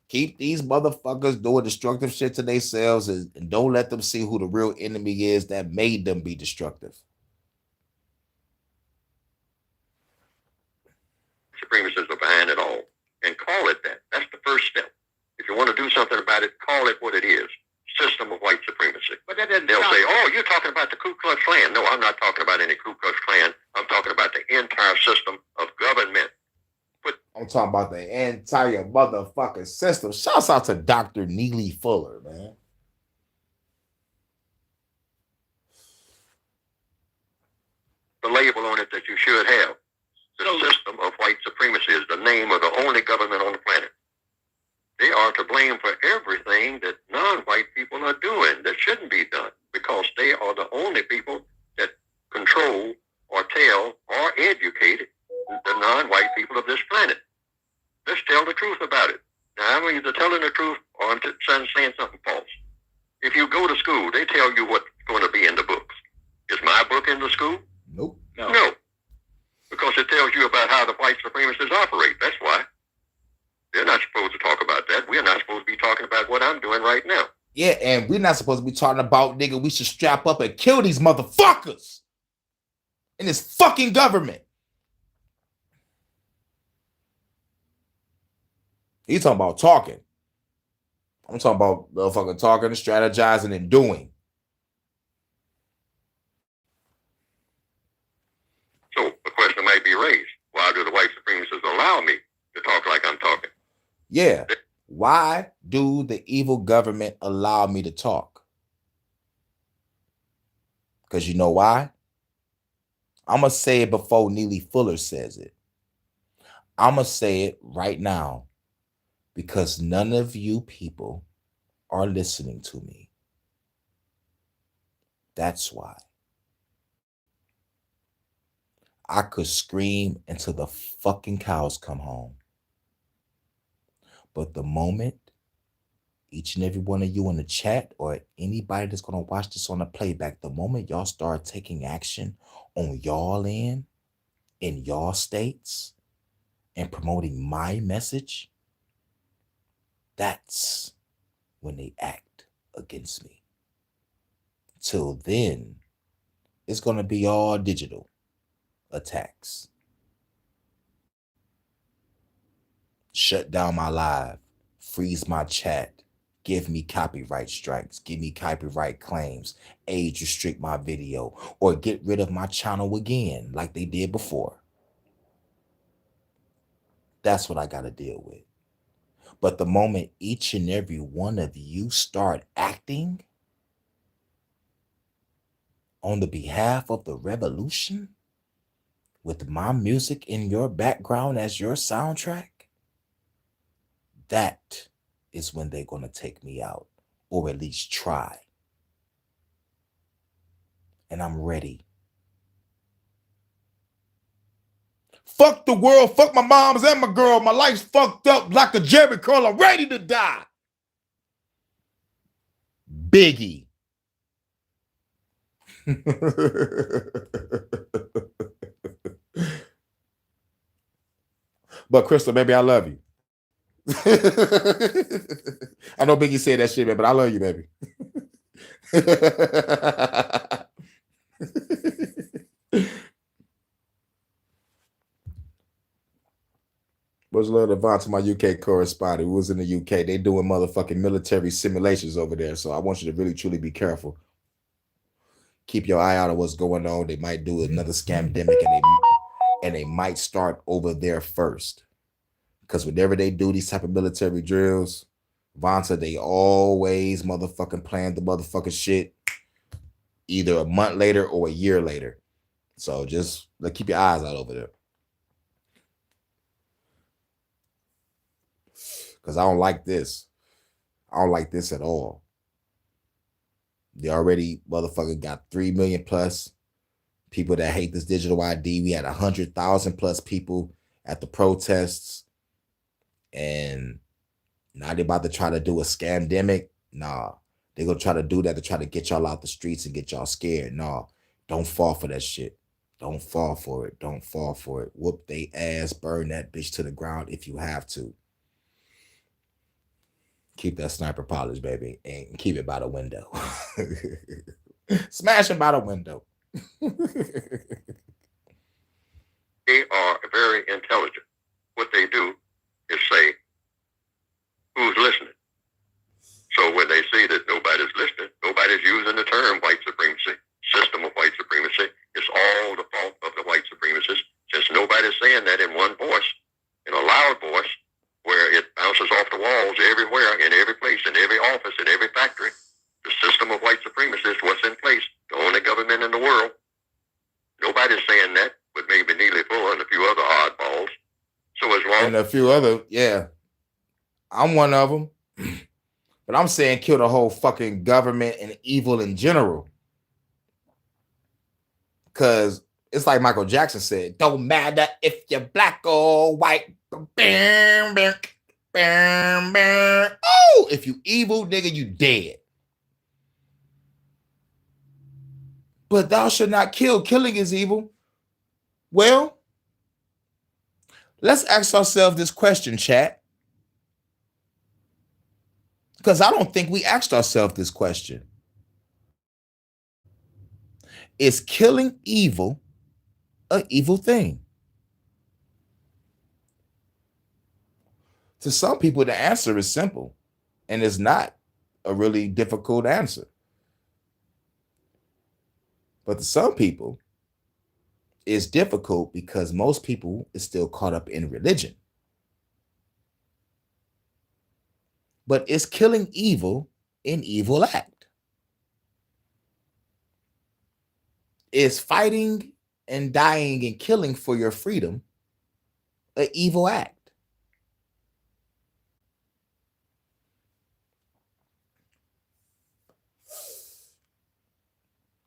Keep these motherfuckers doing destructive shit to themselves and don't let them see who the real enemy is that made them be destructive. Supremacists are behind it all. And call it that. That's the first step. If you want to do something about it, call it what it is. System of white supremacy. But that doesn't. They'll say, oh, you're talking about the Ku Klux Klan. No, I'm not talking about any Ku Klux Klan. I'm talking about the entire system of government. I'm talking about the entire motherfucking system. Shouts out to Dr. Neely Fuller, man. The label on it that you should have. The system of white supremacy is the name of the only government on the planet. They are to blame for everything that non-white people are doing that shouldn't be done because they are the only people that control or tell or educate the non-white people of this planet. Let's tell the truth about it. Now, I'm either telling the truth or I'm saying something false. If you go to school, they tell you what's going to be in the books. Is my book in the school? Nope. No. Because it tells you about how the white supremacists operate. That's why. They're not supposed to talk about that. We're not supposed to be talking about what I'm doing right now. Yeah, and we're not supposed to be talking about, nigga, we should strap up and kill these motherfuckers in this fucking government. He's talking about talking. I'm talking about motherfucking talking, strategizing, and doing. So the question might be raised. Why do the white supremacists allow me to talk like I'm talking? Yeah. Why do the evil government allow me to talk? Because you know why? I'm going to say it before Neely Fuller says it. I'm going to say it right now because none of you people are listening to me. That's why. I could scream until the fucking cows come home. But the moment each and every one of you in the chat or anybody that's going to watch this on the playback, the moment y'all start taking action on y'all end in y'all states and promoting my message, that's when they act against me. Till then, it's going to be all digital attacks. Shut down my live, freeze my chat, give me copyright strikes, give me copyright claims, age restrict my video, or get rid of my channel again like they did before. That's what I got to deal with. But the moment each and every one of you start acting on the behalf of the revolution with my music in your background as your soundtrack, that is when they're going to take me out, or at least try. And I'm ready. Fuck the world, fuck my moms and my girl. My life's fucked up like a Jerry curl. I'm ready to die. Biggie. But Crystal, baby, I love you. I know Biggie said that shit, man, but I love you, baby. Much love to Vaughn, to my UK correspondent who was in the UK. They doing motherfucking military simulations over there. So I want you to really, truly be careful. Keep your eye out on what's going on. They might do another scamdemic and they might start over there first. Because whenever they do these type of military drills, Vonta, they always motherfucking plan the motherfucking shit either a month later or a year later. So just keep your eyes out over there. Because I don't like this. I don't like this at all. They already motherfucker got 3 million plus people that hate this digital ID. We had 100,000 plus people at the protests. And now they're about to try to do a scandemic. Nah, they're going to try to do that to try to get y'all out the streets and get y'all scared. Nah, don't fall for that shit. Don't fall for it. Don't fall for it. Whoop they ass. Burn that bitch to the ground if you have to. Keep that sniper polish, baby, and keep it by the window. Smash it by the window. They are very intelligent. What they do is say, who's listening? So when they say that nobody's listening, nobody's using the term white supremacy, system of white supremacy. It's all the fault of the white supremacists, since nobody's saying that in one voice, in a loud voice, where it bounces off the walls everywhere, in every place, in every office, in every factory. The system of white supremacy is what's in place, the only government in the world. Nobody's saying that, but maybe Neely Fuller and a few other oddballs. So as long and a few other, yeah, I'm one of them. But I'm saying kill the whole fucking government and evil in general. Because it's like Michael Jackson said, don't matter if you're black or white. Bam, bam, bam, bam. Oh, if you evil, nigga, you dead. But thou should not kill. Killing is evil. Well, let's ask ourselves this question, chat. Because I don't think we asked ourselves this question. Is killing evil an evil thing? To some people, the answer is simple, and it's not a really difficult answer. But to some people, it's difficult because most people is still caught up in religion. But is killing evil an evil act? Is fighting and dying and killing for your freedom an evil act?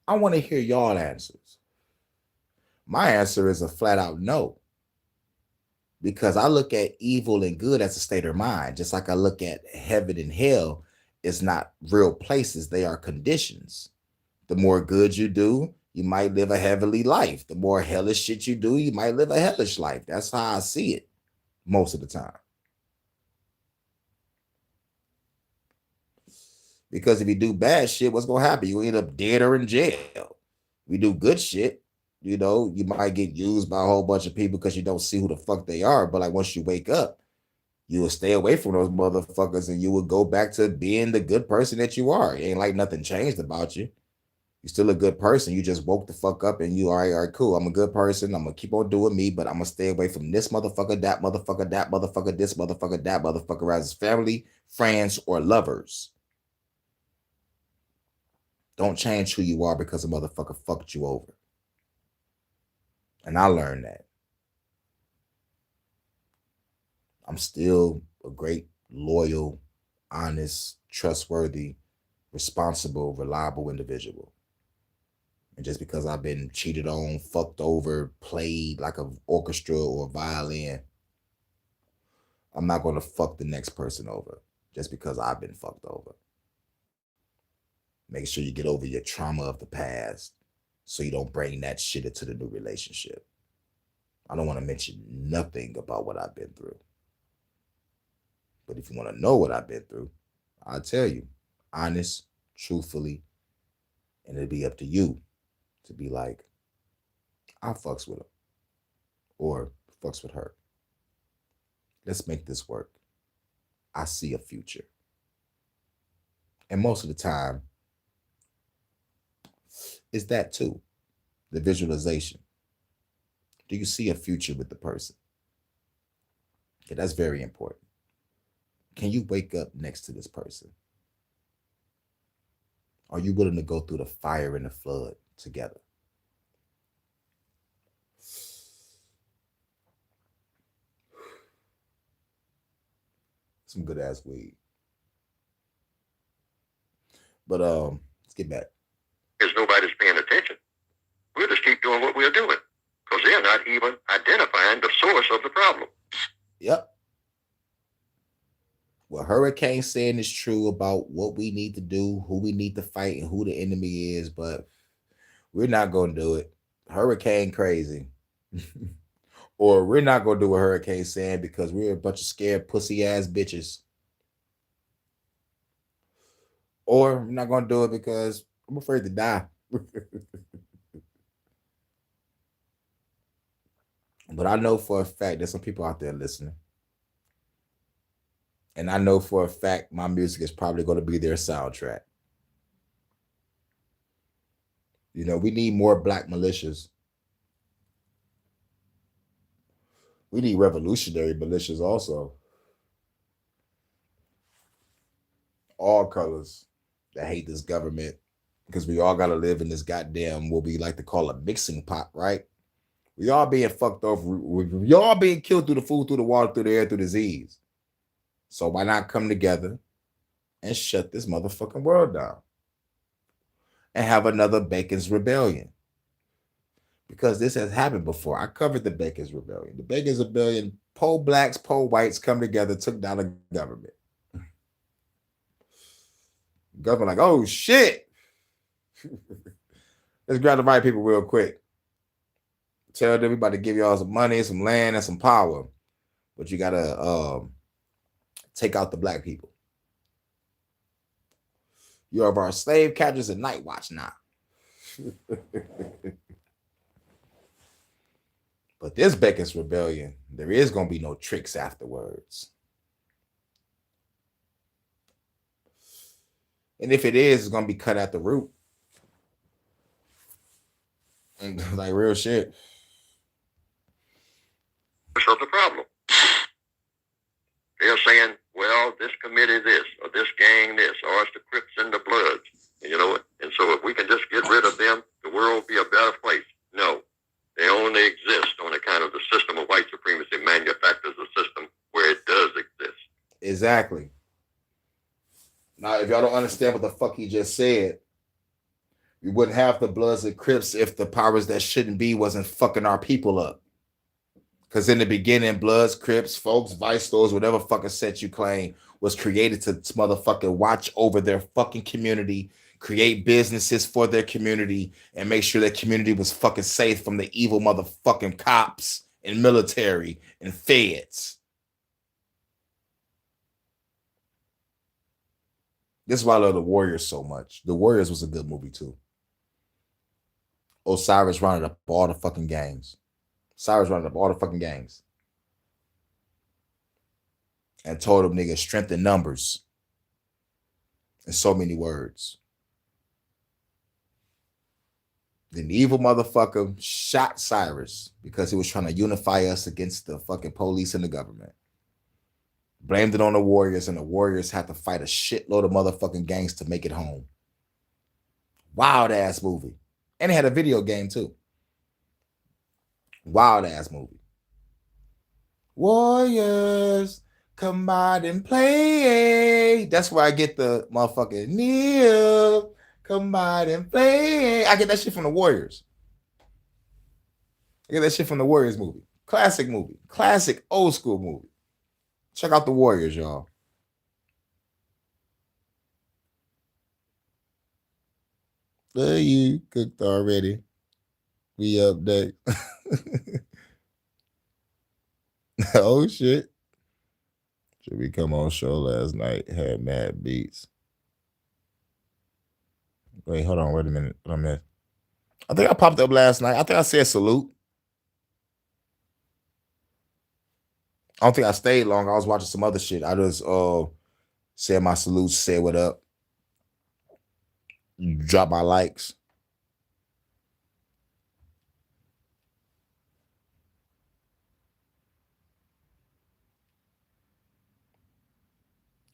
I want to hear y'all answers. My answer is a flat out no. Because I look at evil and good as a state of mind, just like I look at heaven and hell. It's not real places, they are conditions. The more good you do, you might live a heavenly life. The more hellish shit you do, you might live a hellish life. That's how I see it most of the time. Because if you do bad shit, what's going to happen? You end up dead or in jail. We do good shit, you know, you might get used by a whole bunch of people because you don't see who the fuck they are. But like once you wake up, you will stay away from those motherfuckers and you will go back to being the good person that you are. It ain't like nothing changed about you. You're still a good person. You just woke the fuck up and you all right, cool. I'm a good person. I'm going to keep on doing me, but I'm going to stay away from this motherfucker, that motherfucker, that motherfucker, this motherfucker, that motherfucker, as family, friends, or lovers. Don't change who you are because a motherfucker fucked you over. And I learned that. I'm still a great, loyal, honest, trustworthy, responsible, reliable individual. And just because I've been cheated on, fucked over, played like an orchestra or a violin, I'm not going to fuck the next person over just because I've been fucked over. Make sure you get over your trauma of the past so you don't bring that shit into the new relationship. I don't want to mention nothing about what I've been through. But if you want to know what I've been through, I'll tell you, honest, truthfully, and it'll be up to you to be like, I fucks with him or fucks with her. Let's make this work. I see a future. And most of the time, it's that too, the visualization. Do you see a future with the person? Okay, that's very important. Can you wake up next to this person? Are you willing to go through the fire and the flood together? Some good ass weed. But let's get back. Because nobody's paying attention. We'll just keep doing what we're doing. Because they're not even identifying the source of the problem. Yep. What Hurricane saying is true about what we need to do, who we need to fight, and who the enemy is, but we're not going to do it. Hurricane crazy. Or we're not going to do what Hurricane saying because we're a bunch of scared pussy ass bitches. Or we're not going to do it because I'm afraid to die. But I know for a fact there's some people out there listening. And I know for a fact my music is probably going to be their soundtrack. You know, we need more black militias. We need revolutionary militias also. All colors that hate this government because we all got to live in this goddamn, what we like to call a mixing pot, right? We all being fucked over. We all being killed through the food, through the water, through the air, through disease. So why not come together and shut this motherfucking world down and have another Bacon's Rebellion? Because this has happened before. I covered the Bacon's Rebellion. The Bacon's Rebellion, poor blacks, poor whites come together, took down the government. Government like, oh shit. Let's grab the right people real quick. Tell them everybody to give y'all some money, some land, and some power. But you gotta take out the black people. You're our slave catchers and night watch now. But this Bacon's Rebellion, there is going to be no tricks afterwards. And if it is, it's going to be cut at the root. And like real shit. Of the problem. They're saying, well, this committee this, or this gang this, or it's the Crips and the Bloods. You know, and so if we can just get rid of them, the world will be a better place. No. They only exist on account of the system of white supremacy manufactures a system where it does exist. Exactly. Now, if y'all don't understand what the fuck he just said, we wouldn't have the Bloods and Crips if the powers that shouldn't be wasn't fucking our people up. Because in the beginning, Bloods, Crips, folks, Vice stores, whatever fucking set you claim, was created to motherfucking watch over their fucking community, create businesses for their community, and make sure their community was fucking safe from the evil motherfucking cops and military and feds. This is why I love The Warriors so much. The Warriors was a good movie too. Osiris running up all the fucking gangs. Cyrus running up all the fucking gangs. And told them niggas strength in numbers. In so many words. Then the evil motherfucker shot Cyrus because he was trying to unify us against the fucking police and the government. Blamed it on the Warriors, and the Warriors had to fight a shitload of motherfucking gangs to make it home. Wild ass movie. And it had a video game too. Wild ass movie. Warriors, come out and play. That's where I get the motherfucking kneel. Come out and play. I get that shit from the Warriors. I get that shit from the Warriors movie. Classic movie. Classic old school movie. Check out the Warriors, y'all. You cooked already. We up next. Oh shit. Should we come on show last night? Had mad beats. Wait, hold on. Wait a minute. What I missed? I think I popped up last night. I think I said salute. I don't think I stayed long. I was watching some other shit. I just said my salutes, said what up. Drop my likes.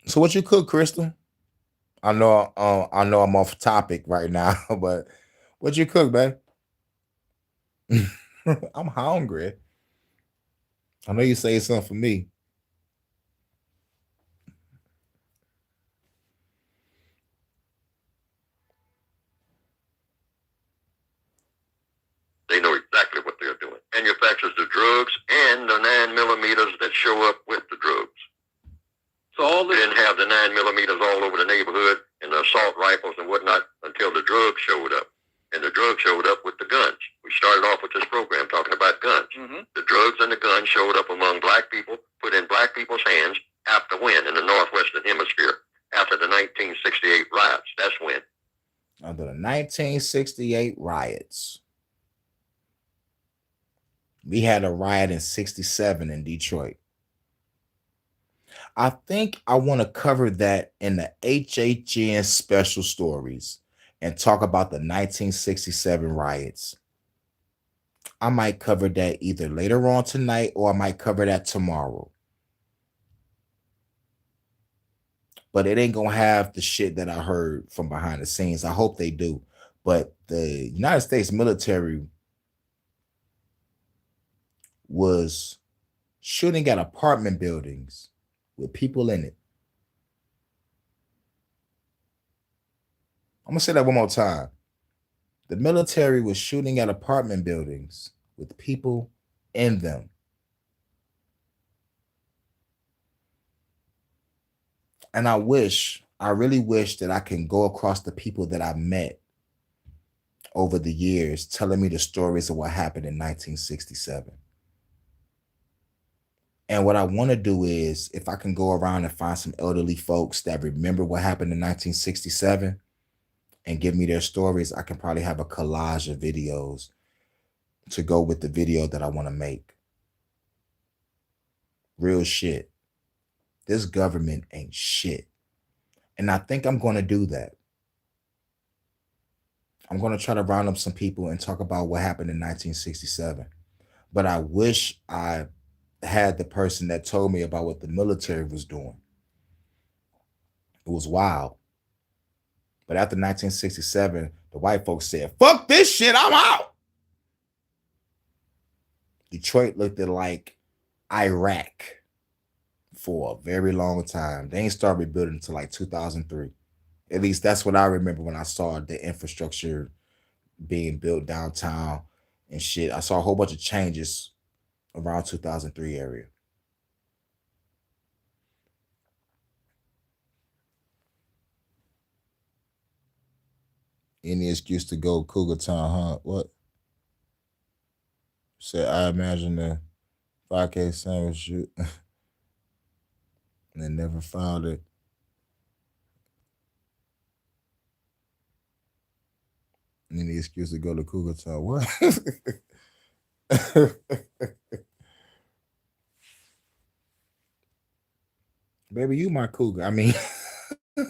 So what you cook, Crystal? I know I'm off topic right now, but what you cook, man? I'm hungry. I know you say something for me. manufactures the drugs and the 9mm that show up with the drugs. So all they didn't have the 9mm all over the neighborhood and the assault rifles and whatnot until the drugs showed up. And the drugs showed up with the guns. We started off with this program talking about guns. The drugs and the guns showed up among black people, put in black people's hands after when in the Northwestern Hemisphere, after the 1968 riots. That's when. Under the 1968 riots. We had a riot in 67 in Detroit. I think I want to cover that in the HHN special stories and talk about the 1967 riots. I might cover that either later on tonight or I might cover that tomorrow. But it ain't going to have the shit that I heard from behind the scenes. I hope they do. But the United States military was shooting at apartment buildings with people in it. I'm going to say that one more time. The military was shooting at apartment buildings with people in them. And I really wish that I can go across the people that I met over the years telling me the stories of what happened in 1967. And what I want to do is, if I can go around and find some elderly folks that remember what happened in 1967 and give me their stories, I can probably have a collage of videos to go with the video that I want to make. Real shit. This government ain't shit. And I think I'm going to do that. I'm going to try to round up some people and talk about what happened in 1967. But I wish I had the person that told me about what the military was doing. It was wild. But after 1967, the white folks said, fuck this shit, I'm out. Detroit looked at like Iraq for a very long time. They ain't started rebuilding until like 2003. At least that's what I remember when I saw the infrastructure being built downtown and shit. I saw a whole bunch of changes around 2003 area. Any excuse to go Cougar Town, huh? What? Said, I imagine the 5K sandwich shoot. And they never found it. Any excuse to go to Cougar Town. What? Baby, you my cougar. I mean. They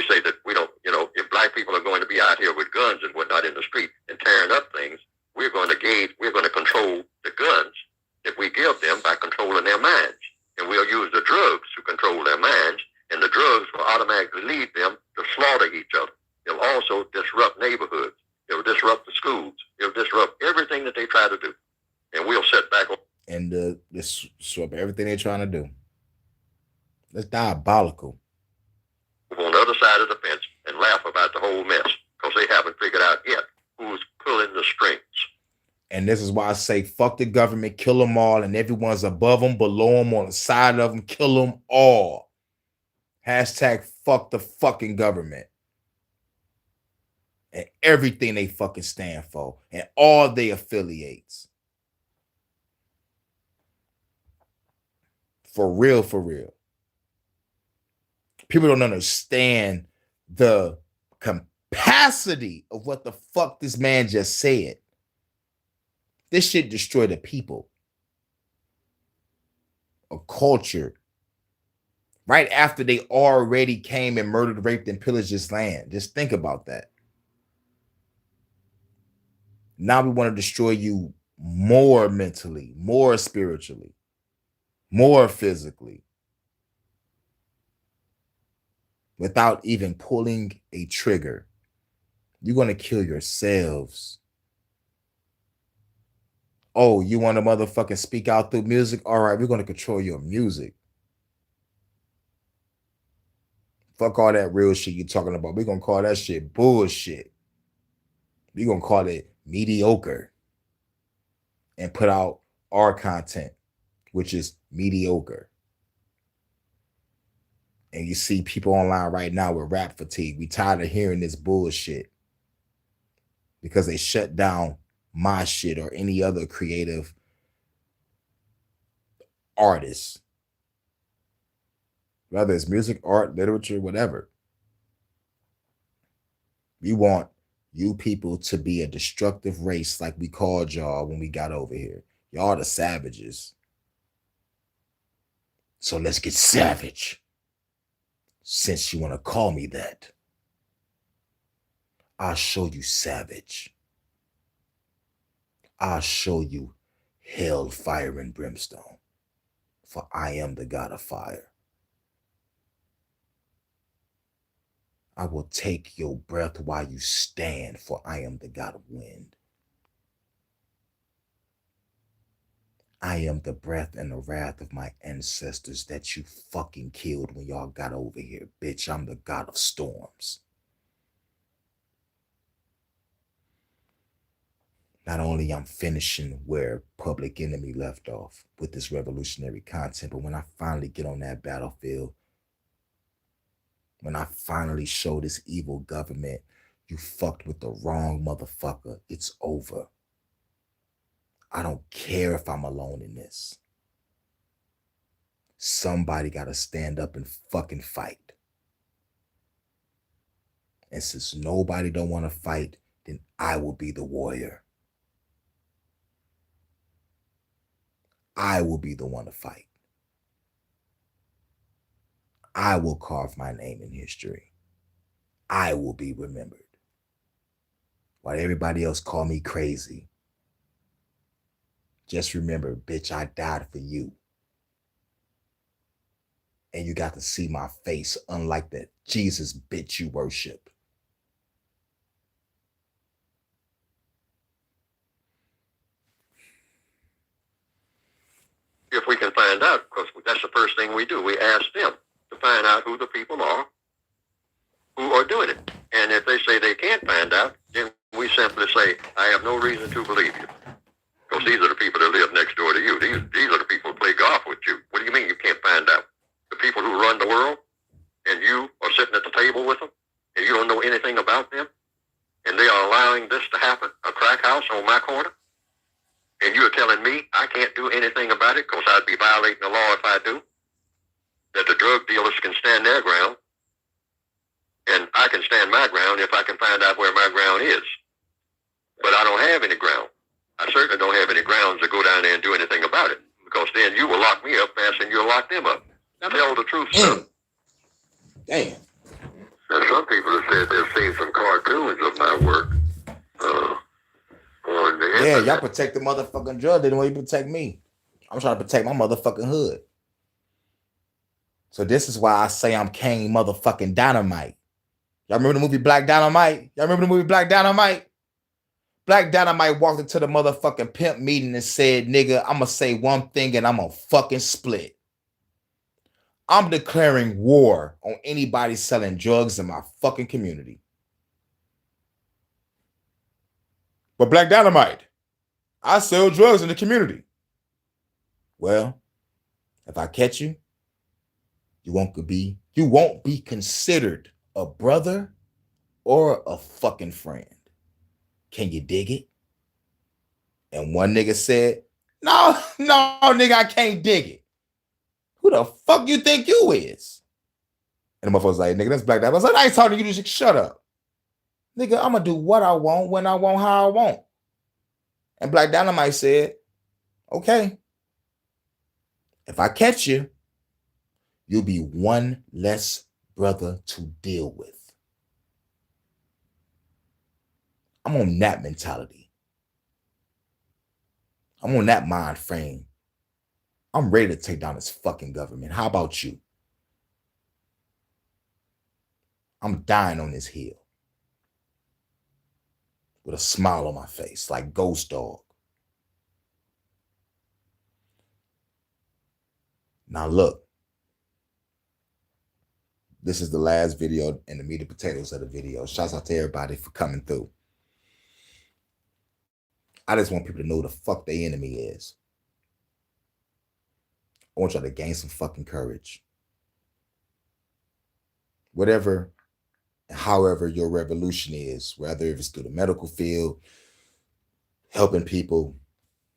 say that we don't, if black people are going to be out here with guns and whatnot in the street and tearing up things, we're going to control the guns that we give them by controlling their minds. And we'll use the drugs to control their minds, and the drugs will automatically lead them to slaughter each other. They'll also disrupt neighborhoods. They'll disrupt the schools. They'll disrupt everything that they try to do. And we'll set back on. And disrupt everything they're trying to do. That's diabolical. On the other side of the fence and laugh about the whole mess because they haven't figured out yet who's pulling the strings. And this is why I say fuck the government, kill them all, and everyone's above them, below them, on the side of them, kill them all. Hashtag fuck the fucking government. And everything they fucking stand for and all they affiliates. For real, for real. People don't understand the capacity of what the fuck this man just said. This shit destroyed the people. A culture. Right after they already came and murdered, raped, and pillaged this land. Just think about that. Now we want to destroy you more mentally, more spiritually, more physically. Without even pulling a trigger. You're going to kill yourselves. Oh, you want to motherfucking speak out through music? All right, we're going to control your music. Fuck all that real shit you're talking about. We're going to call that shit bullshit. We're going to call it mediocre and put out our content, which is mediocre. And you see people online right now with rap fatigue. We tired of hearing this bullshit because they shut down my shit or any other creative artist, whether it's music, art, literature, whatever. We want you people to be a destructive race like we called y'all when we got over here. Y'all the savages. So let's get savage. Since you want to call me that, I'll show you savage. I'll show you hell, fire, and brimstone. For I am the God of fire. I will take your breath while you stand, for I am the God of wind. I am the breath and the wrath of my ancestors that you fucking killed when y'all got over here. Bitch, I'm the God of storms. Not only I'm finishing where Public Enemy left off with this revolutionary content, but when I finally get on that battlefield, when I finally show this evil government, you fucked with the wrong motherfucker, it's over. I don't care if I'm alone in this. Somebody got to stand up and fucking fight. And since nobody don't want to fight, then I will be the warrior. I will be the one to fight. I will carve my name in history. I will be remembered. While everybody else call me crazy, just remember, bitch, I died for you. And you got to see my face, unlike that Jesus bitch you worship. If we can find out, because that's the first thing we do. We ask them to find out who the people are who are doing it. And if they say they can't find out, then we simply say, I have no reason to believe you. Because these are the people that live next door to you. These are the people who play golf with you. What do you mean you can't find out? The people who run the world, and you are sitting at the table with them, and you don't know anything about them, and they are allowing this to happen, a crack house on my corner, and you are telling me I can't do anything about it because I'd be violating the law if I do, that the drug dealers can stand their ground, and I can stand my ground if I can find out where my ground is. But I don't have any ground. I certainly don't have any grounds to go down there and do anything about it, because then you will lock me up faster than you'll lock them up. Tell the truth, sir. Damn. There's some people that said they've seen some cartoons of my work on the Yeah, internet. y'all protect the motherfucking drug. They don't even protect me. I'm trying to protect my motherfucking hood. So this is why I say I'm King motherfucking Dynamite. Y'all remember the movie Black Dynamite? Y'all remember the movie Black Dynamite? Black Dynamite walked into the motherfucking pimp meeting and said, nigga, I'm going to say one thing and I'm going to fucking split. I'm declaring war on anybody selling drugs in my fucking community. But Black Dynamite, I sell drugs in the community. Well, if I catch you, you won't be considered a brother or a fucking friend. Can you dig it? And one nigga said, no, nigga, I can't dig it. Who the fuck you think you is? And the motherfucker's like, nigga, that's Black Dynamite. I was like, I ain't talking to you, just shut up. Nigga, I'm gonna do what I want, when I want, how I want. And Black Dynamite said, okay, if I catch you, you'll be one less brother to deal with. I'm on that mentality. I'm on that mind frame. I'm ready to take down this fucking government. How about you? I'm dying on this hill with a smile on my face like Ghost Dog. Now look, this is the last video and the meat and potatoes of the video. Shouts out to everybody for coming through. I just want people to know who the fuck their enemy is. I want y'all to gain some fucking courage. Whatever, however your revolution is, whether if it's through the medical field, helping people,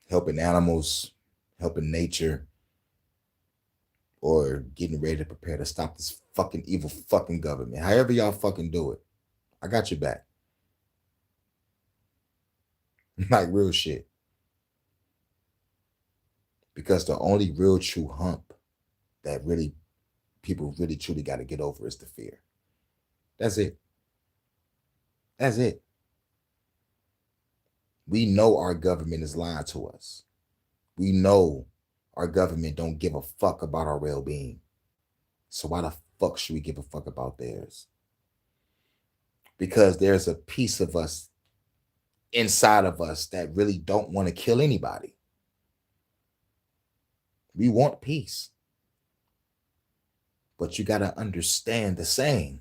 helping animals, helping nature, or getting ready to prepare to stop this fucking evil fucking government. However y'all fucking do it, I got your back. Like real shit. Because the only real true hump that really people really truly got to get over is the fear. That's it. That's it. We know our government is lying to us. We know our government don't give a fuck about our well-being. So why the fuck should we give a fuck about theirs? Because there's a piece of us inside of us that really don't want to kill anybody. We want peace. But you got to understand the saying.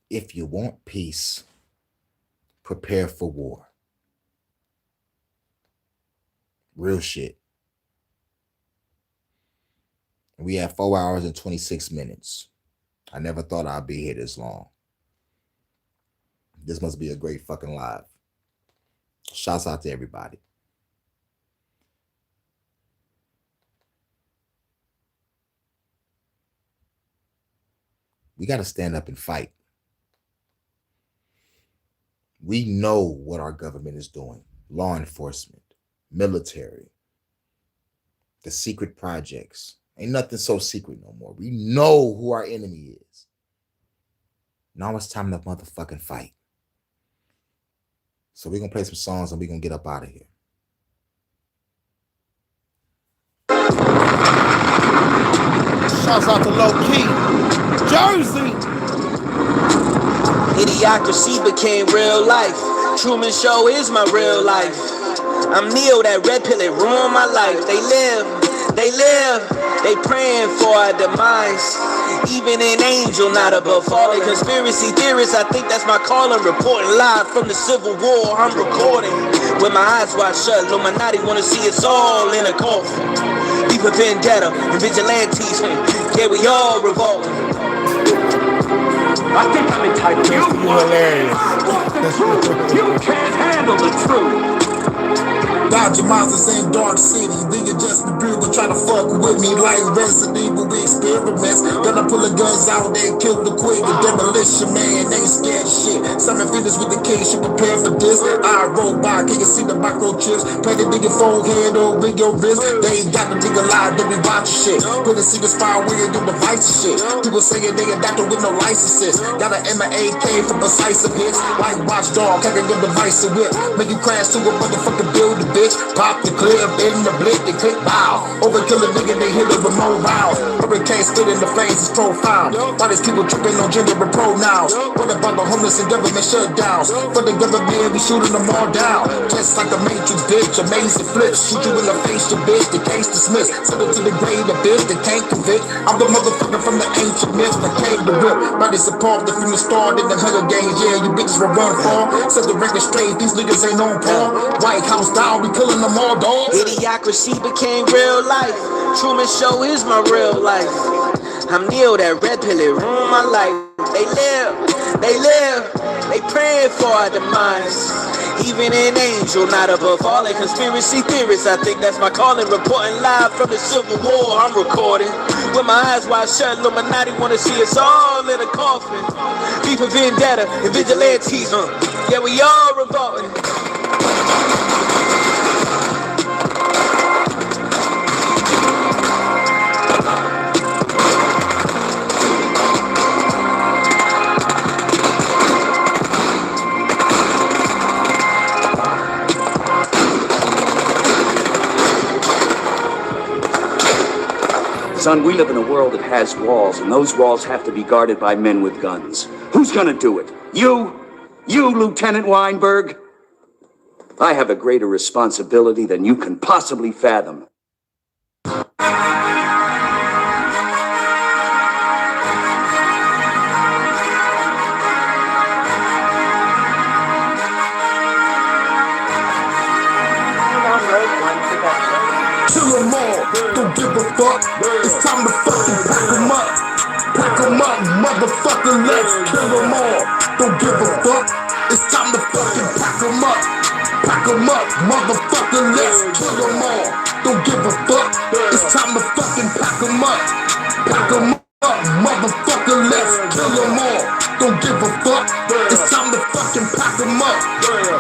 If you want peace, prepare for war. Real shit. We have 4 hours and 26 minutes. I never thought I'd be here this long. This must be a great fucking live. Shouts out to everybody. We got to stand up and fight. We know what our government is doing. Law enforcement, military, the secret projects. Ain't nothing so secret no more. We know who our enemy is. Now it's time to motherfucking fight. So we're going to play some songs and we're going to get up out of here. Shouts out to Low Key, Jersey. Idiocracy became real life. Truman Show is my real life. I'm Neo, that red pill, it ruined my life. They praying for our demise. Even an angel not above falling. Conspiracy theorists, I think that's my calling. Reporting live from the Civil War, I'm recording. With my eyes wide shut, Illuminati wanna see us all in a coffin. Deep of vendetta and vigilantes, yeah, we all revolting. I think I'm entitled to you. Hilarious. You can't handle the truth. Dodge your minds the same dark city. Then you just be brutal, try to fuck with me like Resident Evil with experiments. Then I pull the guns out, they kill the quick. The demolition man, they ain't scared of shit. Some finish with the case, you prepare for this. I roll by, can you see the microchips? Play the nigga forehead over your wrist. They ain't got the nigga live, they be watching shit. Couldn't see the spy weird in the device shit. People saying they adapted with no licenses. Got an M&AK for precise hits. Like watchdog, can't get the device to whip. Make you crash to a motherfucking building, bitch. Pop the clip in the blick, they click bow. Overkill a nigga, they hit it with more rounds. Hurricane spit in the flames is profound. Why these people tripping on gender and pronouns? What about the homeless and government shutdowns? For the government, we shooting them all down. Just like the Matrix, bitch, amazing flips. Shoot you in the face, you bitch, the case dismissed. Send it to the grave, the bitch, they can't convict. I'm the motherfucker from the ancient myths that came to whip. Body support the from the start in the Hunger Games. Yeah, you bitches will run for. Set the record straight, these niggas ain't on par. White House down, we killing them all, dog. Idiocracy became real life. Truman Show is my real life. I'm Neo, that red pill, it ruined my life. They praying for our demise. Even an angel not above falling. Conspiracy theorists, I think that's my calling. Reporting live from the Civil War, I'm recording. With my eyes wide shut, Illuminati wanna see us all in a coffin. Deep of vendetta and vigilantes, yeah, we all revolting. Son, we live in a world that has walls, and those walls have to be guarded by men with guns. Who's gonna do it? You? You, Lieutenant Weinberg? I have a greater responsibility than you can possibly fathom. don't give a fuck. It's time to fucking pack them up. Pack them up, motherfucker, let's kill them all. Don't give a fuck. It's time to fucking pack them up. Pack them up, motherfucker, let's kill them all. Don't give a fuck. It's time to fucking pack them up. Pack them up, motherfucker, let's kill them all. Don't give a fuck. It's time to fucking pack them up.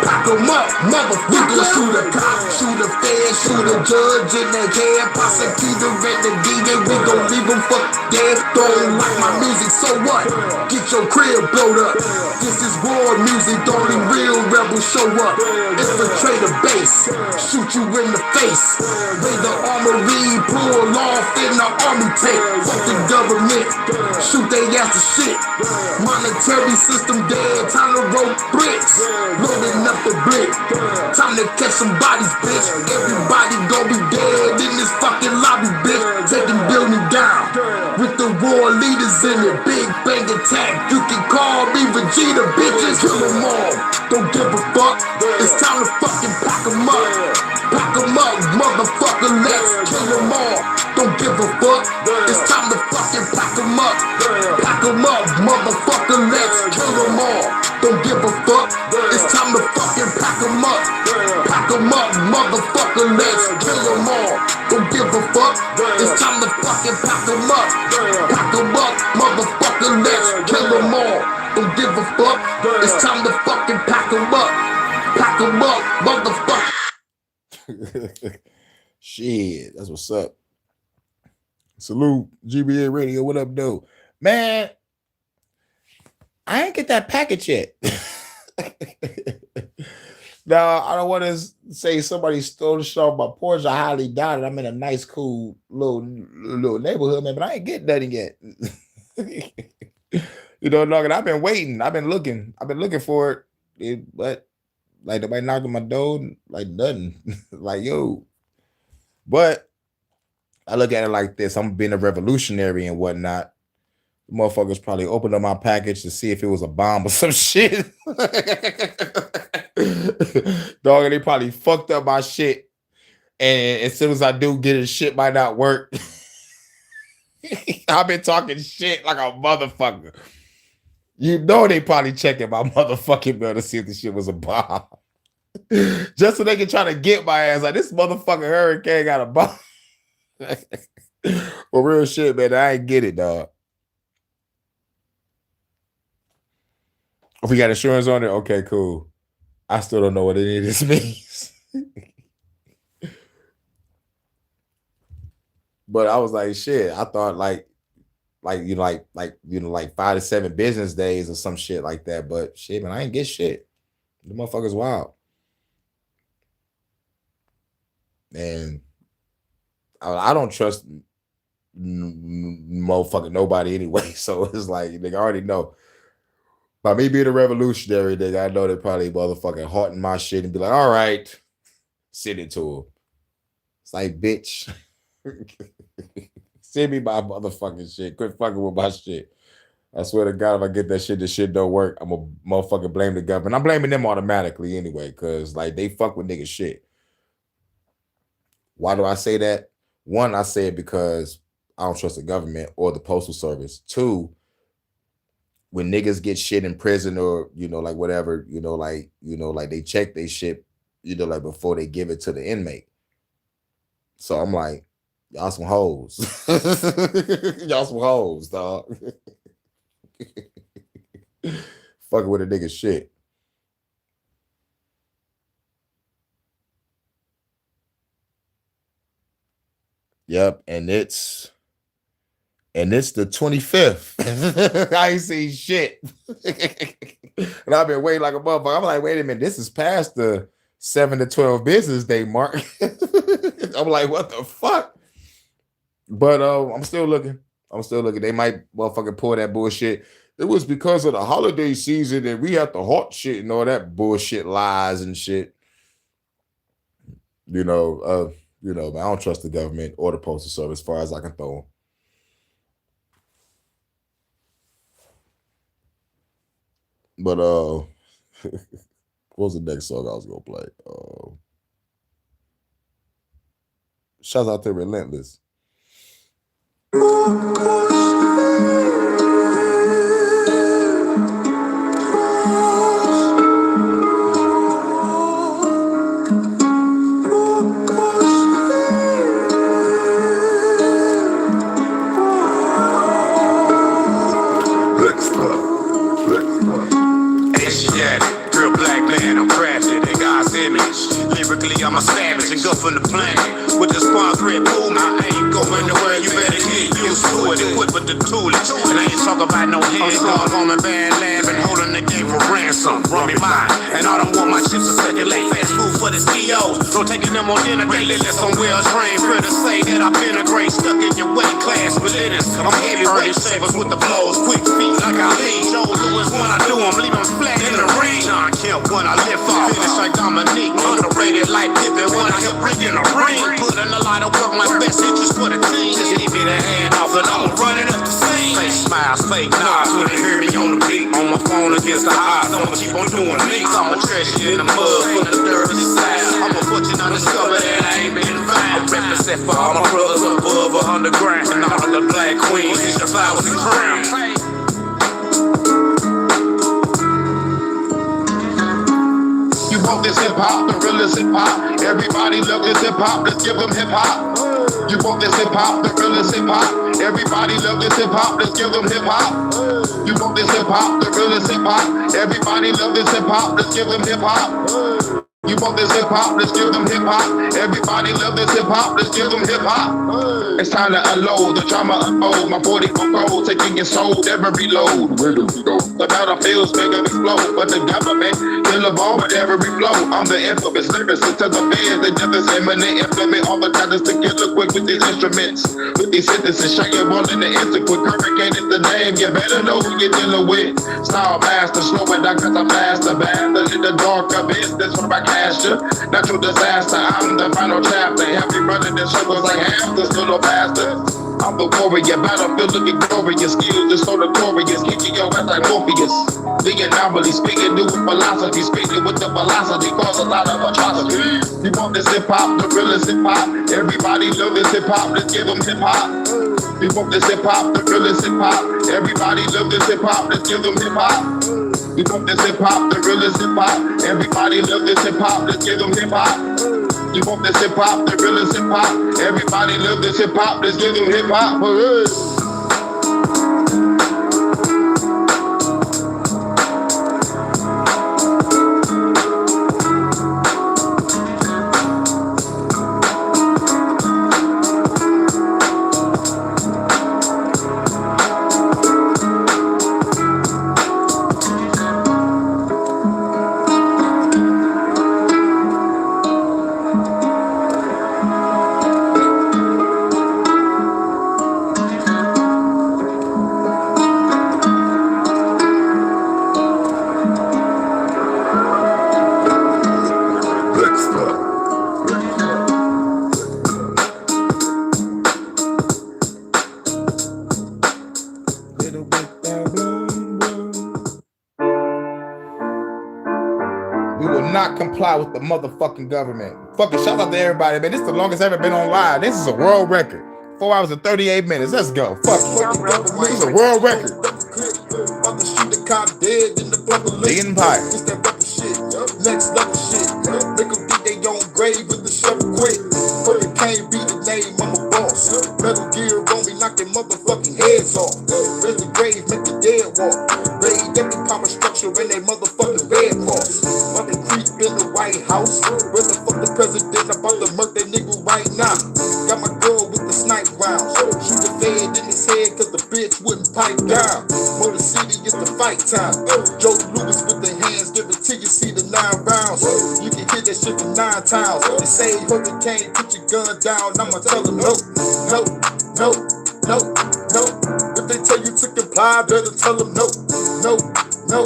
Pack them up, motherfucker. We gon' shoot a cop, shoot a fan, shoot a judge in the head, prosecutor and the DA. We gon' leave them for dead. Don't like my music, so what? Get your crib blowed up. This is war music, only real rebels show up. Infiltrate a base, shoot you in the face. Lay the armory, pull off in the army tank. Fuck the government, shoot they ass to shit. Monetary system dead, time to roll bricks. Loading up the brick, time to catch some bodies, bitch. Everybody gon' be dead in this fucking lobby, bitch. Taking building down with the war leaders in it. Big bang attack, you can call me Vegeta, bitches. Kill them all, don't give a fuck. It's time to fucking pack them up. Pack them up, motherfucker, let's kill them all. Don't give a fuck. It's time to fucking pack them up. Pack them up, motherfucker, let's kill them all. Don't give a fuck. It's time to fucking pack them up. Pack them up, motherfucker, let's kill them all. Don't give a fuck. It's time to fucking pack them up. Pack them up, motherfucker, let's kill them all. Don't give a fuck. It's time to fucking pack them up. Pack them up, motherfucker. Shit, that's what's up. Salute, GBA Radio. What up, though? Man, I ain't get that package yet. Now, I don't want to say somebody stole the show off my porch. I highly doubt it. I'm in a nice, cool little neighborhood, man, but I ain't getting nothing yet. You know, dog, I've been waiting. I've been looking for it, but like nobody knocked on my door, like nothing. Like, yo. But I look at it like this. I'm being a revolutionary and whatnot. The motherfuckers probably opened up my package to see if it was a bomb or some shit. Dog, and they probably fucked up my shit. And as soon as I do get it, shit might not work. I've been talking shit like a motherfucker. You know they probably checking my motherfucking bill to see if the shit was a bomb. Just so they can try to get my ass. Like, this motherfucking hurricane got a bomb. For real shit, man. I ain't get it, dog. If we got insurance on it, okay, cool. I still don't know what any of this means. But I was like, shit, I thought like 5 to 7 business days or some shit like that. But shit, man, I ain't get shit. The motherfucker's wild. And I don't trust motherfucking nobody anyway. So it's like, nigga, I already know. By me being a revolutionary, nigga, I know they probably motherfucking haunting my shit and be like, all right, send it to him. It's like, bitch, send me my motherfucking shit. Quit fucking with my shit. I swear to God, if I get that shit, this shit don't work, I'm gonna motherfucking blame the government. I'm blaming them automatically anyway, because like they fuck with nigga shit. Why do I say that? One, I say it because I don't trust the government or the postal service. Two, when niggas get shit in prison or, like whatever, like they check they shit, like before they give it to the inmate. So I'm like, y'all some hoes. Y'all some hoes, dog. Fucking with a nigga shit. Yep, and it's the 25th. I ain't seen shit. And I've been waiting like a motherfucker. I'm like, wait a minute, this is past the 7 to 12 business day mark. I'm like, what the fuck? But I'm still looking. They might motherfucking pull that bullshit. It was because of the holiday season and we had the hot shit and all that bullshit lies and shit. But I don't trust the government or the postal service as far as I can throw them. But what was the next song I was gonna play? Shout out to Relentless. Asiatic, real black man, I'm crafted in God's image. Lyrically, I'm a savage, engulfing the planet. With the sponge red boom, I ain't going nowhere. You better get used to it. Equipped with the toolage. And I ain't talking about no handgun. Home and bad lab and holding the game for ransom. Run me mine. And I don't want my chips to circulate. Fast food for the CEOs. So taking them on dinner date. Let's on well trained. Fair to say that I've been a great stuck in your weight class. But it is, I'm heavyweight savers with the blows. Quick feet like I lead. Joe Lewis when I do them. Leave them flat in the ring. John Kemp when I lift off. Finish like Dominique. Underrated like Pippen when I hit Rick in the ring. Put in a lot of work, my best interest for the team. Just give me the hand off and I'ma run it up the scene. Fake smiles, fake nods when they hear me on the beat. On my phone against the odds, I'ma keep on doing me. I'm a treasure in the mud, from the dirt to the side. I'm a fortune undiscovered and I ain't been found. I represent for all my brothers above or underground. And all of the black queens, these are flowers and crowns. You want this hip hop, the realest hip hop. Everybody love this hip hop, let's give them hip hop. You want this hip hop, the realest hip hop. Everybody love this hip hop, let's give them hip hop. You want this hip hop, the realest hip hop. Everybody love this hip hop, let's give them hip hop. You want this hip hop, let's give them hip hop. Everybody love this hip hop, let's give them hip hop. It's time to unload, the drama unfold. My 44 gold, taking your soul, never reload. Where do we go? The battlefield's bigger explode, but the government kill a ball with every flow. I'm the infamous lyricist to the feds. They never say money implement all the titles to kill a quick with these instruments. With these sentences, shaking one in the instant. Quick hurricane is the name, you better know who you're dealing with. Star master, slow it down cause I'm faster. Bastard in the dark abyss, that's what I natural disaster, I'm the final chapter. Happy running in circles like hamsters, little bastard. I'm the warrior, battlefield looking glorious. Skills is so notorious, kicking your ass like Morpheus. The anomaly, speaking new philosophy, speaking with the velocity, cause a lot of atrocities. You want this hip hop, the realest hip hop. Everybody love this hip hop, let's give them hip hop. You want this hip hop, the realest hip hop. Everybody love this hip hop, let's give them hip hop. You want this hip hop, the realest hip hop. Everybody love this hip hop, let's give them hip hop. You want this hip hop, the realest hip hop. Everybody love this hip hop, let's give them hip hop. Comply with the motherfucking government. Fucking shout out to everybody, man. This is the longest I've ever been on live. This is a world record. 4 hours and 38 minutes. Let's go. Fuck. This is a world record. The Empire. Next level shit. Make them think they own grave with the shovel quick. But it can't be the name, I'm a boss. Metal gear on me, knock their motherfucking heads off. Raise the grave, make the dead walk. Raid every power structure in their motherfucking bed walls. About to creep in the White House. Where the fuck the president about to murk that nigga right now? Got my girl with the snipe rounds. Shoot the fed in his head cause the bitch wouldn't pipe down. Motor City is the fight time. Joe Lewis with the hands, give it to you, see the 9 rounds. You can hit that shit for 9 times. They say hurricane, put your gun down. I'ma tell them no, no, no, no, no. If they tell you to comply, better tell them no, no, no,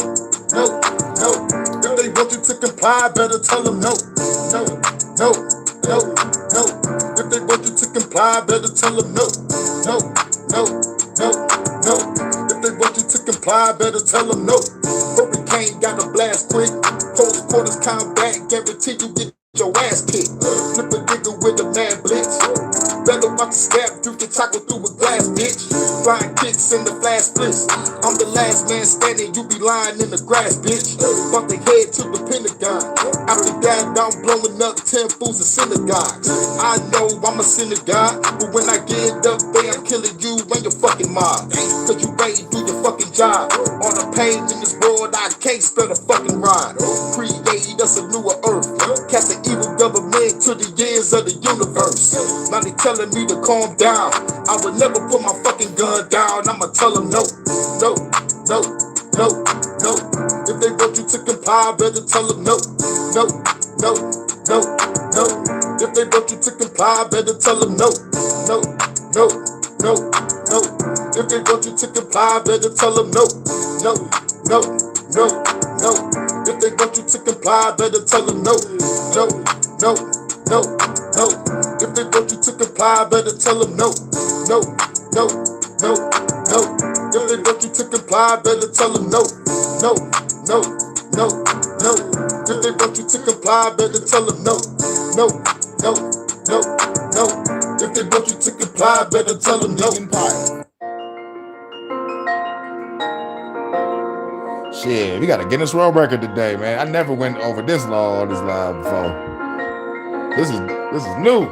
no, no. If they want you to comply, better tell them no, no, no, no, no. If they want you to comply, better tell them no, no, no, no, no. If they want you to comply, better tell them no. Hurricane got a blast quick. Close quarters combat, guarantee you get your ass kicked. Flip a nigga with a mad blitz. Better watch the stab through the tackle through a glass bitch. in the flash splits. I'm the last man standing, you be lying in the grass, bitch. Bump the head to the Pentagon. After that, I'm blowing up 10 fools in synagogues. I know I'm a sinner god, but when I get up there, I'm killing you and your fucking mob. Cause you ready to do your fucking job. On the pain in this world, I can't spell the fucking rhyme. Create us a newer earth. Cast the evil government to the ends of the universe. Now they telling me to calm down. I would never put my fucking gun down. I'ma tell them no, no, no, no, no. If they want you to comply, better tell them no, no, no, no, no. If they want you to comply, better tell them no, no, no, no, no. If they want you to comply, better tell them no, no, no, no, no. If they want you to comply, better tell them no, no, no, no, no. If they want you to comply, better tell them no, no, no, no, no. If they want you to comply, better tell them no, no, no, no, no. If they want you to comply, better tell them no, no, no, no, no. If they want you to comply, better tell them no. Shit, we got a Guinness World Record today, man. I never went over this long on this live before. This is new.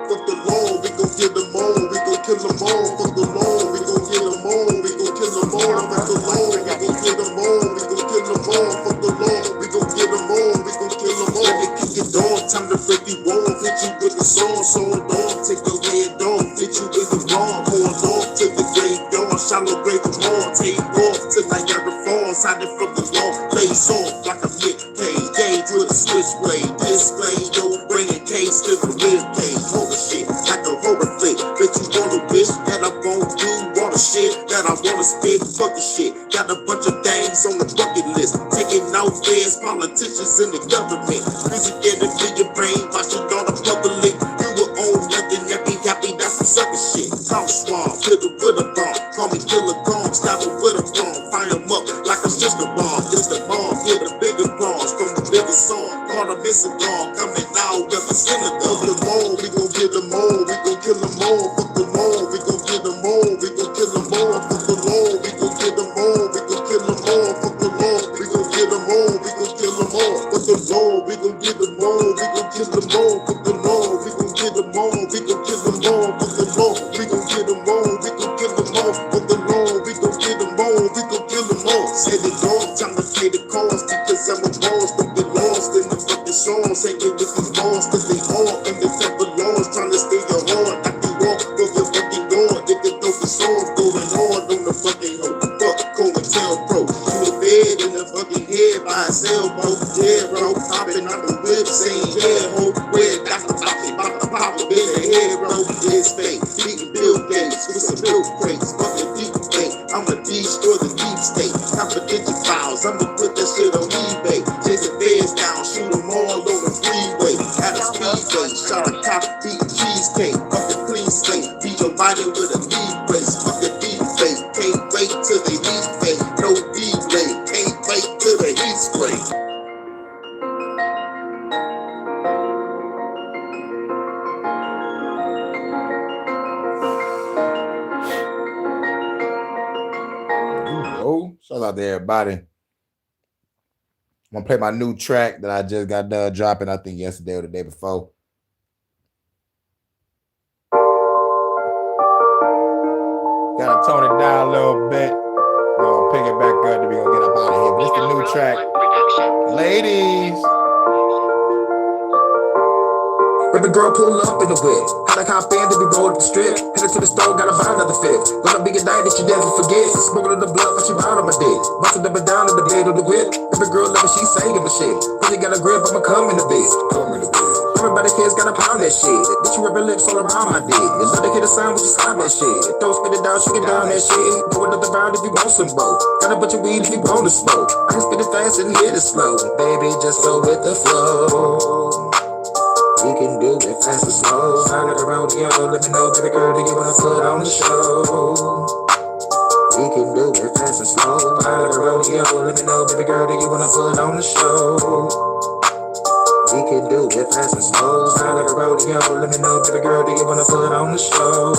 Fuck the law, we gon' get them all, we gon' kill them all. Fuck the law, we gon' get them all, we gon' kill them all. Fuck the law, we gon' get them all, we gon' kill them all. Fuck the law, we gon' get them all, we gon' kill them all. Let me kick it on, time to break you off, hit you with the song, off, take your head off, hit you with the wrong, hold off till the grave dawn, shallow grave them all, take off till I got the falls, hide it from the law, face off like a lit page, gauge with a switchblade, display your brain in case to the real page, horror shit, like a horror flick, bitch you wanna wish that I won't do all the shit that I wanna spit, fuck the shit, got a bunch of things on the bucket list, taking out feds, politicians in the government, music into your brain, watch it on the public, you will own nothing, and be happy, that's some sucker shit, I'm swamp, hit it with a bomb, call me Killer Kong, stab it with a bomb, fire them up like I'm just a bomb, it's the bomb, hit the bigger bombs from the bigger song, call them missing dog, coming out with a synagogue, the mall, we gon' get them all, we gon' kill them all, fuck the mall, we gon' get them all, we gon' kill them all, fuck the law, we gon' get them all, we gon' kill them all, fuck the law, we gon' get them all, we gon' kill them all, fuck the law, we gon' get them all, we gon' kill them all, fuck the law, we gon' get them all, we gon' kill them all, fuck the law, we gon' get them all, we gon' kill them all, fuck the law, we gon' get them all, we gon' kill them all. Say the dog, time to pay the cost because I'm a boss, don't get lost in the fucking songs, hanging with these balls cause they all in the type of laws, trying to stay your heart, knock you off from your fucking door, they can throw the songs going on the fucking hoe, fuck COINTELPRO, you the bed in the fucking head by a sailboat, yeah bro, hopping out the whip, saying yeah ho, red, that's the pop, about to pop up in the head bro, it's fake, beating Bill Gates with some milk crates, fucking deep fake, I'ma destroy the deep state, confidential files, I'ma put that shit on eBay, chase the feds down, shoot them all on the freeway, at a speedway, shot a cop, beating cheesecake, fucking clean slate, beat your body with a lead brace, fucking deep fake, can't wait till they leave fake, no delay, can't wait till the heat spray. Oh, shout out to everybody. I'm gonna play my new track that I just got done dropping, I think yesterday or the day before. Gotta tone it down a little bit. We're gonna pick it back up, then we're gonna get up out of here. But it's the new track. Ladies. Baby girl pull up in the whip. How the cop in to be rolled up the strip. Headed to the store, gotta buy another fifth. Gonna be a night that you never forget. Smoking on the blood, but she bound on my dick. Bustin' up and down in the bed of the whip. Baby girl love it, she singing the shit. Cause you got a grip, I'ma come in the bit. Everybody kids gotta pound that shit. Bitch, you rub your lips all around my dick. You love to hear the sound when you slide that shit. Don't spit it down, she get down that shit. Do another round if you want some more. Got a bunch of weed if you want to smoke. I can spit it fast and hit it slow. Baby, just go with the flow. We can do it fast and slow. Sound like a rodeo. Let me know, baby girl, do you wanna put on the show? We can do it fast and slow. Sound like a rodeo. Let me know, baby girl, do you wanna put on the show? We can do it fast and slow. Sound like a rodeo. Let me know, baby girl, do you wanna put on the show?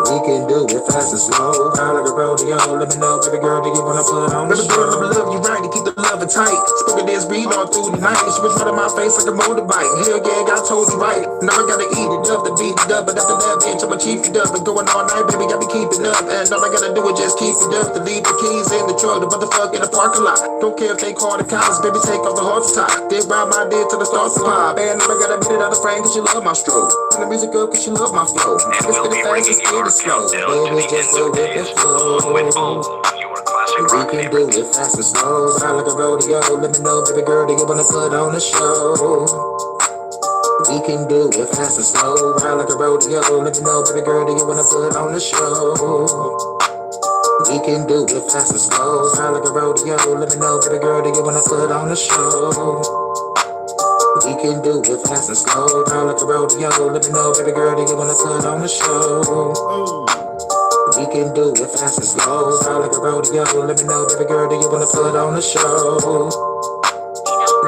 We can do it fast and slow, kind like a rodeo. Let me know, baby girl, do you wanna put on the show? Baby girl, love you right to keep the loving tight. Spoken this beat all through the night. She was right in my face like a motorbike. Hell yeah, I told you right. Now I gotta eat it up to beat it up, but after that, bitch, I'ma chief it up. And going all night, baby, got me keeping up. And all I gotta do is just keep it up. To leave the keys in the truck, the motherfucker in the parking lot. Don't care if they call the cops, baby, take off the hard top. Then ride my dick till the stars pop. And now I gotta beat it out the frame, cause she love my stroke. And the music up, cause she love my flow. And we'll be bringing you our countdown to the end of days with all of your classic rock We can do favorites. it fast and slow, kind like a rodeo. Let me know, baby girl, do you wanna put on the show? We can do it fast and slow, kind like a rodeo. Let me know, baby girl, do you wanna put on the show? We can do it fast and slow, kind like a rodeo. Let me know, baby girl, do you wanna put on the show? We can do it fast and slow, kind like a rodeo. Let me know, baby girl, do you wanna put on the show? We can do it fast and slow, kind like a rodeo. Let me know, baby girl, do you wanna put on the show?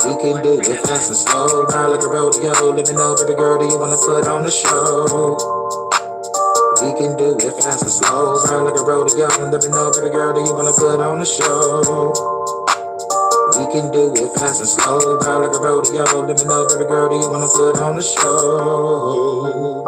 We can do it fast and slow, kind like a rodeo. Let me know, baby girl, do you wanna put on the show? We can do it fast and slow, kind like a rodeo. Let me know, baby girl, do you wanna put on the show? We can do it fast and slow, kind like a rodeo. Let me know, baby girl, do you wanna put on the show?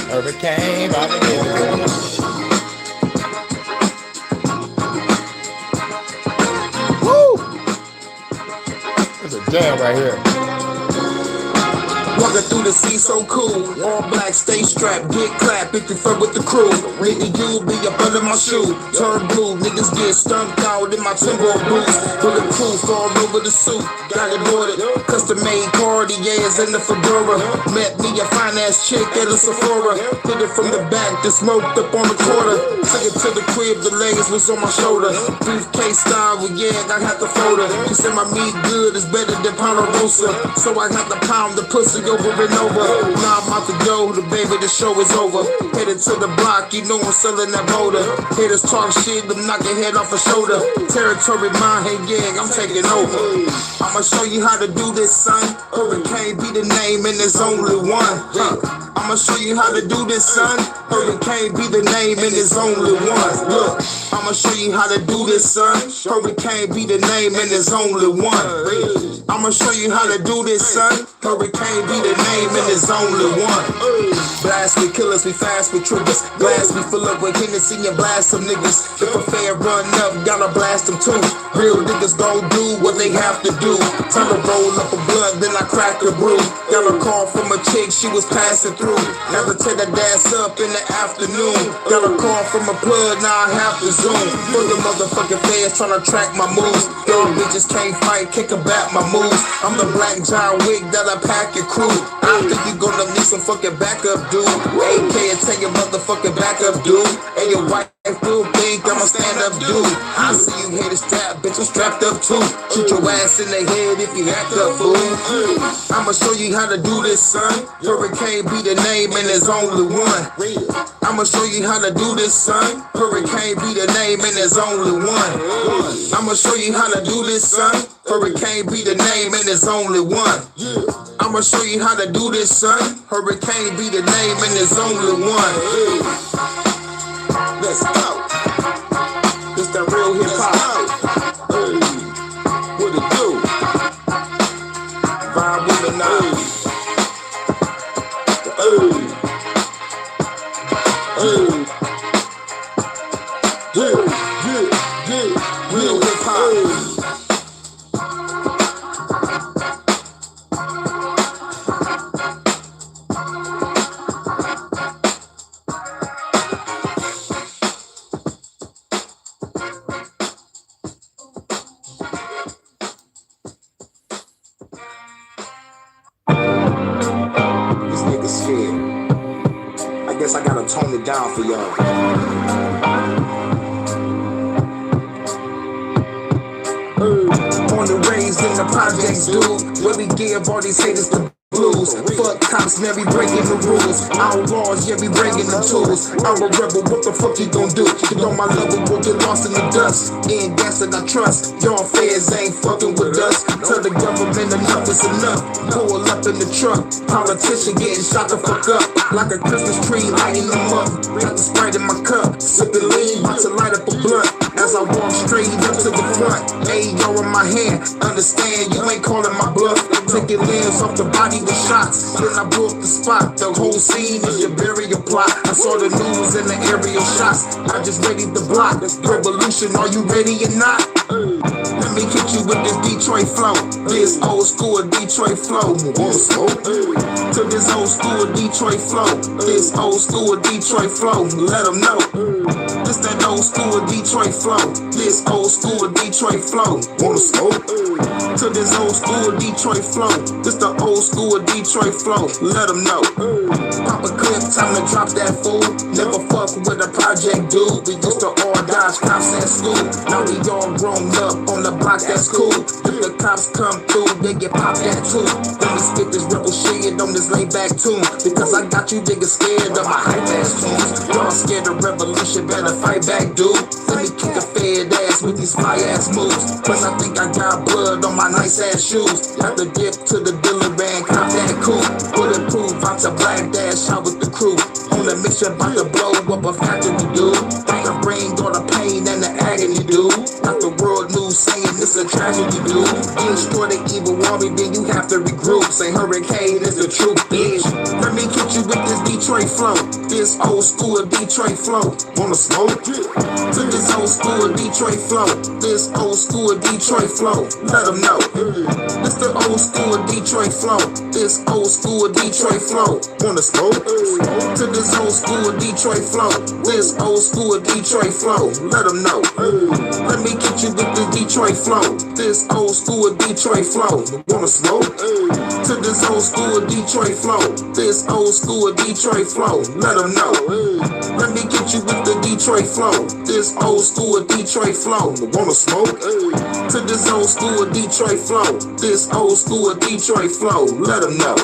Hurricane, Bobby Gilbert. Woo! There's a jam right here. Walking through the sea so cool. All black, stay strapped, get clapped if you fuck with the crew. Nigga, you be up under my shoe. Turn blue, niggas get stumped out in my timber boots. Bulletproof all over the suit. Got it ordered. Custom made Cartiers and the fedora. Met me a fine ass chick at a Sephora. Hit it from the back, just smoked up on the quarter. Took it to the crib, the legs was on my shoulder. Briefcase style, well, yeah, I had to fold her. She said my meat good is better than Ponderosa. So I had to pound the pussy over and over. Now I'm out the door, the baby, the show is over. Headed to the block, you know I'm selling that motor. Haters talk shit, them knock your head off a shoulder. Territory mine, hey yeah, I'm taking over. I'ma show you how to do this, son. Hurricane be the name and there's only one. I'ma show you how to do this, son. Hurricane be the name and there's only one. Look, I'ma show you how to do this, son. Hurricane be the name and there's only one. I'ma show you how to do this, son. Hurricane be the name and there's only one. Blast with killers, we fast with triggers. Blast we fill up with Hennessy and blast some niggas. If a fair run up, gotta blast them too. Real niggas gon' do what they have to do. Time to roll up a blunt, then I crack a brew. Got a call from a chick, she was passing through. Had to tear that ass up in the afternoon. Got a call from a plug, now I have to zoom. For the motherfucking fans tryna track my moves. Y'all bitches can't fight, can't combat my moves. I'm the black John Wick that I pack your crew. After you gonna need some fucking backup, dude. AK and take your motherfucking backup, dude. And your wife will think I'm a stand-up dude. I see you haters strap, bitch, I'm strapped up too. Shoot your ass in the head if you act up, fool. I'ma show you how to do this, son. Hurricane be the name and there's only one. I'ma show you how to do this, son. Hurricane be the name and there's only one. I'ma show you how to do this, son. Hurricane be the name and there's only one. I'ma show you how to do this, son. Hurricane be the name and there's only one. Let's go. It's that real hip hop. Hey, what it do? Vibe with the night. Real hip hop. I gotta tone it down for y'all. Born and raised in the projects, dude. Where we give all these haters the blues. Fuck cops, man, we breaking the rules. Outlaws, yeah, we bringing the tools. I'm a rebel, what the fuck you gon' do? You know my level will get lost in the dust. And that's that I trust. Y'all feds ain't fucking with us. Tell the government enough is enough. Pull up in the truck. Politician getting shot the fuck up. Like a Christmas tree, lighting them up. Got the Sprite in my cup. Sipping lean, about to light up a blunt. As I walk straight up to the front. Ayo in my hand. Understand, you ain't calling my bluff. Taking limbs off the body with shots. Then I blew up the spot. The whole scene is your burial plot. I saw the news and the aerial shots. I just ready to block this revolution. Are you ready or not? Let me hit you with this Detroit flow. This old school Detroit flow. To this old school Detroit flow. This old school Detroit flow. Let them know. This that old school Detroit flow. This old school Detroit flow. Wanna smoke? To this old school Detroit flow. This the old school Detroit flow. Let them know. Pop a clip, time to drop that fool. Never fuck with a project dude. We used to all dodge cops at school. Now we all grown up on the block, that's cool. If the cops come through, they get popped at too. Let me spit this rebel shit on this laid back tune. Because I got you niggas scared of my hype ass tunes. Y'all scared of revolution, better fight back, dude. Let me kick a fed ass with these fly ass moves. Plus I think I got blood on my nice ass shoes. Got the dip to the dealer and cop that coupe. Bulletproof, out to black dash out with the crew. On the mission, about to blow up a factory, dude. I can bring all the pain and the agony, dude. Got the world news saying this a tragedy, dude. You destroy the evil army, then you have to regroup. Say hurricane is the truth, bitch. Let me hit you with this Detroit flow. This old school Detroit flow. Wanna smoke? To this old school Detroit flow. This old school Detroit flow. Let them know. This the old school Detroit flow. This old school Detroit flow. Wanna smoke? To this old school Detroit flow. This old school Detroit flow. Let them know. Let me get you with this Detroit flow. This old school Detroit flow. Wanna smoke? To this old school Detroit flow. This old school Detroit flow. Let them know. Let me get you with the Detroit flow. This old school Detroit flow. Wanna smoke? To this old school Detroit flow. This old school Detroit flow. Let them know.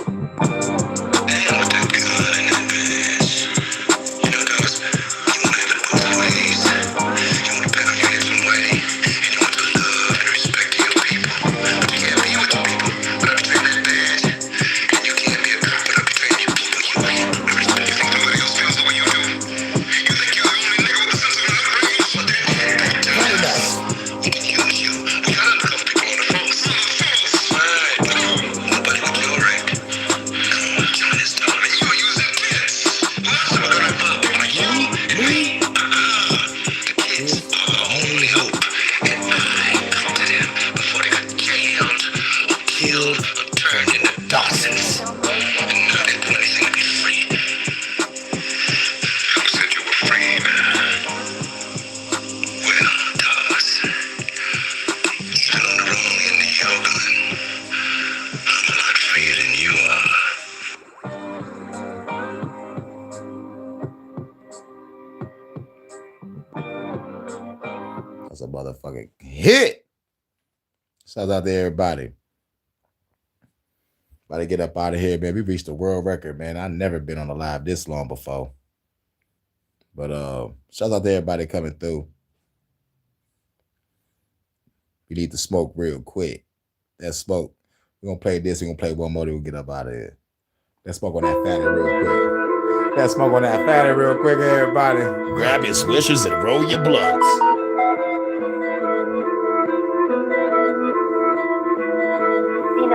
That's a motherfucking hit. Shout out to everybody. About to get up out of here, man. We reached the world record, man. I've never been on a live this long before. But shout out to everybody coming through. We need to smoke real quick. That smoke. We're going to play this. We're going to play one more, then we'll get up out of here. Let's smoke on that fatty real quick. Let's smoke on that fatty real quick, everybody. Grab your swishers and roll your blunts.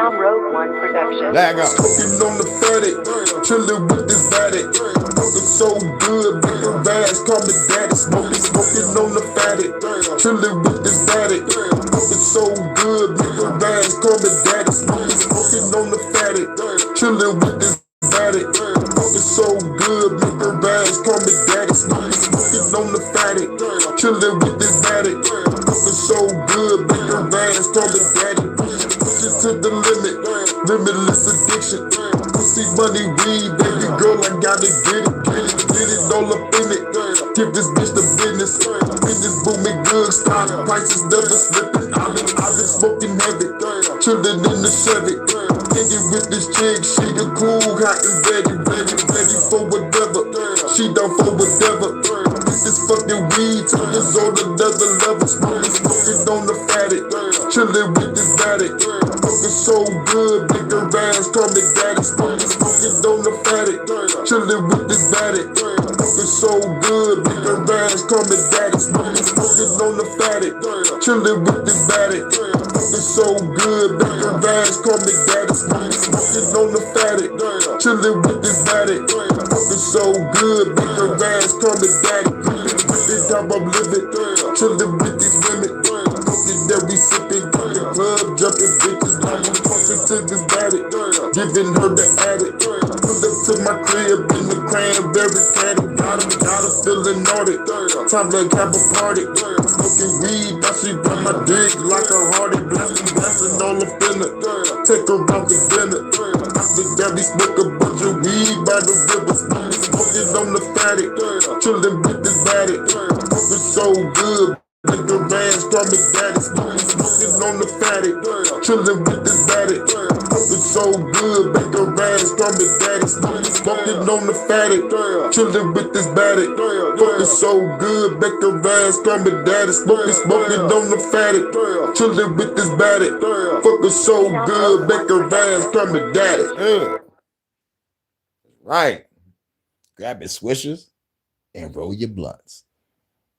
Rogue One production. Smoking on the fatty, chilling with this baddie. Looking so good, big ass, call me daddy. Smoking on the fatty, chilling with this baddie. Looking so good, big ass, call me daddy. Smoking on the fatty, chilling with this baddie. Looking so good, big ass, call me daddy. Smoking on the fatty, chilling with this baddie. Looking so good, big ass, call me daddy. To the limit, limitless addiction. Pussy, money, weed, baby girl, I gotta get it all up in it. Give this bitch the business. Business booming good, stock prices never slipping. I've been smoking heavy, chillin' in the Chevy. Hanging with the this chick, she the cool, hot and ready for whatever. She down for whatever. Get this fucking weed till it's on another level. Smoking on the fatty, chillin' with this daddy. Looking so good, bigger ass, call me daddy. Smoking on the fatty, chillin' with this daddy. Looking so good, bigger ass, call me daddy. Smoking on the fatty, chillin' with this daddy. Looking so good, bigger ass, call me daddy. Smoking on the fatty, chillin' with this daddy. Looking so good, bigger ass, call me daddy. This how I'm living, chillin' with these women. Looking that we sippin', got the club jumping, bitches. Now I'm talking to this daddy, giving her the addict. Pulled up to my crib in the cranberry caddy. Got her feeling naughty. Time to have a party. Smoking weed, now she run my dick like a hardy. Blasting all up in it. Take her out to dinner. After that, we smoke a bunch of weed by the river. Smoking on the fatty, chillin' with this daddy. Looking so good. Bigger ass, call me daddy. Smoking on the fatty, chillin' with this daddy. Looking so good, bigger ass, call me daddy. Smoking on the fatty, chillin' with this daddy. Looking so good, bigger ass, call me daddy. Smoking on the fatty, chillin' with this daddy. Fucking so good, bigger ass, call me daddy. Right. Grab your swishers and roll your blunts.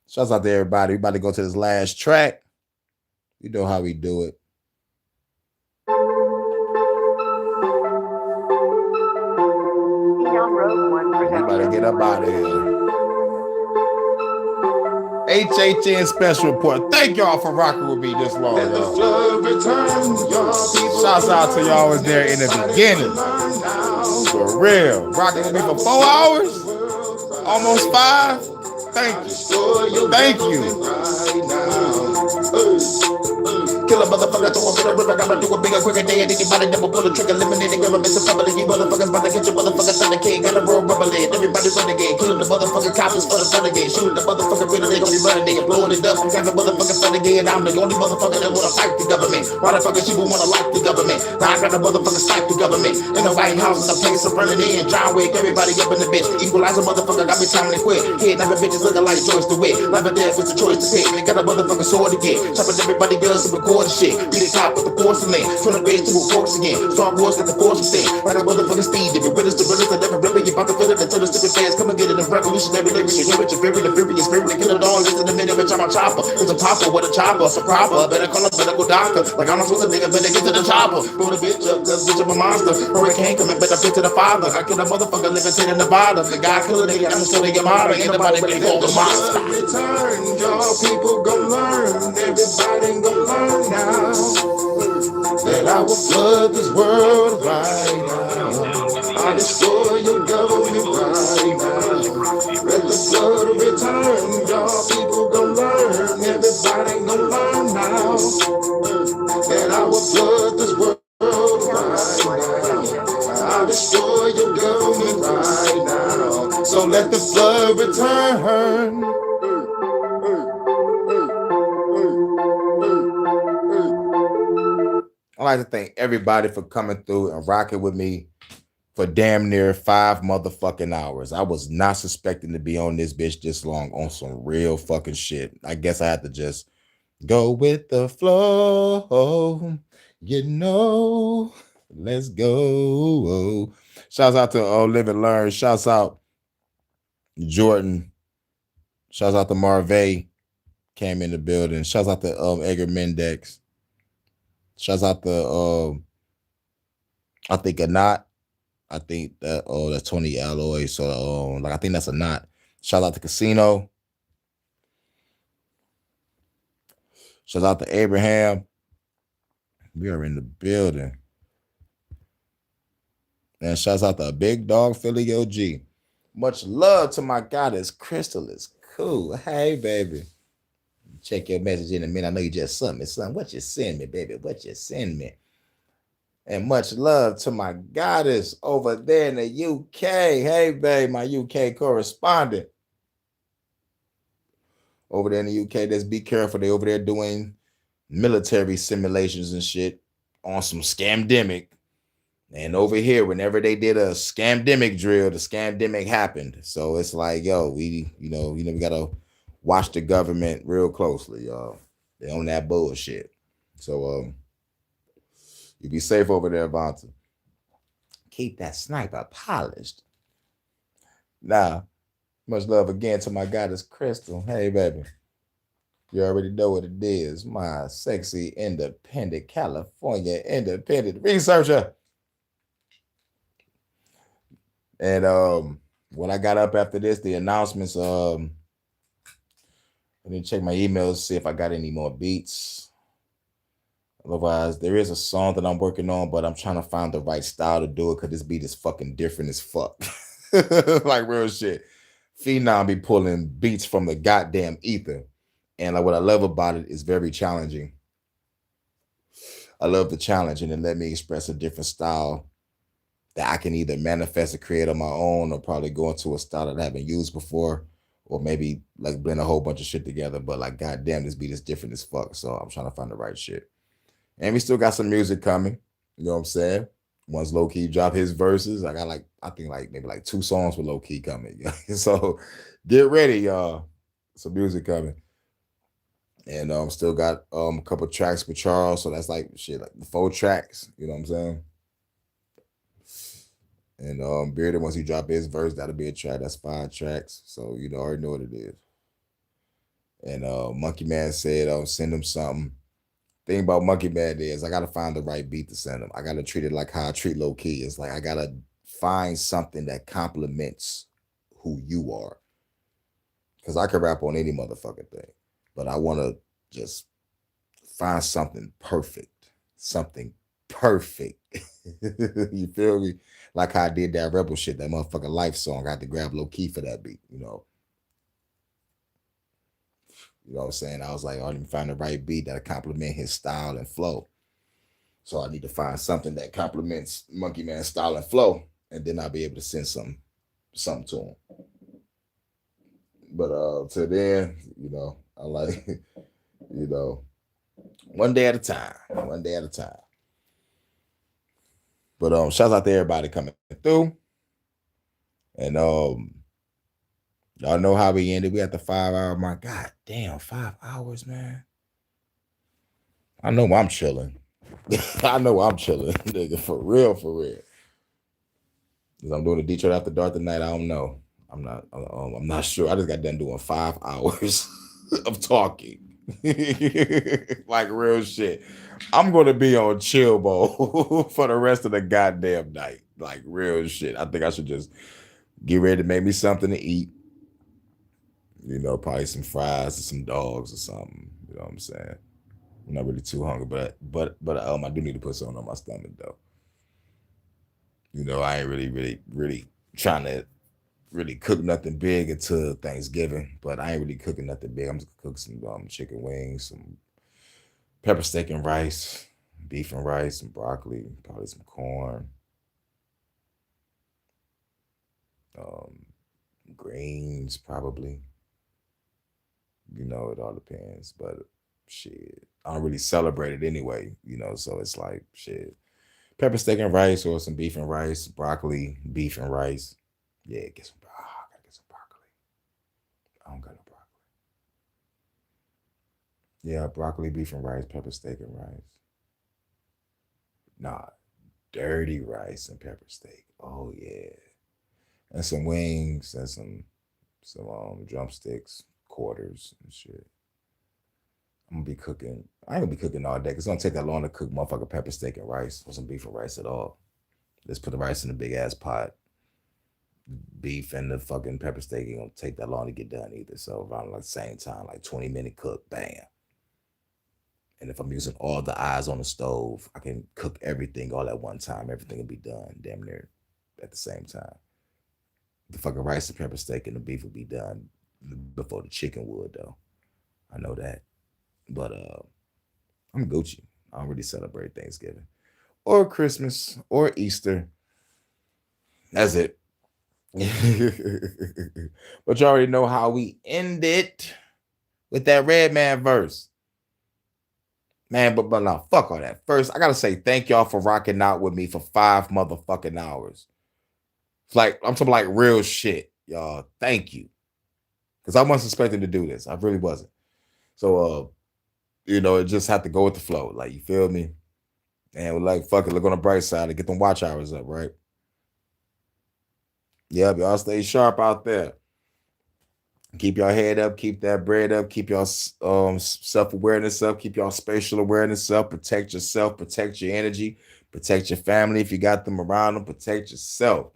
Shouts out to everybody. We about to go to this last track. You know how we do it. We about to get up out of here. HHN special report. Thank y'all for rocking with me this long, y'all. Shouts out to y'all was there in the beginning. For real. Rocking with me for 4 hours. Almost 5. Thank you. Thank you. Kill a motherfucker, throw a bit of river, I'ma do a bigger, quicker day, and anybody never pull a trigger, eliminating government, so public, you motherfuckers about to get your motherfucker thunder king, gotta roll rubber lead, everybody's running again, killing the motherfucking cops for the fun again, shooting the motherfucker riddle, they gon' be running, they blowing it up, got the motherfucking fun again, I'm the only motherfucker that wanna fight the government, why the fuck is people wanna like the government, now I got the motherfucker fight the government, in the White House, in the place of running in, John Wick, everybody up in the bitch, equalizer motherfucker, got me time to quit, head number bitches looking like Joyce DeWitt, life or death, it's a choice to pick, they got a motherfucking sword to get, chopping everybody girls and recording shit, beat the top with the porcelain, turn the base to a corpse again, Star Wars got the force thing, right a motherfucking speed, if you're with us, the brothers that never really, you about to feel it until the stupid fans come and get it, the revolutionary lyrics, you hear it, you're very, the furious spirit, kill it all, listen to minute, bitch, I'm a chopper, it's a popper with a chopper, it's a proper, better call a medical doctor, like I'm not supposed to nigga, better get to the chopper, blow the bitch up, cause bitch I'm a monster, hurricane coming, better fit to the father, I kill a motherfucker living in Nevada, the guy killing nigga, I'm still in your mother, ain't nobody really called the monster. Return, y'all people gon' learn, everybody gon' learn now, that I will flood this world right now, I'll destroy your government right now, let the flood return, y'all people gon' learn, everybody gon' learn now, that I will flood this world right now, I'll destroy your government right now, so let the flood return. I'd like to thank everybody for coming through and rocking with me for damn near 5 motherfucking hours. I was not suspecting to be on this bitch this long on some real fucking shit. I guess I had to just go with the flow, you know. Let's go. Shouts out to Live and Learn. Shouts out Jordan. Shouts out to Marvay. Came in the building. Shouts out to Edgar Mendex. Shouts out to I think a knot. I think that that's Tony Alloy. So like I think that's a knot. Shout out to Casino. Shout out to Abraham. We are in the building. And shouts out to Big Dog Philly OG. Much love to my goddess. Crystal is cool. Hey, baby. Check your message in a minute. I know you just sent me something. What you send me, baby? What you send me? And much love to my goddess over there in the UK. Hey, babe, my UK correspondent. Over there in the UK, let's be careful. They over there doing military simulations and shit on some scamdemic. And over here, whenever they did a scamdemic drill, the scamdemic happened. So it's like, yo, we gotta watch the government real closely, y'all. They on that bullshit. So you be safe over there, Vonta. Keep that sniper polished. Nah, much love again to my goddess Crystal. Hey, baby. You already know what it is. My sexy, independent, California independent researcher. And when I got up after this, the announcements, I didn't check my emails to see if I got any more beats. Otherwise, there is a song that I'm working on, but I'm trying to find the right style to do it because this beat is fucking different as fuck. Like real shit. Phenom be pulling beats from the goddamn ether. And like what I love about it is very challenging. I love the challenge and it let me express a different style that I can either manifest or create on my own or probably go into a style that I haven't used before or maybe like blend a whole bunch of shit together. But like, goddamn, this beat is different as fuck. So I'm trying to find the right shit. And we still got some music coming. You know what I'm saying? Once Low Key drop his verses, I got maybe 2 songs with Low Key coming. So get ready, y'all. Some music coming. And still got a couple tracks with Charles. So that's like the 4 tracks. You know what I'm saying? And Bearded, once he drop his verse, that'll be a track. That's 5 tracks. So you already know what it is. And Monkey Man said, send him something. Thing about Monkey Man is I gotta find the right beat to send him. I gotta treat it like how I treat Low Key. It's like I gotta find something that complements who you are. Because I can rap on any motherfucking thing. But I wanna just find something perfect. Something perfect. You feel me? Like how I did that Rebel shit, that motherfucking Life song. I had to grab Low Key for that beat, You know what I'm saying? I was like, I didn't find the right beat that'll complement his style and flow. So I need to find something that complements Monkey Man's style and flow, and then I'll be able to send something to him. But till then, I like, one day at a time. One day at a time. But shout out to everybody coming through. And y'all know how we ended. We at the 5-hour mark. God damn, 5 hours, man. I know I'm chilling. I know I'm chilling, nigga. For real, for real. Because I'm doing the Detroit After Dark tonight. I don't know. I'm not sure. I just got done doing 5 hours of talking. Like real shit. I'm gonna be on chill mode for the rest of the goddamn night. Like real shit. I think I should just get ready to make me something to eat. Probably some fries or some dogs or something. You know what I'm saying? I'm not really too hungry, but I do need to put something on my stomach though. I ain't really trying to really cook nothing big until Thanksgiving, but I ain't really cooking nothing big. I'm just gonna cook some chicken wings, some pepper steak and rice, beef and rice, some broccoli, probably some corn, greens probably. It all depends, but shit, I don't really celebrate it anyway, so it's like shit. Pepper steak and rice or some beef and rice, broccoli, beef and rice. Yeah, I gotta get some broccoli. I don't got no broccoli. Yeah, broccoli, beef and rice, pepper steak and rice. Nah, dirty rice and pepper steak. Oh yeah. And some wings and some drumsticks, quarters and shit. I'm gonna be cooking. I ain't gonna be cooking all day. It's gonna take that long to cook motherfucking pepper steak and rice or some beef and rice at all. Let's put the rice in a big ass pot. Beef and the fucking pepper steak ain't gonna take that long to get done either. So around like the same time, like 20-minute cook, bam. And if I'm using all the eyes on the stove, I can cook everything all at one time. Everything will be done damn near at the same time. The fucking rice and pepper steak and the beef will be done before the chicken would though. I know that. But I'm Gucci. I don't really celebrate Thanksgiving or Christmas or Easter. That's it. But you already know how we end it with that Redman verse. Man, but no, fuck all that. First, I gotta say thank y'all for rocking out with me for 5 motherfucking hours. It's like, I'm talking like real shit, y'all. Thank you. Because I wasn't expecting to do this. I really wasn't. So, it just had to go with the flow. Like, you feel me? And we're like, fuck it, look on the bright side and get them watch hours up, right? Yeah, y'all stay sharp out there. Keep your head up, keep that bread up, keep your self-awareness up, keep your spatial awareness up, protect yourself, protect your energy, protect your family if you got them around them, protect yourself.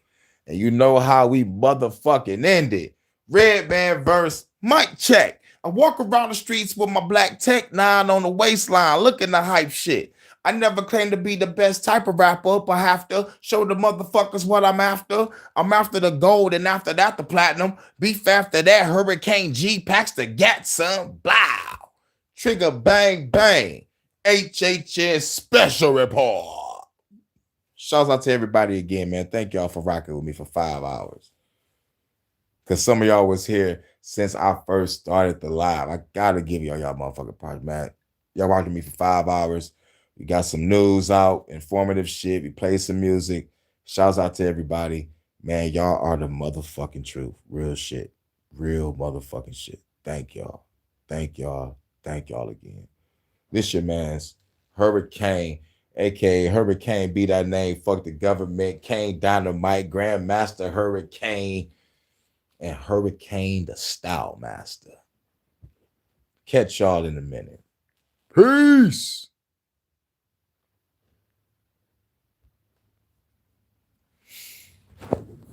And you know how we motherfucking ended. Red Man verse, mic check. I walk around the streets with my black Tech 9 on the waistline, looking the hype shit. I never claimed to be the best type of rapper, but have to show the motherfuckers what I'm after. I'm after the gold, and after that, the platinum. Beef after that, Hurricane G packs the gat, son. Blow. Trigger bang bang. HHN special report. Shouts out to everybody again, man. Thank y'all for rocking with me for 5 hours. Because some of y'all was here since I first started the live. I gotta give y'all motherfucking props, man. Y'all rocking me for 5 hours. We got some news out, informative shit. We played some music. Shouts out to everybody. Man, y'all are the motherfucking truth. Real shit. Real motherfucking shit. Thank y'all. Thank y'all. Thank y'all again. This your man's Hurricane, aka Hurricane, be that name. Fuck the government. Kane Dynamite, Grandmaster Hurricane, and Hurricane the Style Master. Catch y'all in a minute. Peace.